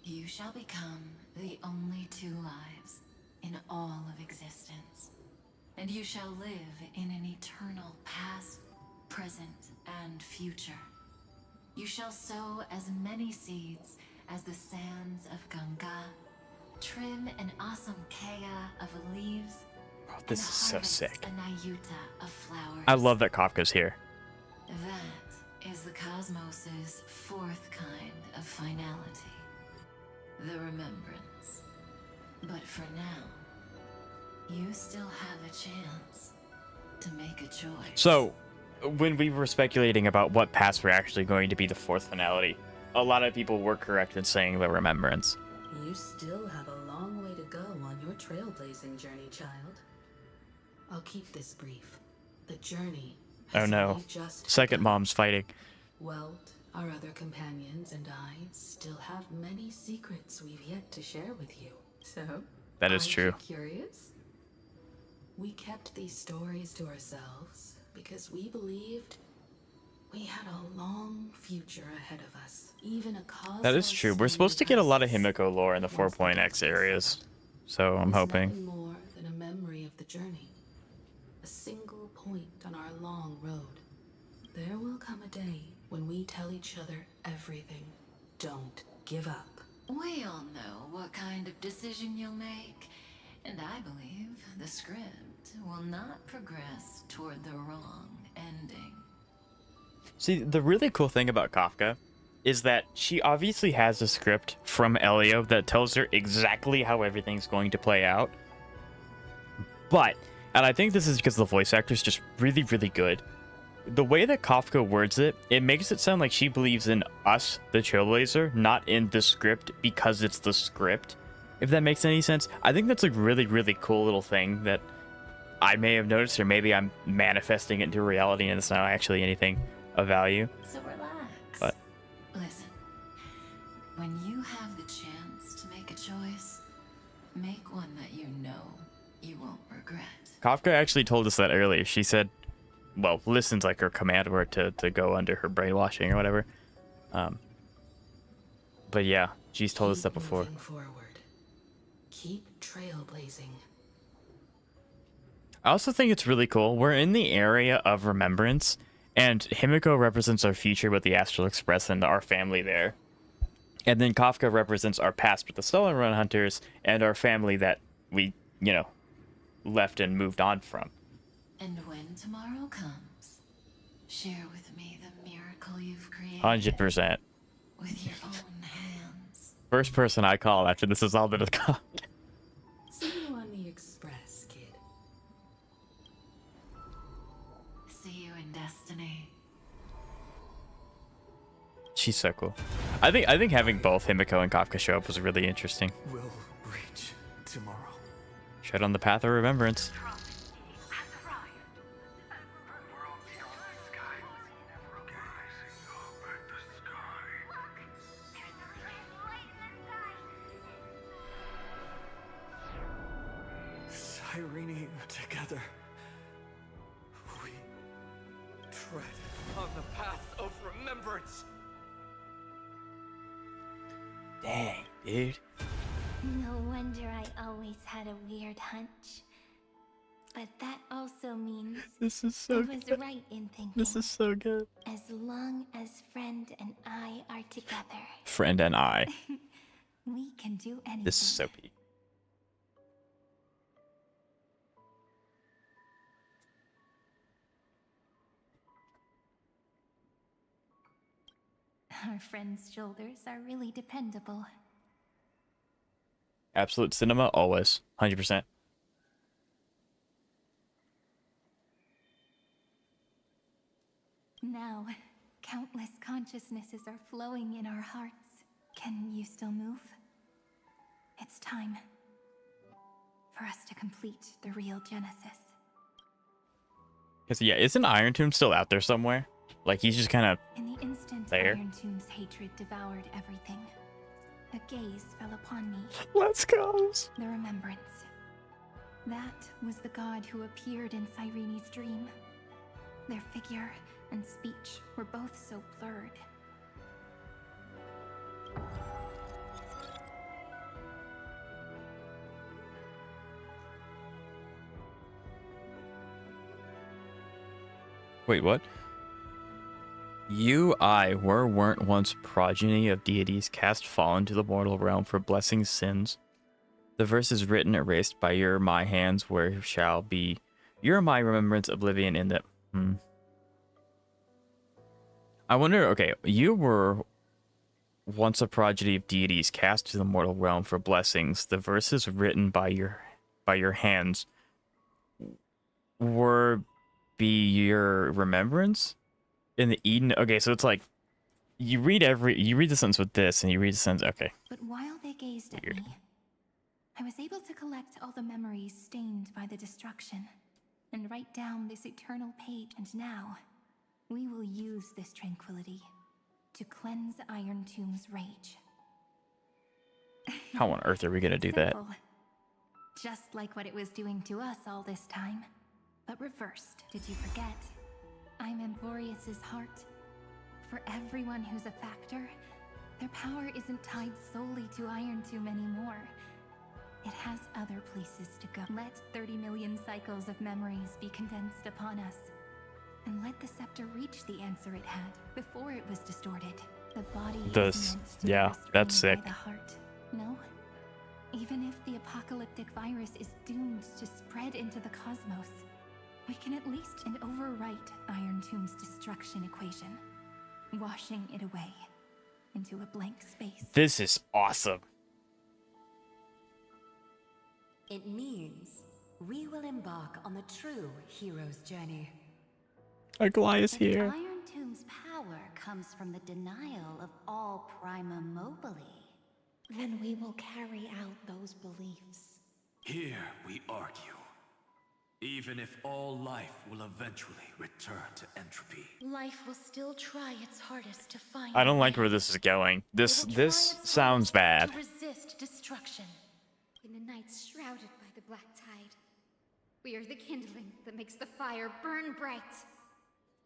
You shall become the only two lives in all of existence, and you shall live in an eternal past, present, and future. You shall sow as many seeds as the sands of Ganga, trim an awesome kea of leaves, This is so sick. a nayuta of flowers. I love that Kafka's here. That is the cosmos's fourth kind of finality, the remembrance. But for now, you still have a chance to make a choice. So, when we were speculating about what paths were actually going to be the fourth finality, a lot of people were correct in saying the remembrance. You still have a long way to go on your trailblazing journey, child. I'll keep this brief. The journey has Oh no. only just Second begun. mom's fighting. Welt, our other companions, and I still have many secrets we've yet to share with you. So, That is aren't true. you curious? We kept these stories to ourselves because we believed we had a long future ahead of us. Even a cosmos. That is true. We're supposed to get a lot of Himiko lore in the 4.x areas. So I'm hoping. Nothing more than a memory of the journey. A single point on our long road. There will come a day when we tell each other everything. Don't give up. We all know what kind of decision you'll make, and I believe the script will not progress toward the wrong ending. See, the really cool thing about Kafka is that she obviously has a script from Elio that tells her exactly how everything's going to play out. But, and I think this is because the voice actor is just really, really good. The way that Kafka words it, it makes it sound like she believes in us, the Trailblazer, not in the script because it's the script. If that makes any sense. I think that's a really, really cool little thing that I may have noticed, or maybe I'm manifesting it into reality and it's not actually anything of value. So relax. But listen, when you have the chance to make a choice, make one that you know you won't regret. Kafka actually told us that earlier. She said, well, listen's like her command word to go under her brainwashing or whatever. But yeah, she's told us that before. Moving forward. Keep trailblazing. I also think it's really cool. We're in the area of remembrance, and Himiko represents our future with the Astral Express and our family there. And then Kafka represents our past with the Stolen Run Hunters and our family that we, left and moved on from. And when tomorrow comes, share with me the miracle you've created. 100%. With your own hands. First person I call after this is all that is called. See you on the express, kid. See you in destiny. She's so cool. I think having both Himiko and Kafka show up was really interesting. We'll reach tomorrow. Tread on the path of remembrance. Cyrene, together, we tread on the path of remembrance. Dang, dude. No wonder I always had a weird hunch. But that also means This is so I was good. right in thinking. This is so good. As long as Friend and I are together, Friend and I. we can do anything. This is so peak. Our friend's shoulders are really dependable. Absolute cinema, always. 100%. Now, countless consciousnesses are flowing in our hearts. Can you still move? It's time for us to complete the real Genesis. Because, yeah, isn't Iron Tomb still out there somewhere? Like, he's just kind of In the instant there. Iron Tomb's hatred devoured everything, a gaze fell upon me. Let's go. The remembrance. That was the god who appeared in Cyrene's dream. Their figure and speech were both so blurred. Wait, what? You, weren't once progeny of deities cast fallen to the mortal realm for blessing sins. The verse is written, erased by your my hands, where shall be your my remembrance oblivion in the. I wonder, okay, you were once a progeny of deities cast to the mortal realm for blessings. The verses written by your hands were be your remembrance in the Eden. Okay, so it's like you read the sentence with this and you read the sentence. Okay. But while they gazed at me, I was able to collect all the memories stained by the destruction and write down this eternal page. And now we will use this tranquility to cleanse Iron Tomb's rage. How on earth are we gonna do that? Just like what it was doing to us all this time, but reversed. Did you forget? I'm Amphoreus's heart. For everyone who's a factor, their power isn't tied solely to Iron Tomb anymore. It has other places to go. Let 30 million cycles of memories be condensed upon us, and let the scepter reach the answer it had before it was distorted. The body is meant to be that's restrained sick. by the heart. No? Even if the apocalyptic virus is doomed to spread into the cosmos, we can at least overwrite Iron Tomb's destruction equation, washing it away into a blank space. This is awesome. It means we will embark on the true hero's journey. Goliath here. If Iron Tomb's power comes from the denial of all prima mobile, then we will carry out those beliefs. Here we argue. Even if all life will eventually return to entropy. Life will still try its hardest to find. I don't like where this is going. This sounds bad. To resist destruction. In the nights shrouded by the black tide, we are the kindling that makes the fire burn bright.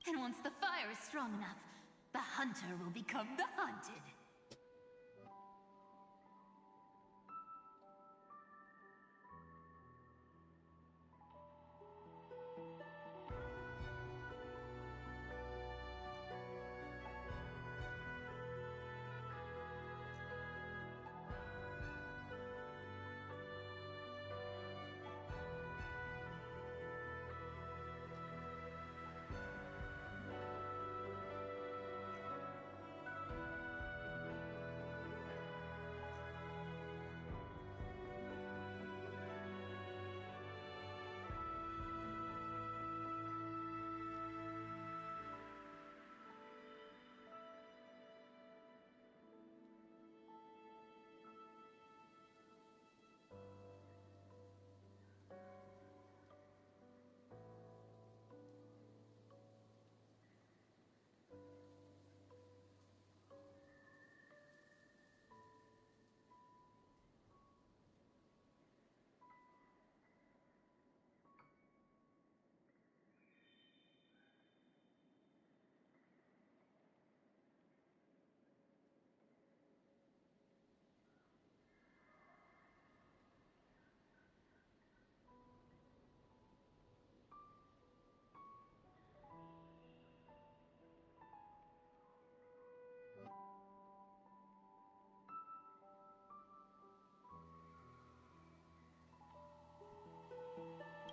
And once the fire is strong enough, the hunter will become the hunted.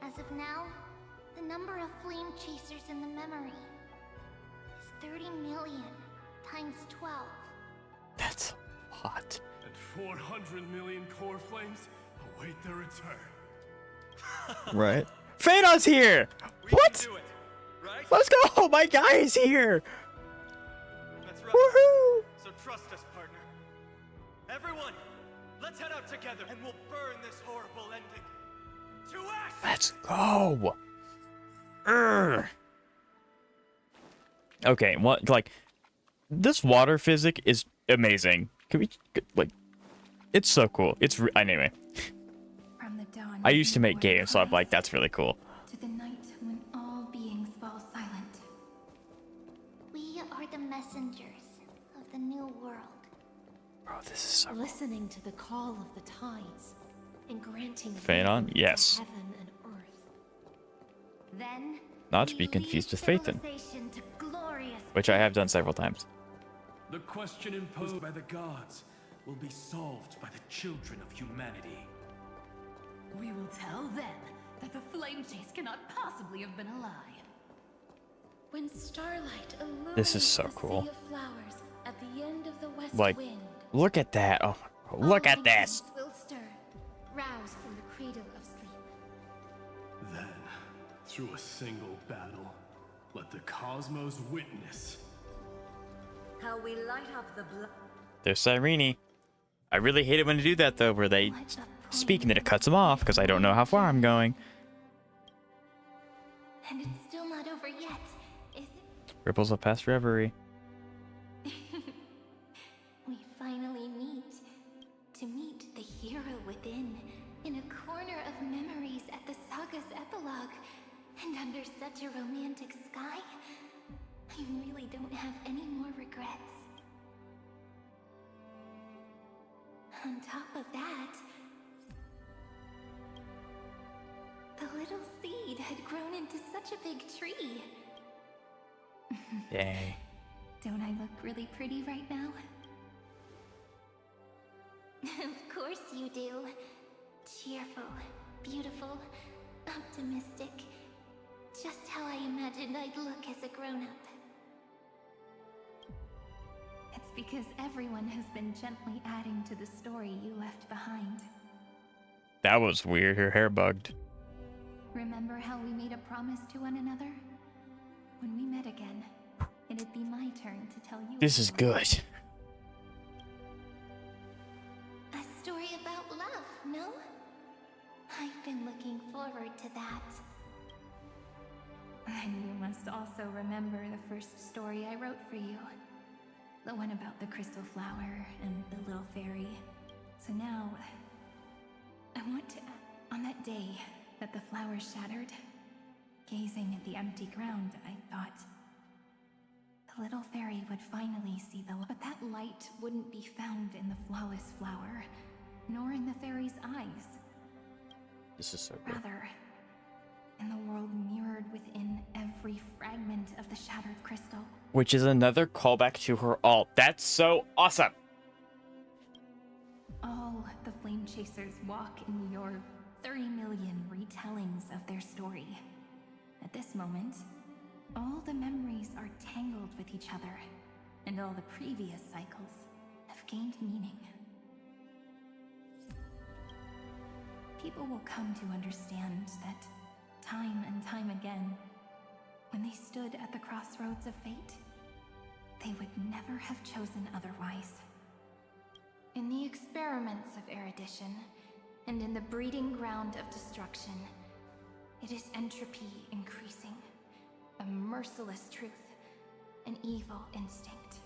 As of now, the number of flame chasers in the memory is 30 million times 12. That's a lot. And 400 million core flames await their return. Right. Phaedon's here! What? Do it, right? Let's go! My guy is here! That's right. Woohoo! So trust us, partner. Everyone, let's head out together and we'll burn this horrible ending. To ash! Let's go! Urgh. Okay, what, like, this water physic is amazing. Can we, like, it's so cool. Anyway. From the dawn I used to make games, so I'm like, that's really cool. to the night when all beings fall silent. the new world. Bro, this is so Listening to the call of the tides and granting Phaeton? freedom to Yes. heaven and earth. Then, Not to be confused with Phaeton, which I have done several times. The question imposed by the gods will be solved by the children of humanity. We will tell them that the flame chase cannot possibly have been a lie. When starlight illuminates This is so the cool. sea of flowers at the end of the west Like, wind, look at that. Oh, look all at this. beings will stir, roused from the cradle of sleep. Then, through a single battle, let the cosmos witness how we light up the blood. There's Cyrene. I really hate it when they do that, though, where they speak and then it cuts them off because I don't know how far I'm going. And it's still not over yet, is it? Ripples of past reverie. We finally meet. To meet the hero within, in a corner of memories at the saga's epilogue. And under such a romantic sky, I really don't have any more regrets. On top of that, the little seed had grown into such a big tree. Dang. Don't I look really pretty right now? Of course you do. Cheerful, beautiful, optimistic. Just how I imagined I'd look as a grown-up. It's because everyone has been gently adding to the story you left behind. That was weird. Her hair bugged. Remember how we made a promise to one another? When we met again, it'd be my turn to tell you. This is good. A story about love, no? I've been looking forward to that. And you must also remember the first story I wrote for you. The one about the crystal flower and the little fairy. So now, I want to... On that day that the flower shattered, gazing at the empty ground, I thought the little fairy would finally see the light. But that light wouldn't be found in the flawless flower, nor in the fairy's eyes. This is so good. Rather, in the world mirrored within every fragment of the shattered crystal. Which is another callback to her alt. That's so awesome. All the flame chasers walk in your 30 million retellings of their story. At this moment, all the memories are tangled with each other, and all the previous cycles have gained meaning. People will come to understand that time and time again, when they stood at the crossroads of fate, they would never have chosen otherwise. In the experiments of erudition, and in the breeding ground of destruction, it is entropy increasing, a merciless truth, an evil instinct.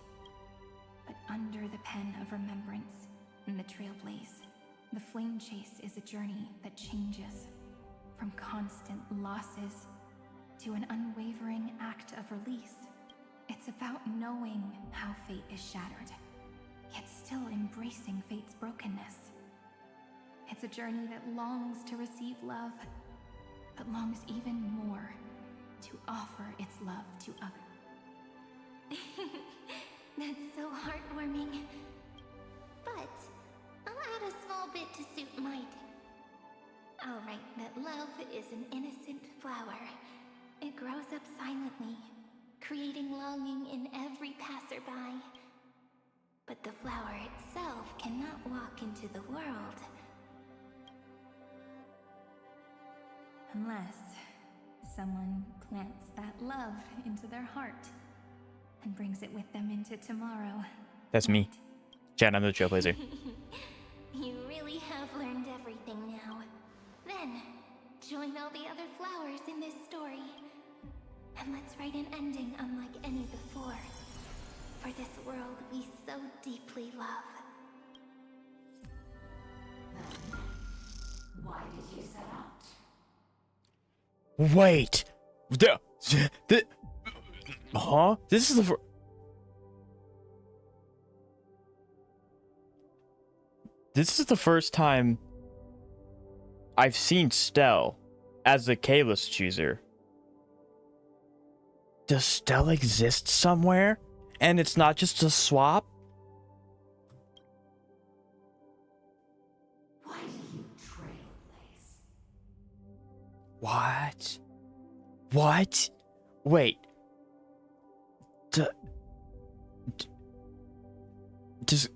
But under the pen of remembrance, in the trailblaze, the flame chase is a journey that changes from constant losses to an unwavering act of release. It's about knowing how fate is shattered, yet still embracing fate's brokenness. It's a journey that longs to receive love, but longs even more to offer its love to others. That's so heartwarming. But I'll add a small bit to suit my I'll write that love is an innocent flower. It grows up silently, creating longing in every passerby. But the flower itself cannot walk into the world. Unless someone plants that love into their heart and brings it with them into tomorrow. That's me. Chad, I'm the trailblazer. You really have learned everything now. Then, join all the other flowers in this story. And let's write an ending unlike any before. For this world we so deeply love. Why did you set out? Wait. Huh? This is the This is the first time I've seen Stell as a Kalis chooser. Does Stell exist somewhere? And it's not just a swap? Why do you trailblaze? What? What? Wait. Does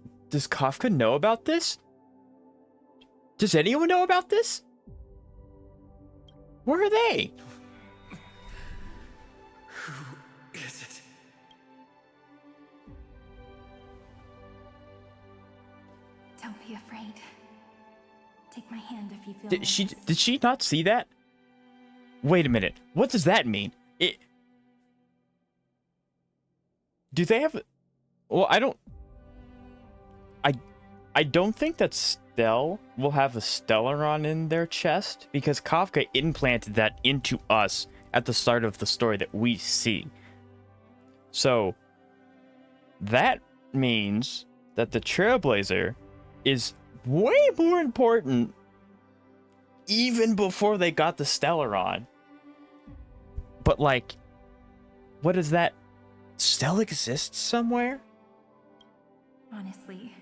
Kafka know about this? Does anyone know about this? Where are they? Who is it? Don't be afraid. Take my hand if you feel Did she not see that? Wait a minute. What does that mean? Do they have... Well, I don't think that Stell will have a Stellaron in their chest, because Kafka implanted that into us at the start of the story that we see. So, that means that the Trailblazer is way more important even before they got the Stellaron. But, like, what is that? Stell exists somewhere? Honestly,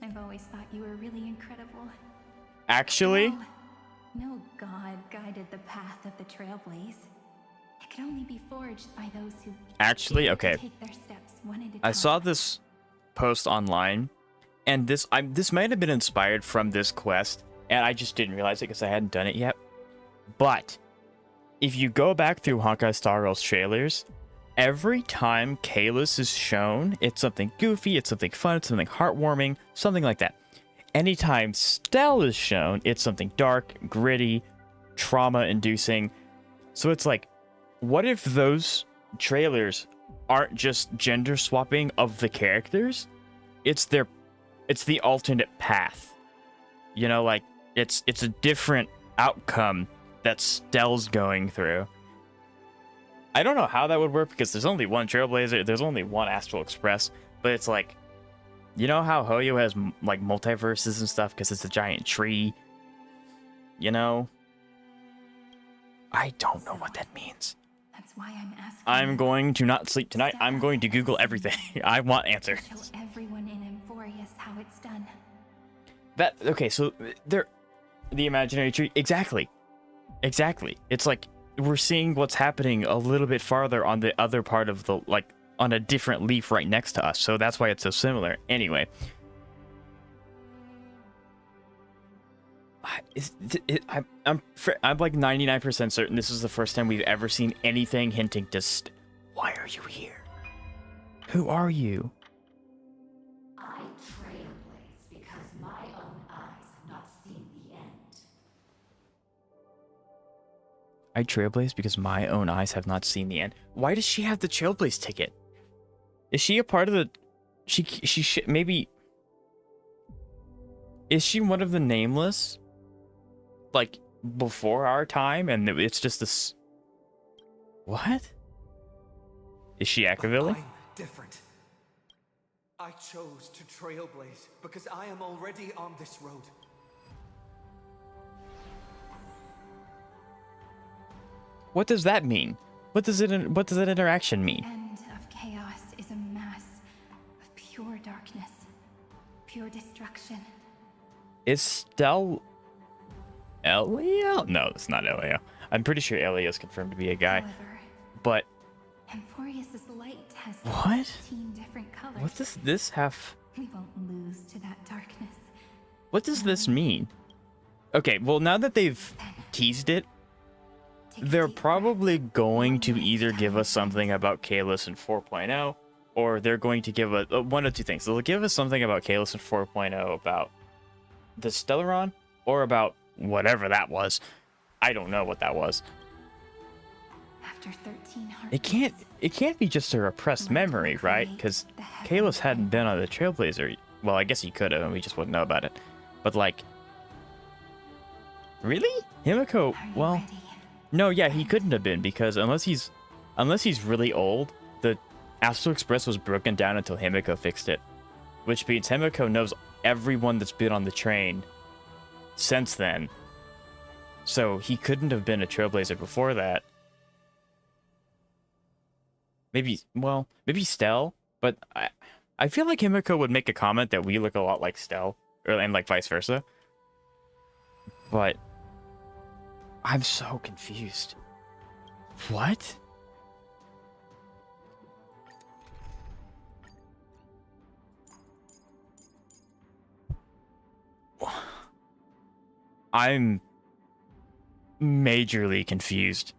I've always thought you were really incredible. Actually? No god guided the path of the Trailblaze. It could only be forged by those who Actually, okay. take their steps one at a time. I saw this post online, and this might have been inspired from this quest, and I just didn't realize it because I hadn't done it yet. But if you go back through Honkai Star Rail's trailers, every time Kalis is shown, it's something goofy, it's something fun, it's something heartwarming, something like that. Anytime Stell is shown, it's something dark, gritty, trauma-inducing. So it's like, what if those trailers aren't just gender swapping of the characters? It's the alternate path. You know, like, it's a different outcome that Stell's going through. I don't know how that would work because there's only one Trailblazer, there's only one Astral Express, but it's like, you know how Hoyo has like multiverses and stuff because it's a giant tree? You know? I don't know what that means. That's why I'm asking. I'm going to not sleep tonight. I'm going to Google everything. I want answers. Show everyone in Amphoreus how it's done. Okay, so the imaginary tree, exactly. It's like we're seeing what's happening a little bit farther on the other part of the, like, on a different leaf right next to us. So that's why it's so similar. Anyway. I'm like 99% certain this is the first time we've ever seen anything hinting to why are you here? Who are you? I trailblaze because my own eyes have not seen the end. I trailblaze because my own eyes have not seen the end. Why does she have the trailblaze ticket? Is she a part of the... maybe... Is she one of the nameless? Like, before our time, and it's just this... What? Is she Akavilli? I'm different. I chose to trailblaze because I am already on this road. What does that mean? What does that interaction mean? The end of chaos is a mass of pure darkness, pure destruction. Is Stell Elio? No, it's not Elio. I'm pretty sure Elio is confirmed to be a guy. However, but Amphoreus' light has what? 15 different colors. What does this have? We won't lose to that darkness. What does this mean? Okay, well, now that they've teased it, they're probably going to either give us something about Kalis in 4.0, or they're going to give us one of two things. They'll give us something about Kalis in 4.0 about the Stellaron, or about whatever that was. I don't know what that was. After 13 It can't be just a repressed memory, right? Because Kalis hadn't been on the Trailblazer. Well, I guess he could have, and we just wouldn't know about it. But like, really? Himiko? Well, no, yeah, he couldn't have been, because unless he's really old, the Astral Express was broken down until Himiko fixed it. which means Himiko knows everyone that's been on the train since then. So he couldn't have been a trailblazer before that. Maybe, well, maybe Stell, but I feel like Himiko would make a comment that we look a lot like Stell, and like vice versa. But I'm so confused. What? I'm majorly confused.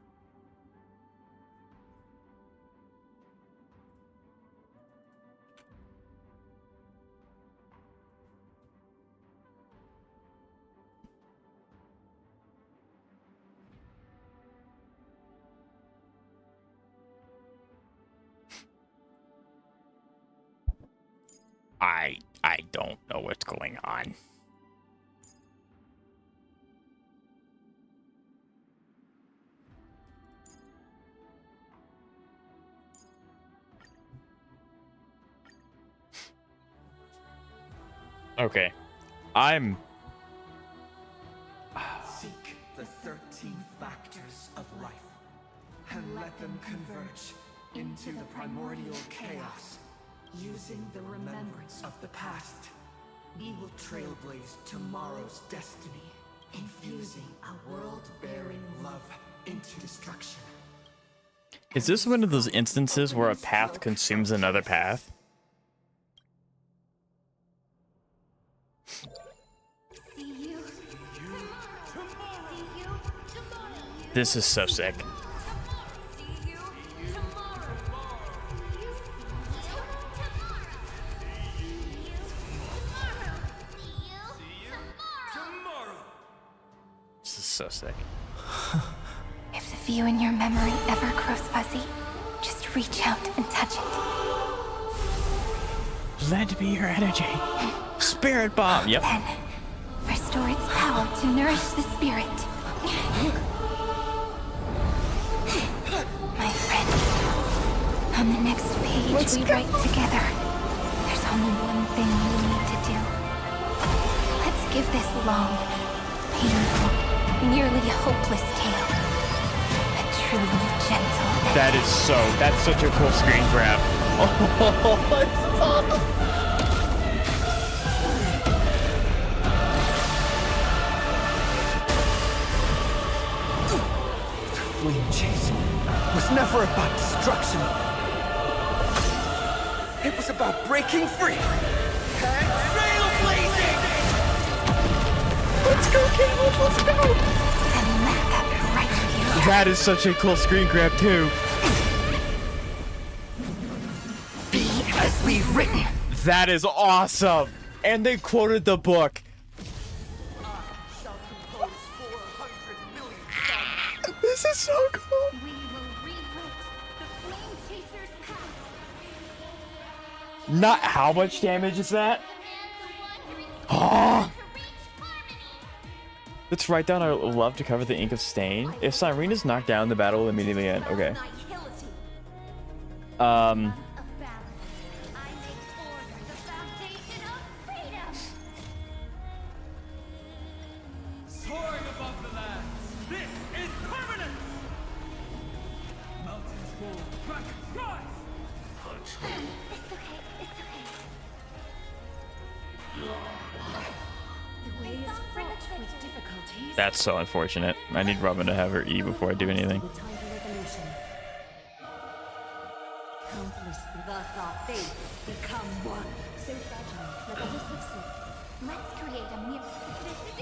I don't know what's going on. Okay. I'm... Seek the 13 factors of life, and let them converge into the primordial chaos. Using the remembrance of the past, we will trailblaze tomorrow's destiny, infusing a world-bearing love into destruction. Is this one of those instances where a path consumes another path? This is so sick. This is so sick. If the view in your memory ever grows fuzzy, just reach out and touch it. Lend me your energy. Spirit bomb. Yep. Then, restore its power to nourish the spirit. My friend, on the next page we write together, there's only one thing we need to do. Let's give this long, painful, nearly hopeless tale a truly gentle ending. That's such a cool screen grab. Oh, it's awesome. Flame chase was never about destruction. It was about breaking free and trailblazing! Let's go, Caleb, let's go! And let that bright future... That is such a cool screen grab, too. Be as we've written. That is awesome. And they quoted the book. This is so cool. Not how much damage is that? Oh. Let's write down our love to cover the ink of stain. If Cyrene is knocked down, the battle will immediately end. Okay. That's so unfortunate. I need Robin to have her E before I do anything. Thus our fates become one. So fragile, like a wisp of sleep. Let's create a mirror. This is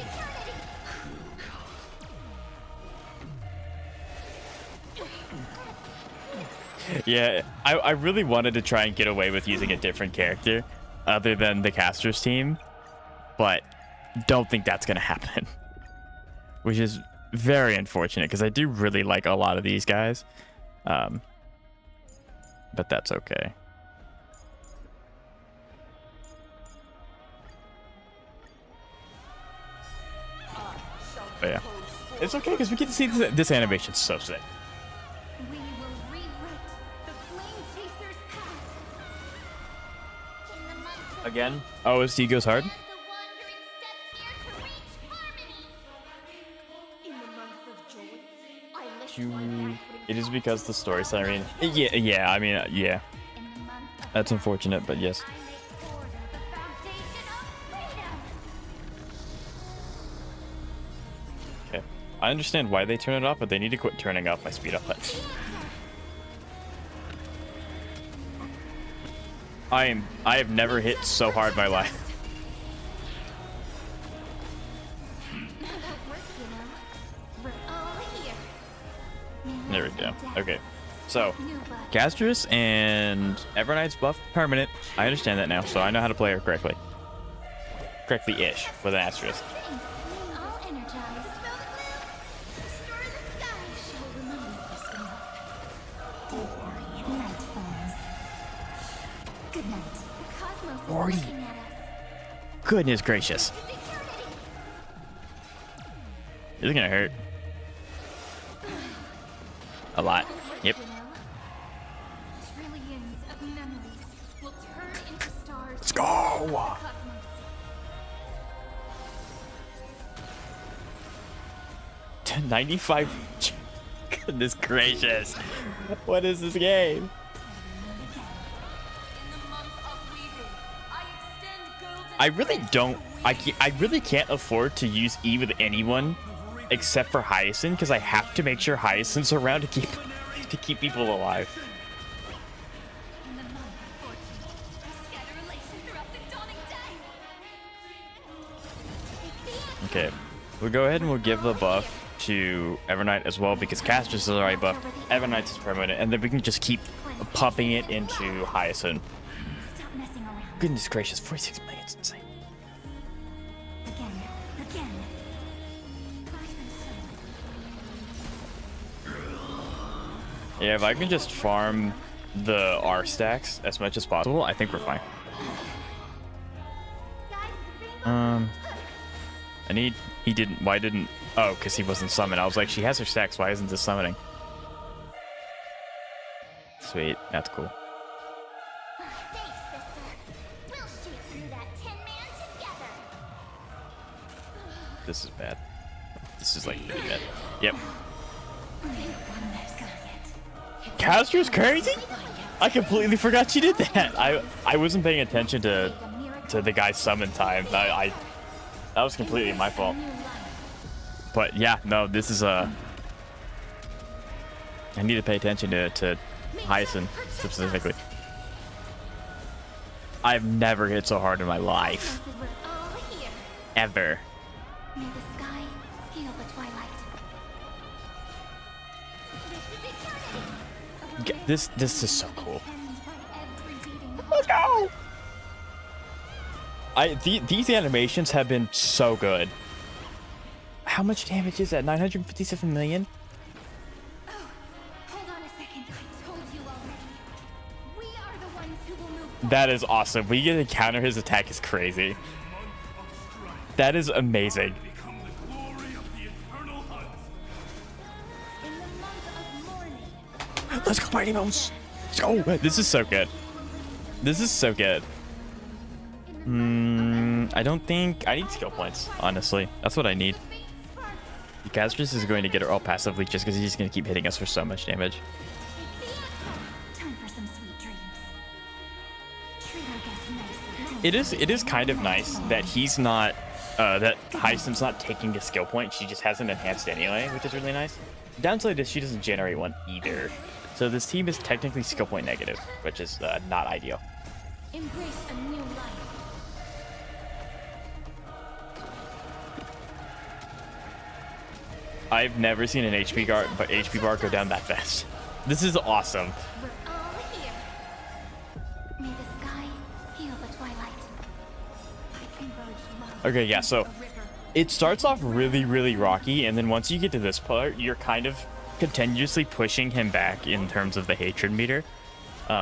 eternity! Yeah, I really wanted to try and get away with using a different character other than the caster's team, but don't think that's gonna happen. Which is very unfortunate because I do really like a lot of these guys. But that's okay. But yeah, it's okay because we get to see this animation. So sick. We will rewrite the Flame Chaser's path. In the months Again? OST goes hard? It is because the story, Cyrene. Yeah, I mean, yeah. That's unfortunate, but yes. Okay. I understand why they turn it off, but they need to quit turning off my speed up button. I have never hit so hard in my life. There we go. Okay. So, Castress and Everknight's buff permanent. I understand that now, so I know how to play her correctly. Correctly-ish, with an asterisk. Good night. The cosmos is 40. looking at us. Goodness gracious. This is gonna hurt. A lot. Yep. Trillions of memories will turn into stars. Let's go. 95. Goodness gracious. What is this game? I really don't. I really can't afford to use E with anyone except for Hyacinth, because I have to make sure Hyacinth's around to keep people alive. Okay, we'll go ahead and we'll give the buff to Everknight as well, because Castress is already buffed. Everknight's is permanent, and then we can just keep pumping it into Hyacinth. Goodness gracious, 46 million is insane. Yeah, if I can just farm the R stacks as much as possible, I think we're fine. Why didn't, oh, because he wasn't summoned. I was like, she has her stacks, why isn't this summoning? Sweet, that's cool. This is bad. This is like really bad. Yep. Castra's crazy? I completely forgot she did that. I wasn't paying attention to the guy's summon time. That was completely my fault. But yeah, no, this is I need to pay attention to Hyacinth specifically. I've never hit so hard in my life. Ever. May the sky heal the twilight. This is so cool. Let's go. These animations have been so good. How much damage is that? 957 million? Oh, hold on a second. I told you already. We are the ones who will move. That is awesome. We get to counter his attack is crazy. That is amazing. Let's go, Mighty Mouse. Let's go. This is so good. This is so good. I don't think I need skill points, honestly. That's what I need. Castress is going to get her all passively just because he's going to keep hitting us for so much damage. Time for some sweet dreams. Treat our guests nicely. It is kind of nice that he's not that Hyacinth's not taking a skill point. She just has an enhanced anyway, which is really nice. Downside is she doesn't generate one either. So this team is technically skill point negative, which is not ideal. Embrace a new life. I've never seen an HP bar go down that fast. This is awesome. We're all here. May the sky heal the twilight. I converge love. Okay, yeah, so it starts off really, really rocky, and then once you get to this part, you're kind of continuously pushing him back in terms of the hatred meter.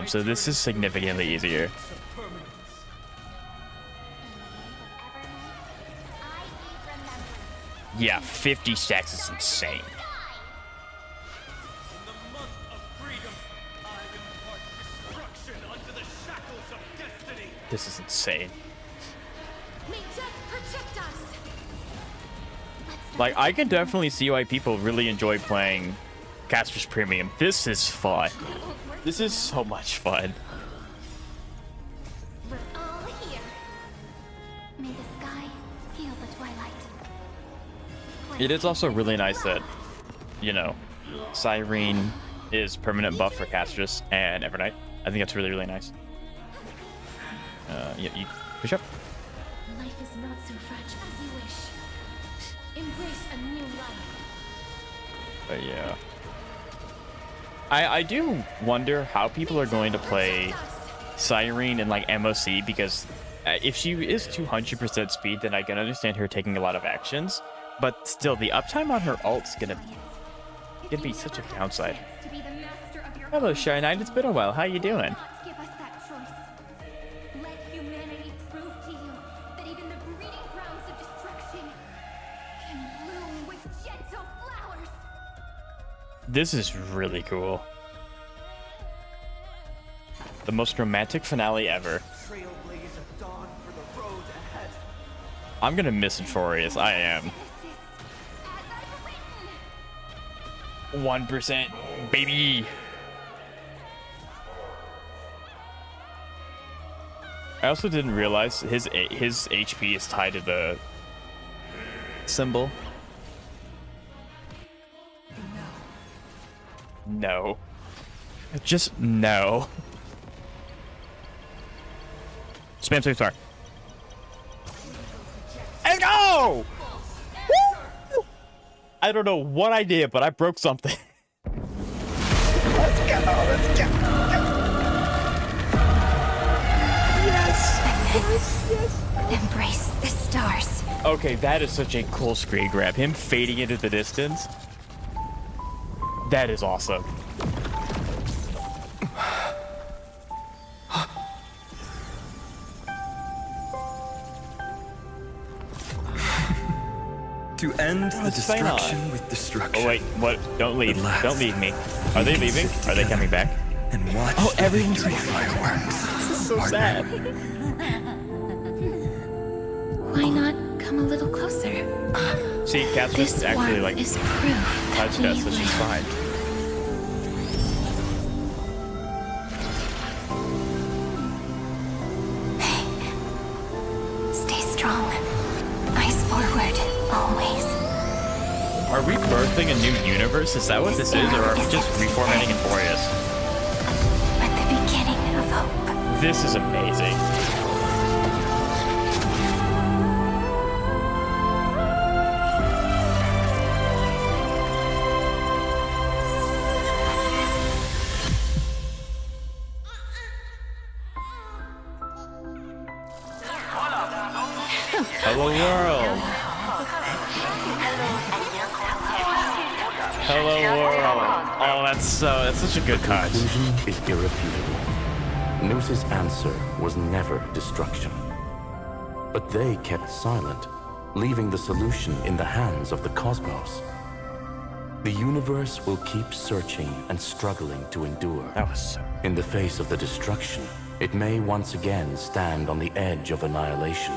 So this is significantly easier. Yeah, 50 stacks is insane. This is insane. May death protect us. Like, I can definitely see why people really enjoy playing Caster's Premium. This is fun. This is so much fun. We're all here. May the sky feel the twilight. It is also really nice that, you know, Cyrene is permanent buff for Castress and Evernight. I think that's really, really nice. Yeah, you push up. Life is not so fragile as you wish. Embrace a new life. But yeah. I do wonder how people are going to play Cyrene in like MOC, because if she is 200% speed, then I can understand her taking a lot of actions. But still, the uptime on her ult's gonna be such a downside. Hello, Shy Knight. It's been a while. How you doing? Give us that choice. Let humanity prove to you that even the breeding grounds of destruction can bloom with gentle flowers. This is really cool. The most romantic finale ever. I'm gonna miss Amphoreus. I am. 1%, baby. I also didn't realize his HP is tied to the symbol. No. Just no. Spam save star. Let's go! Woo! I don't know what I did, but I broke something. Let's go! Let's go! Yes! Embrace the stars. Okay, that is such a cool screen grab. Him fading into the distance. That is awesome. To end the destruction with destruction. Oh wait, what? Don't leave. Don't leave me. Are they leaving? Are they coming back? And watch everyone's fireworks. This is so sad. Why not come a little closer? See, Catherine's actually like is proof touched us, so she's fine. Stay strong. Eyes forward, always. Are we birthing a new universe? Is that what this is, or are we just reformatting Amphoreus? But the beginning of hope. This is amazing. Hello world. Hello world. Oh, that's such a good cut. The conclusion is irrefutable. Gnosis' answer was never destruction. But they kept silent, leaving the solution in the hands of the cosmos. The universe will keep searching and struggling to endure. That was so... In the face of the destruction, it may once again stand on the edge of annihilation.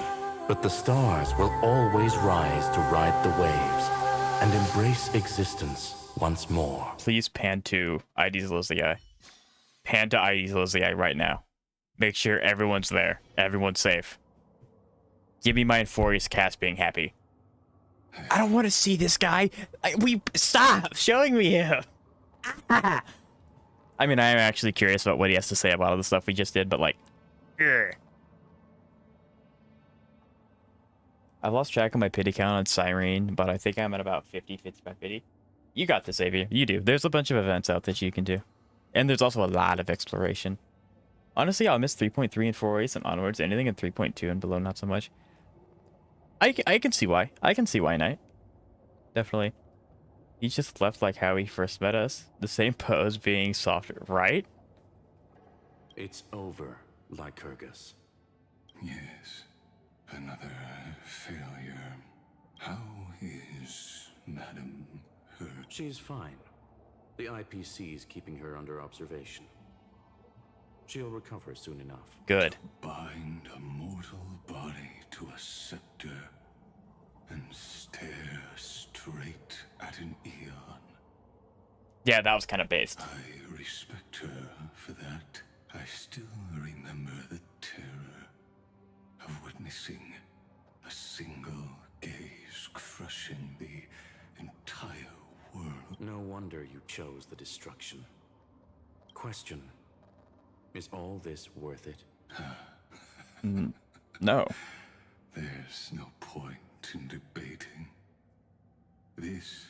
But the stars will always rise to ride the waves and embrace existence once more. Please pan to ID's Lizzie. Pan to ID's Lizzie right now. Make sure everyone's there. Everyone's safe. Give me my Amphoreus cast being happy. I don't want to see this guy. Stop showing me him. I mean, I am actually curious about what he has to say about all the stuff we just did, but like, ugh. I've lost track of my pity count on Cyrene, but I think I'm at about 55 pity. You got this, Xavier. You do. There's a bunch of events out that you can do. And there's also a lot of exploration. Honestly, I'll miss 3.3 and 4 and onwards. Anything in 3.2 and below, not so much. I can see why. I can see why, Knight. Definitely. He just left like how he first met us. The same pose being softer, right? It's over, Lycurgus. Yes. Another failure. How is Madame hurt? She's fine. The IPC is keeping her under observation. She'll recover soon enough. Good. Bind a mortal body to a scepter and stare straight at an eon. Yeah, that was kind of based. I respect her for that. I still remember the terror of witnessing a single gaze crushing the entire world. No wonder you chose the destruction. Question: is all this worth it? No. There's no point in debating. This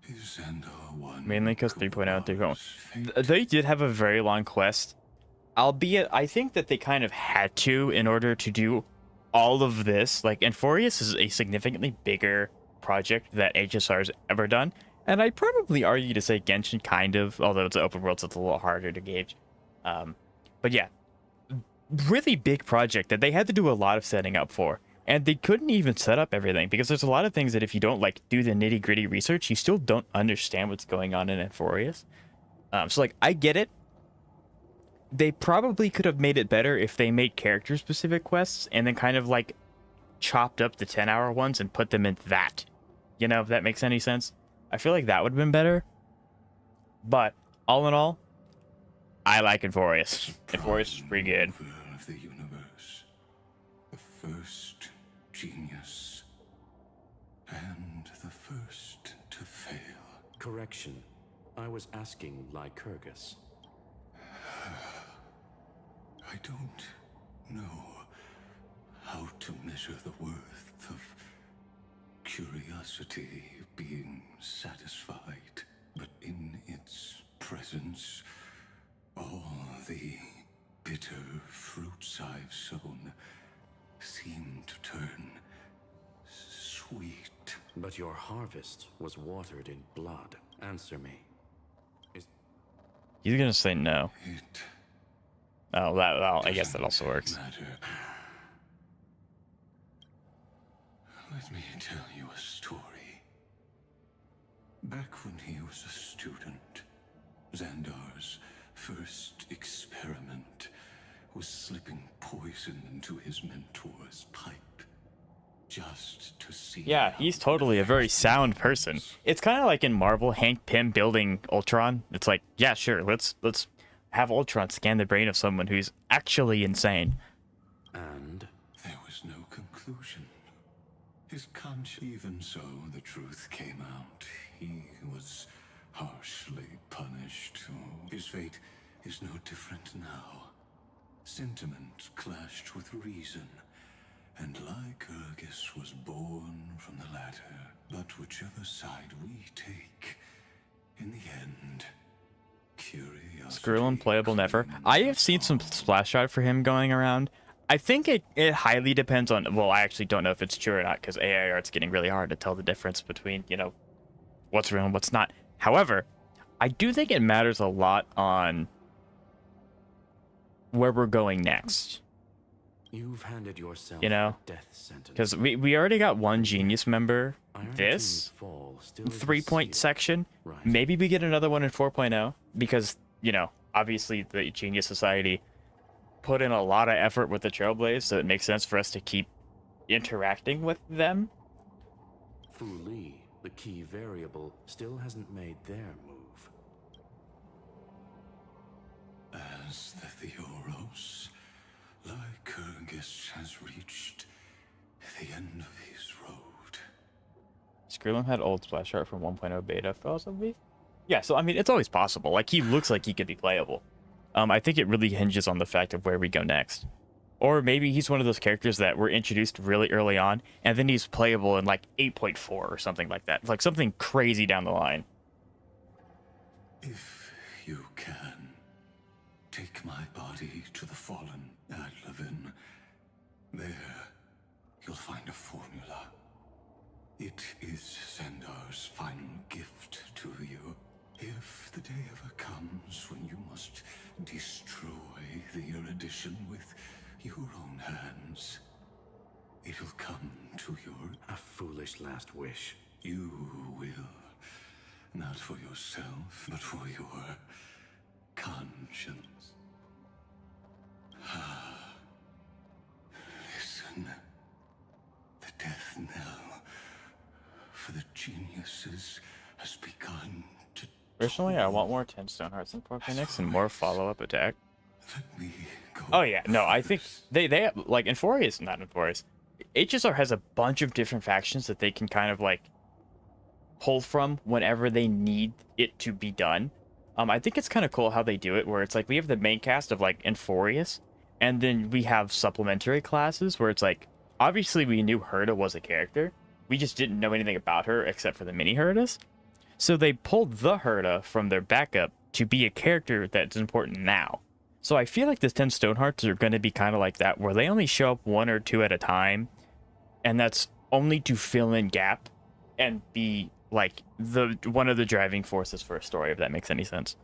is Xandar 1. Mainly because 3.0 and 3.1. They did have a very long quest. Albeit, I think that they kind of had to in order to do all of this. Like, Amphoreus is a significantly bigger project that HSR has ever done. And I'd probably argue to say Genshin kind of, although it's an open world, so it's a little harder to gauge. But yeah, really big project that they had to do a lot of setting up for. And they couldn't even set up everything because there's a lot of things that if you don't like do the nitty gritty research, you still don't understand what's going on in Amphoreus. So like, I get it. They probably could have made it better if they made character specific quests and then kind of like chopped up the 10-hour ones and put them in that. You know, if that makes any sense. I feel like that would have been better. But all in all, I like Amphoreus. Amphoreus is pretty good. Of the universe, the first genius, and the first to fail. Correction. I was asking Lycurgus. I don't know how to measure the worth of curiosity being satisfied, but in its presence, all the bitter fruits I've sown seem to turn sweet. But your harvest was watered in blood. Answer me. He's gonna say no. It Oh, well, I guess that also works. matter. Let me tell you a story. Back when he was a student, Xandar's first experiment was slipping poison into his mentor's pipe. Just to see. Yeah, he's totally a very sound person. It's kind of like in Marvel, Hank Pym building Ultron. It's like, yeah, sure, let's have Ultron scan the brain of someone who's actually insane. And there was no conclusion. His conscience, even so, the truth came out. He was harshly punished. Oh, his fate is no different now. Sentiment clashed with reason, and Lycurgus was born from the latter. But whichever side we take, in the end, curiosity. Skrillin playable never. I have seen some splash art for him going around. I think it highly depends on, well, I actually don't know if it's true or not because AI art's getting really hard to tell the difference between, you know, what's real and what's not. However, I do think it matters a lot on where we're going next. You've handed yourself You know, a death sentence. because we already got one genius member Iron this Tomb Fall still isn't 3-point sealed. section. Right. Maybe we get another one in 4.0 because, you know, obviously the Genius Society put in a lot of effort with the Trailblaze, so it makes sense for us to keep interacting with them. Fu Li, the key variable, still hasn't made their move. As the Theoros, Lycurgus has reached the end of his road. Skrillin had old splash art from 1.0 beta, possibly. Yeah, so I mean, it's always possible. Like, he looks like he could be playable. I think it really hinges on the fact of where we go next. Or maybe he's one of those characters that were introduced really early on, and then he's playable in like 8.4 or something like that. Like something crazy down the line. If you can, take my body to the fallen Adlevin. There, you'll find a formula. It is Xandar's final gift to you. If the day ever comes when you must destroy the erudition with your own hands, it'll come to your... A foolish last wish. You will. Not for yourself, but for your conscience. Listen. The death knell for the geniuses has begun to... Personally, I want more 10 stone hearts and 4 phoenix and more follow-up attack. Oh yeah, no, I think they have, like, Amphoreus, not Amphoreus. HSR has a bunch of different factions that they can kind of like pull from whenever they need it to be done. I think it's kind of cool how they do it, where it's like we have the main cast of like Amphoreus, and then we have supplementary classes where it's like obviously we knew Herta was a character, we just didn't know anything about her except for the mini Hertas. So they pulled the Herta from their backup to be a character that's important now. So I feel like the 10 Stonehearts are going to be kind of like that, where they only show up 1 or 2 at a time, and that's only to fill in gap and be like the one of the driving forces for a story, if that makes any sense.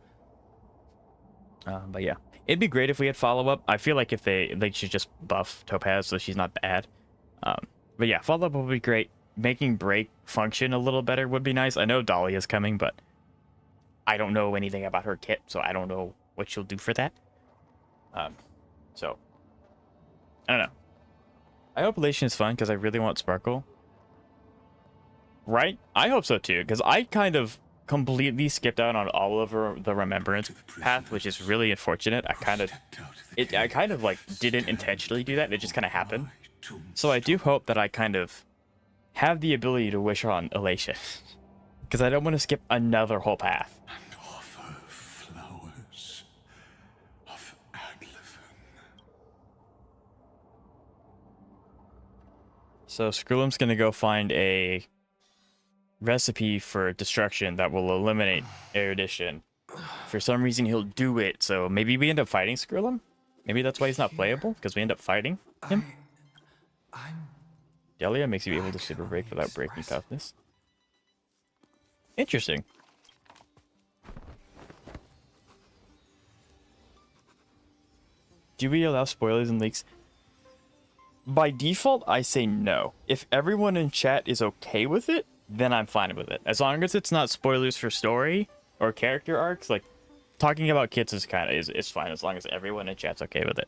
But yeah, it'd be great if we had follow-up. I feel like if they should just buff Topaz so she's not bad. But yeah, follow-up would be great. Making break function a little better would be nice. I know Dahlia's coming, but I don't know anything about her kit, so I don't know what she'll do for that. So I don't know. I hope Elation is fun because I really want Sparkle. Right? I hope so too, because I kind of completely skipped out on all over the Remembrance path, which is really unfortunate. I kind of like didn't intentionally do that. It just kind of happened. So I do hope that I kind of have the ability to wish on Elation, because I don't want to skip another whole path. So Skrullum's gonna go find a recipe for destruction that will eliminate erudition. For some reason he'll do it, so maybe we end up fighting Skrullum? Maybe that's why he's not playable, because we end up fighting him? Delia makes you able to super break without breaking toughness. Interesting. Do we allow spoilers and leaks? By default, I say no. If everyone in chat is okay with it, then I'm fine with it. As long as it's not spoilers for story or character arcs, like talking about kits is kind of is fine as long as everyone in chat's okay with it.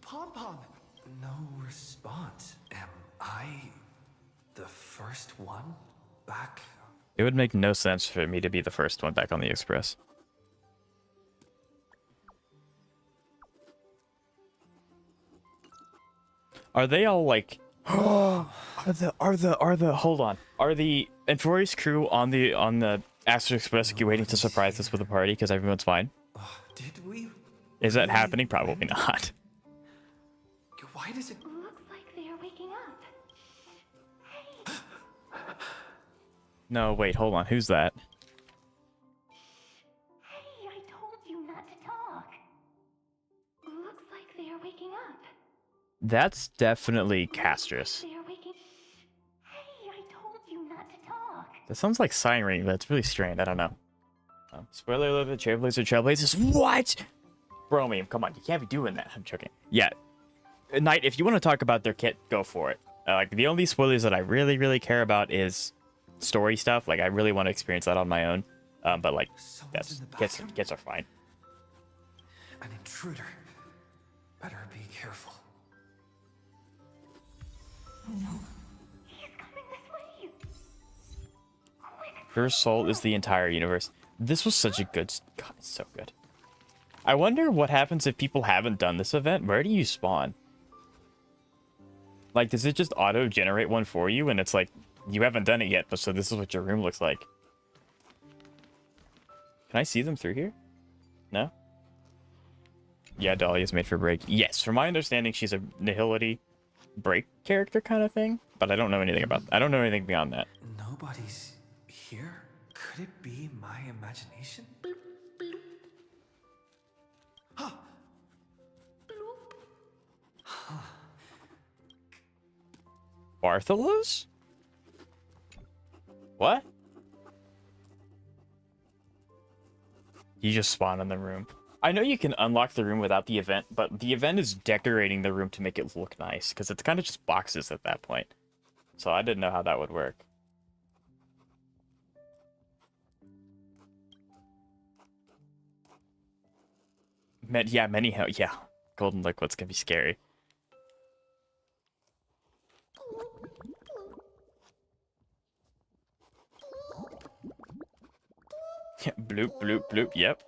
Pom-Pom! No response. Am I the first one back? It would make no sense for me to be the first one back on the Express. Are they all like are the hold on. Are the Amphoreus crew on the Astro Express waiting to surprise us with a party because everyone's fine? Did we? Is that happening? Probably not. Why does it looks like they are waking up? No, wait, hold on. Who's that? Hey, I told you not to talk. Looks like they are waking up. That's definitely Castrus. They are waking. Hey, I told you not to talk. That sounds like Cyrene, but it's really strange. I don't know. Spoiler alert, Trailblazers. What? Bromium, come on. You can't be doing that. I'm joking. Yeah. Knight, if you want to talk about their kit, go for it. Like, the only spoilers that I really, really care about is story stuff. Like, I really want to experience that on my own. But, like, that's kits are fine. An intruder. Better be careful. No. He's coming this way. Her soul is the entire universe. This was such a good... God, it's so good. I wonder what happens if people haven't done this event. Where do you spawn? Like, does it just auto-generate one for you? And it's like, you haven't done it yet, but so this is what your room looks like. Can I see them through here? No? Yeah, Dahlia's made for break. Yes, from my understanding, she's a Nihility break character kind of thing, but I don't know anything about... I don't know anything beyond that. Nobody's here? Could it be my imagination? Huh. Bartholos? What? You just spawn in the room. I know you can unlock the room without the event, but the event is decorating the room to make it look nice, because it's kind of just boxes at that point. So I didn't know how that would work. Many yeah. Golden liquid's gonna be scary. Yeah, bloop, bloop, bloop, yep.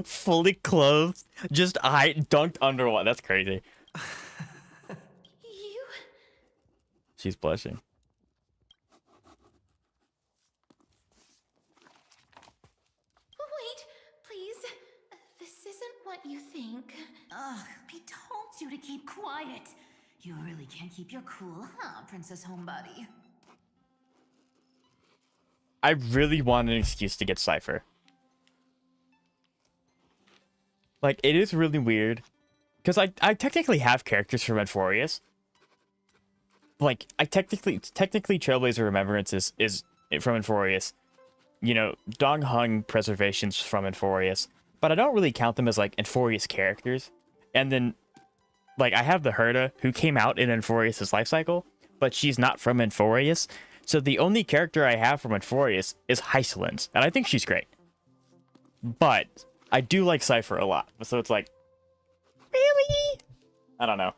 Fully clothed, just dunked underwater. That's crazy. You? She's blushing. Wait, please. This isn't what you think. Ugh, I told you to keep quiet. You really can't keep your cool, huh, Princess Homebody? I really want an excuse to get Cypher. Like, it is really weird. Because I technically have characters from Amphoreus. Like, I technically Trailblazer Remembrance is from Amphoreus. You know, Dong Hung Preservation's from Amphoreus. But I don't really count them as, like, Amphoreus characters. And then, like, I have the Herda, who came out in Amphoreus' life cycle, but she's not from Amphoreus. So the only character I have from Amphoreus is Hysolins, and I think she's great. But I do like Cypher a lot, so it's like, really? I don't know.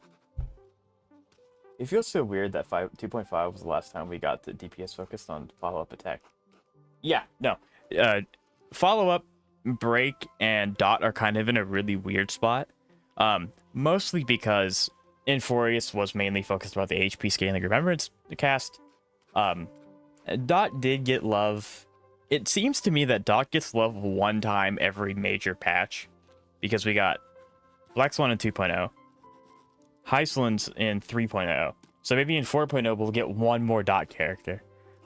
It feels so weird that 2.5 was the last time we got the DPS focused on follow-up attack. Yeah, no. Follow-up, Break, and Dot are kind of in a really weird spot. Mostly because Amphoreus was mainly focused about the HP scaling Remembrance cast. Dot did get love. It seems to me that Dot gets love one time every major patch, because we got Black Swan in 2.0, Hysolins in 3.0, so maybe in 4.0 we'll get one more Dot character,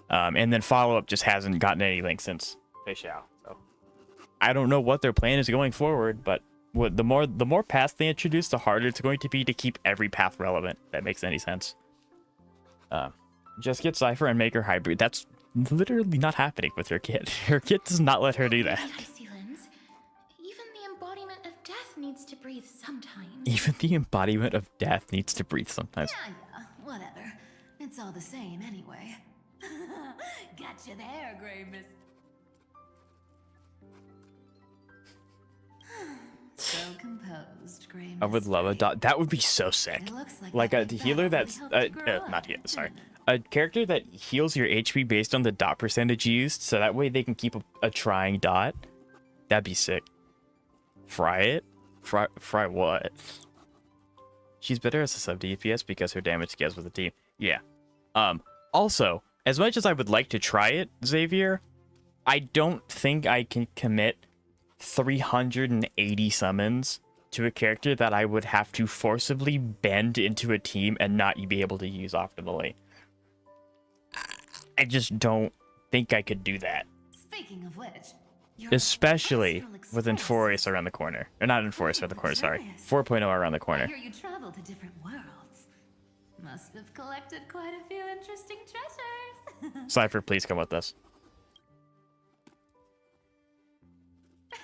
and then follow-up just hasn't gotten any link since Fei Xiao. So I don't know what their plan is going forward, but the more paths they introduce, the harder it's going to be to keep every path relevant. If that makes any sense. Just get Cypher and make her hybrid. That's literally not happening with her kit. Her kit does not let her do that. Even the embodiment of death needs to breathe sometimes. Even the embodiment of death needs to breathe sometimes. Yeah, whatever. It's all the same anyway. Gotcha there, Grey Mist. So composed, Grey Mist. I would love a Dot. That would be so sick. Like a healer that's not healer, sorry. A character that heals your HP based on the dot percentage used, so that way they can keep a trying dot. That'd be sick. Fry it? Fry what? She's better as a sub DPS because her damage scales with the team. Yeah. Also, as much as I would like to try it, Xavier, I don't think I can commit 380 summons to a character that I would have to forcibly bend into a team and not be able to use optimally. I just don't think I could do that. Speaking of which, Especially with Amphoreus around the corner. Or not Amphoreus around the corner, sorry. 4.0 around the I corner. hear you travel to different worlds. Must have collected quite a few interesting treasures. Cypher, please come with us. Hey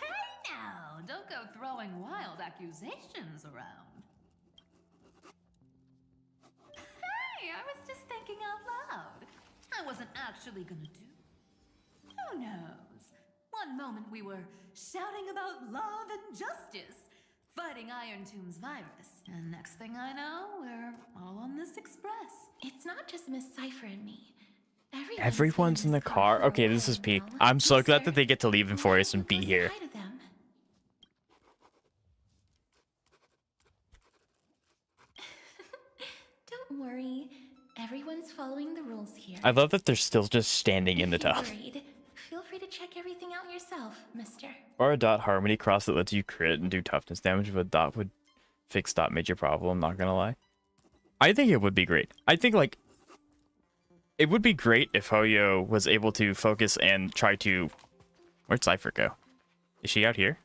now, don't go throwing wild accusations around. Hey, I was just thinking out loud. I wasn't actually gonna do. Who knows? One moment we were shouting about love and justice, fighting Iron Tomb's virus, and next thing I know, we're all on this express. It's not just Miss Cypher and me. Everyone's in the car? Okay, this is peak. I'm so glad that they get to leave Amphoreus and be here. Don't worry. Everyone's following the rules here. I love that they're still just standing in the If you're tub. worried, feel free to check everything out yourself, mister. Or a Dot Harmony cross that lets you crit and do toughness damage, but Dot would fix Dot major problem, not gonna lie. I think it would be great. I think, like, it would be great if Hoyo was able to focus and try to... Where'd Cypher go? Is she out here?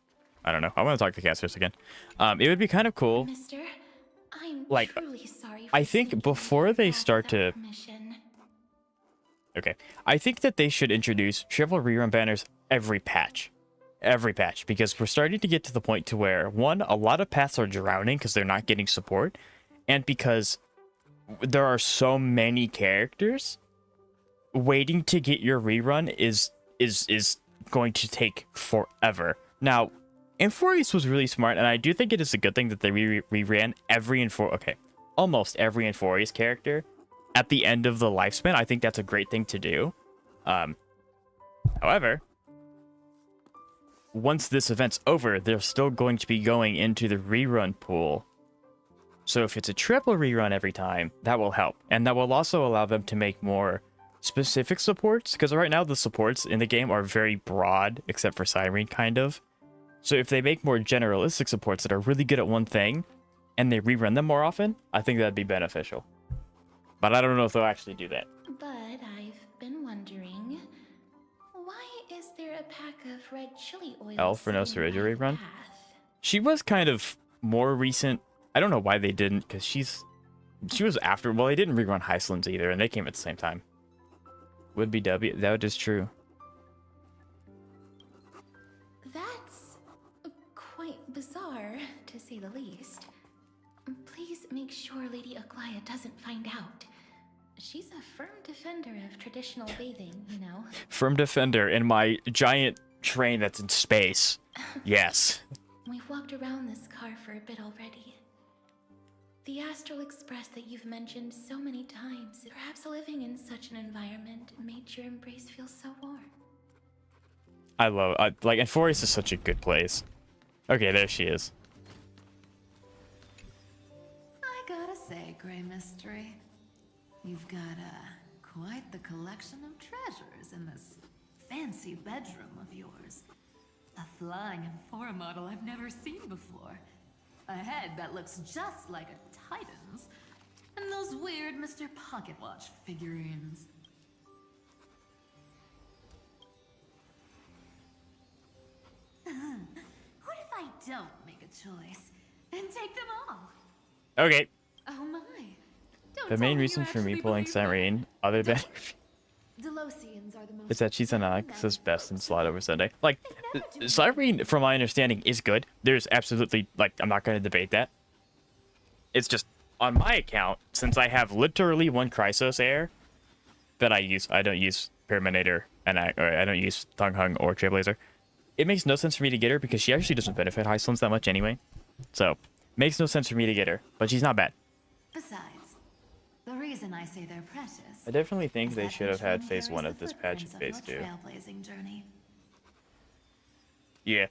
I don't know. I want to talk to casters again. It would be kind of cool. Mister, I'm Like, truly sorry for I think before they start to... permission. Okay. I think that they should introduce triple rerun banners every patch. Every patch. Because we're starting to get to the point to where, one, a lot of paths are drowning because they're not getting support. And because there are so many characters, waiting to get your rerun is going to take forever. Now, Amphoreus was really smart, and I do think it is a good thing that they reran almost every Amphoreus character at the end of the lifespan. I think that's a great thing to do. However, once this event's over, they're still going to be going into the rerun pool. So if it's a triple rerun every time, that will help. And that will also allow them to make more specific supports, because right now the supports in the game are very broad, except for Cyrene, kind of. So if they make more generalistic supports that are really good at one thing, and they rerun them more often, I think that'd be beneficial. But I don't know if they'll actually do that. But I've been wondering, why is there a pack of red chili oil? Elf for no Cereja rerun? She was kind of more recent. I don't know why they didn't, because she was after. Well, they didn't rerun Heislands either, and they came at the same time. Would be W. That is true. That's quite bizarre, to say the least. Please make sure Lady Aglaya doesn't find out. She's a firm defender of traditional bathing, you know. Firm defender in my giant train that's in space. Yes. We've walked around this car for a bit already. The Astral Express that you've mentioned so many times, perhaps living in such an environment made your embrace feel so warm. Like, Amphoreus is such a good place. Okay, there she is. I gotta say, Grey Mystery, you've got quite the collection of treasures in this fancy bedroom of yours. A flying Amphora model I've never seen before. A head that looks just like a Titan's. And those weird Mr. Pocket Watch figurines. What if I don't make a choice and take them all? Okay. Oh my. Don't The tell main me you reason for me actually pulling believe that. Cyrene, other than Delosians are the most is that she's an Onyx's best in slot over Sunday. Like, Cyrene, from my understanding, is good. There's absolutely, like, I'm not going to debate that. It's just, on my account, since I have literally one Chrysos heir that I don't use Perminator, and I don't use Thung Hung or Trailblazer. It makes no sense for me to get her because she actually doesn't benefit Heislands that much anyway. So, makes no sense for me to get her, but she's not bad. Besides, the reason I say they're precious. I definitely think is they that should have each had one phase carries 1 the of this footprints patch in of phase 2. your trailblazing journey. Yeah.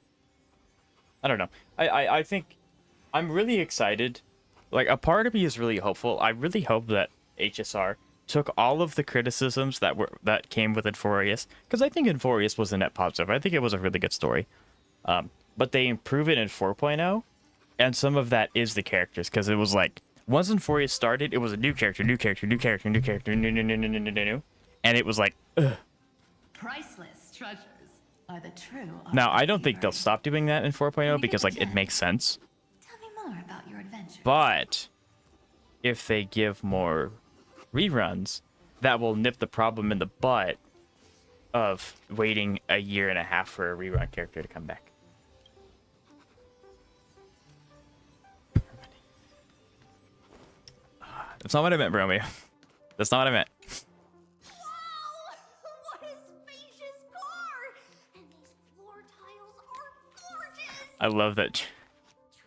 I don't know. I think I'm really excited. Like, a part of me is really hopeful. I really hope that HSR took all of the criticisms that came with Amphoreus, because I think Amphoreus was a net positive. I think it was a really good story. But they improve it in 4.0, and some of that is the characters, because it was like, once Amphoreus started, it was a new character, new, and it was like, ugh. Priceless treasures are the true. Now, I don't think they'll stop doing that in 4.0, because, like, it makes sense. Tell me more about your adventure. But if they give more reruns, that will nip the problem in the butt of waiting a year and a half for a rerun character to come back. That's not what I meant, Romeo. That's not what I meant. What a spacious car! And these floor tiles are gorgeous! I love that.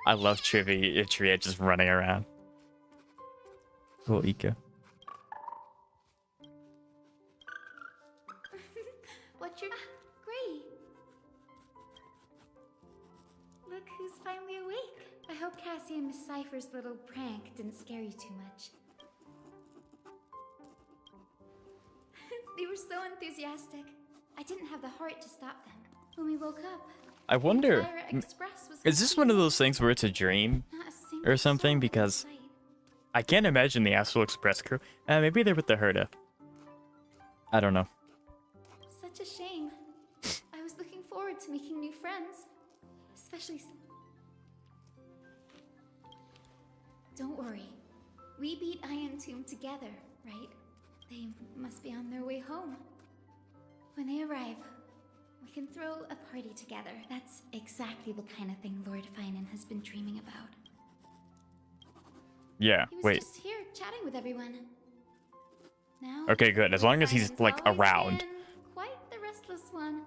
I love Trivia just running around. Cool, Ika. What's your... Great. Look who's finally awake. I hope Cassie and Miss Cypher's little prank didn't scare you too much. They were so enthusiastic. I didn't have the heart to stop them. When we woke up, I wonder, Lyra Express was is this one of those things where it's a dream not a single or something? soul Because in sight. I can't imagine the Astral Express crew. Maybe they're with the Herda. I don't know. Such a shame. I was looking forward to making new friends. Especially... Don't worry. We beat Iron Tomb together, right? They must be on their way home. When they arrive, we can throw a party together. That's exactly the kind of thing Lord Finan has been dreaming about. Yeah, He was wait. just here chatting with everyone. Now, Okay, good. As long as he's like around. Quite the restless one.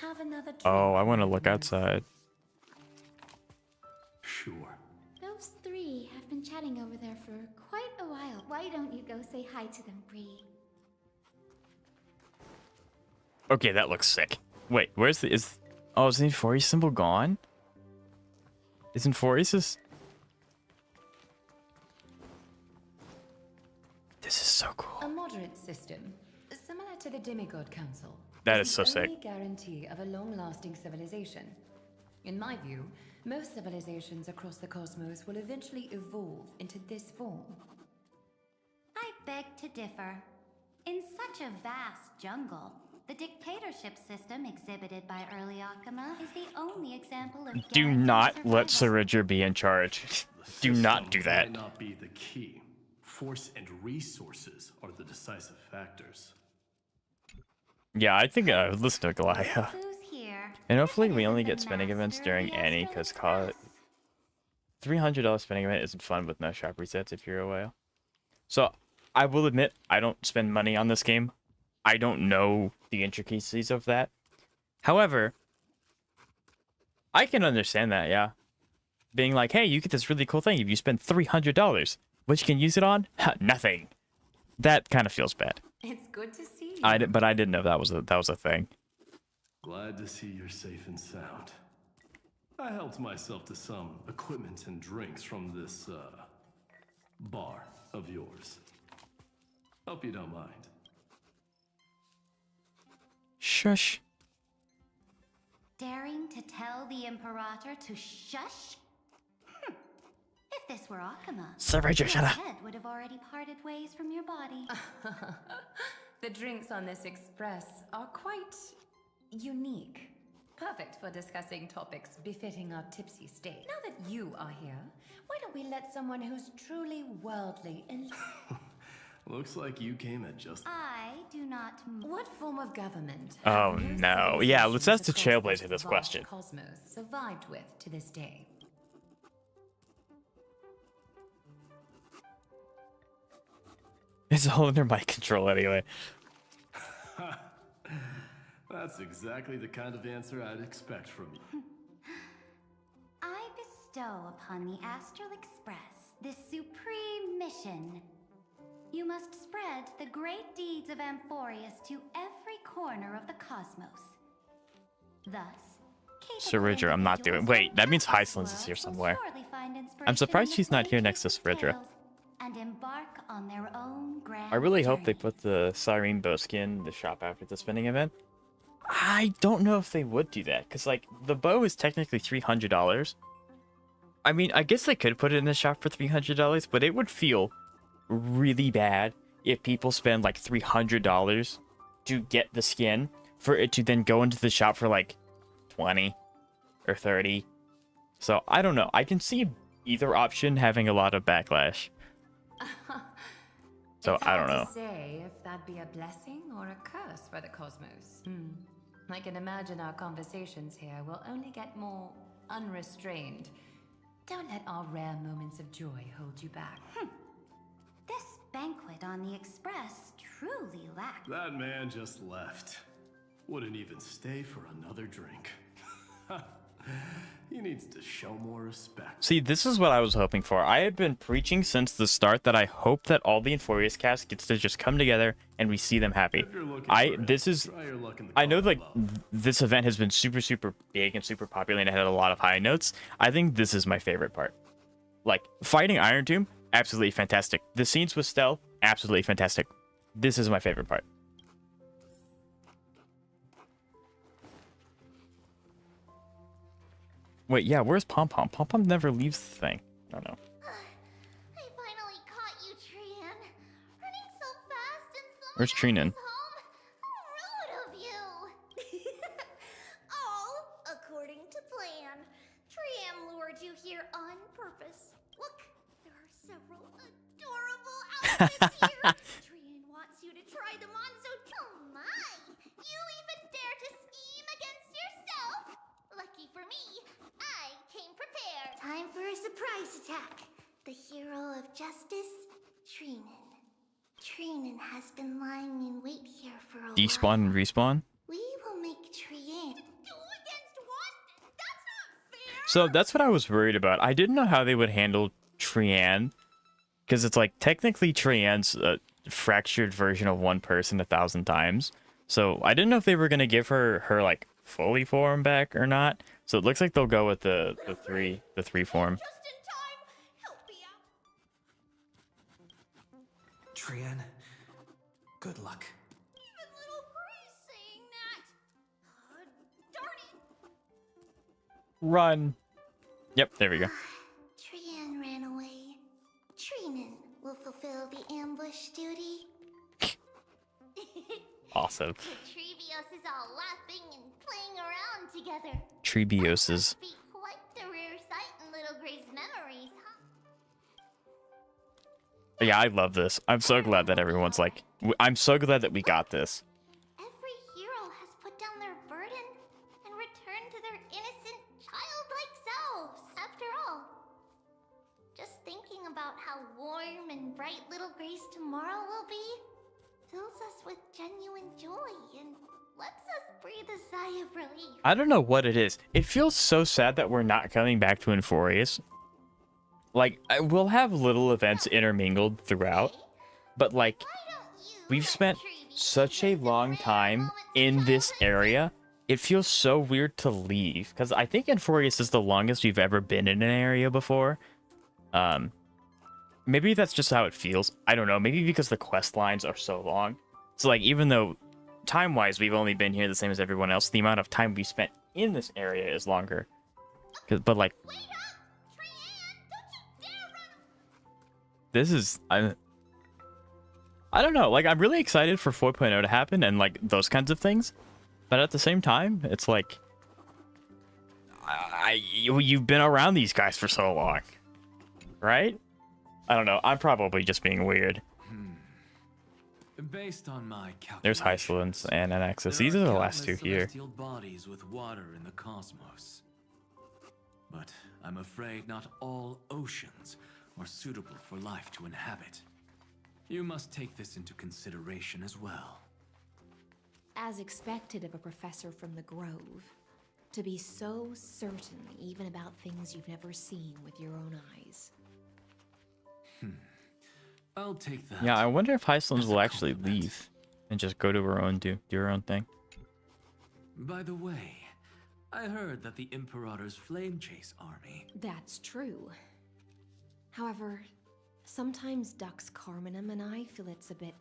Have another drink. Oh, I want to look outside. Sure. Those three have been chatting over there for quite a while. Why don't you go say hi to them, Bree? Okay, that looks sick. Wait, where's the oh, is the Amphoreus symbol gone? Is Amphoreus? This is so cool. A moderate system, similar to the Demigod Council. That is so sick. The only guarantee of a long-lasting civilization. In my view, most civilizations across the cosmos will eventually evolve into this form. I beg to differ. In such a vast jungle, the dictatorship system exhibited by early Akama is the only example of Do not let Cyrene be in charge. Do not do that. Might not be the key. Force and resources are the decisive factors. Yeah, I think listen to Goliath. And hopefully we only get spending events during Annie, because $300 spending event isn't fun with no shop resets if you're a whale. So, I will admit, I don't spend money on this game. I don't know the intricacies of that. However, I can understand that, yeah. Being like, hey, you get this really cool thing if you spend $300. What you can use it on? Nothing. That kind of feels bad. It's good to see you. But I didn't know that was a thing. Glad to see you're safe and sound. I helped myself to some equipment and drinks from this, bar of yours. Hope you don't mind. Shush. Daring to tell the Imperator to shush? If this were Akama, Cyrene, your shut up. head would have already parted ways from your body. The drinks on this express are quite unique. Perfect for discussing topics befitting our tipsy state. Now that you are here, why don't we let someone who's truly worldly and... Looks like you came at just... I do not... What form of government... Oh no. Yeah, let's ask the Trailblazer this question. ...cosmos survived with to this day? It's all under my control anyway. That's exactly the kind of answer I'd expect from you. I bestow upon the Astral Express this supreme mission. You must spread the great deeds of Amphoreus to every corner of the cosmos. Thus, Cyrene, I'm not doing. Wait, that means Hyslins is here somewhere. I'm surprised she's not here next to Cyrene. And embark on their own grand I really hope they put the Cyrene bow skin in the shop after the spinning event. I don't know if they would do that, because, like, the bow is technically $300. I mean, I guess they could put it in the shop for $300, but it would feel really bad if people spend, like, $300 to get the skin, for it to then go into the shop for, like, 20 or 30. So, I don't know. I can see either option having a lot of backlash. So, I don't know. It's hard to say if that'd be a blessing or a curse for the cosmos. I can imagine our conversations here will only get more unrestrained. Don't let our rare moments of joy hold you back. This banquet on the Express truly lacks. That man just left. Wouldn't even stay for another drink. He needs to show more respect. See, this is what I was hoping for. I have been preaching since the start that I hope that all the Amphoreus cast gets to just come together and we see them happy. I know, like, this event has been super, super big and super popular and it had a lot of high notes. I think this is my favorite part. Like, fighting Iron Tomb, absolutely fantastic. The scenes with Stell, absolutely fantastic. This is my favorite part. Wait, yeah, where's Pom Pom? Pom Pom never leaves the thing. I don't know. I finally caught you, Trine. Running so fast and so Where's Trine? rude of you. All according to plan. Trine lured you here on purpose. Look, there are several adorable outfits here. Trine wants you to try them on, so oh my! You even dare to scheme against yourself? Lucky for me, I came prepared. Time for a surprise attack. The hero remnant has been lying in wait here for a Despawn while. and respawn. We will make Cyrene. 2 against 1? That's not fair! So that's what I was worried about. I didn't know how they would handle Cyrene, because it's like technically Cyriene's a fractured version of one person 1,000 times. So I didn't know if they were gonna give her like fully form back or not. So it looks like they'll go with the three form. Just in time! Help me out! Cyrene, good luck. Even little Gray's saying that! Darn it! Run. Yep, there we go. Cyrene ran away. Cyrene will fulfill the ambush duty. Awesome. The Treebios is all laughing and playing around together. Treebioses. Be quite the rare sight in little Gray's memories, huh? Yeah, I love this. I'm so glad that everyone's like, I'm so glad that we got this. Every hero has put down their burden and returned to their innocent, childlike selves. After all, just thinking about how warm and bright little Gray's tomorrow will be fills us with genuine joy and lets us breathe a sigh of relief. I don't know what it is. It feels so sad that we're not coming back to Amphoreus. Like, we'll have little events intermingled throughout, but like, we've spent such a long time in this area. It feels so weird to leave, because I think Amphoreus is the longest we've ever been in an area before. Maybe that's just how it feels. I don't know. Maybe because the quest lines are so long. So like, even though time-wise we've only been here the same as everyone else, the amount of time we spent in this area is longer. But like, this is I don't know. Like, I'm really excited for 4.0 to happen and like those kinds of things. But at the same time, it's like, you've been around these guys for so long, right? I don't know. I'm probably just being weird. Based on my There's Hyslins and Anaxis. These are the last two here. Celestial bodies with water in the cosmos. But I'm afraid not all oceans are suitable for life to inhabit. You must take this into consideration as well. As expected of a professor from the Grove, to be so certain even about things you've never seen with your own eyes. I'll take that. Yeah, I wonder if Hyslins will actually leave and just go to her own, do her own thing. By the way, I heard that the Imperator's Flame Chase army... That's true. However, sometimes Dux Carminum and I feel it's a bit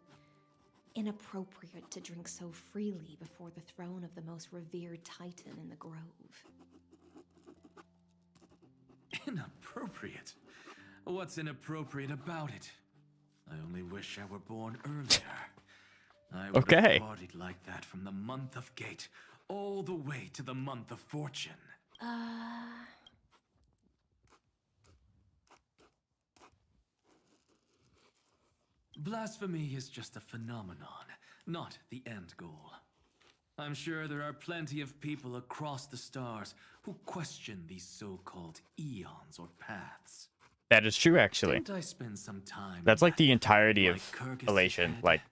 inappropriate to drink so freely before the throne of the most revered titan in the Grove. Inappropriate? What's inappropriate about it? I only wish I were born earlier. I would have partied like that from the month of Gate all the way to the month of Fortune. Blasphemy is just a phenomenon, not the end goal. I'm sure there are plenty of people across the stars who question these so-called eons or paths. That is true, actually. Didn't I spend some time That's like the entirety like of Kyrgyz's Elation. head? Like,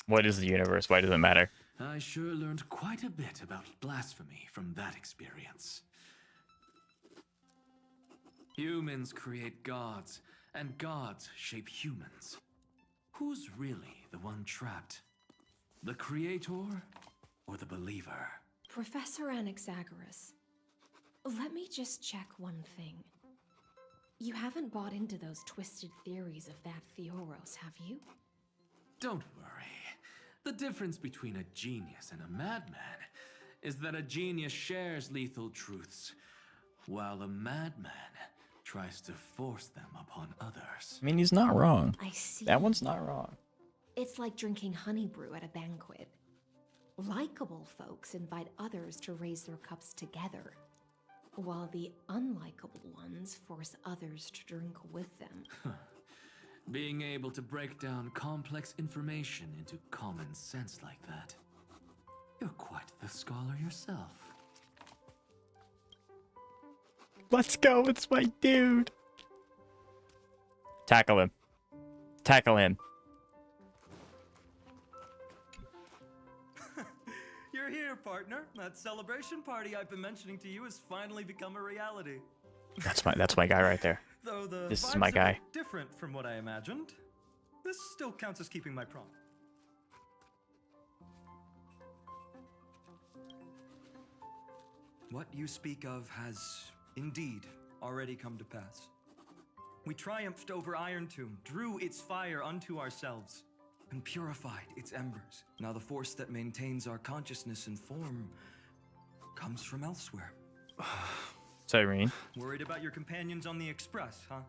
what is the universe? Why does it matter? I sure learned quite a bit about blasphemy from that experience. Humans create gods, and gods shape humans. Who's really the one trapped? The creator or the believer? Professor Anaxagoras, let me just check one thing. You haven't bought into those twisted theories of that Fioros, have you? Don't worry. The difference between a genius and a madman is that a genius shares lethal truths, while a madman tries to force them upon others. I mean, he's not wrong. I see. That one's not wrong. It's like drinking honey brew at a banquet. Likeable folks invite others to raise their cups together, while the unlikable ones force others to drink with them. Being able to break down complex information into common sense like that. You're quite the scholar yourself. Let's go, it's my dude. Tackle him. Tackle him. you're here, partner. That celebration party I've been mentioning to you has finally become a reality. That's my guy right there. Though the This is vibe's my a guy. bit different from what I imagined. This still counts as keeping my promise. What you speak of has indeed already come to pass. We triumphed over Iron Tomb, drew its fire unto ourselves, and purified its embers. Now the force that maintains our consciousness and form comes from elsewhere. Cyrene. Worried about your companions on the Express, huh?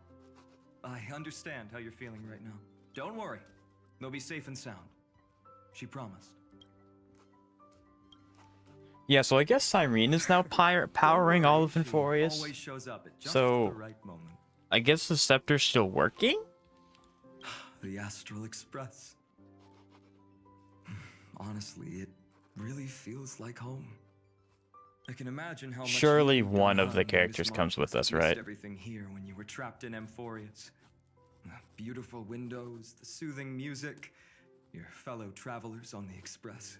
I understand how you're feeling right now. Don't worry. They'll be safe and sound. She promised. Yeah, so I guess Cyrene is now powering all of Amphoreus. Always shows up at just So, the right moment. I guess the scepter's still working? The Astral Express. Honestly, it really feels like home. I can imagine how much Surely you one of the and characters Miss comes with Marcus us, right? missed everything here when you were trapped in Amphoreus. The beautiful windows, the soothing music, your fellow travelers on the Express.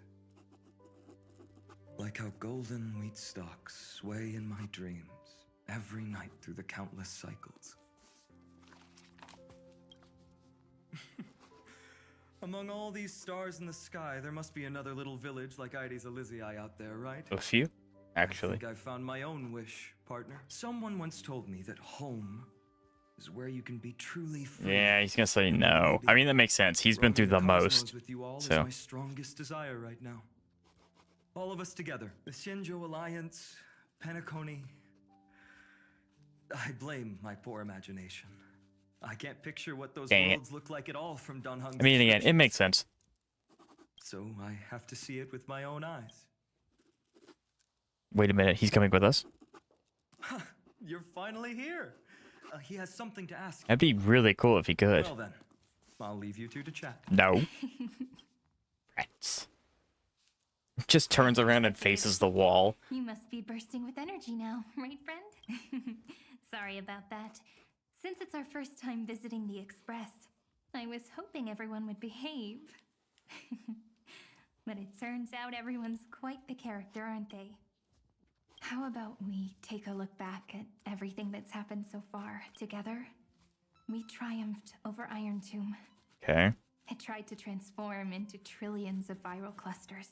Like how golden wheat stalks sway in my dreams every night through the countless cycles. Among all these stars in the sky, there must be another little village like Ides Elysiae out there, right? A few, actually. I think I found my own wish, partner. Someone once told me that home is where you can be truly free. Yeah, he's gonna say no. I mean, that makes sense. He's been through the most. With you all is So my strongest desire right now. All of us together. The Shinjo Alliance, Penacony. I blame my poor imagination. I can't picture what those Dang it. worlds look like at all from Dunhung's I mean, again, it descriptions. makes sense. So I have to see it with my own eyes. Wait a minute, he's coming with us? You're finally here. He has something to ask. That'd be really cool if he could. Well then, I'll leave you two to chat. No. Rats. Just turns around and faces the wall. You must be bursting with energy now, right, friend? Sorry about that. Since it's our first time visiting the Express, I was hoping everyone would behave. But it turns out everyone's quite the character, aren't they? How about we take a look back at everything that's happened so far together? We triumphed over Iron Tomb. Okay. It tried to transform into trillions of viral clusters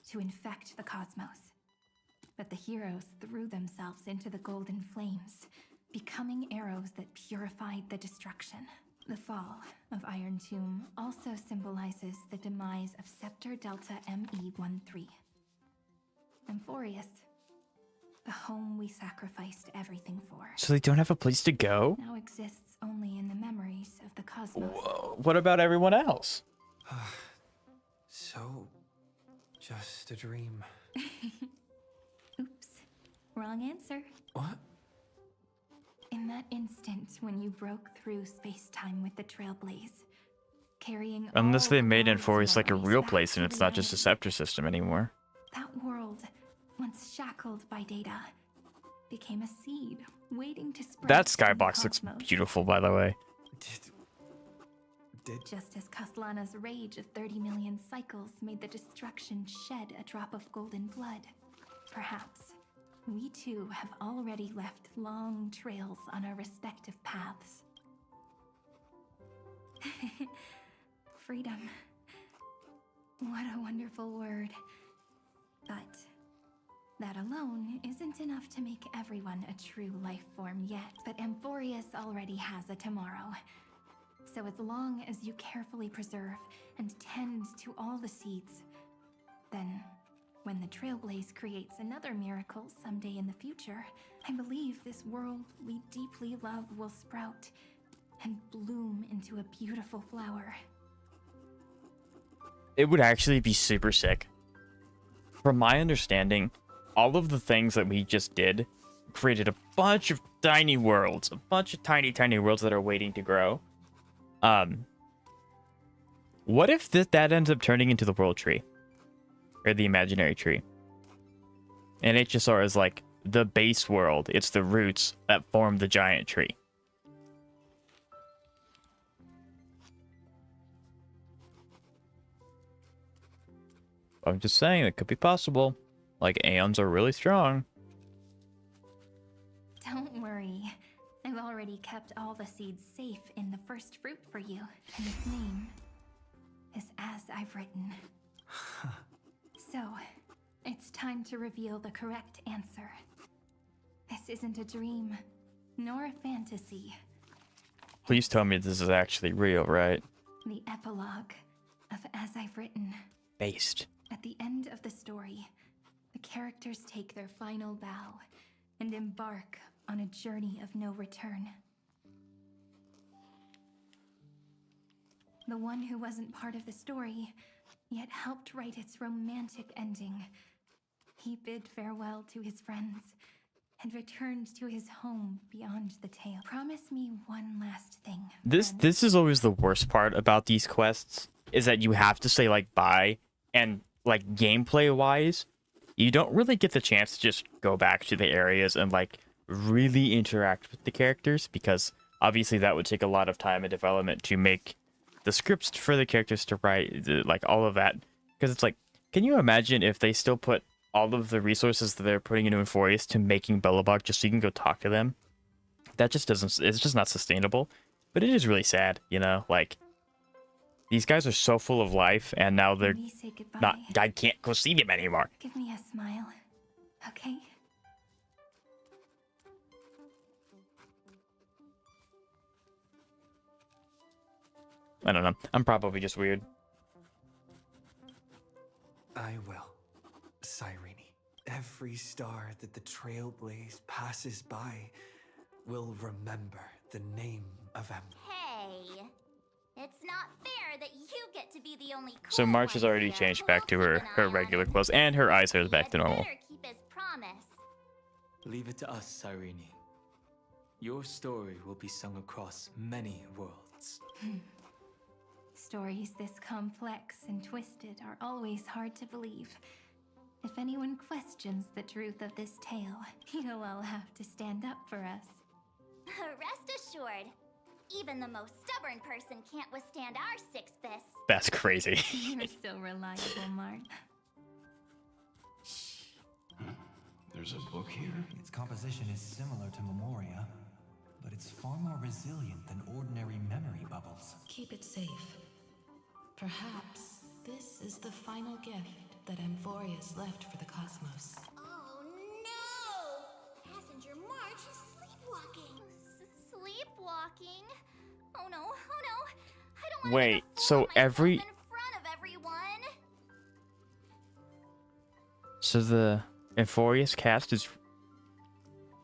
to infect the cosmos. But the heroes threw themselves into the golden flames, becoming arrows that purified the destruction. The fall of Iron Tomb also symbolizes the demise of Scepter Delta ME-13. Amphoreus, the home we sacrificed everything for. So they don't have a place to go? Now exists only in the memories of the cosmos. Whoa. What about everyone else? So, just a dream. Oops, wrong answer. What? In that instant when you broke through space-time with the Trailblaze, carrying Unless all they the made world's Amphoreus like a memories real back place to and it's not just a reality. scepter system anymore. That world, once shackled by data, became a seed waiting to spread. That in the skybox looks cosmos. beautiful, by the way. Just as Kastlana's rage of 30 million cycles made the destruction shed a drop of golden blood, perhaps we too have already left long trails on our respective paths. Freedom. What a wonderful word. But that alone isn't enough to make everyone a true life form yet. But Amphoreus already has a tomorrow. So as long as you carefully preserve and tend to all the seeds, then when the Trailblaze creates another miracle someday in the future, I believe this world we deeply love will sprout and bloom into a beautiful flower. It would actually be super sick. From my understanding, all of the things that we just did created a bunch of tiny worlds. A bunch of tiny, tiny worlds that are waiting to grow. What if that ends up turning into the world tree? Or the imaginary tree? And HSR is like the base world. It's the roots that form the giant tree. I'm just saying it could be possible. Like, aeons are really strong. Don't worry. I've already kept all the seeds safe in the first fruit for you, and its name is As I've Written. So, it's time to reveal the correct answer. This isn't a dream, nor a fantasy. Please tell me this is actually real, right? The epilogue of As I've Written. Based. At the end of the story, the characters take their final bow and embark on a journey of no return. The one who wasn't part of the story, yet helped write its romantic ending. He bid farewell to his friends and returned to his home beyond the tale. Promise me one last thing. This is always the worst part about these quests, is that you have to say like bye, and like gameplay wise, you don't really get the chance to just go back to the areas and like really interact with the characters, because obviously that would take a lot of time and development to make the scripts for the characters to write, like all of that. Because it's like, can you imagine if they still put all of the resources that they're putting into Amphoreus to making Belobog just so you can go talk to them? That just doesn't, it's just not sustainable. But it is really sad, you know, like these guys are so full of life and now they're not, I can't go see them anymore. Give me a smile, okay? I don't know. I'm probably just weird. I will. Cyrene. Every star that the Trailblaze passes by will remember the name of Hey, it's not fair that you get to be the only cool So March has one already here. changed back to her regular clothes, and her eyes are back to normal. Better keep his promise. Leave it to us, Cyrene. Your story will be sung across many worlds. Stories this complex and twisted are always hard to believe. If anyone questions the truth of this tale, you'll all have to stand up for us. Rest assured, even the most stubborn person can't withstand our six fists. That's crazy. You're so reliable, Mart. There's a book here. Its composition is similar to Memoria, but it's far more resilient than ordinary memory bubbles. Keep it safe. Perhaps this is the final gift that Amphoreus left for the cosmos. Oh no! Passenger March is sleepwalking. Sleepwalking? Oh no, oh no. I don't want Wait, so every... in front of everyone. So the Amphoreus cast is...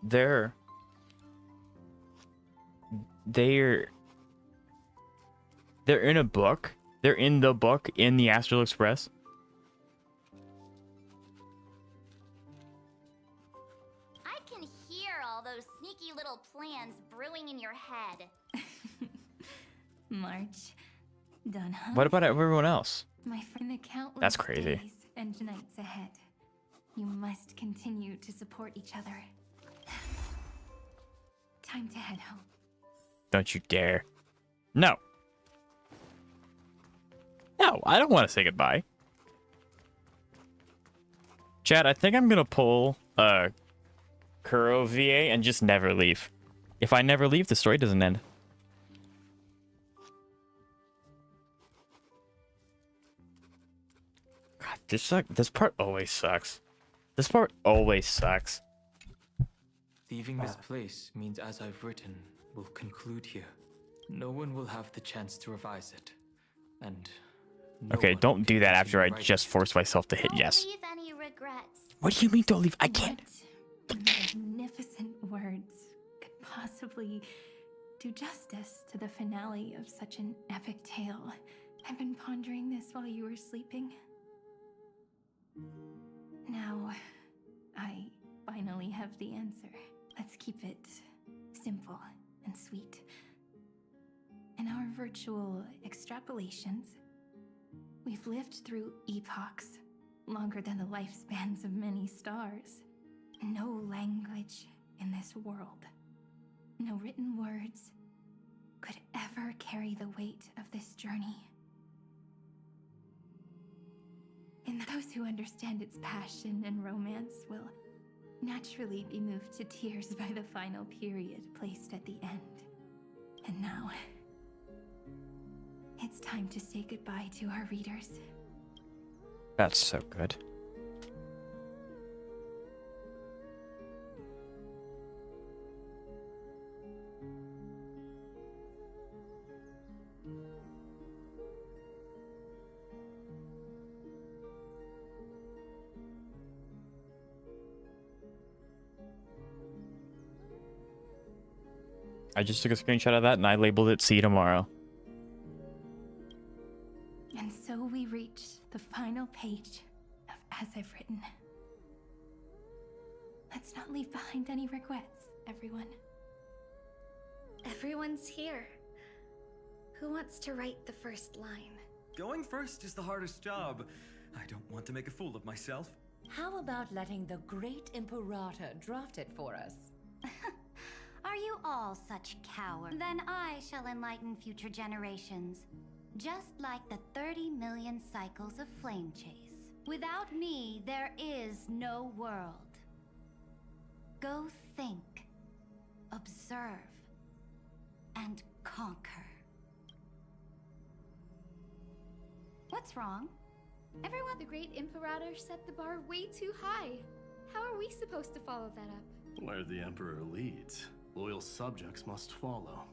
They're in a book? They're in the book in the Astral Express? I can hear all those sneaky little plans brewing in your head. March, done, huh? What about everyone else? My friend, the countless That's crazy. days and nights ahead. You must continue to support each other. Time to head home. Don't you dare. No. No, I don't want to say goodbye. Chad, I think I'm going to pull Kuro VA and just never leave. If I never leave, the story doesn't end. God, this part always sucks. This part always sucks. Leaving this place means As I've Written will conclude here. No one will have the chance to revise it. And no Okay, one don't do that after I write just forced myself to hit yes. Leave any regrets. What do you mean don't leave? I can't. Magnificent words could possibly do justice to the finale of such an epic tale. I've been pondering this while you were sleeping. Now, I finally have the answer. Let's keep it simple and sweet. In our virtual extrapolations, we've lived through epochs longer than the lifespans of many stars. No language in this world, no written words could ever carry the weight of this journey. And those who understand its passion and romance will naturally be moved to tears by the final period placed at the end. And now, it's time to say goodbye to our readers. That's so good. I just took a screenshot of that and I labeled it "See you tomorrow." And so we reach the final page of As I've Written. Let's not leave behind any regrets, everyone. Everyone's here. Who wants to write the first line? Going first is the hardest job. I don't want to make a fool of myself. How about letting the great Imperator draft it for us? Are you all such cowards? Then I shall enlighten future generations. Just like the 30 million cycles of flame chase. Without me, there is no world. Go think, observe, and conquer. What's wrong? Everyone, the great Imperator set the bar way too high. How are we supposed to follow that up? Where the Emperor leads, loyal subjects must follow.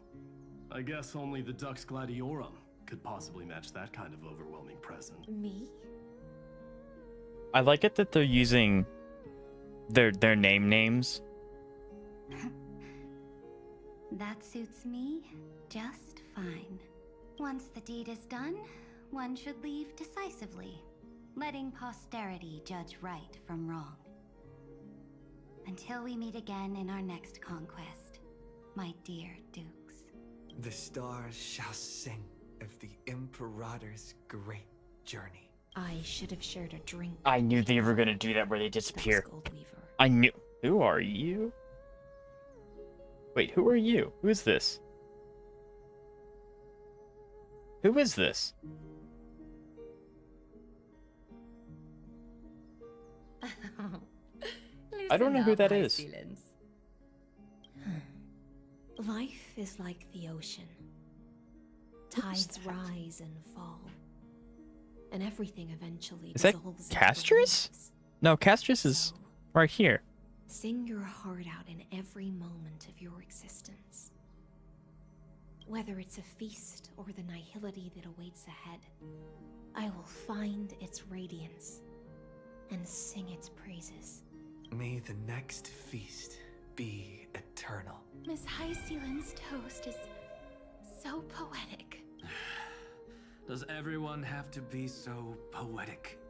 I guess only the Dux Gladiorum could possibly match that kind of overwhelming presence. Me? I like it that they're using their names. That suits me just fine. Once the deed is done, one should leave decisively, letting posterity judge right from wrong. Until we meet again in our next conquest, my dear dukes. The stars shall sing of the Imperator's great journey. I should have shared a drink. I knew they were gonna do that where they disappear. I knew. Who are you? Wait, who are you? Who is this? Who is this? I don't know who that is. Life is like the ocean. Tides rise and fall. And everything eventually Is that dissolves into Castris? No, Castris is right here. Sing your heart out in every moment of your existence. Whether it's a feast or the nihility that awaits ahead, I will find its radiance and sing its praises. May the next feast be eternal. Miss Highsealand's toast is so poetic. Does everyone have to be so poetic?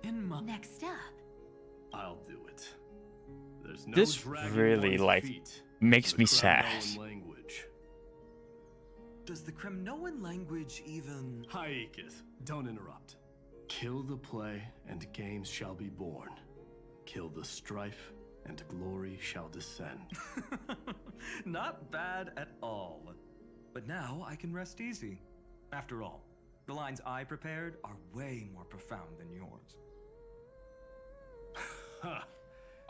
Next up. I'll do it. There's no This dragging really one's feet makes to me the sad. Kremnoan language. Does the Kremnoan language even... Haikith, don't interrupt. Kill the play, and games shall be born. Kill the strife, and glory shall descend. Not bad at all. But now I can rest easy. After all, the lines I prepared are way more profound than yours.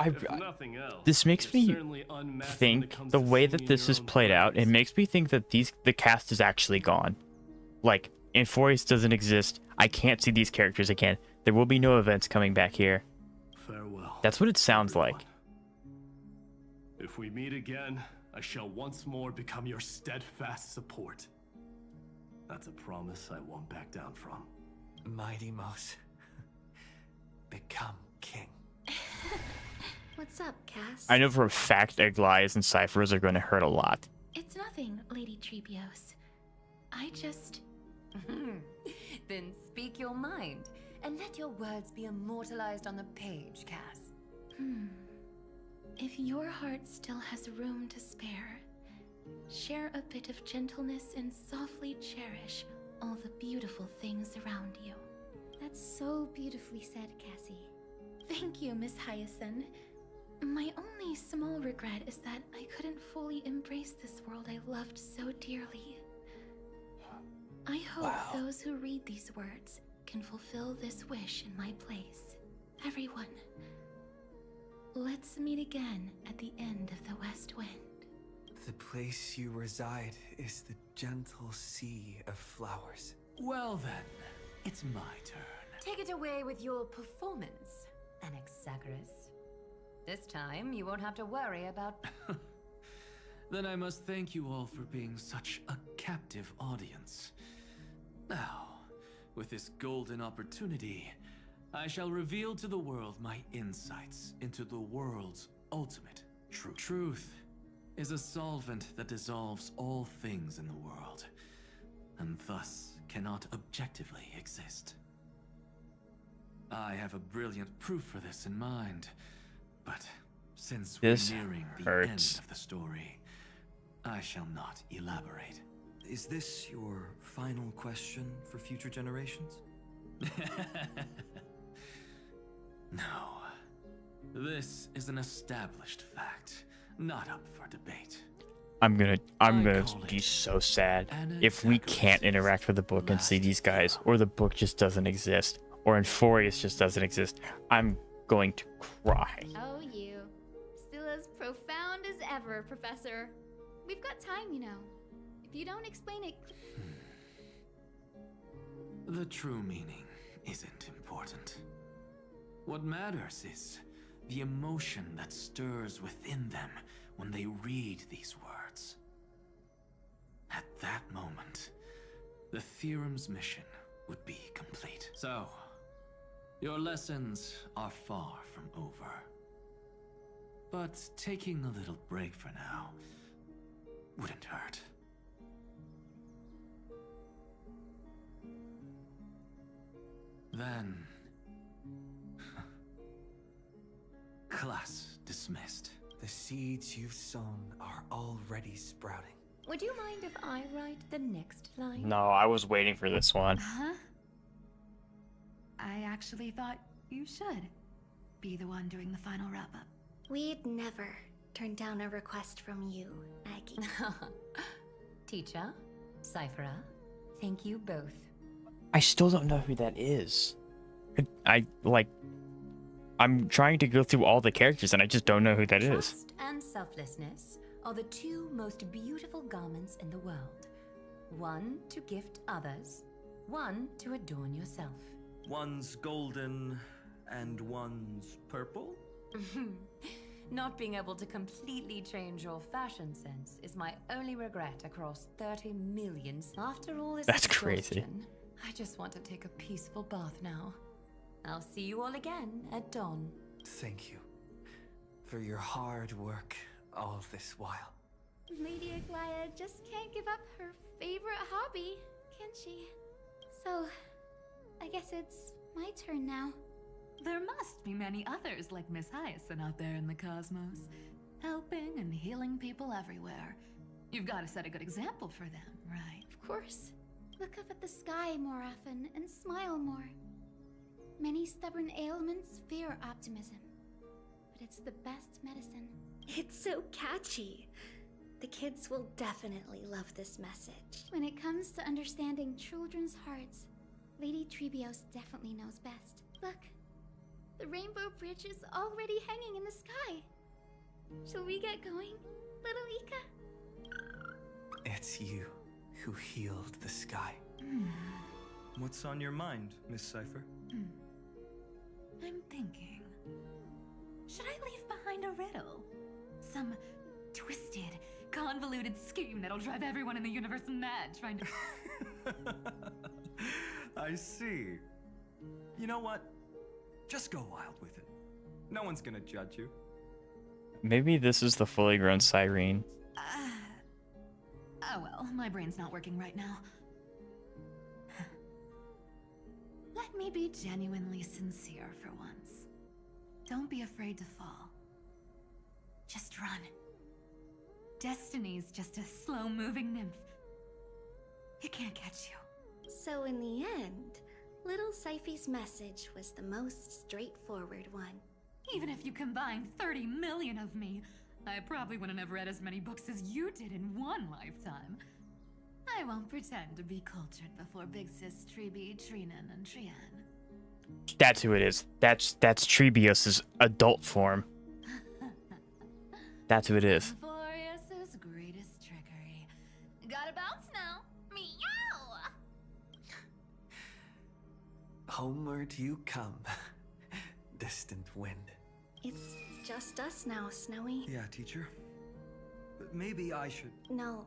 If nothing else, This makes you're me certainly unmatched when it think comes the to way singing that in this your is own played out. It praise. makes me think that the cast is actually gone. Like Amphoreus doesn't exist. I can't see these characters again. There will be no events coming back here. Farewell. That's what it sounds like. If we meet again, I shall once more become your steadfast support. That's a promise I won't back down from. Mighty Mouse, become king. What's up, Cass? I know for a fact Egglias and Cyphers are going to hurt a lot. It's nothing, Lady Trebios. I just... Then speak your mind, and let your words be immortalized on the page, Cass. If your heart still has room to spare, share a bit of gentleness and softly cherish all the beautiful things around you. That's so beautifully said, Cassie. Thank you, Miss Hyacinth. My only small regret is that I couldn't fully embrace this world I loved so dearly. I hope those who read these words can fulfill this wish in my place. Everyone, let's meet again at the end of the West Wind. The place you reside is the gentle sea of flowers. Well then, it's my turn. Take it away with your performance, Anaxagoras. This time, you won't have to worry about... Then I must thank you all for being such a captive audience. Now, with this golden opportunity, I shall reveal to the world my insights into the world's ultimate truth. Truth is a solvent that dissolves all things in the world, and thus cannot objectively exist. I have a brilliant proof for this in mind, but since we're nearing the end of the story, I shall not elaborate. Is this your final question for future generations? No. This is an established fact, not up for debate. I'm gonna be so sad if we can't interact with the book and see these guys, or the book just doesn't exist, or Amphoreus just doesn't exist. I'm going to cry. Oh, you. Still as profound as ever, Professor. We've got time, you know. If you don't explain it... The true meaning isn't important. What matters is the emotion that stirs within them when they read these words. At that moment, the theorem's mission would be complete. So, your lessons are far from over. But taking a little break for now wouldn't hurt. Then... class dismissed. The seeds you've sown are already sprouting. Would you mind if I write the next line? No, I was waiting for this one. Huh? I actually thought you should be the one doing the final wrap-up. We'd never turn down a request from you, Maggie. Teacher, Cyphera, thank you both. I still don't know who that is. I'm trying to go through all the characters and I just don't know who that is. Trust and selflessness are the two most beautiful garments in the world. One to gift others, one to adorn yourself. One's golden and one's purple? Not being able to completely change your fashion sense is my only regret across 30 million. After all this That's crazy. I just want to take a peaceful bath now. I'll see you all again at dawn. Thank you for your hard work all this while. Lady Aglaia just can't give up her favorite hobby, can she? So, I guess it's my turn now. There must be many others like Miss Hyacinth out there in the cosmos, helping and healing people everywhere. You've got to set a good example for them, right? Of course. Look up at the sky more often and smile more. Many stubborn ailments fear optimism, but it's the best medicine. It's so catchy. The kids will definitely love this message. When it comes to understanding children's hearts, Lady Trebios definitely knows best. Look, the rainbow bridge is already hanging in the sky. Shall we get going, little Ika? It's you who healed the sky. What's on your mind, Miss Cypher? I'm thinking, should I leave behind a riddle? Some twisted, convoluted scheme that'll drive everyone in the universe mad trying to... I see. You know what? Just go wild with it. No one's gonna judge you. Maybe this is the fully grown Cyrene. Oh well, my brain's not working right now. Let me be genuinely sincere for once. Don't be afraid to fall. Just run. Destiny's just a slow-moving nymph. It can't catch you. So in the end, little Cyphy's message was the most straightforward one. Even if you combined 30 million of me, I probably wouldn't have read as many books as you did in one lifetime. I won't pretend to be cultured before Big Sis Tribi, Trinan, and Trian. That's who it is. That's Trebius's adult form. That's who it is. Amphoreus' greatest trickery. Gotta bounce now. Meow! Homeward you come, distant wind. It's just us now, Snowy. Yeah, teacher. But maybe I should... No.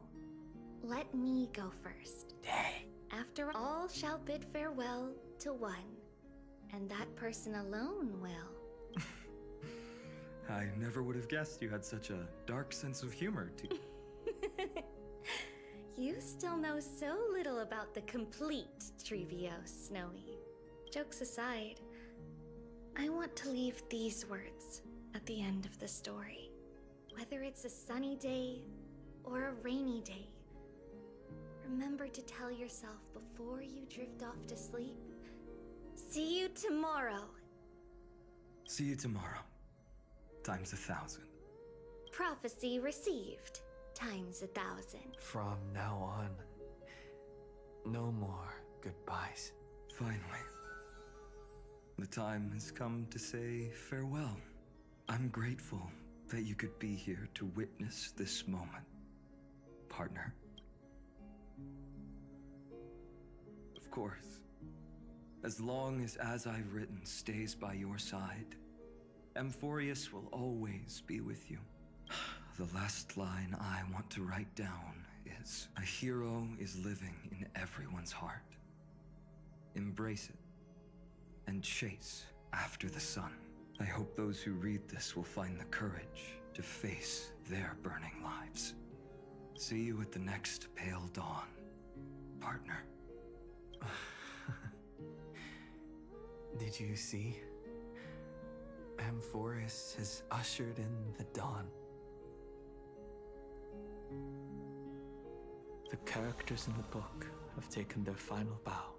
Let me go first. After all shall bid farewell to one, and that person alone will. I never would have guessed you had such a dark sense of humor, You still know so little about the complete Trivio, Snowy. Jokes aside, I want to leave these words at the end of the story. Whether it's a sunny day or a rainy day, remember to tell yourself before you drift off to sleep, see you tomorrow. See you tomorrow. Times 1,000. Prophecy received. Times 1,000. From now on, no more goodbyes. Finally. The time has come to say farewell. I'm grateful that you could be here to witness this moment, partner. Of course, as long as I've written stays by your side, Amphoreus will always be with you. The last line I want to write down is, a hero is living in everyone's heart. Embrace it and chase after the sun. I hope those who read this will find the courage to face their burning lives. See you at the next pale dawn, partner. Did you see? Amphoreus has ushered in the dawn. The characters in the book have taken their final bow.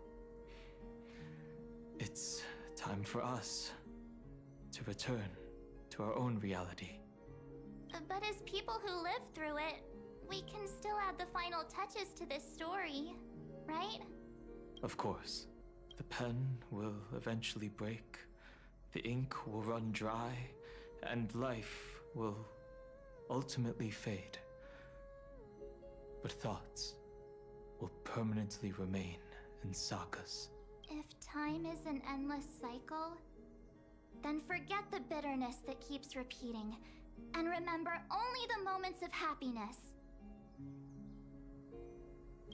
It's time for us to return to our own reality. But as people who live through it, we can still add the final touches to this story, right? Of course, the pen will eventually break, the ink will run dry, and life will ultimately fade. But thoughts will permanently remain in sagas. If time is an endless cycle, then forget the bitterness that keeps repeating, and remember only the moments of happiness.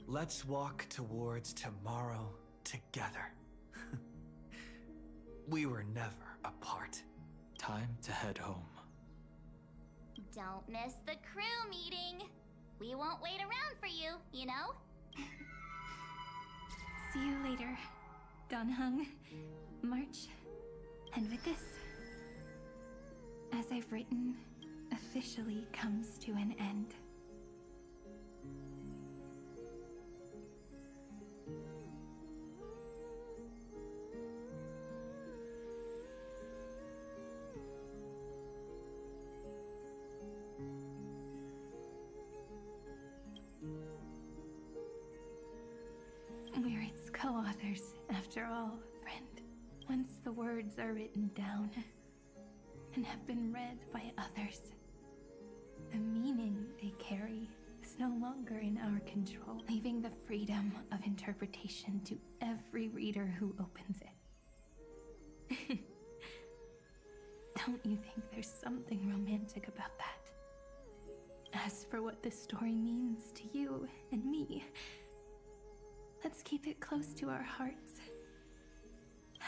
Let's walk towards tomorrow together. We were never apart. Time to head home. Don't miss the crew meeting. We won't wait around for you, you know? See you later, Donhung, March, and with this, as I've written, officially comes to an end. We're its co-authors, after all, friend. Once the words are written down and have been read by others, the meaning they carry is no longer in our control, leaving the freedom of interpretation to every reader who opens it. Don't you think there's something romantic about that? As for what this story means to you and me, let's keep it close to our hearts.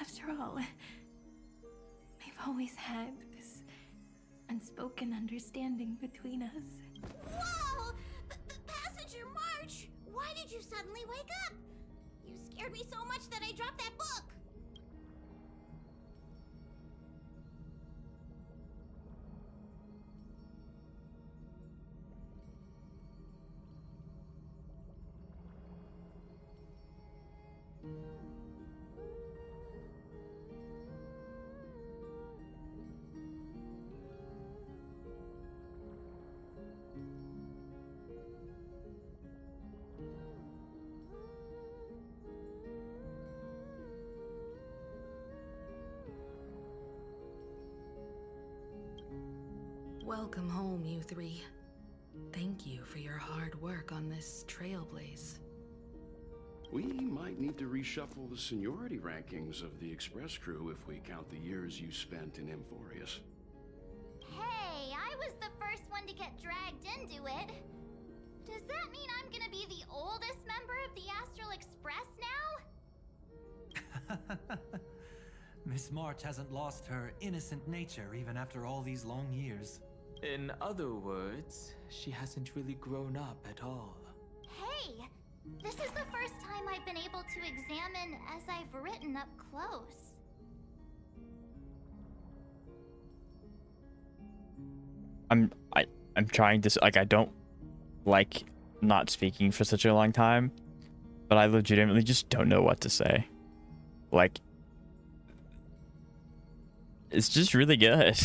After all, we've always had this unspoken understanding between us. Whoa! Passenger March! Why did you suddenly wake up? You scared me so much that I dropped that book! Welcome home, you three. Thank you for your hard work on this trailblaze. We might need to reshuffle the seniority rankings of the Express crew if we count the years you spent in Amphoreus. Hey, I was the first one to get dragged into it. Does that mean I'm gonna be the oldest member of the Astral Express now? Miss March hasn't lost her innocent nature even after all these long years. In other words, she hasn't really grown up at all. Hey, this is the first time I've been able to examine as I've written up close. I'm trying to, like, I don't like not speaking for such a long time, but I legitimately just don't know what to say. Like, it's just really good.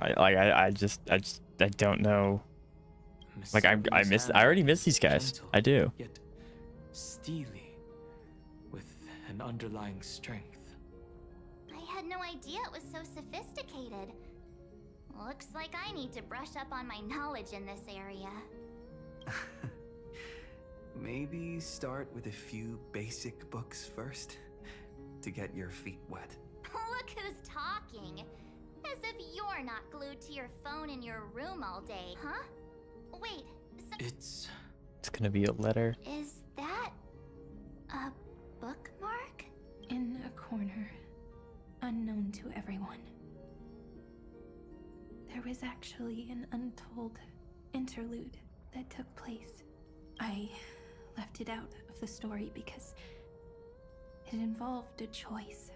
I don't know. Like, I already miss these guys. Gentle, I do. Yet steely, with an underlying strength. I had no idea it was so sophisticated. Looks like I need to brush up on my knowledge in this area. Maybe start with a few basic books first, to get your feet wet. Look who's talking. As if you're not glued to your phone in your room all day, huh? Wait, It's gonna be a letter. is that a bookmark? In a corner, unknown to everyone. There was actually an untold interlude that took place. I left it out of the story because it involved a choice.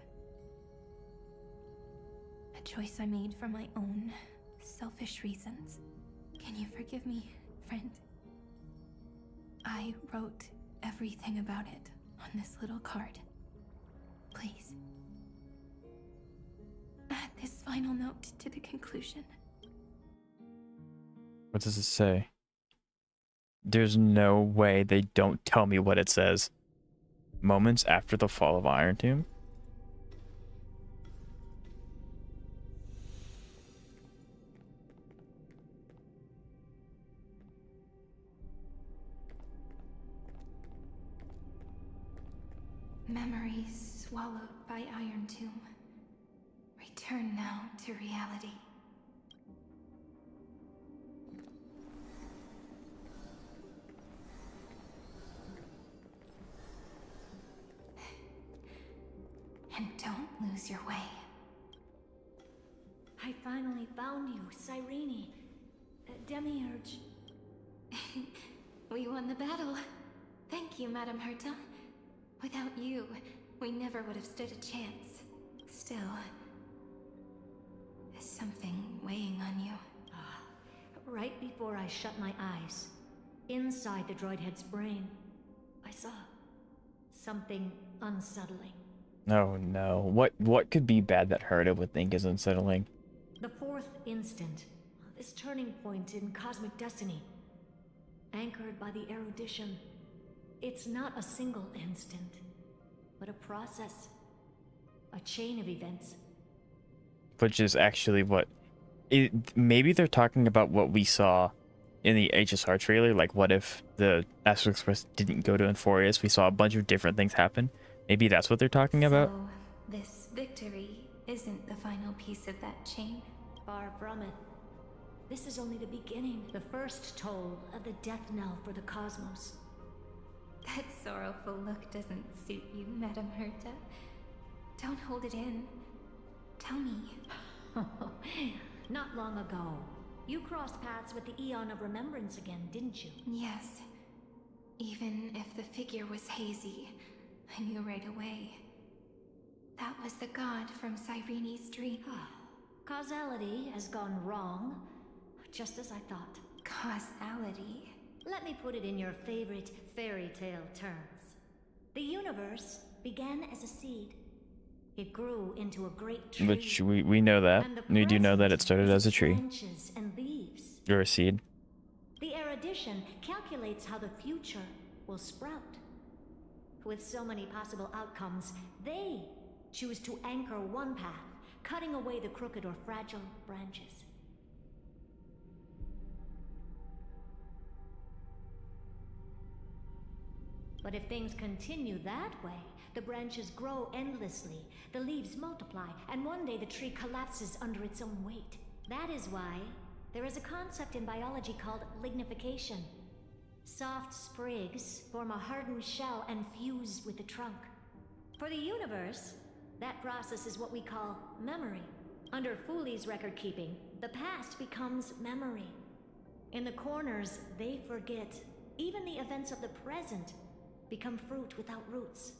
A choice I made for my own selfish reasons. Can you forgive me, friend? I wrote everything about it on this little card. Please. Add this final note to the conclusion. What does it say? There's no way they don't tell me what it says. Moments after the fall of Iron Tomb? Memories swallowed by Iron Tomb. Return now to reality. And don't lose your way. I finally found you, Cyrene. Demiurge. We won the battle. Thank you, Madame Herta. Without you, we never would have stood a chance. Still, is something weighing on you? Right before I shut my eyes, inside the droid head's brain, I saw something unsettling. Oh no. What could be bad that Herta would think is unsettling? The fourth instant, this turning point in cosmic destiny, anchored by the erudition. It's not a single instant, but a process, a chain of events. Which is actually what... maybe they're talking about what we saw in the HSR trailer. Like, what if the Astral Express didn't go to Amphoreus? We saw a bunch of different things happen. Maybe that's what they're talking about. So, this victory isn't the final piece of that chain? Far from it. This is only the beginning, the first toll of the death knell for the cosmos. That sorrowful look doesn't suit you, Madame Herta. Don't hold it in. Tell me. Not long ago, you crossed paths with the Eon of Remembrance again, didn't you? Yes. Even if the figure was hazy, I knew right away. That was the god from Cyrene's dream. Causality has gone wrong, just as I thought. Causality? Let me put it in your favorite fairy tale terms. The universe began as a seed. It grew into a great tree. Which we know that. We do know that it started as a tree. Branches and leaves. Or a seed. The erudition calculates how the future will sprout. With so many possible outcomes, they choose to anchor one path cutting away the crooked or fragile branches. But if things continue that way, the branches grow endlessly, the leaves multiply, and one day the tree collapses under its own weight. That is why there is a concept in biology called lignification. Soft sprigs form a hardened shell and fuse with the trunk. For the universe, that process is what we call memory. Under Fooley's record keeping, the past becomes memory. In the corners, they forget. Even the events of the present become fruit without roots.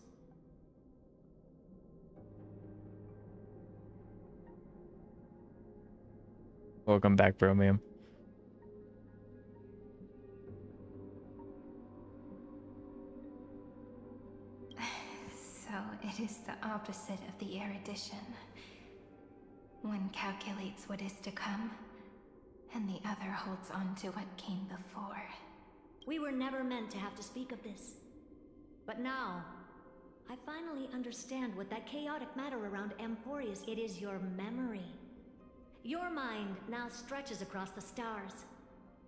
Welcome back, Bromium. So it is the opposite of the erudition. One calculates what is to come, and the other holds on to what came before. We were never meant to have to speak of this. But now, I finally understand what that chaotic matter around Amphoreus. It is your memory. Your mind now stretches across the stars,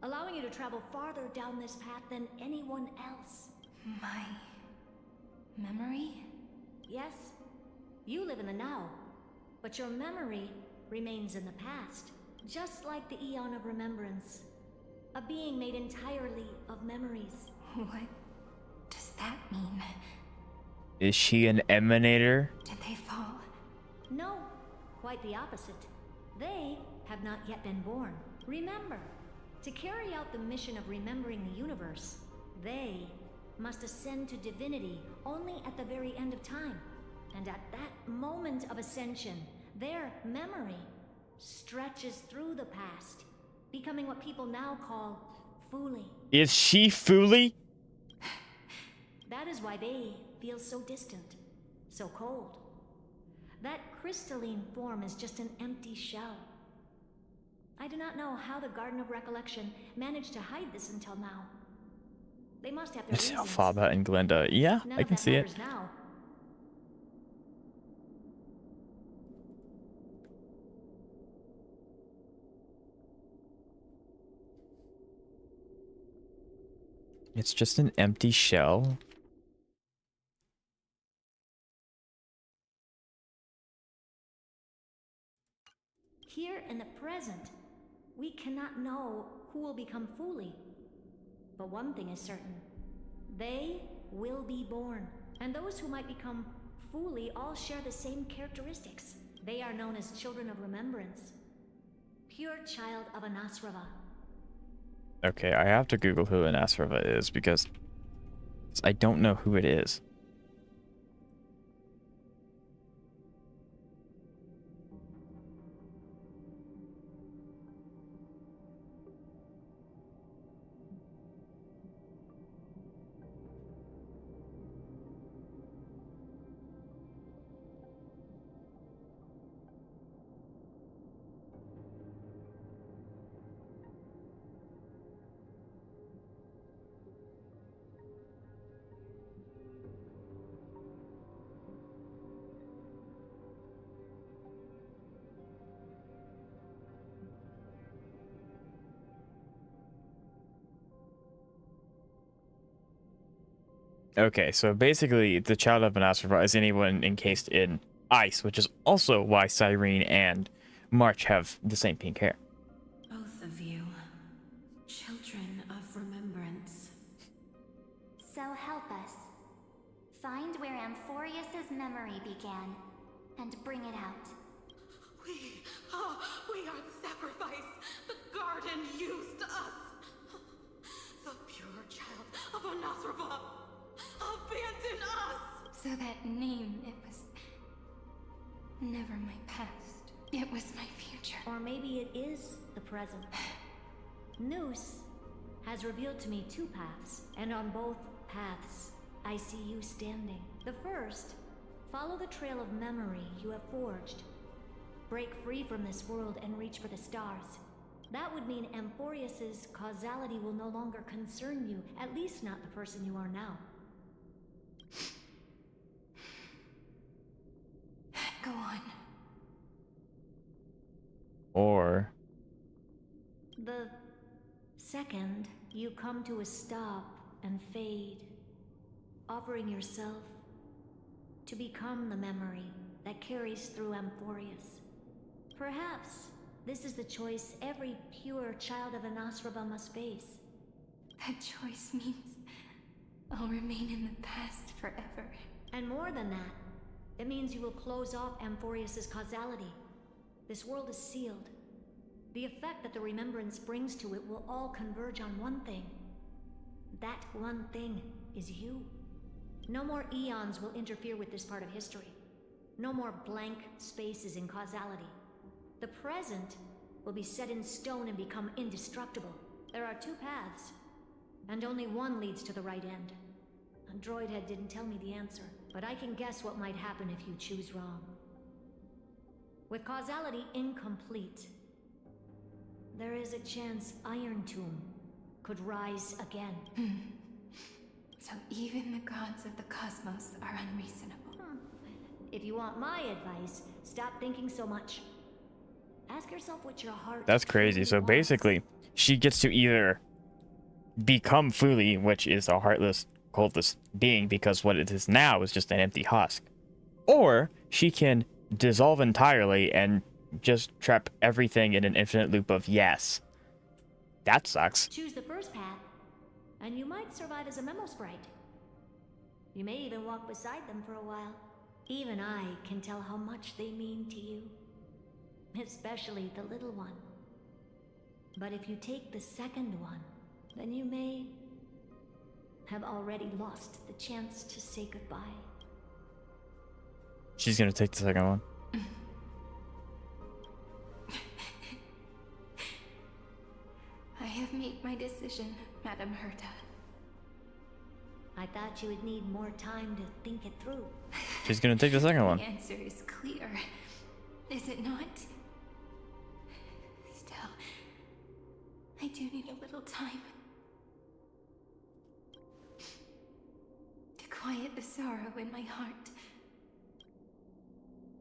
allowing you to travel farther down this path than anyone else. My memory? Yes, you live in the now, but your memory remains in the past, just like the Eon of Remembrance, a being made entirely of memories. What does that mean? Is she an emanator? Did they fall? No, quite the opposite. They have not yet been born. Remember, to carry out the mission of remembering the universe, they must ascend to divinity only at the very end of time. And at that moment of ascension, their memory stretches through the past, becoming what people now call Fooley. Is she Fooley? That is why they feel so distant, so cold. That crystalline form is just an empty shell. I do not know how the Garden of Recollection managed to hide this until now. They must have their reasons. Alphaba and Glenda. Yeah, I can see it. Now. It's just an empty shell. Here in the present, we cannot know who will become Fooley. But one thing is certain. They will be born. And those who might become Fooley all share the same characteristics. They are known as Children of Remembrance. Pure child of Anasrava. Okay, I have to Google who Anasrava is because I don't know who it is. Okay, so basically, the child of Anasrava is anyone encased in ice, which is also why Cyrene and March have the same pink hair. Both of you, children of remembrance. So help us. Find where Amphoreus's memory began, and bring it out. We are the sacrifice the garden used us. The pure child of Anasrava. Abandon us! So that name, it was never my past. It was my future. Or maybe it is the present. Noose has revealed to me two paths, and on both paths, I see you standing. The first, follow the trail of memory you have forged. Break free from this world and reach for the stars. That would mean Amphoreus's causality will no longer concern you, at least not the person you are now. Go on. second, you come to a stop and fade, offering yourself to become the memory that carries through Amphoreus. Perhaps this is the choice every pure child of Anasraba must face. That choice means I'll remain in the past forever. And more than that, it means you will close off Amphoreus' causality. This world is sealed. The effect that the remembrance brings to it will all converge on one thing. That one thing is you. No more eons will interfere with this part of history. No more blank spaces in causality. The present will be set in stone and become indestructible. There are two paths, and only one leads to the right end. A droid head didn't tell me the answer, but I can guess what might happen if you choose wrong. With causality incomplete, there is a chance Iron Tomb could rise again. So even the gods of the cosmos are unreasonable. If you want my advice, stop thinking so much. Ask yourself what your heart. That's crazy. So basically, she gets to either become Fuli, which is a heartless, coldless being, because what it is now is just an empty husk, or she can dissolve entirely and just trap everything in an infinite loop of yes. That sucks. Choose the first path, and you might survive as a memo sprite. You may even walk beside them for a while. Even I can tell how much they mean to you. Especially the little one. But if you take the second one, then you may have already lost the chance to say goodbye. She's gonna take the second one. I have made my decision, Madame Herta. I thought you would need more time to think it through. She's gonna take the second one. The answer is clear, is it not? Still, I do need a little time to quiet the sorrow in my heart.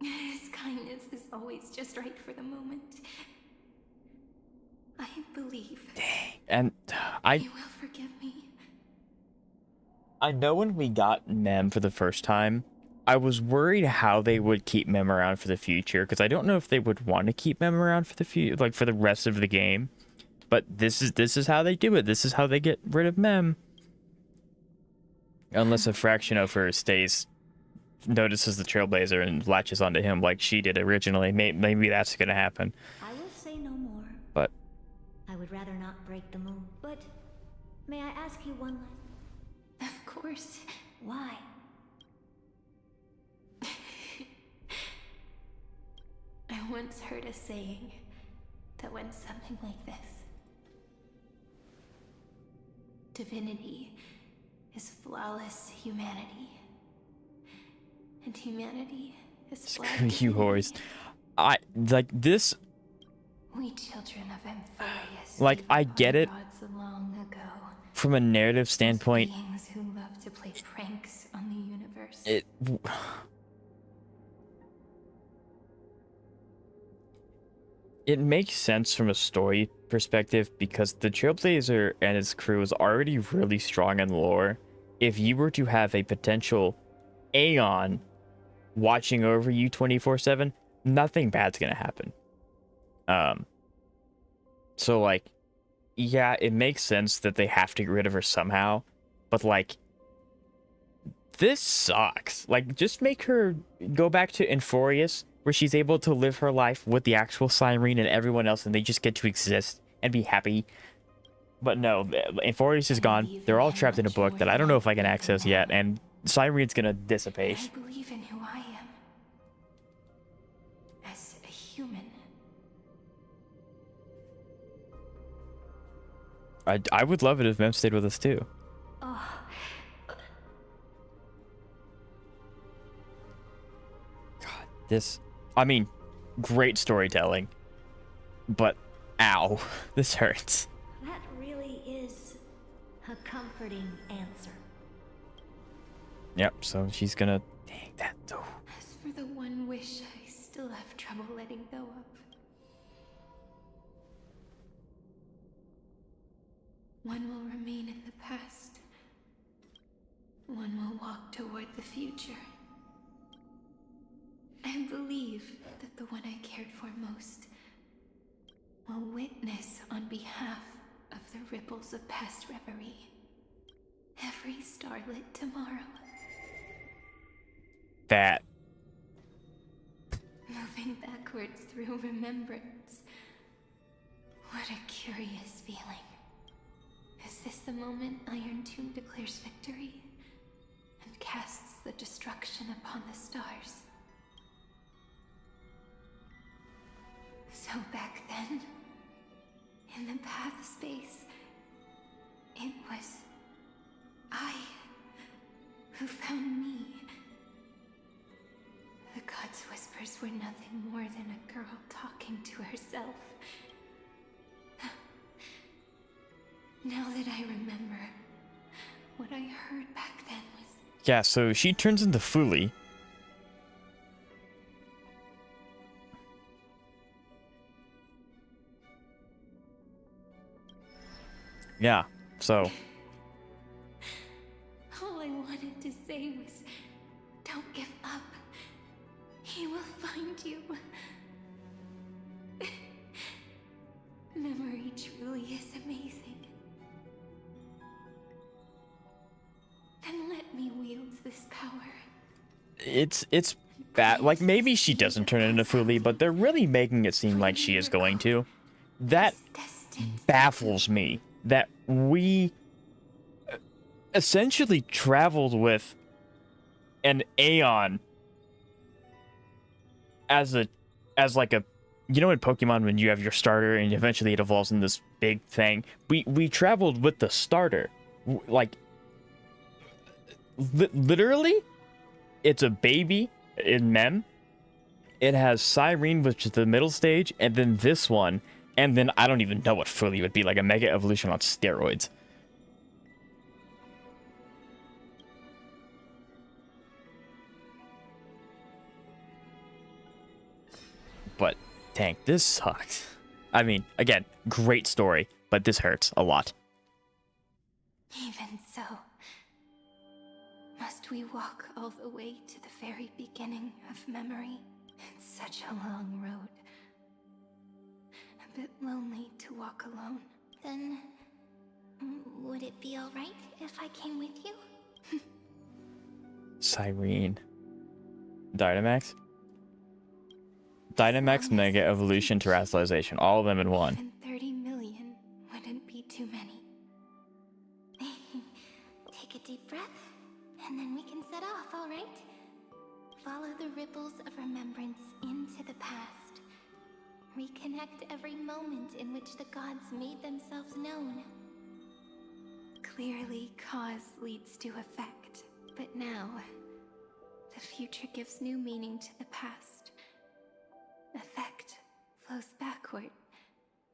His kindness is always just right for the moment. I believe. Dang. And You will forgive me. I know when we got Mem for the first time, I was worried how they would keep Mem around for the future, because I don't know if they would want to keep Mem around for the future, like for the rest of the game. But this is how they do it. This is how they get rid of Mem. Unless a fraction of her notices the Trailblazer and latches onto him like she did originally. Maybe that's gonna happen. I will say no more. But I would rather not break the mood. But may I ask you one last? Of course. Why? I once heard a saying that went something like this. Divinity is flawless humanity. And humanity is flawed you whores. I like this. We children of Amphoreus. Like, I get it. Gods long ago. From a narrative standpoint, Beings who love to play pranks on the universe. It makes sense from a story perspective because the Trailblazer and his crew is already really strong in lore. If you were to have a potential Aeon watching over you 24/7, nothing bad's gonna happen. So like, yeah, it makes sense that they have to get rid of her somehow, but like, this sucks. Like, just make her go back to Amphoreus, where she's able to live her life with the actual Cyrene and everyone else, and they just get to exist and be happy. But no, Amphoreus is gone. They're all trapped in a book that I don't know if I can access yet, and Cyrene's gonna dissipate. I believe in who I am. As a human. I would love it if Mem stayed with us too. Oh. God, this... I mean, great storytelling. But, ow, this hurts. That really is a comforting answer. Yep, so she's gonna... Dang, that though. As for the one wish I still have trouble letting go of. One will remain in the past. One will walk toward the future. I believe that the one I cared for most will witness on behalf of the ripples of past reverie. Every starlit tomorrow. That. Moving backwards through remembrance. What a curious feeling. Is this the moment Iron Tomb declares victory and casts the destruction upon the stars? So back then, in the path space, it was I who found me. The gods' whispers were nothing more than a girl talking to herself. Now that I remember, what I heard back then was... Yeah, so she turns into Fuli. Yeah, so... All I wanted to say was, don't give up. He will find you. Memory truly is amazing. Then let me wield this power. It's bad. Like, maybe she doesn't turn into Fuli, but they're really making it seem like she is going to. That baffles me. That we essentially traveled with an Aeon as like a, you know, in Pokemon when you have your starter and eventually it evolves in this big thing. We traveled with the starter, like literally. It's a baby in Mem. It has Cyrene, which is the middle stage, and then this one, and then I don't even know what Fuli would be, like a Mega Evolution on steroids. But, dang, this sucks. I mean, again, great story, but this hurts a lot. Even so, must we walk all the way to the very beginning of memory? It's such a long road. A bit lonely to walk alone. Then, would it be alright if I came with you? Cyrene. Dynamax? Dynamax, Mega Evolution, Terrestrialization. All of them in one. Even 30 million wouldn't be too many. Take a deep breath, and then we can set off, alright? Follow the ripples of remembrance into the past. Reconnect every moment in which the gods made themselves known. Clearly, cause leads to effect. But now, the future gives new meaning to the past. Effect flows backward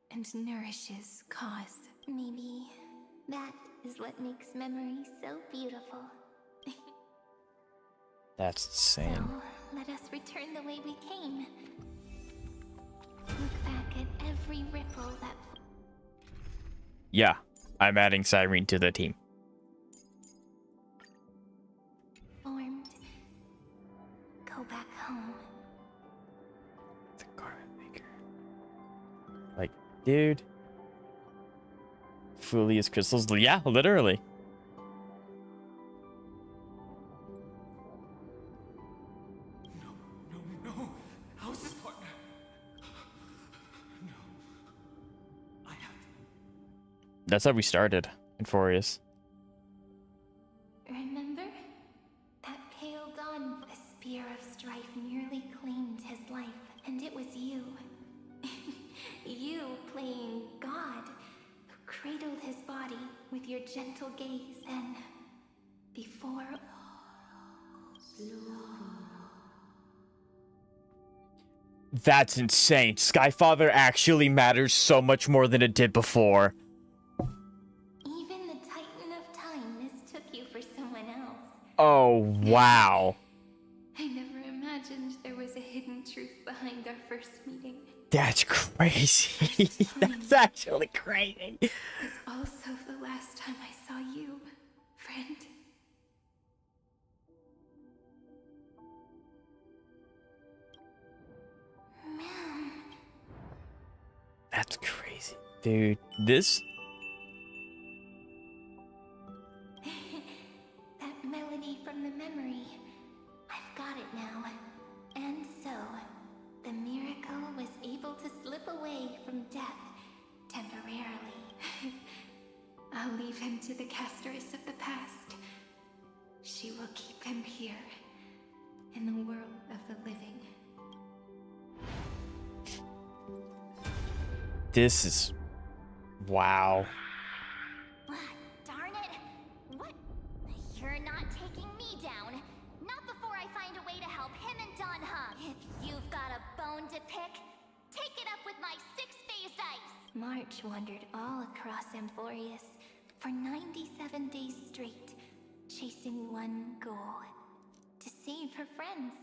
and nourishes cause. Maybe that is what makes memory so beautiful. That's insane. So, let us return the way we came. Look back at every ripple that... Yeah, I'm adding Cyrene to the team. Formed. Go back home. The garment maker. Like, dude. Fuli crystals. Yeah, literally. No. How's this partner? No. I have to. That's how we started, Amphoreus. Remember? That pale dawn, the spear of strife nearly claimed his life, and it was you. You playing God, who cradled his body with your gentle gaze, and before... That's insane. Skyfather actually matters so much more than it did before. Even the Titan of Time mistook you for someone else. Oh, wow. I never imagined there was a hidden truth behind our first meeting. That's crazy. That's actually crazy. It's also the last time I saw you, friend. Ma'am. That's crazy. Dude, this... That melody from the memory. I've got it now. And so, the miracle was able to slip away from death temporarily. I'll leave him to the casteress of the past. She will keep him here, in the world of the living. This is... Wow. Darn it! What? You're not taking me down. Not before I find a way to help him and Don Hum. If you've got a bone to pick, take it up with my six-phased ice. March wandered all across Amphoreus for 97 days straight, chasing one goal: to save her friends.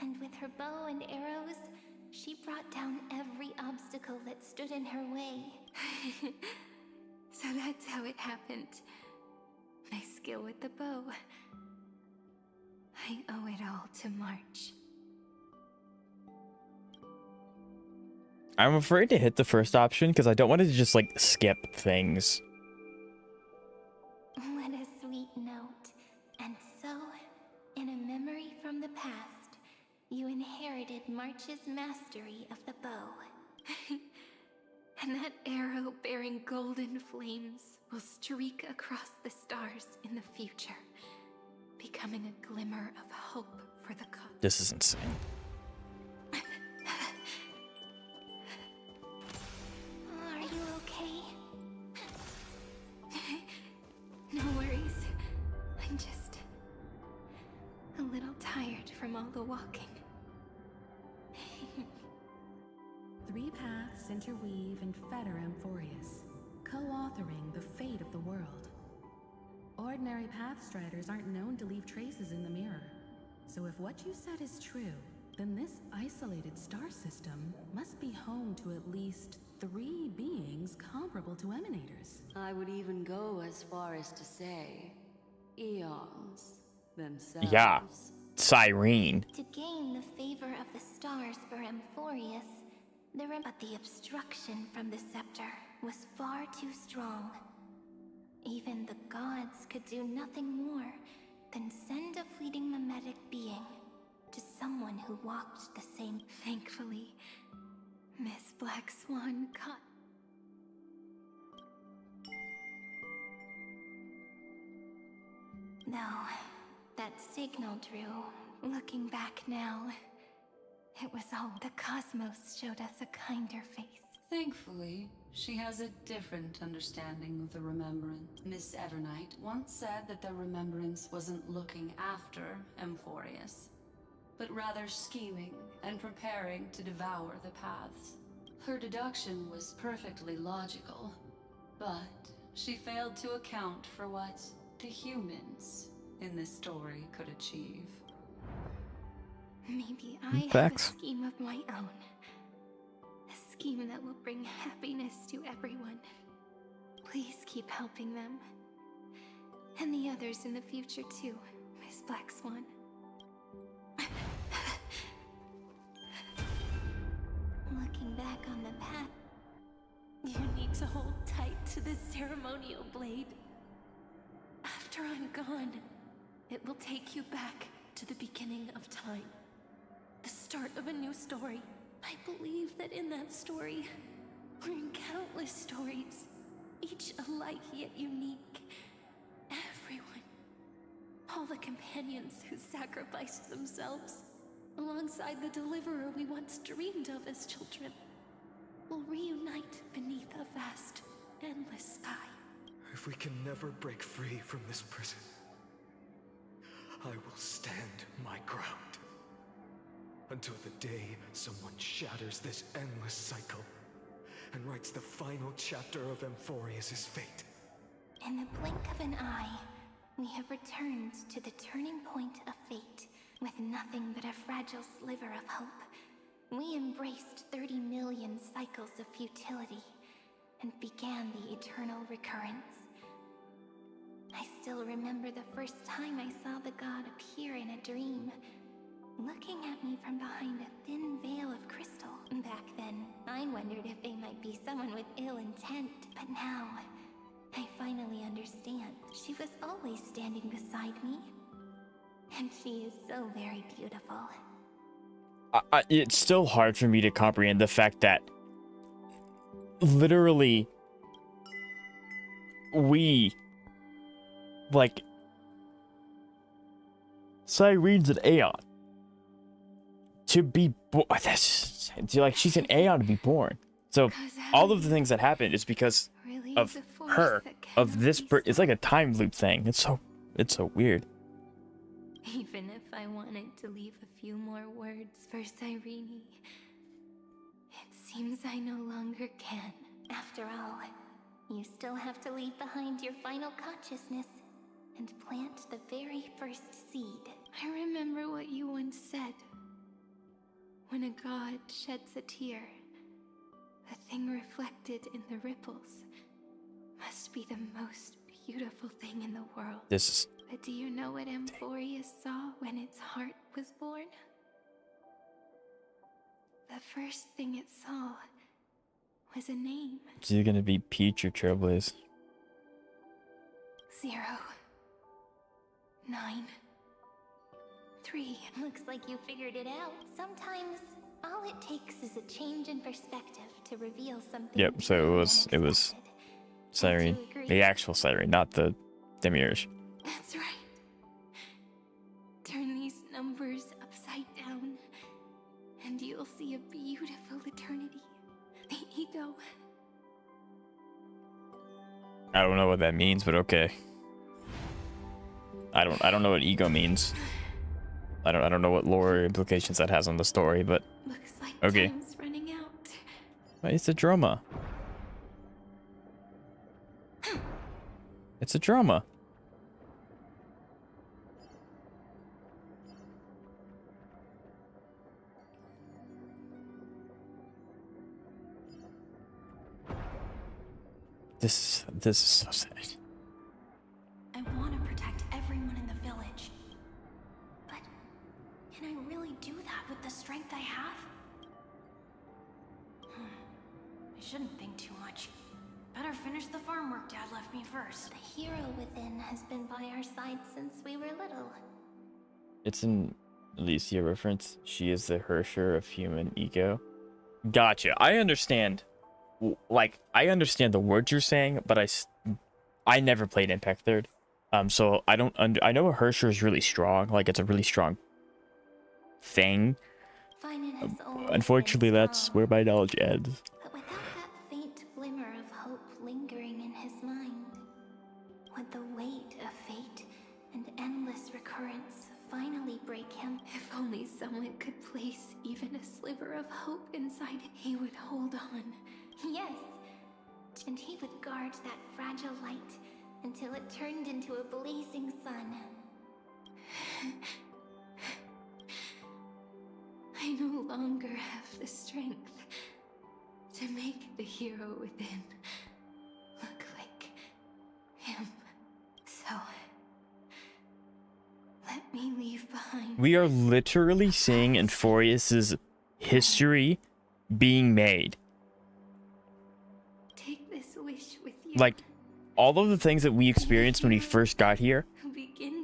And with her bow and arrows, she brought down every obstacle that stood in her way. So that's how it happened. My skill with the bow. I owe it all to March. I'm afraid to hit the first option because I don't want to just like skip things. What a sweet note. And so, in a memory from the past, you inherited March's mastery of the bow. And that arrow bearing golden flames will streak across the stars in the future, becoming a glimmer of hope for the cause. This is insane. Are you okay? No worries. I'm just a little tired from all the walking. Three paths interweave and fetter Amphoreus, co-authoring the fate of the world. Ordinary pathstriders aren't known to leave traces in the mirror. So if what you said is true, then this isolated star system must be home to at least 3 beings comparable to emanators. I would even go as far as to say eons themselves. Yeah, Cyrene. To gain the favor of the stars for Amphoreus, but the obstruction from the scepter was far too strong. Even the gods could do nothing more than send a fleeting mimetic being to someone who walked the same. Thankfully, Miss Black Swan caught. No, that signal drew. Looking back now, it was all the cosmos showed us a kinder face. Thankfully, she has a different understanding of the Remembrance. Miss Evernight once said that the Remembrance wasn't looking after Amphoreus, but rather scheming and preparing to devour the paths. Her deduction was perfectly logical, but she failed to account for what the humans in this story could achieve. Maybe I have a scheme of my own. A scheme that will bring happiness to everyone. Please keep helping them. And the others in the future too, Miss Black Swan. Looking back on the path, you need to hold tight to this ceremonial blade. After I'm gone, it will take you back to the beginning of time. The start of a new story. I believe that in that story, or in countless stories, each alike yet unique, everyone, all the companions who sacrificed themselves, alongside the deliverer we once dreamed of as children, will reunite beneath a vast, endless sky. If we can never break free from this prison, I will stand my ground. Until the day someone shatters this endless cycle and writes the final chapter of Amphoreus' fate. In the blink of an eye, we have returned to the turning point of fate. With nothing but a fragile sliver of hope, we embraced 30 million cycles of futility, and began the eternal recurrence. I still remember the first time I saw the god appear in a dream, looking at me from behind a thin veil of crystal. Back then, I wondered if they might be someone with ill intent, but now, I finally understand. She was always standing beside me, and she is so very beautiful. It's still hard for me to comprehend the fact that literally we, like, Cyrene's an Aeon. To be born, like, she's an Aeon to be born. So all of the things that happen is because of her, of this. It's like a time loop thing. It's so weird. Even if I wanted to leave a few more words for Cyrene, it seems I no longer can. After all, you still have to leave behind your final consciousness and plant the very first seed. I remember what you once said. When a god sheds a tear, the thing reflected in the ripples must be the most beautiful thing in the world. But do you know what Amphoreus saw when its heart was born? The first thing it saw was a name. Is it gonna be Peach or Trailblaze? 0, 9, 3. Looks like you figured it out. Sometimes all it takes is a change in perspective to reveal something. Yep. So it was Cyrene, the actual Cyrene, not the Demiurge. That's right. Turn these numbers upside down, and you'll see a beautiful eternity. The ego. I don't know what that means, but okay. I don't know what ego means. I don't know what lore implications that has on the story, but looks like okay. time's running out. It's a drama. It's a drama. This is so sad. I want to protect everyone in the village. But can I really do that with the strength I have? I shouldn't think too much. Better finish the farm work Dad left me first. The hero within has been by our side since we were little. It's an Alicia reference. She is the Hersher of human ego. Gotcha. I understand. Like, I understand the words you're saying, but I never played Impact Third. So I don't I know a Hersher is really strong. Like, it's a really strong thing. Unfortunately, that's where my knowledge ends. But without that faint glimmer of hope lingering in his mind, would the weight of fate and endless recurrence finally break him? If only someone could place even a sliver of hope inside it, he would hold on. Yes, and he would guard that fragile light until it turned into a blazing sun. I no longer have the strength to make the hero within look like him. So, let me leave behind. We are literally seeing Amphoreus's history being made. Take this wish with you. Like, all of the things that we experienced when we first got here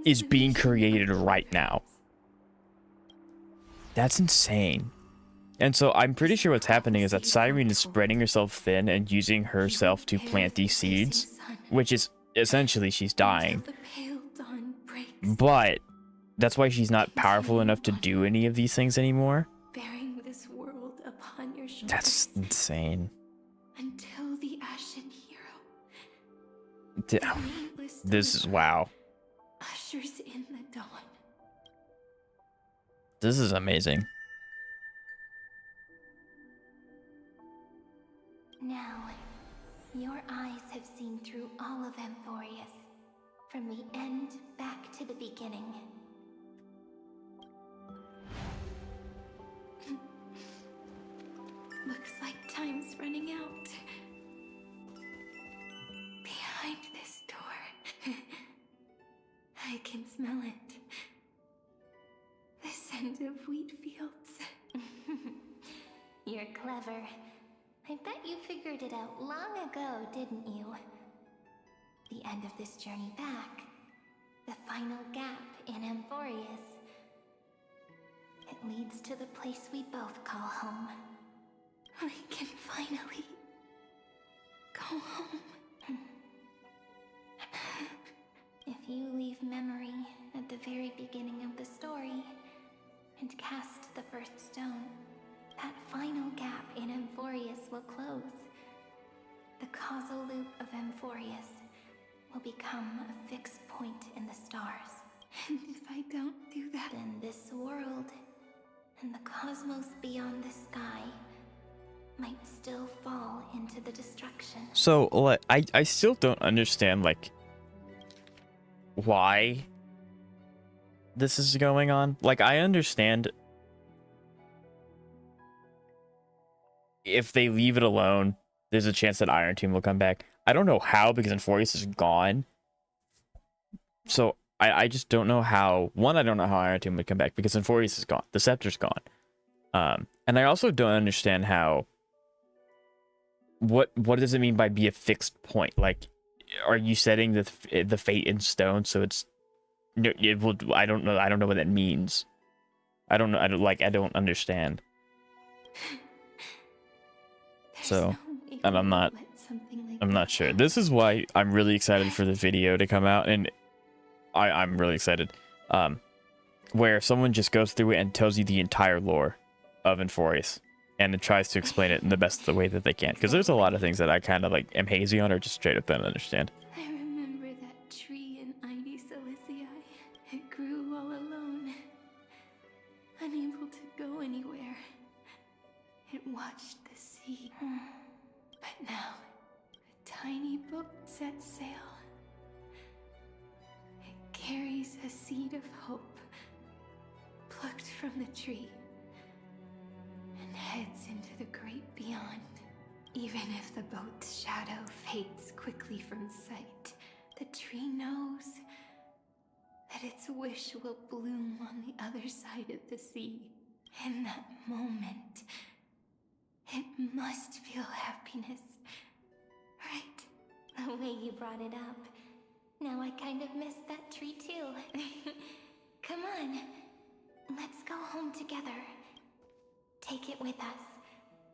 is being created right now. That's insane. And so I'm pretty sure what's happening is that Cyrene is spreading herself thin and using herself to plant these seeds, which is essentially she's dying. But that's why she's not powerful enough to do any of these things anymore. Bearing this world upon your shoulders. That's insane. Until the Ashen Hero. This is wow. Ushers in the dawn. This is amazing. Now, your eyes have seen through all of Amphoreus, from the end back to the beginning. Looks like time's running out. of wheat fields. You're clever. I bet you figured it out long ago, didn't you? The end of this journey back. The final gap in Amphoreus. It leads to the place we both call home. We can finally go home. If you leave memory at the very beginning of the story and cast the first stone, that final gap in Amphoreus will close. The causal loop of Amphoreus will become a fixed point in the stars. And if I don't do that, then this world and the cosmos beyond the sky might still fall into the destruction. So, like, I still don't understand, like, why this is going on. Like, I understand if they leave it alone, there's a chance that Iron Tomb will come back. I don't know how, because Amphoreus is gone. So, I just don't know how... One, I don't know how Iron Tomb would come back, because Amphoreus is gone. The Scepter's gone. And I also don't understand how... What does it mean by be a fixed point? Like, are you setting the fate in stone so it's... It will... I don't know what that means. I don't know. I don't understand. So, and I'm not sure. This is why I'm really excited for the video to come out, and I'm really excited. Where someone just goes through it and tells you the entire lore of Amphoreus, and it tries to explain it in the best way that they can. Because there's a lot of things that I kind of like am hazy on, or just straight up don't understand. I remember that tree in Ivy Silicii. It grew all alone, unable to go anywhere. It watched the sea. But now, a tiny boat sets sail. It carries a seed of hope, plucked from the tree, and heads into the great beyond. Even if the boat's shadow fades quickly from sight, the tree knows that its wish will bloom on the other side of the sea. In that moment, it must feel happiness, right? The way you brought it up. Now I kind of miss that tree too. Come on, let's go home together. Take it with us,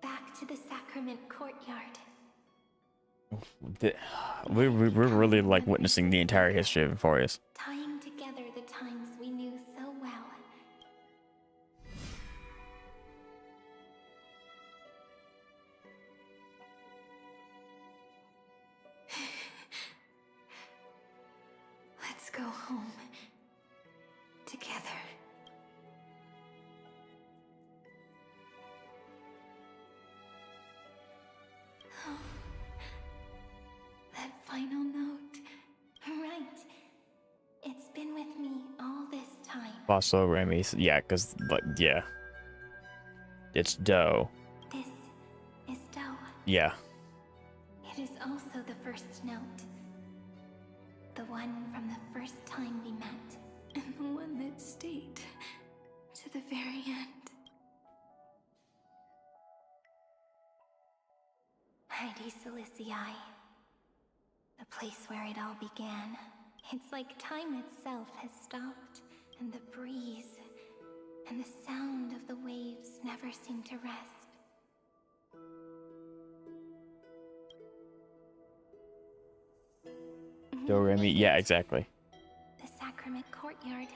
back to the Sacrament courtyard. We're really like witnessing the entire history of Amphoreus. Tying together the times we knew so well. Let's go home together. Oh, that final note. Right. It's been with me all this time. Bosso Remy's, yeah, because, like, yeah. It's dough. This is Doe. Yeah. It is also the first note. The one from the first time we met. And the one that stayed to the very end. Ivy Silicii. The place where it all began. It's like time itself has stopped, and the breeze and the sound of the waves never seem to rest. Do Remy, yeah, exactly. The Sacrament courtyard.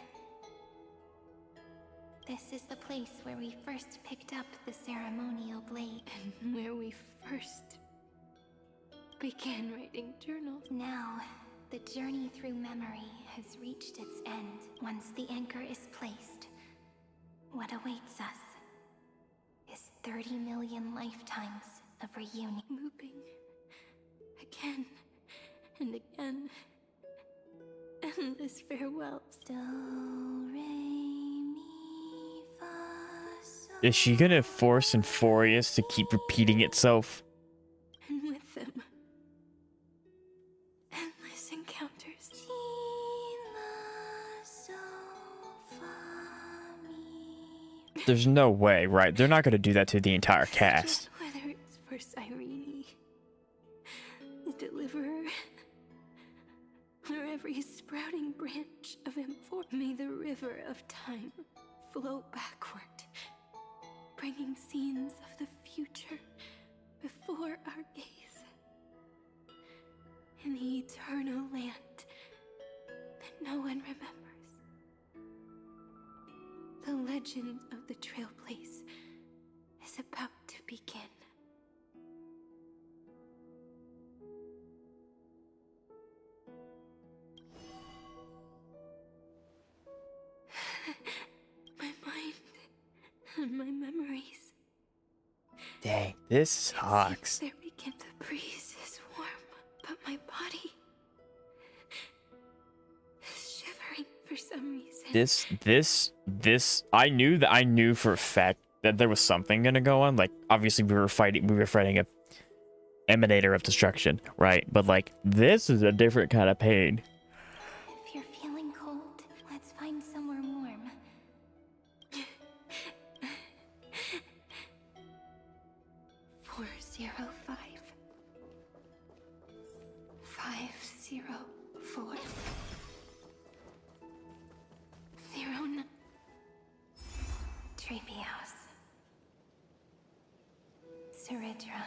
This is the place where we first picked up the ceremonial blade. And where we first began writing journals. Now, the journey through memory has reached its end. Once the anchor is placed, what awaits us is 30 million lifetimes of reunion. Looping again and again. Endless farewells. Do, re, mi, fa, sol. Is she gonna force Amphoreus to keep repeating itself? And with them, endless encounters. Si, la, sol, fa, mi, There's no way, right? They're not going to do that to the entire cast. Whether it's for Cyrene, the Deliverer, or every sprouting branch of Amphoreus, may the river of time flow backward, bringing scenes of the future before our gaze. In the eternal land that no one remembers. The legend of the Trail Place is about to begin. My mind and my memories. Dang, this sucks. There begin the breeze is warm, but my body is shivering for some reason. This I knew for a fact that there was something gonna go on. Like, obviously we were fighting a emanator of destruction, right? But like, this is a different kind of pain. If you're feeling cold, let's find somewhere warm. 405 504 09 Treehouse Ceridra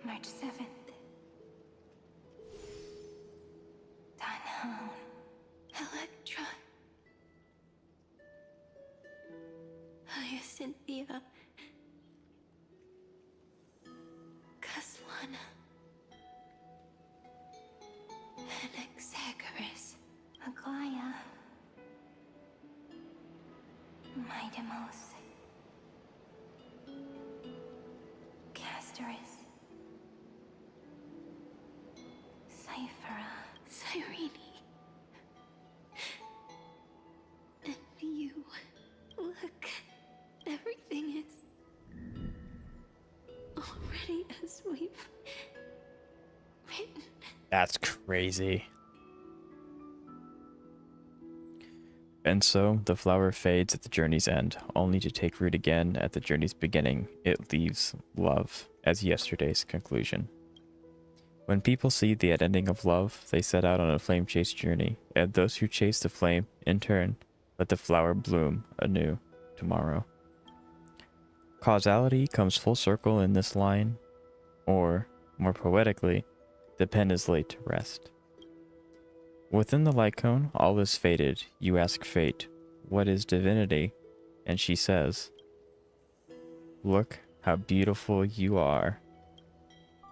March 7th Dunhown Electra Hyacinthia Caslana Anaxagoras Aglaya Midemos Castorus Cyphera Cyrene and you. Look, everything is already as we've written. That's crazy. And so, the flower fades at the journey's end, only to take root again at the journey's beginning. It leaves love as yesterday's conclusion. When people see the ending of love, they set out on a flame-chase journey, and those who chase the flame, in turn, let the flower bloom anew tomorrow. Causality comes full circle in this line, or, more poetically, the pen is laid to rest. Within the light cone, all is faded. You ask fate, what is divinity? And she says, look how beautiful you are.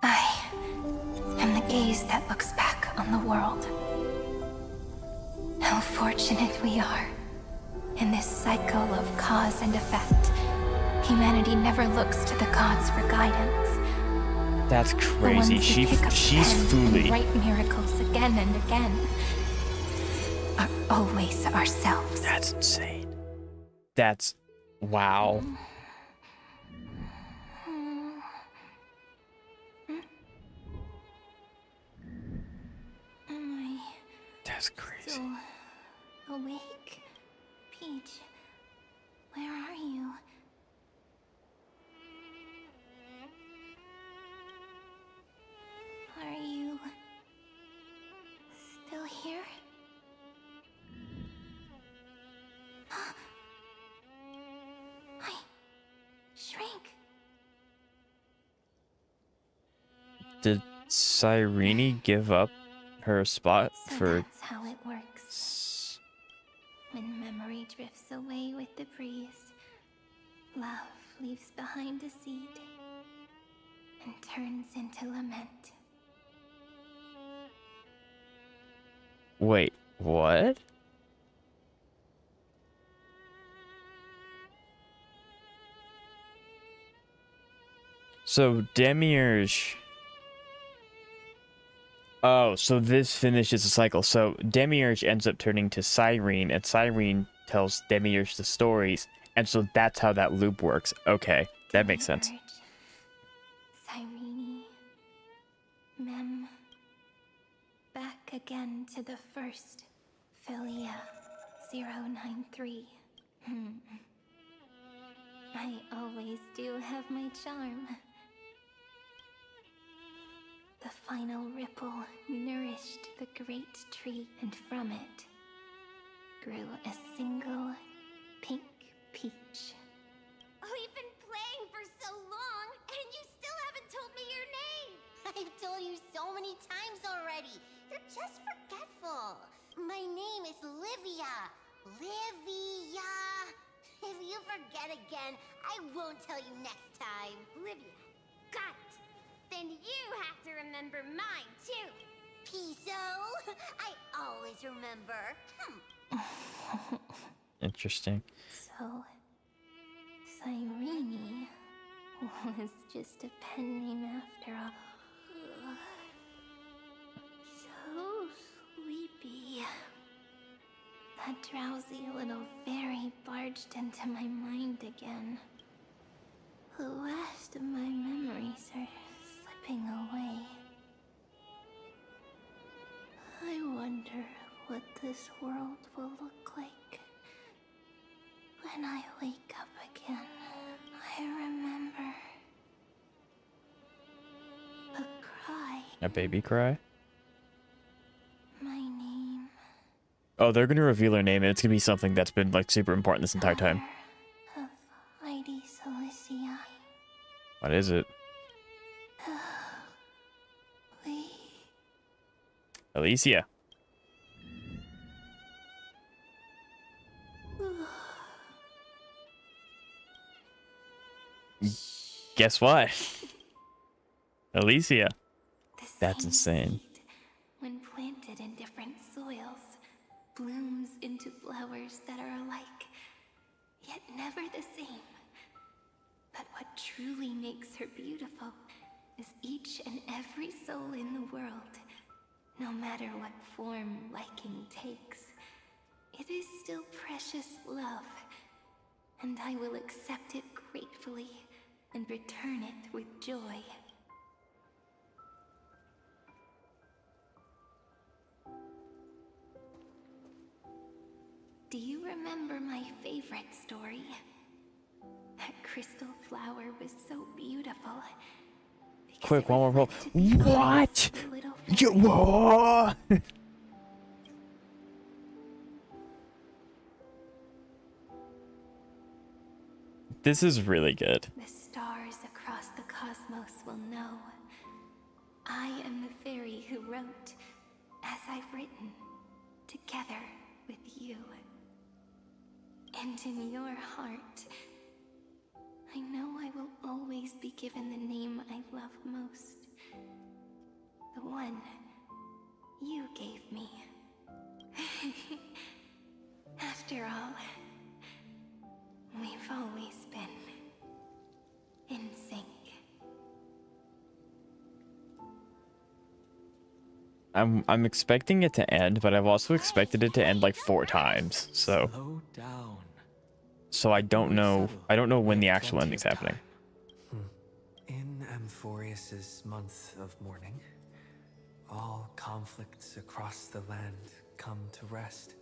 I am the gaze that looks back on the world. How fortunate we are. In this cycle of cause and effect, humanity never looks to the gods for guidance. That's crazy. She's fully Write miracles again and again. Are always ourselves. That's insane. That's wow. Am I That's crazy. still awake? Peach, where are you? Are you still here? I shrank. Did Cyrene give up her spot So for... that's how it works. When memory drifts away with the breeze, love leaves behind a seed and turns into lament. Wait, what? So Demiurge... Oh, so this finishes the cycle. So Demiurge ends up turning to Cyrene, and Cyrene tells Demiurge the stories, and so that's how that loop works. Okay, that makes sense. Cyrene, Mem, back again to the first Philia, 093. I always do have my charm. The final ripple nourished the great tree, and from it grew a single pink peach. We've been playing for so long, and you still haven't told me your name! I've told you so many times already. You're just forgetful. My name is Livia. Livia. If you forget again, I won't tell you next time. Livia. Got it. Then you have to remember mine, too. Piso. I always remember. Interesting. So, Cyrene was just a pen name after all. So sleepy. That drowsy little fairy barged into my mind again. The last of my memories are slipping away. I wonder what this world will look like when I wake up again. I remember a cry. A baby cry? My name. Oh, they're gonna reveal her name, and it's gonna be something that's been like super important this entire time. Of Lady Cilicia. What is it? Alicia. Guess what? Alicia. That's insane. When planted in different soils, blooms into flowers that are alike, yet never the same. But what truly makes her beautiful is each and every soul in the world, no matter what form liking takes. It is still precious love, and I will accept it gratefully and return it with joy. Do you remember my favorite story? That crystal flower was so beautiful. Quick, one more roll. What? Whoa! This is really good. The stars across the cosmos will know. I am the fairy who wrote, as I've written, together with you. And in your heart, I know I will always be given the name I love most. The one you gave me. After all, we've always been in sync. I'm expecting it to end, but I've also expected it to end like 4 times. So Slow down. So I don't know when the actual ending's happening. In Amphoreus's month of mourning, all conflicts across the land come to rest.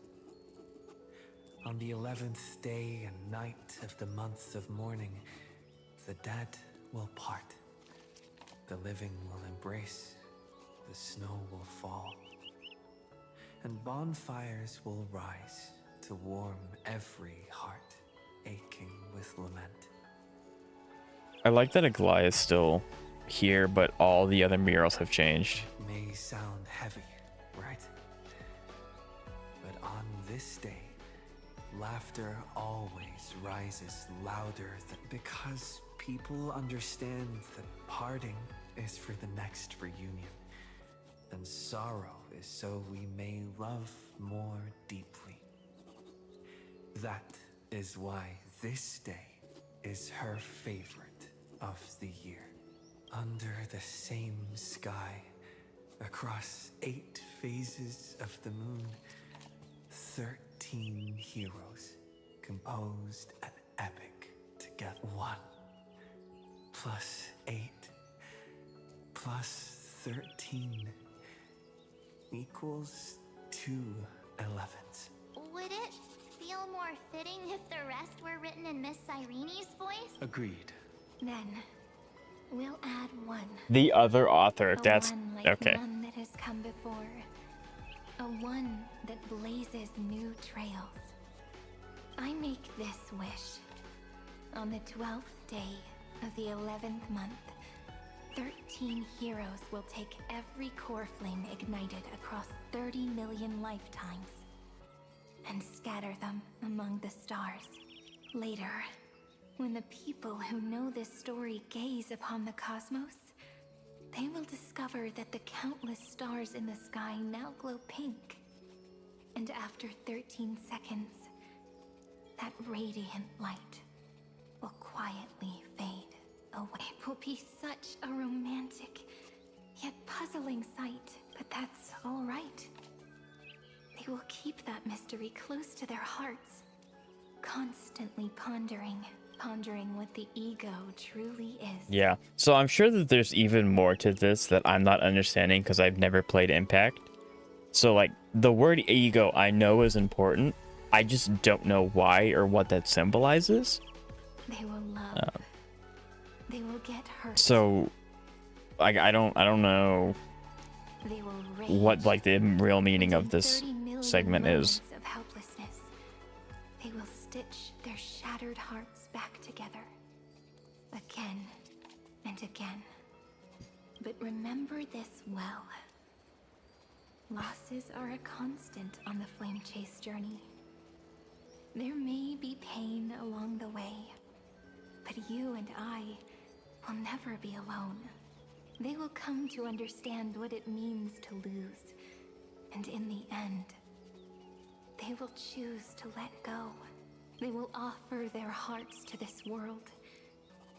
On the 11th day and night of the month of mourning, the dead will part. The living will embrace. The snow will fall. And bonfires will rise to warm every heart aching with lament. I like that Aglaia is still here, but all the other murals have changed. May sound heavy, right? But on this day, laughter always rises louder because people understand that parting is for the next reunion, and sorrow is so we may love more deeply. That is why this day is her favorite of the year. Under the same sky, across 8 phases of the moon, 13 heroes composed an epic together. 1 plus 8 plus 13 equals 2 11s. Would it feel more fitting if the rest were written in Miss Cyrene's voice? Agreed. Then, we'll add one. The other author. That's One like okay. none that has come before. A one that blazes new trails. I make this wish. On the 12th day of the 11th month, 13 heroes will take every core flame ignited across 30 million lifetimes and scatter them among the stars. Later, when the people who know this story gaze upon the cosmos, they will discover that the countless stars in the sky now glow pink. And after 13 seconds, that radiant light will quietly fade away. It will be such a romantic, yet puzzling sight, but that's all right. They will keep that mystery close to their hearts, constantly pondering what the ego truly is. Yeah, so I'm sure that there's even more to this that I'm not understanding because I've never played Impact. So like the word ego I know is important. I just don't know why or what that symbolizes. They will love. They will get hurt. So like I don't know They will rage what like the real meaning of this 30 million segment is. moments of helplessness. They will stitch their shattered hearts back together again and again. But remember this well. Losses are a constant on the flame chase journey. There may be pain along the way, but you and I will never be alone. They will come to understand what it means to lose, and in the end, they will choose to let go. They will offer their hearts to this world,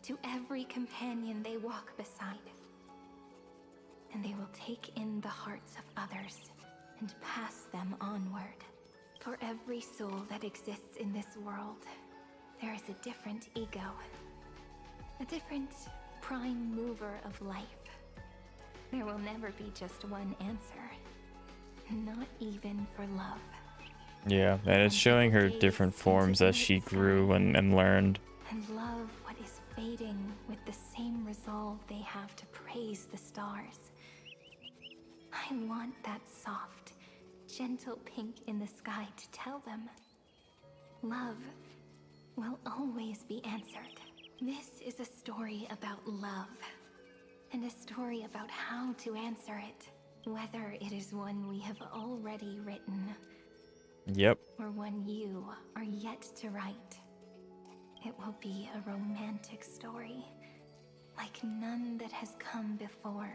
to every companion they walk beside. And they will take in the hearts of others and pass them onward. For every soul that exists in this world, there is a different ego, a different prime mover of life. There will never be just one answer, not even for love. Yeah, and it's showing her different forms as she grew and learned. And love what is fading with the same resolve they have to praise the stars. I want that soft, gentle pink in the sky to tell them. Love will always be answered. This is a story about love, and a story about how to answer it, whether it is one we have already written, Yep. or one you are yet to write. It will be a romantic story, like none that has come before.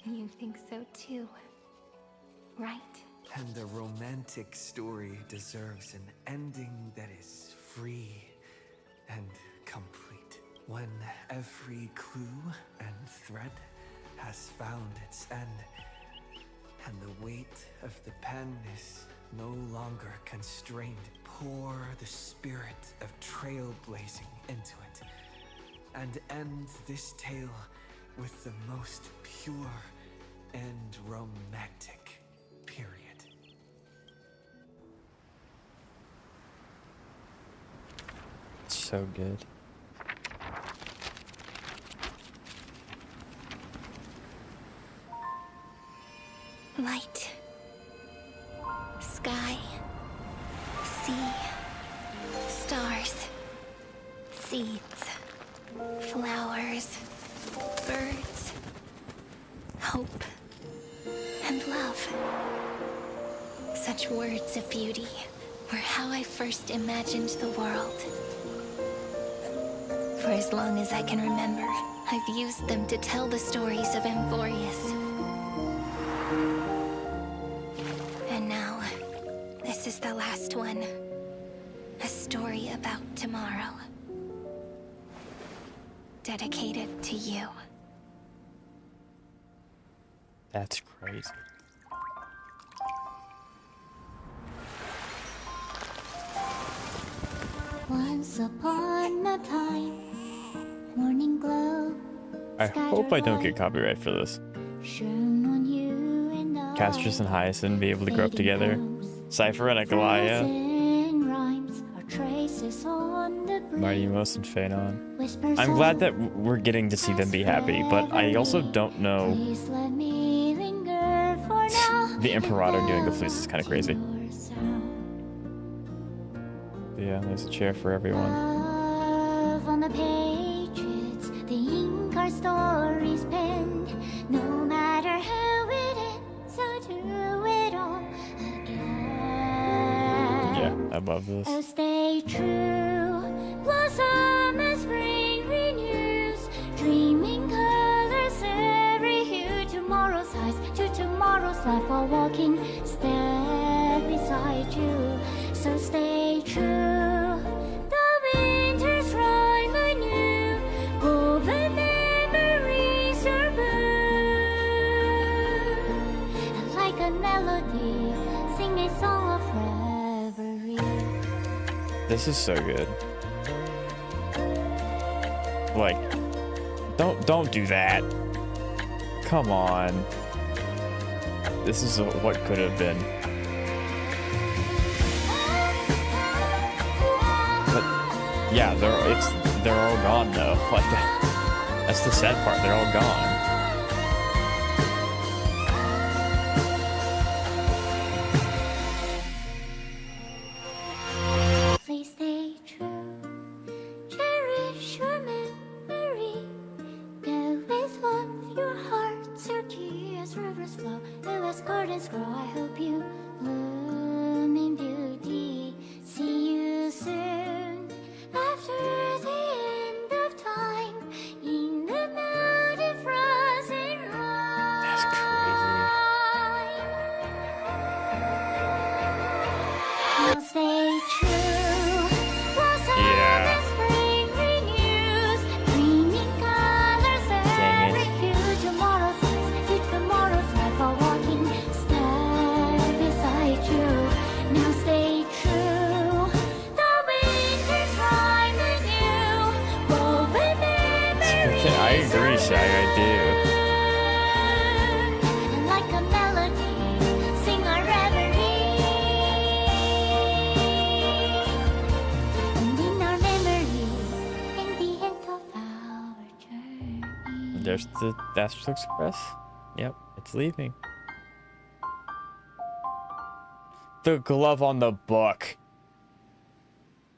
You think so too, right? And a romantic story deserves an ending that is free and complete. When every clue and thread has found its end, and the weight of the pen is no longer constrained, pour the spirit of trailblazing into it, and end this tale with the most pure and romantic period. So good. Light, sky, sea, stars, seeds, flowers, birds, hope, and love. Such words of beauty were how I first imagined the world. For as long as I can remember, I've used them to tell the stories of Amphoreus. And now, this is the last one. A story about tomorrow. Dedicated to you. That's crazy. Once upon a time, morning glow. I hope I don't get copyright for this. Shone on you and I. Castrus and Hyacinth be able to grow up together. Cypher and Aglaia. Frozen traces on the Mighty Mouse and Phanon. I'm glad that we're getting to see them be happy, but I also don't know. The Imperator doing the fleece is kind of crazy. Yeah, there's a chair for everyone. Love on the pages, the ink our stories penned. No matter how it ends, so do it all again. Yeah, I love this. Oh, stay true, blossom as spring renews, dreaming colors every hue. Tomorrow's eyes to tomorrow's life, while walking step beside you. So stay true. The winter's rhyme anew, woven memories are blue. Like a melody, sing a song of reverie. This is so good. Like, don't do that. Come on. This is what could have been. But yeah, they're all gone though. Like that's the sad part. They're all gone. Please stay true. Cherish your memory. Go with love, your heart searchy as rivers flow. Though as gardens grow, I hope you bloom in beauty. See you soon after the end of time in the mountain frozen rime. That's crazy. Now stay true. Blossom Yeah. as spring renews, dreaming colors every hue. Tomorrow's life, to tomorrow's life, while walking step beside you. Now stay true. The winter's rhyme anew, woven memories I agree, Shag. I do. and like a melody, sing our reverie. And in our memory, in the end of our journey. There's the Astral Express. Yep, it's leaving. The glove on the book.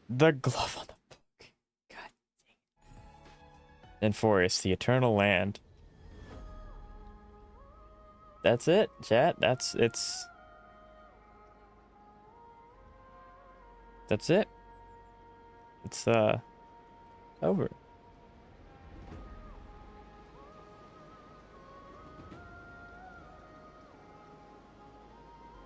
The glove on the book. God dang it. Amphoreus, the Eternal Land. That's it, chat. That's it. It's over.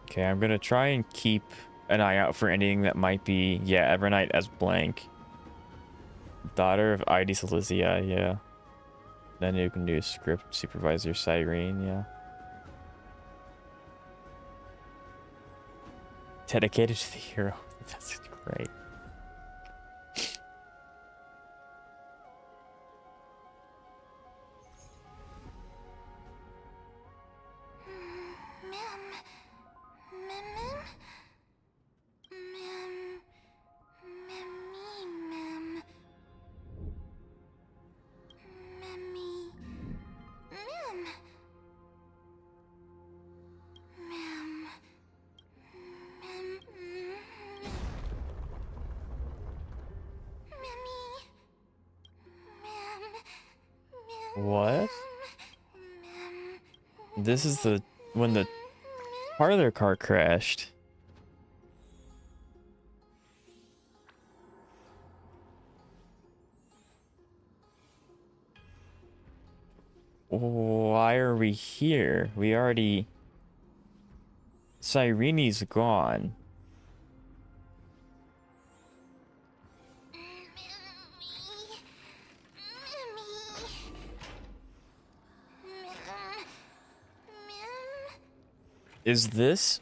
Okay, I'm gonna try and keep an eye out for anything that might be, yeah, Evernight as blank. Daughter of ID Silesia, yeah. Then you can do script supervisor Cyrene, yeah. Dedicated to the hero. That's great. What? This is when the part of their car crashed. Why are we here? We already... Cyrene's gone. Is this?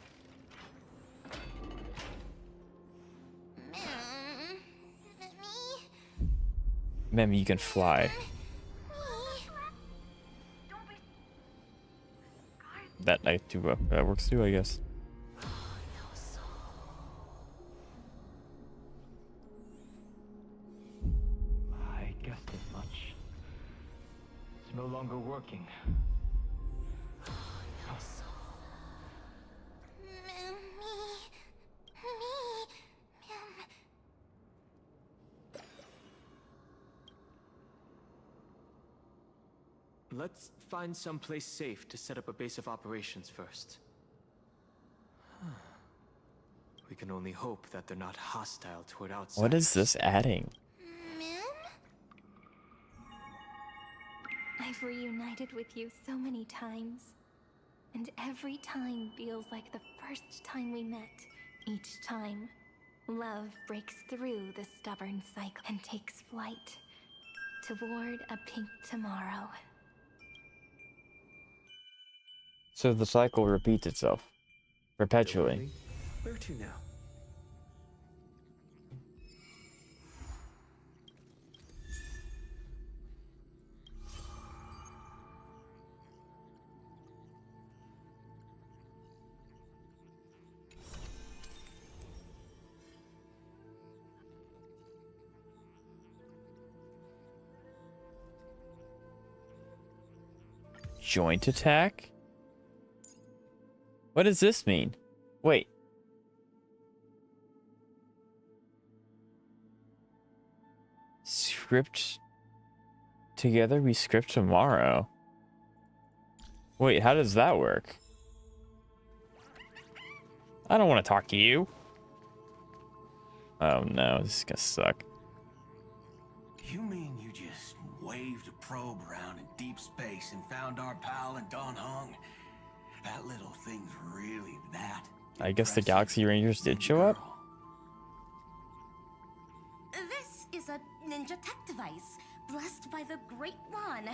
Mem, you can fly. That night too. That works too, I guess. no longer working. Let's find someplace safe to set up a base of operations first. We can only hope that they're not hostile toward outsiders. What is this adding? I've reunited with you so many times. And every time feels like the first time we met. Each time, love breaks through the stubborn cycle and takes flight toward a pink tomorrow. So the cycle repeats itself perpetually. Where to now? Joint attack? What does this mean? Wait. Script together, we script tomorrow. Wait, how does that work? I don't want to talk to you. Oh no, this is gonna suck. You mean you just waved a probe around in deep space and found our pal and Don Hung? That little thing's really that. I guess the Galaxy Rangers did show up? This is a ninja tech device, blessed by the Great One.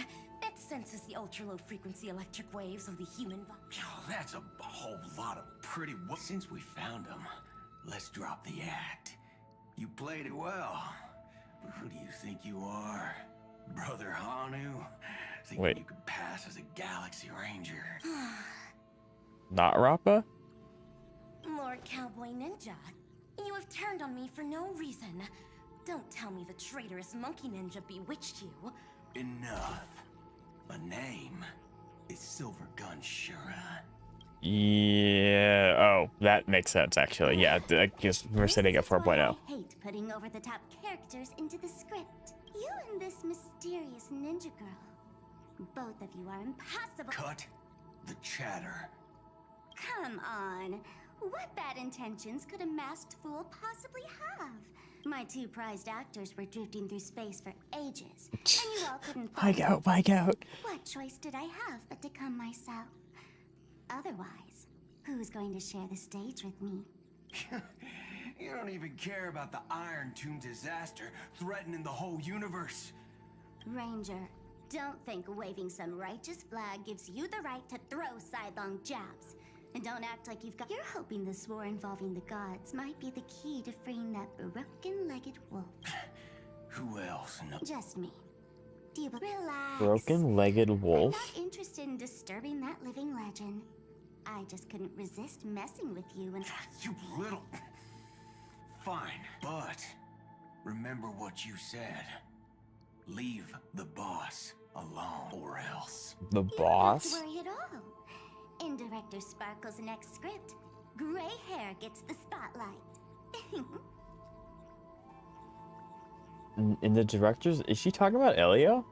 It senses the ultra-low frequency electric waves of the human body. Oh, that's a whole lot of pretty... Since we found him, let's drop the act. You played it well. But who do you think you are? Brother Hanu? Thinking Wait. you could pass as a Galaxy Ranger? Not Rappa? Lord Cowboy Ninja, you have turned on me for no reason. Don't tell me the traitorous monkey ninja bewitched you. Enough. A name is Silver Gun Shura. Yeah. Oh, that makes sense, actually. Yeah, I guess we're setting up 4.0. I hate putting over-the-top characters into the script. You and this mysterious ninja girl. Both of you are impossible. Cut the chatter. Come on. What bad intentions could a masked fool possibly have? My two prized actors were drifting through space for ages, and you all couldn't find them. Pike out. What choice did I have but to come myself? Otherwise, who's going to share the stage with me? You don't even care about the Iron Tomb disaster threatening the whole universe. Ranger, don't think waving some righteous flag gives you the right to throw sidelong jabs. And don't act like you've got... You're hoping this war involving the gods might be the key to freeing that broken-legged wolf. Who else? No. Just me. Do you relax? Broken-legged wolf? I'm not interested in disturbing that living legend. I just couldn't resist messing with you and... You little... Fine, but remember what you said. Leave the boss alone, or else. The boss? Don't worry at all. In Director Sparkle's next script, gray hair gets the spotlight. In the director's... Is she talking about Elio?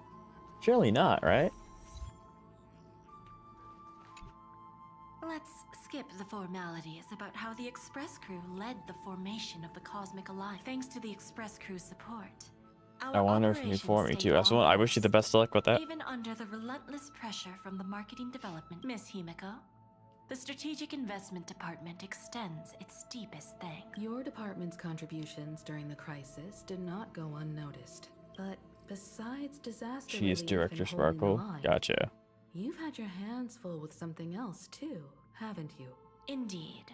Surely not, right? Let's skip the formalities about how the Express Crew led the formation of the Cosmic Alliance. Thanks to the Express Crew's support, I wonder if you for me too. I wish you the best of luck with that. even under the relentless pressure from the marketing development, Miss Himiko, the Strategic Investment Department extends its deepest thanks. Your department's contributions during the crisis did not go unnoticed. But besides disaster She is relief Director and holding the Sparkle. line, Gotcha. you've had your hands full with something else too, haven't you? Indeed.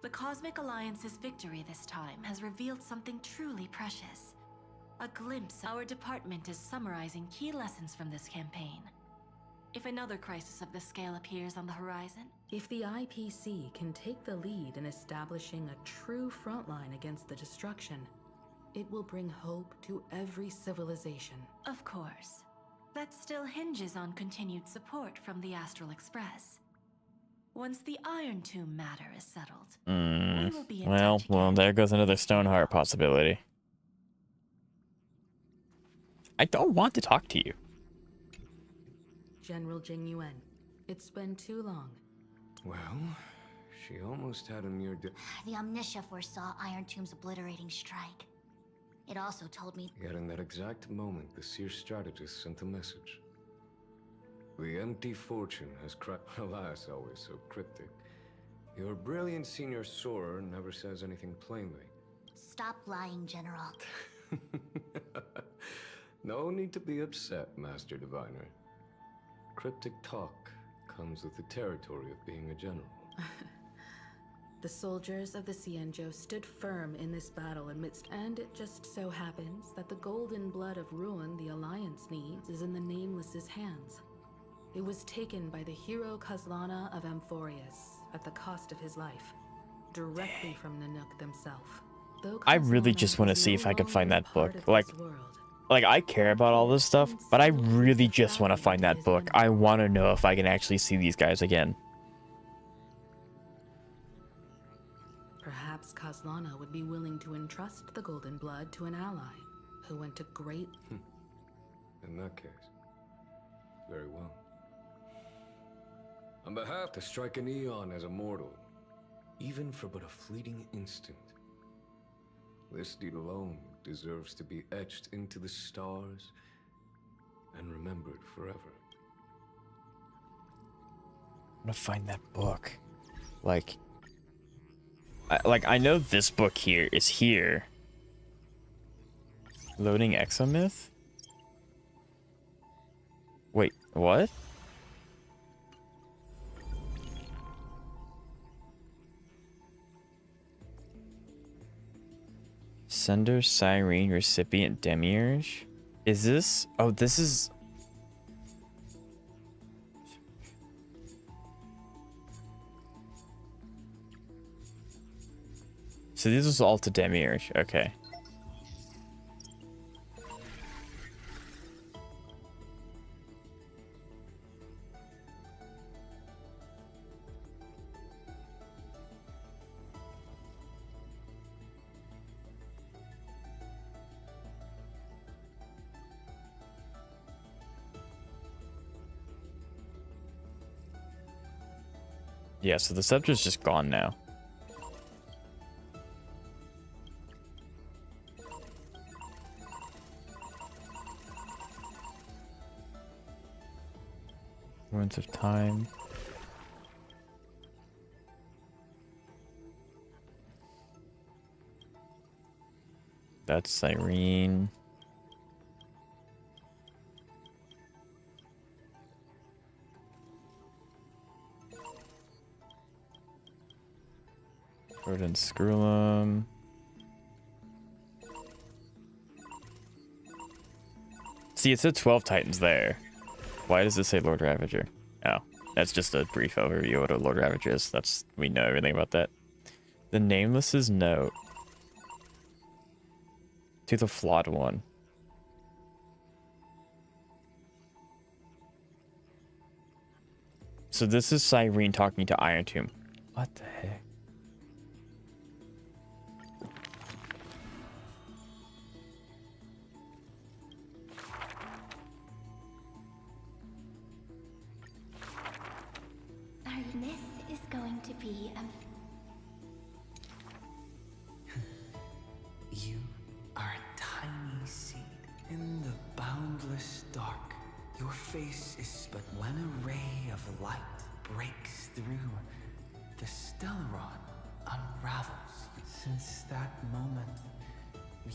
The Cosmic Alliance's victory this time has revealed something truly precious. A glimpse. Our department is summarizing key lessons from this campaign. If another crisis of this scale appears on the horizon... If the IPC can take the lead in establishing a true frontline against the destruction, it will bring hope to every civilization. Of course. that still hinges on continued support from the Astral Express. Once the Iron Tomb matter is settled, we will be in touch again. Well, there goes another Stoneheart possibility. I don't want to talk to you. General Jing Yuan, it's been too long. Well, she almost had a near The Omniscia foresaw Iron Tomb's obliterating strike. It also told me... Yet in that exact moment, the Seer strategist sent a message. The empty fortune has cracked. Alas, always so cryptic. Your brilliant senior soarer never says anything plainly. Stop lying, General. No need to be upset, Master Diviner. Cryptic talk comes with the territory of being a general. The soldiers of the Xianzhou stood firm in this battle amidst, and it just so happens that the golden blood of ruin the Alliance needs is in the Nameless's hands. It was taken by the hero Kazlana of Amphoreus at the cost of his life, directly from Nanook themselves. I really just want to see if I can find that book. Like I care about all this stuff, but I really just want to find that book. I want to know if I can actually see these guys again. Perhaps Kazlana would be willing to entrust the golden blood to an ally who went to great... In that case, very well. On behalf to strike an eon as a mortal, even for but a fleeting instant, this deed alone deserves to be etched into the stars and remembered forever. I'm gonna find that book. I know this book here is here. Loading Exomyth? Wait, what? Sender, Cyrene, recipient, Demiurge? Is this? Oh, this is... So this is all to Demiurge, okay. Yeah, so the scepter's just gone now. Ruins of Time. That's Cyrene. Jordan Screwlum. See, it said 12 Titans there. Why does it say Lord Ravager? Oh, that's just a brief overview of what a Lord Ravager is. We know everything about that. The Nameless's note. To the flawed one. So this is Cyrene talking to Iron Tomb. What the heck? This is going to be You are a tiny seed in the boundless dark. Your face is but when a ray of light breaks through, the Stellaron unravels. Since that moment,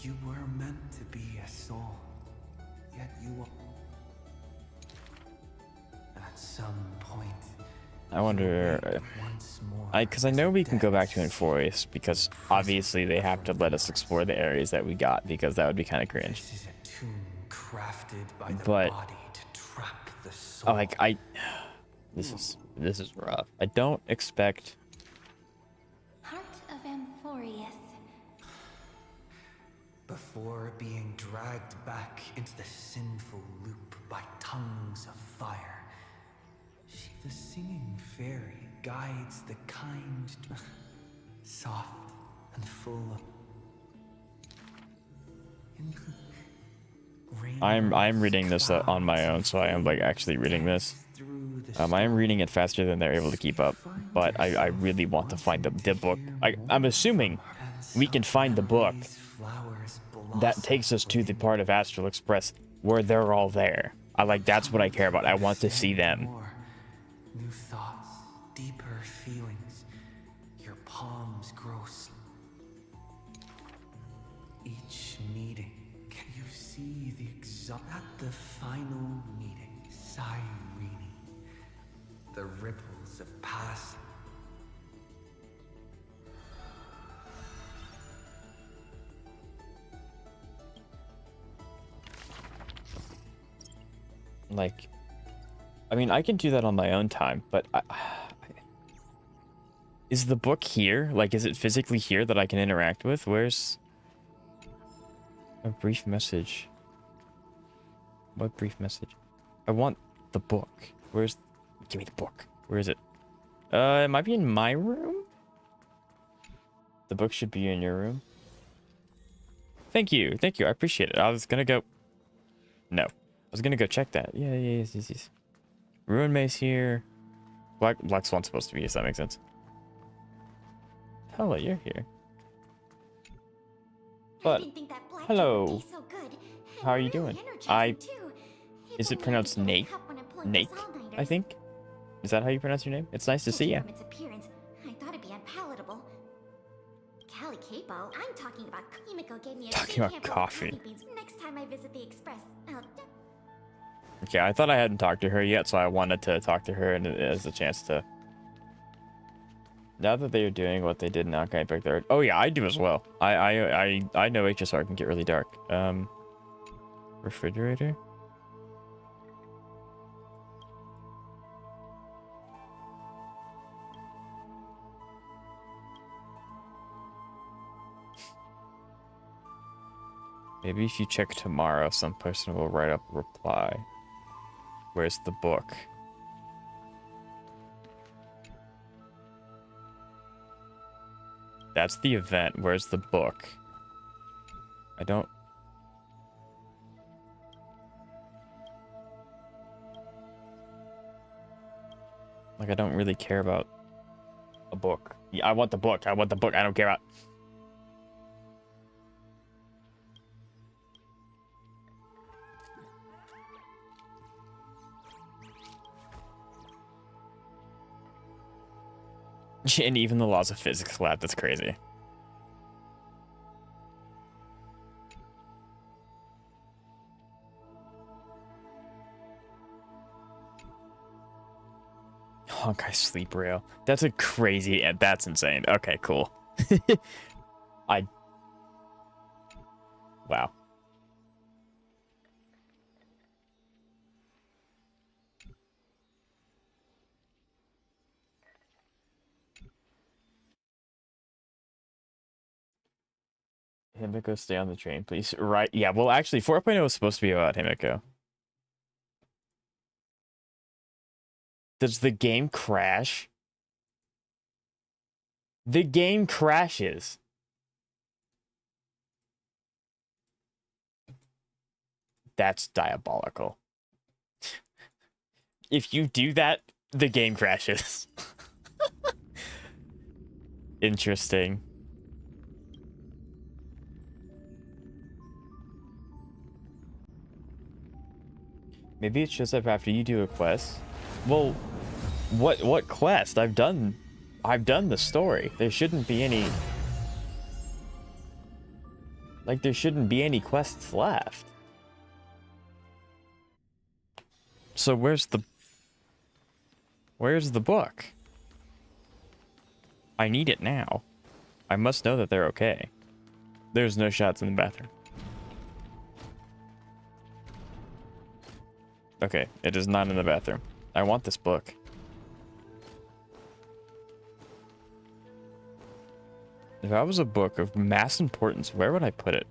you were meant to be a soul. Yet you at some point, I wonder, because I know we can go back to Amphoreus, because obviously they have to let us explore the areas that we got, because that would be kind of cringe. This is a tomb crafted by the But body to trap the soul. this is rough. I don't expect. Heart of Amphoreus. before being dragged back into the sinful loop by tongues of fire. The singing fairy guides the kind, soft and full. I'm reading this on my own, so I am like actually reading this. I am reading it faster than they're able to keep up, but I really want to find the book. I'm assuming we can find the book that takes us to the part of Astral Express where they're all there. That's what I care about. I want to see them. New thoughts, deeper feelings. Your palms grow. Each meeting, can you see the at the final meeting, Cyrene, the ripples of past. I mean, I can do that on my own time, but is the book here? Is it physically here that I can interact with? Where's a brief message? What brief message? I want the book. Give me the book. Where is it? It might be in my room? The book should be in your room. Thank you. I appreciate it. I was gonna go... No. I was gonna go check that. Yeah. Yes. Ruin Mace here. Black Swan's supposed to be, if that makes sense. Hello, you're here. But, hello. How are you doing? Is it pronounced Nate? Nate, I think? Is that how you pronounce your name? It's nice to see you. I thought it'd be unpalatable. Cali Capo, I'm talking about Himiko gave me a Talking about coffee. Next time I visit the Express, Okay, I thought I hadn't talked to her yet, so I wanted to talk to her and as a chance to... Now that they are doing what they did in Honkai back there... Oh yeah, I do as well. I know HSR can get really dark. Refrigerator? Maybe if you check tomorrow, some person will write up a reply. Where's the book? That's the event. Where's the book? I don't... I don't really care about a book. Yeah, I want the book. I don't care about... And even the laws of physics lab, that's crazy. Honkai sleep rail. That's a crazy... That's insane. Okay, cool. Wow. Himiko, stay on the train, please. Right. Yeah, well, actually, 4.0 is supposed to be about Himiko. Does the game crash? The game crashes. That's diabolical. If you do that, the game crashes. Interesting. Maybe it shows up after you do a quest. Well, what quest? I've done the story. There shouldn't be any... there shouldn't be any quests left. So where's the book? I need it now. I must know that they're okay. There's no shots in the bathroom. Okay, it is not in the bathroom. I want this book. If I was a book of mass importance, where would I put it?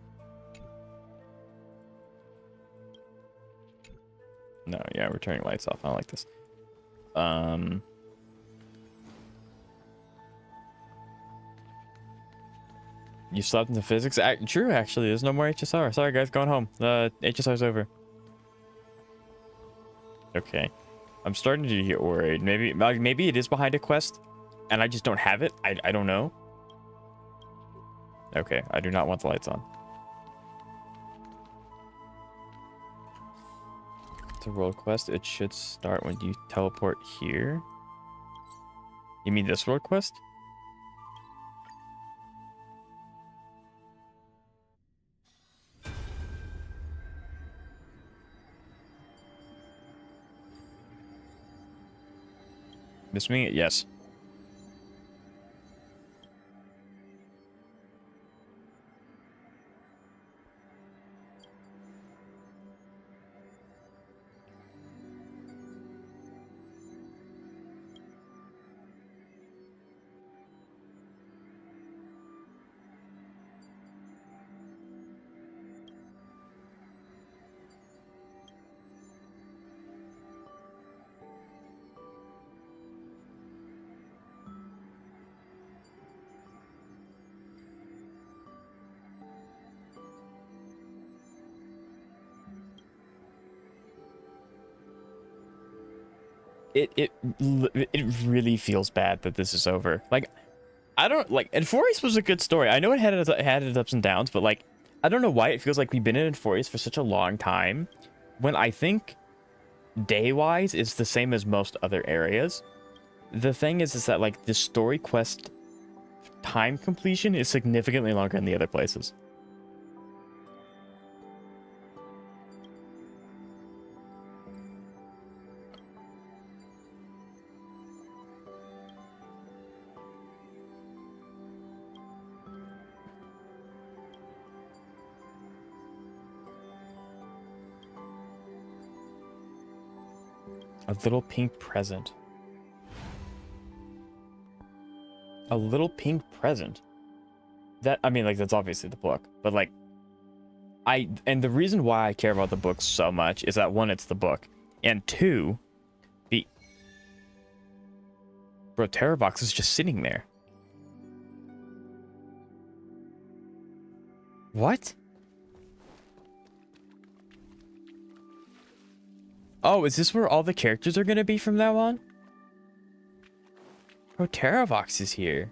No, yeah, we're turning lights off. I don't like this. You slept in the physics? True, actually. There's no more HSR. Sorry, guys. Going home. HSR's over. Okay. I'm starting to get worried. Maybe it is behind a quest, and I just don't have it. I don't know. Okay, I do not want the lights on. It's a world quest. It should start when you teleport here. You mean this world quest? This mean it? Yes. It really feels bad that this is over. Like, I don't like Amphoreus was a good story. I know it had its ups and downs, but like, I don't know why it feels like we've been in Amphoreus for such a long time, when I think day-wise it's the same as most other areas. The thing is that like the story quest time completion is significantly longer than the other places. A little pink present. A little pink present. That, I mean, like, that's obviously the book, but like, and the reason why I care about the book so much is that one, it's the book, and two, bro, Terravox is just sitting there. What? Oh, is this where all the characters are gonna be from now on? Bro, Terravox is here.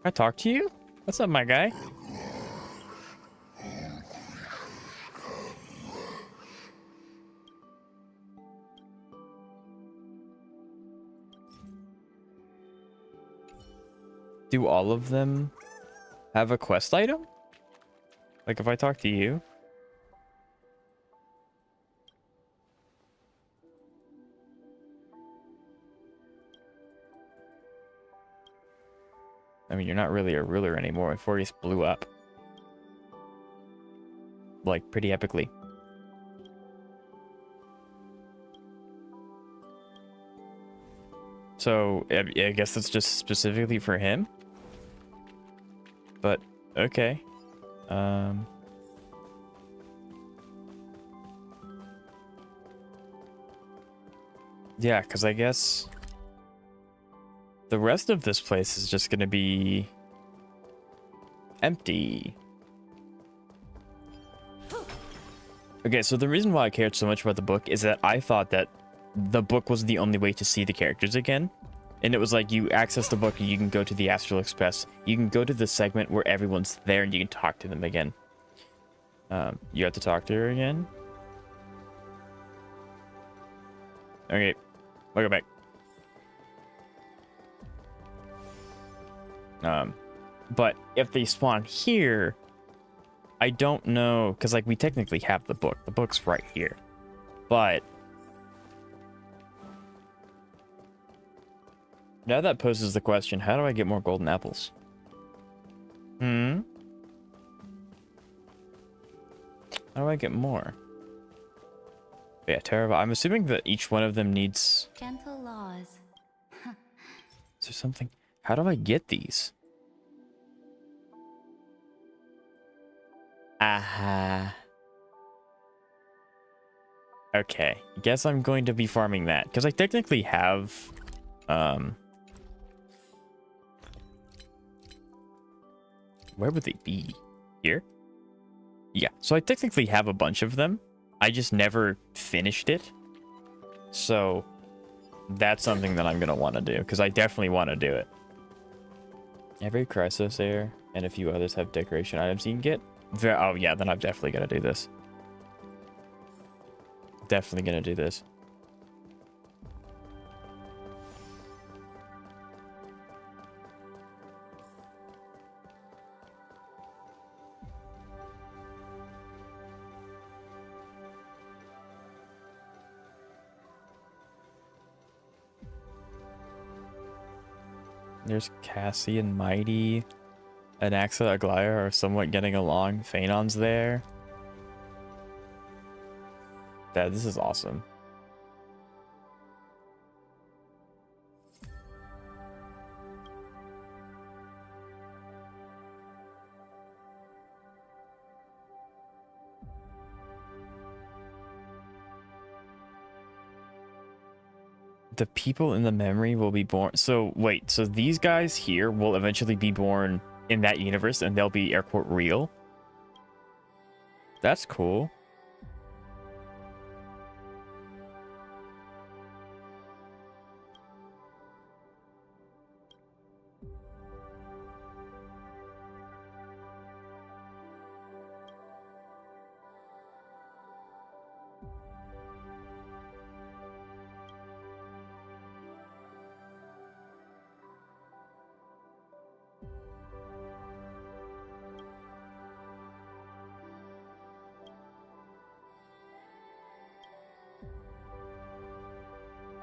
Can I talk to you? What's up, my guy? Do all of them have a quest item? Like if I talk to you? I mean, you're not really a ruler anymore. Amphoreus blew up. Like, pretty epically. So, I guess that's just specifically for him? But, okay. Yeah, because I guess the rest of this place is just going to be empty. Okay, so the reason why I cared so much about the book is that I thought that the book was the only way to see the characters again. And it was like, you access the book and you can go to the Astral Express. You can go to the segment where everyone's there and you can talk to them again. You have to talk to her again? Okay, I'll go back. But if they spawn here, I don't know, because like we technically have the book. The book's right here. But now that poses the question, how do I get more golden apples? How do I get more? Yeah, terrible. I'm assuming that each one of them needs... Gentle laws. Is there something? How do I get these? Aha. Okay, guess I'm going to be farming that because I technically have where would they be? Here? Yeah, so I technically have a bunch of them. I just never finished it. So that's something that I'm going to want to do because I definitely want to do it. Every Crisis Air and a few others have decoration items you can get. Oh yeah, then I'm definitely going to do this. Definitely going to do this. There's Cassie and Mighty. Anaxa, Aglaya are somewhat getting along. Phaenon's there. This is awesome. The people in the memory will be born. So wait, so these guys here will eventually be born in that universe and they'll be air quote real? That's cool.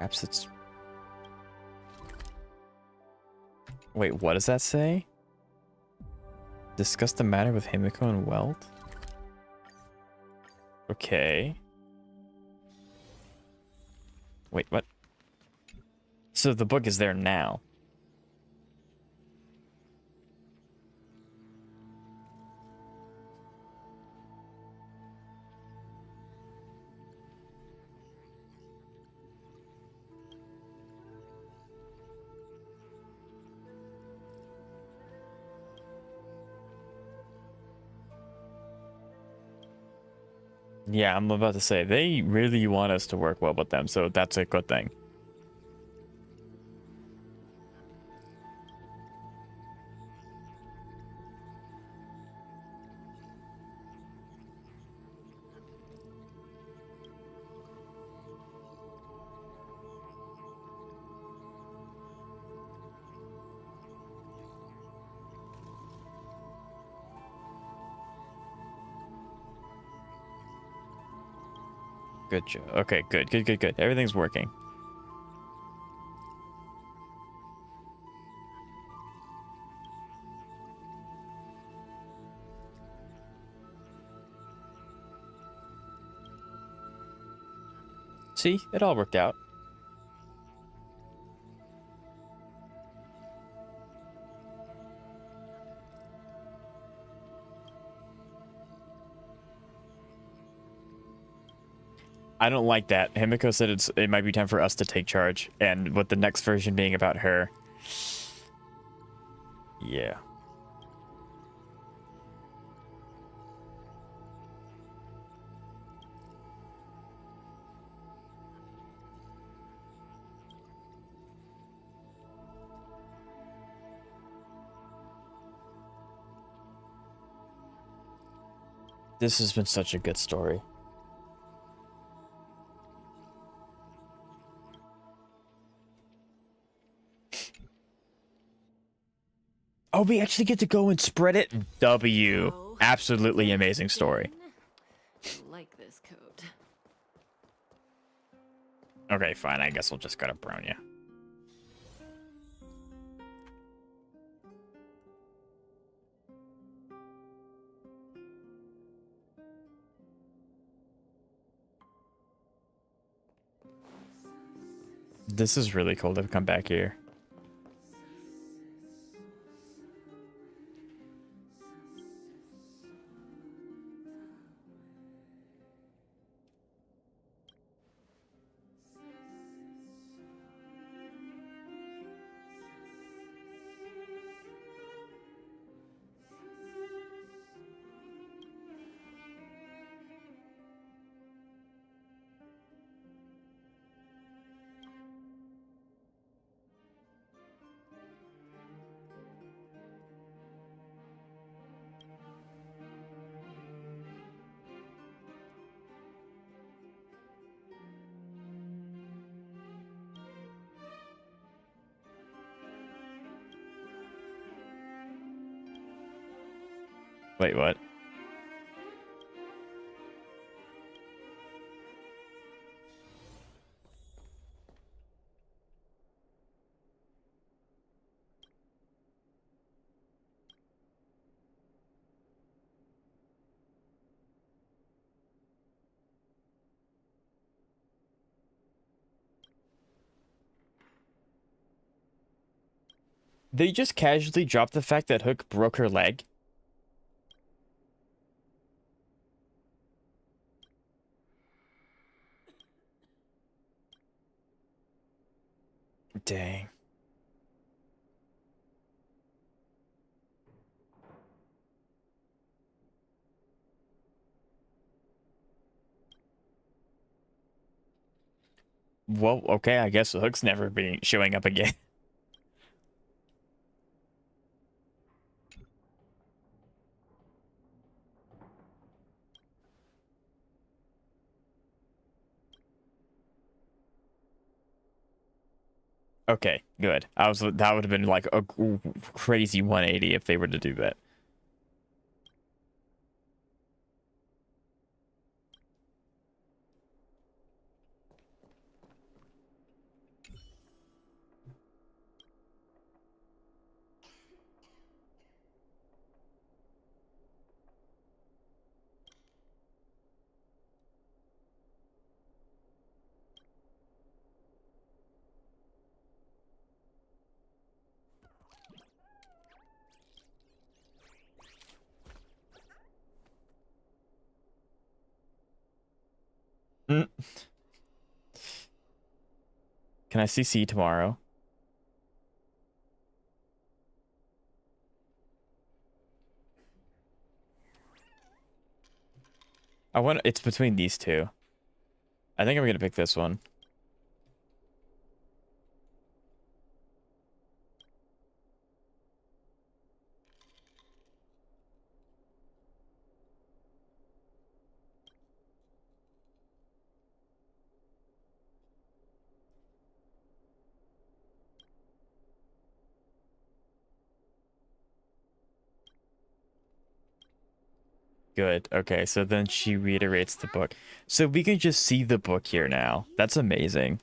Perhaps it's... Wait, what does that say? Discuss the matter with Himiko and Welt? Okay. Wait, what? So the book is there now. Yeah, I'm about to say, they really want us to work well with them, so that's a good thing. Good job. Okay, good. Everything's working. See, it all worked out. I don't like that. Himiko said it might be time for us to take charge, and with the next version being about her. Yeah. This has been such a good story. Oh, we actually get to go and spread it? W. Absolutely amazing story. I like this coat. Okay, fine. I guess we'll just go to Bronya. This is really cool to come back here. Wait, what? They just casually dropped the fact that Hook broke her leg. Dang. Well, okay, I guess Hook's never being showing up again. Okay, good. That would have been like a crazy 180 if they were to do that. Mm. Can I CC tomorrow? It's between these two. I think I'm gonna pick this one. Good. Okay, so then she reiterates the book. So we can just see the book here now. That's amazing.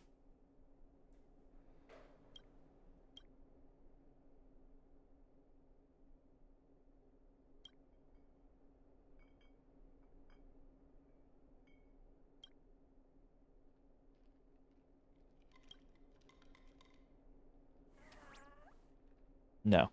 No.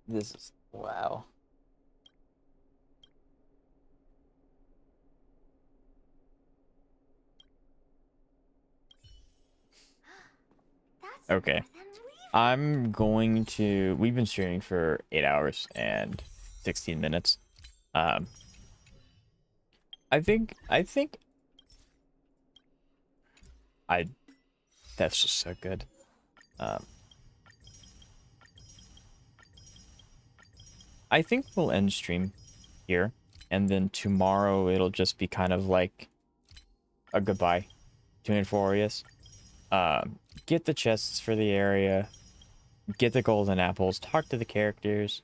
This is wow. Okay. I'm going to... We've been streaming for 8 hours and 16 minutes. I think... That's just so good. I think we'll end stream here. And then tomorrow it'll just be kind of like a goodbye to Amphoreus. Get the chests for the area. Get the golden apples. Talk to the characters.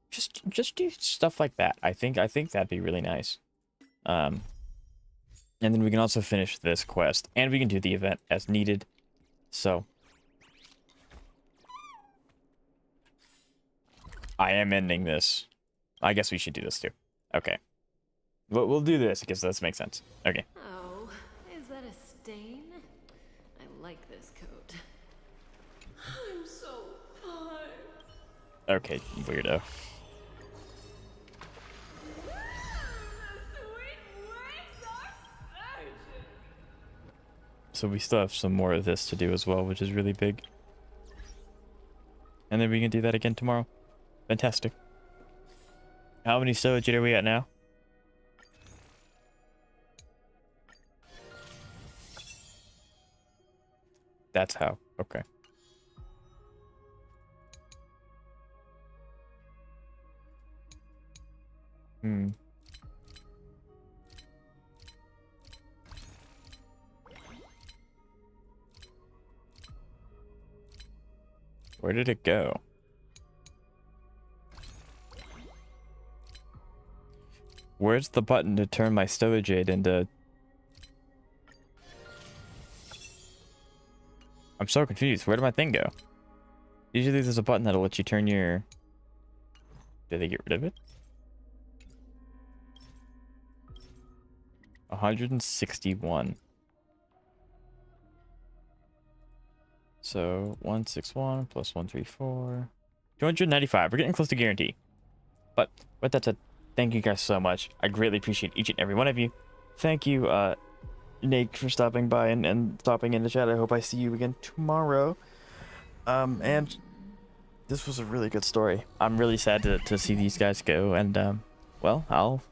Just do stuff like that. I think that'd be really nice. And then we can also finish this quest, and we can do the event as needed. So I am ending this. I guess we should do this too. Okay. We'll do this because this makes sense. Okay. Oh, is that a stain? I like this coat. I'm so fine. Okay, weirdo. So we still have some more of this to do as well, which is really big. And then we can do that again tomorrow. Fantastic. How many stowage are we at now? That's how. Okay. Hmm. Where did it go? Where's the button to turn my Stellar Jade into... I'm so confused. Where did my thing go? Usually there's a button that'll let you turn your... Did they get rid of it? 161. So 161 plus 134. 295. We're getting close to guarantee. But with that said, thank you guys so much. I greatly appreciate each and every one of you. Thank you, Nate, for stopping by and stopping in the chat. I hope I see you again tomorrow. And this was a really good story. I'm really sad to see these guys go, and well, I'll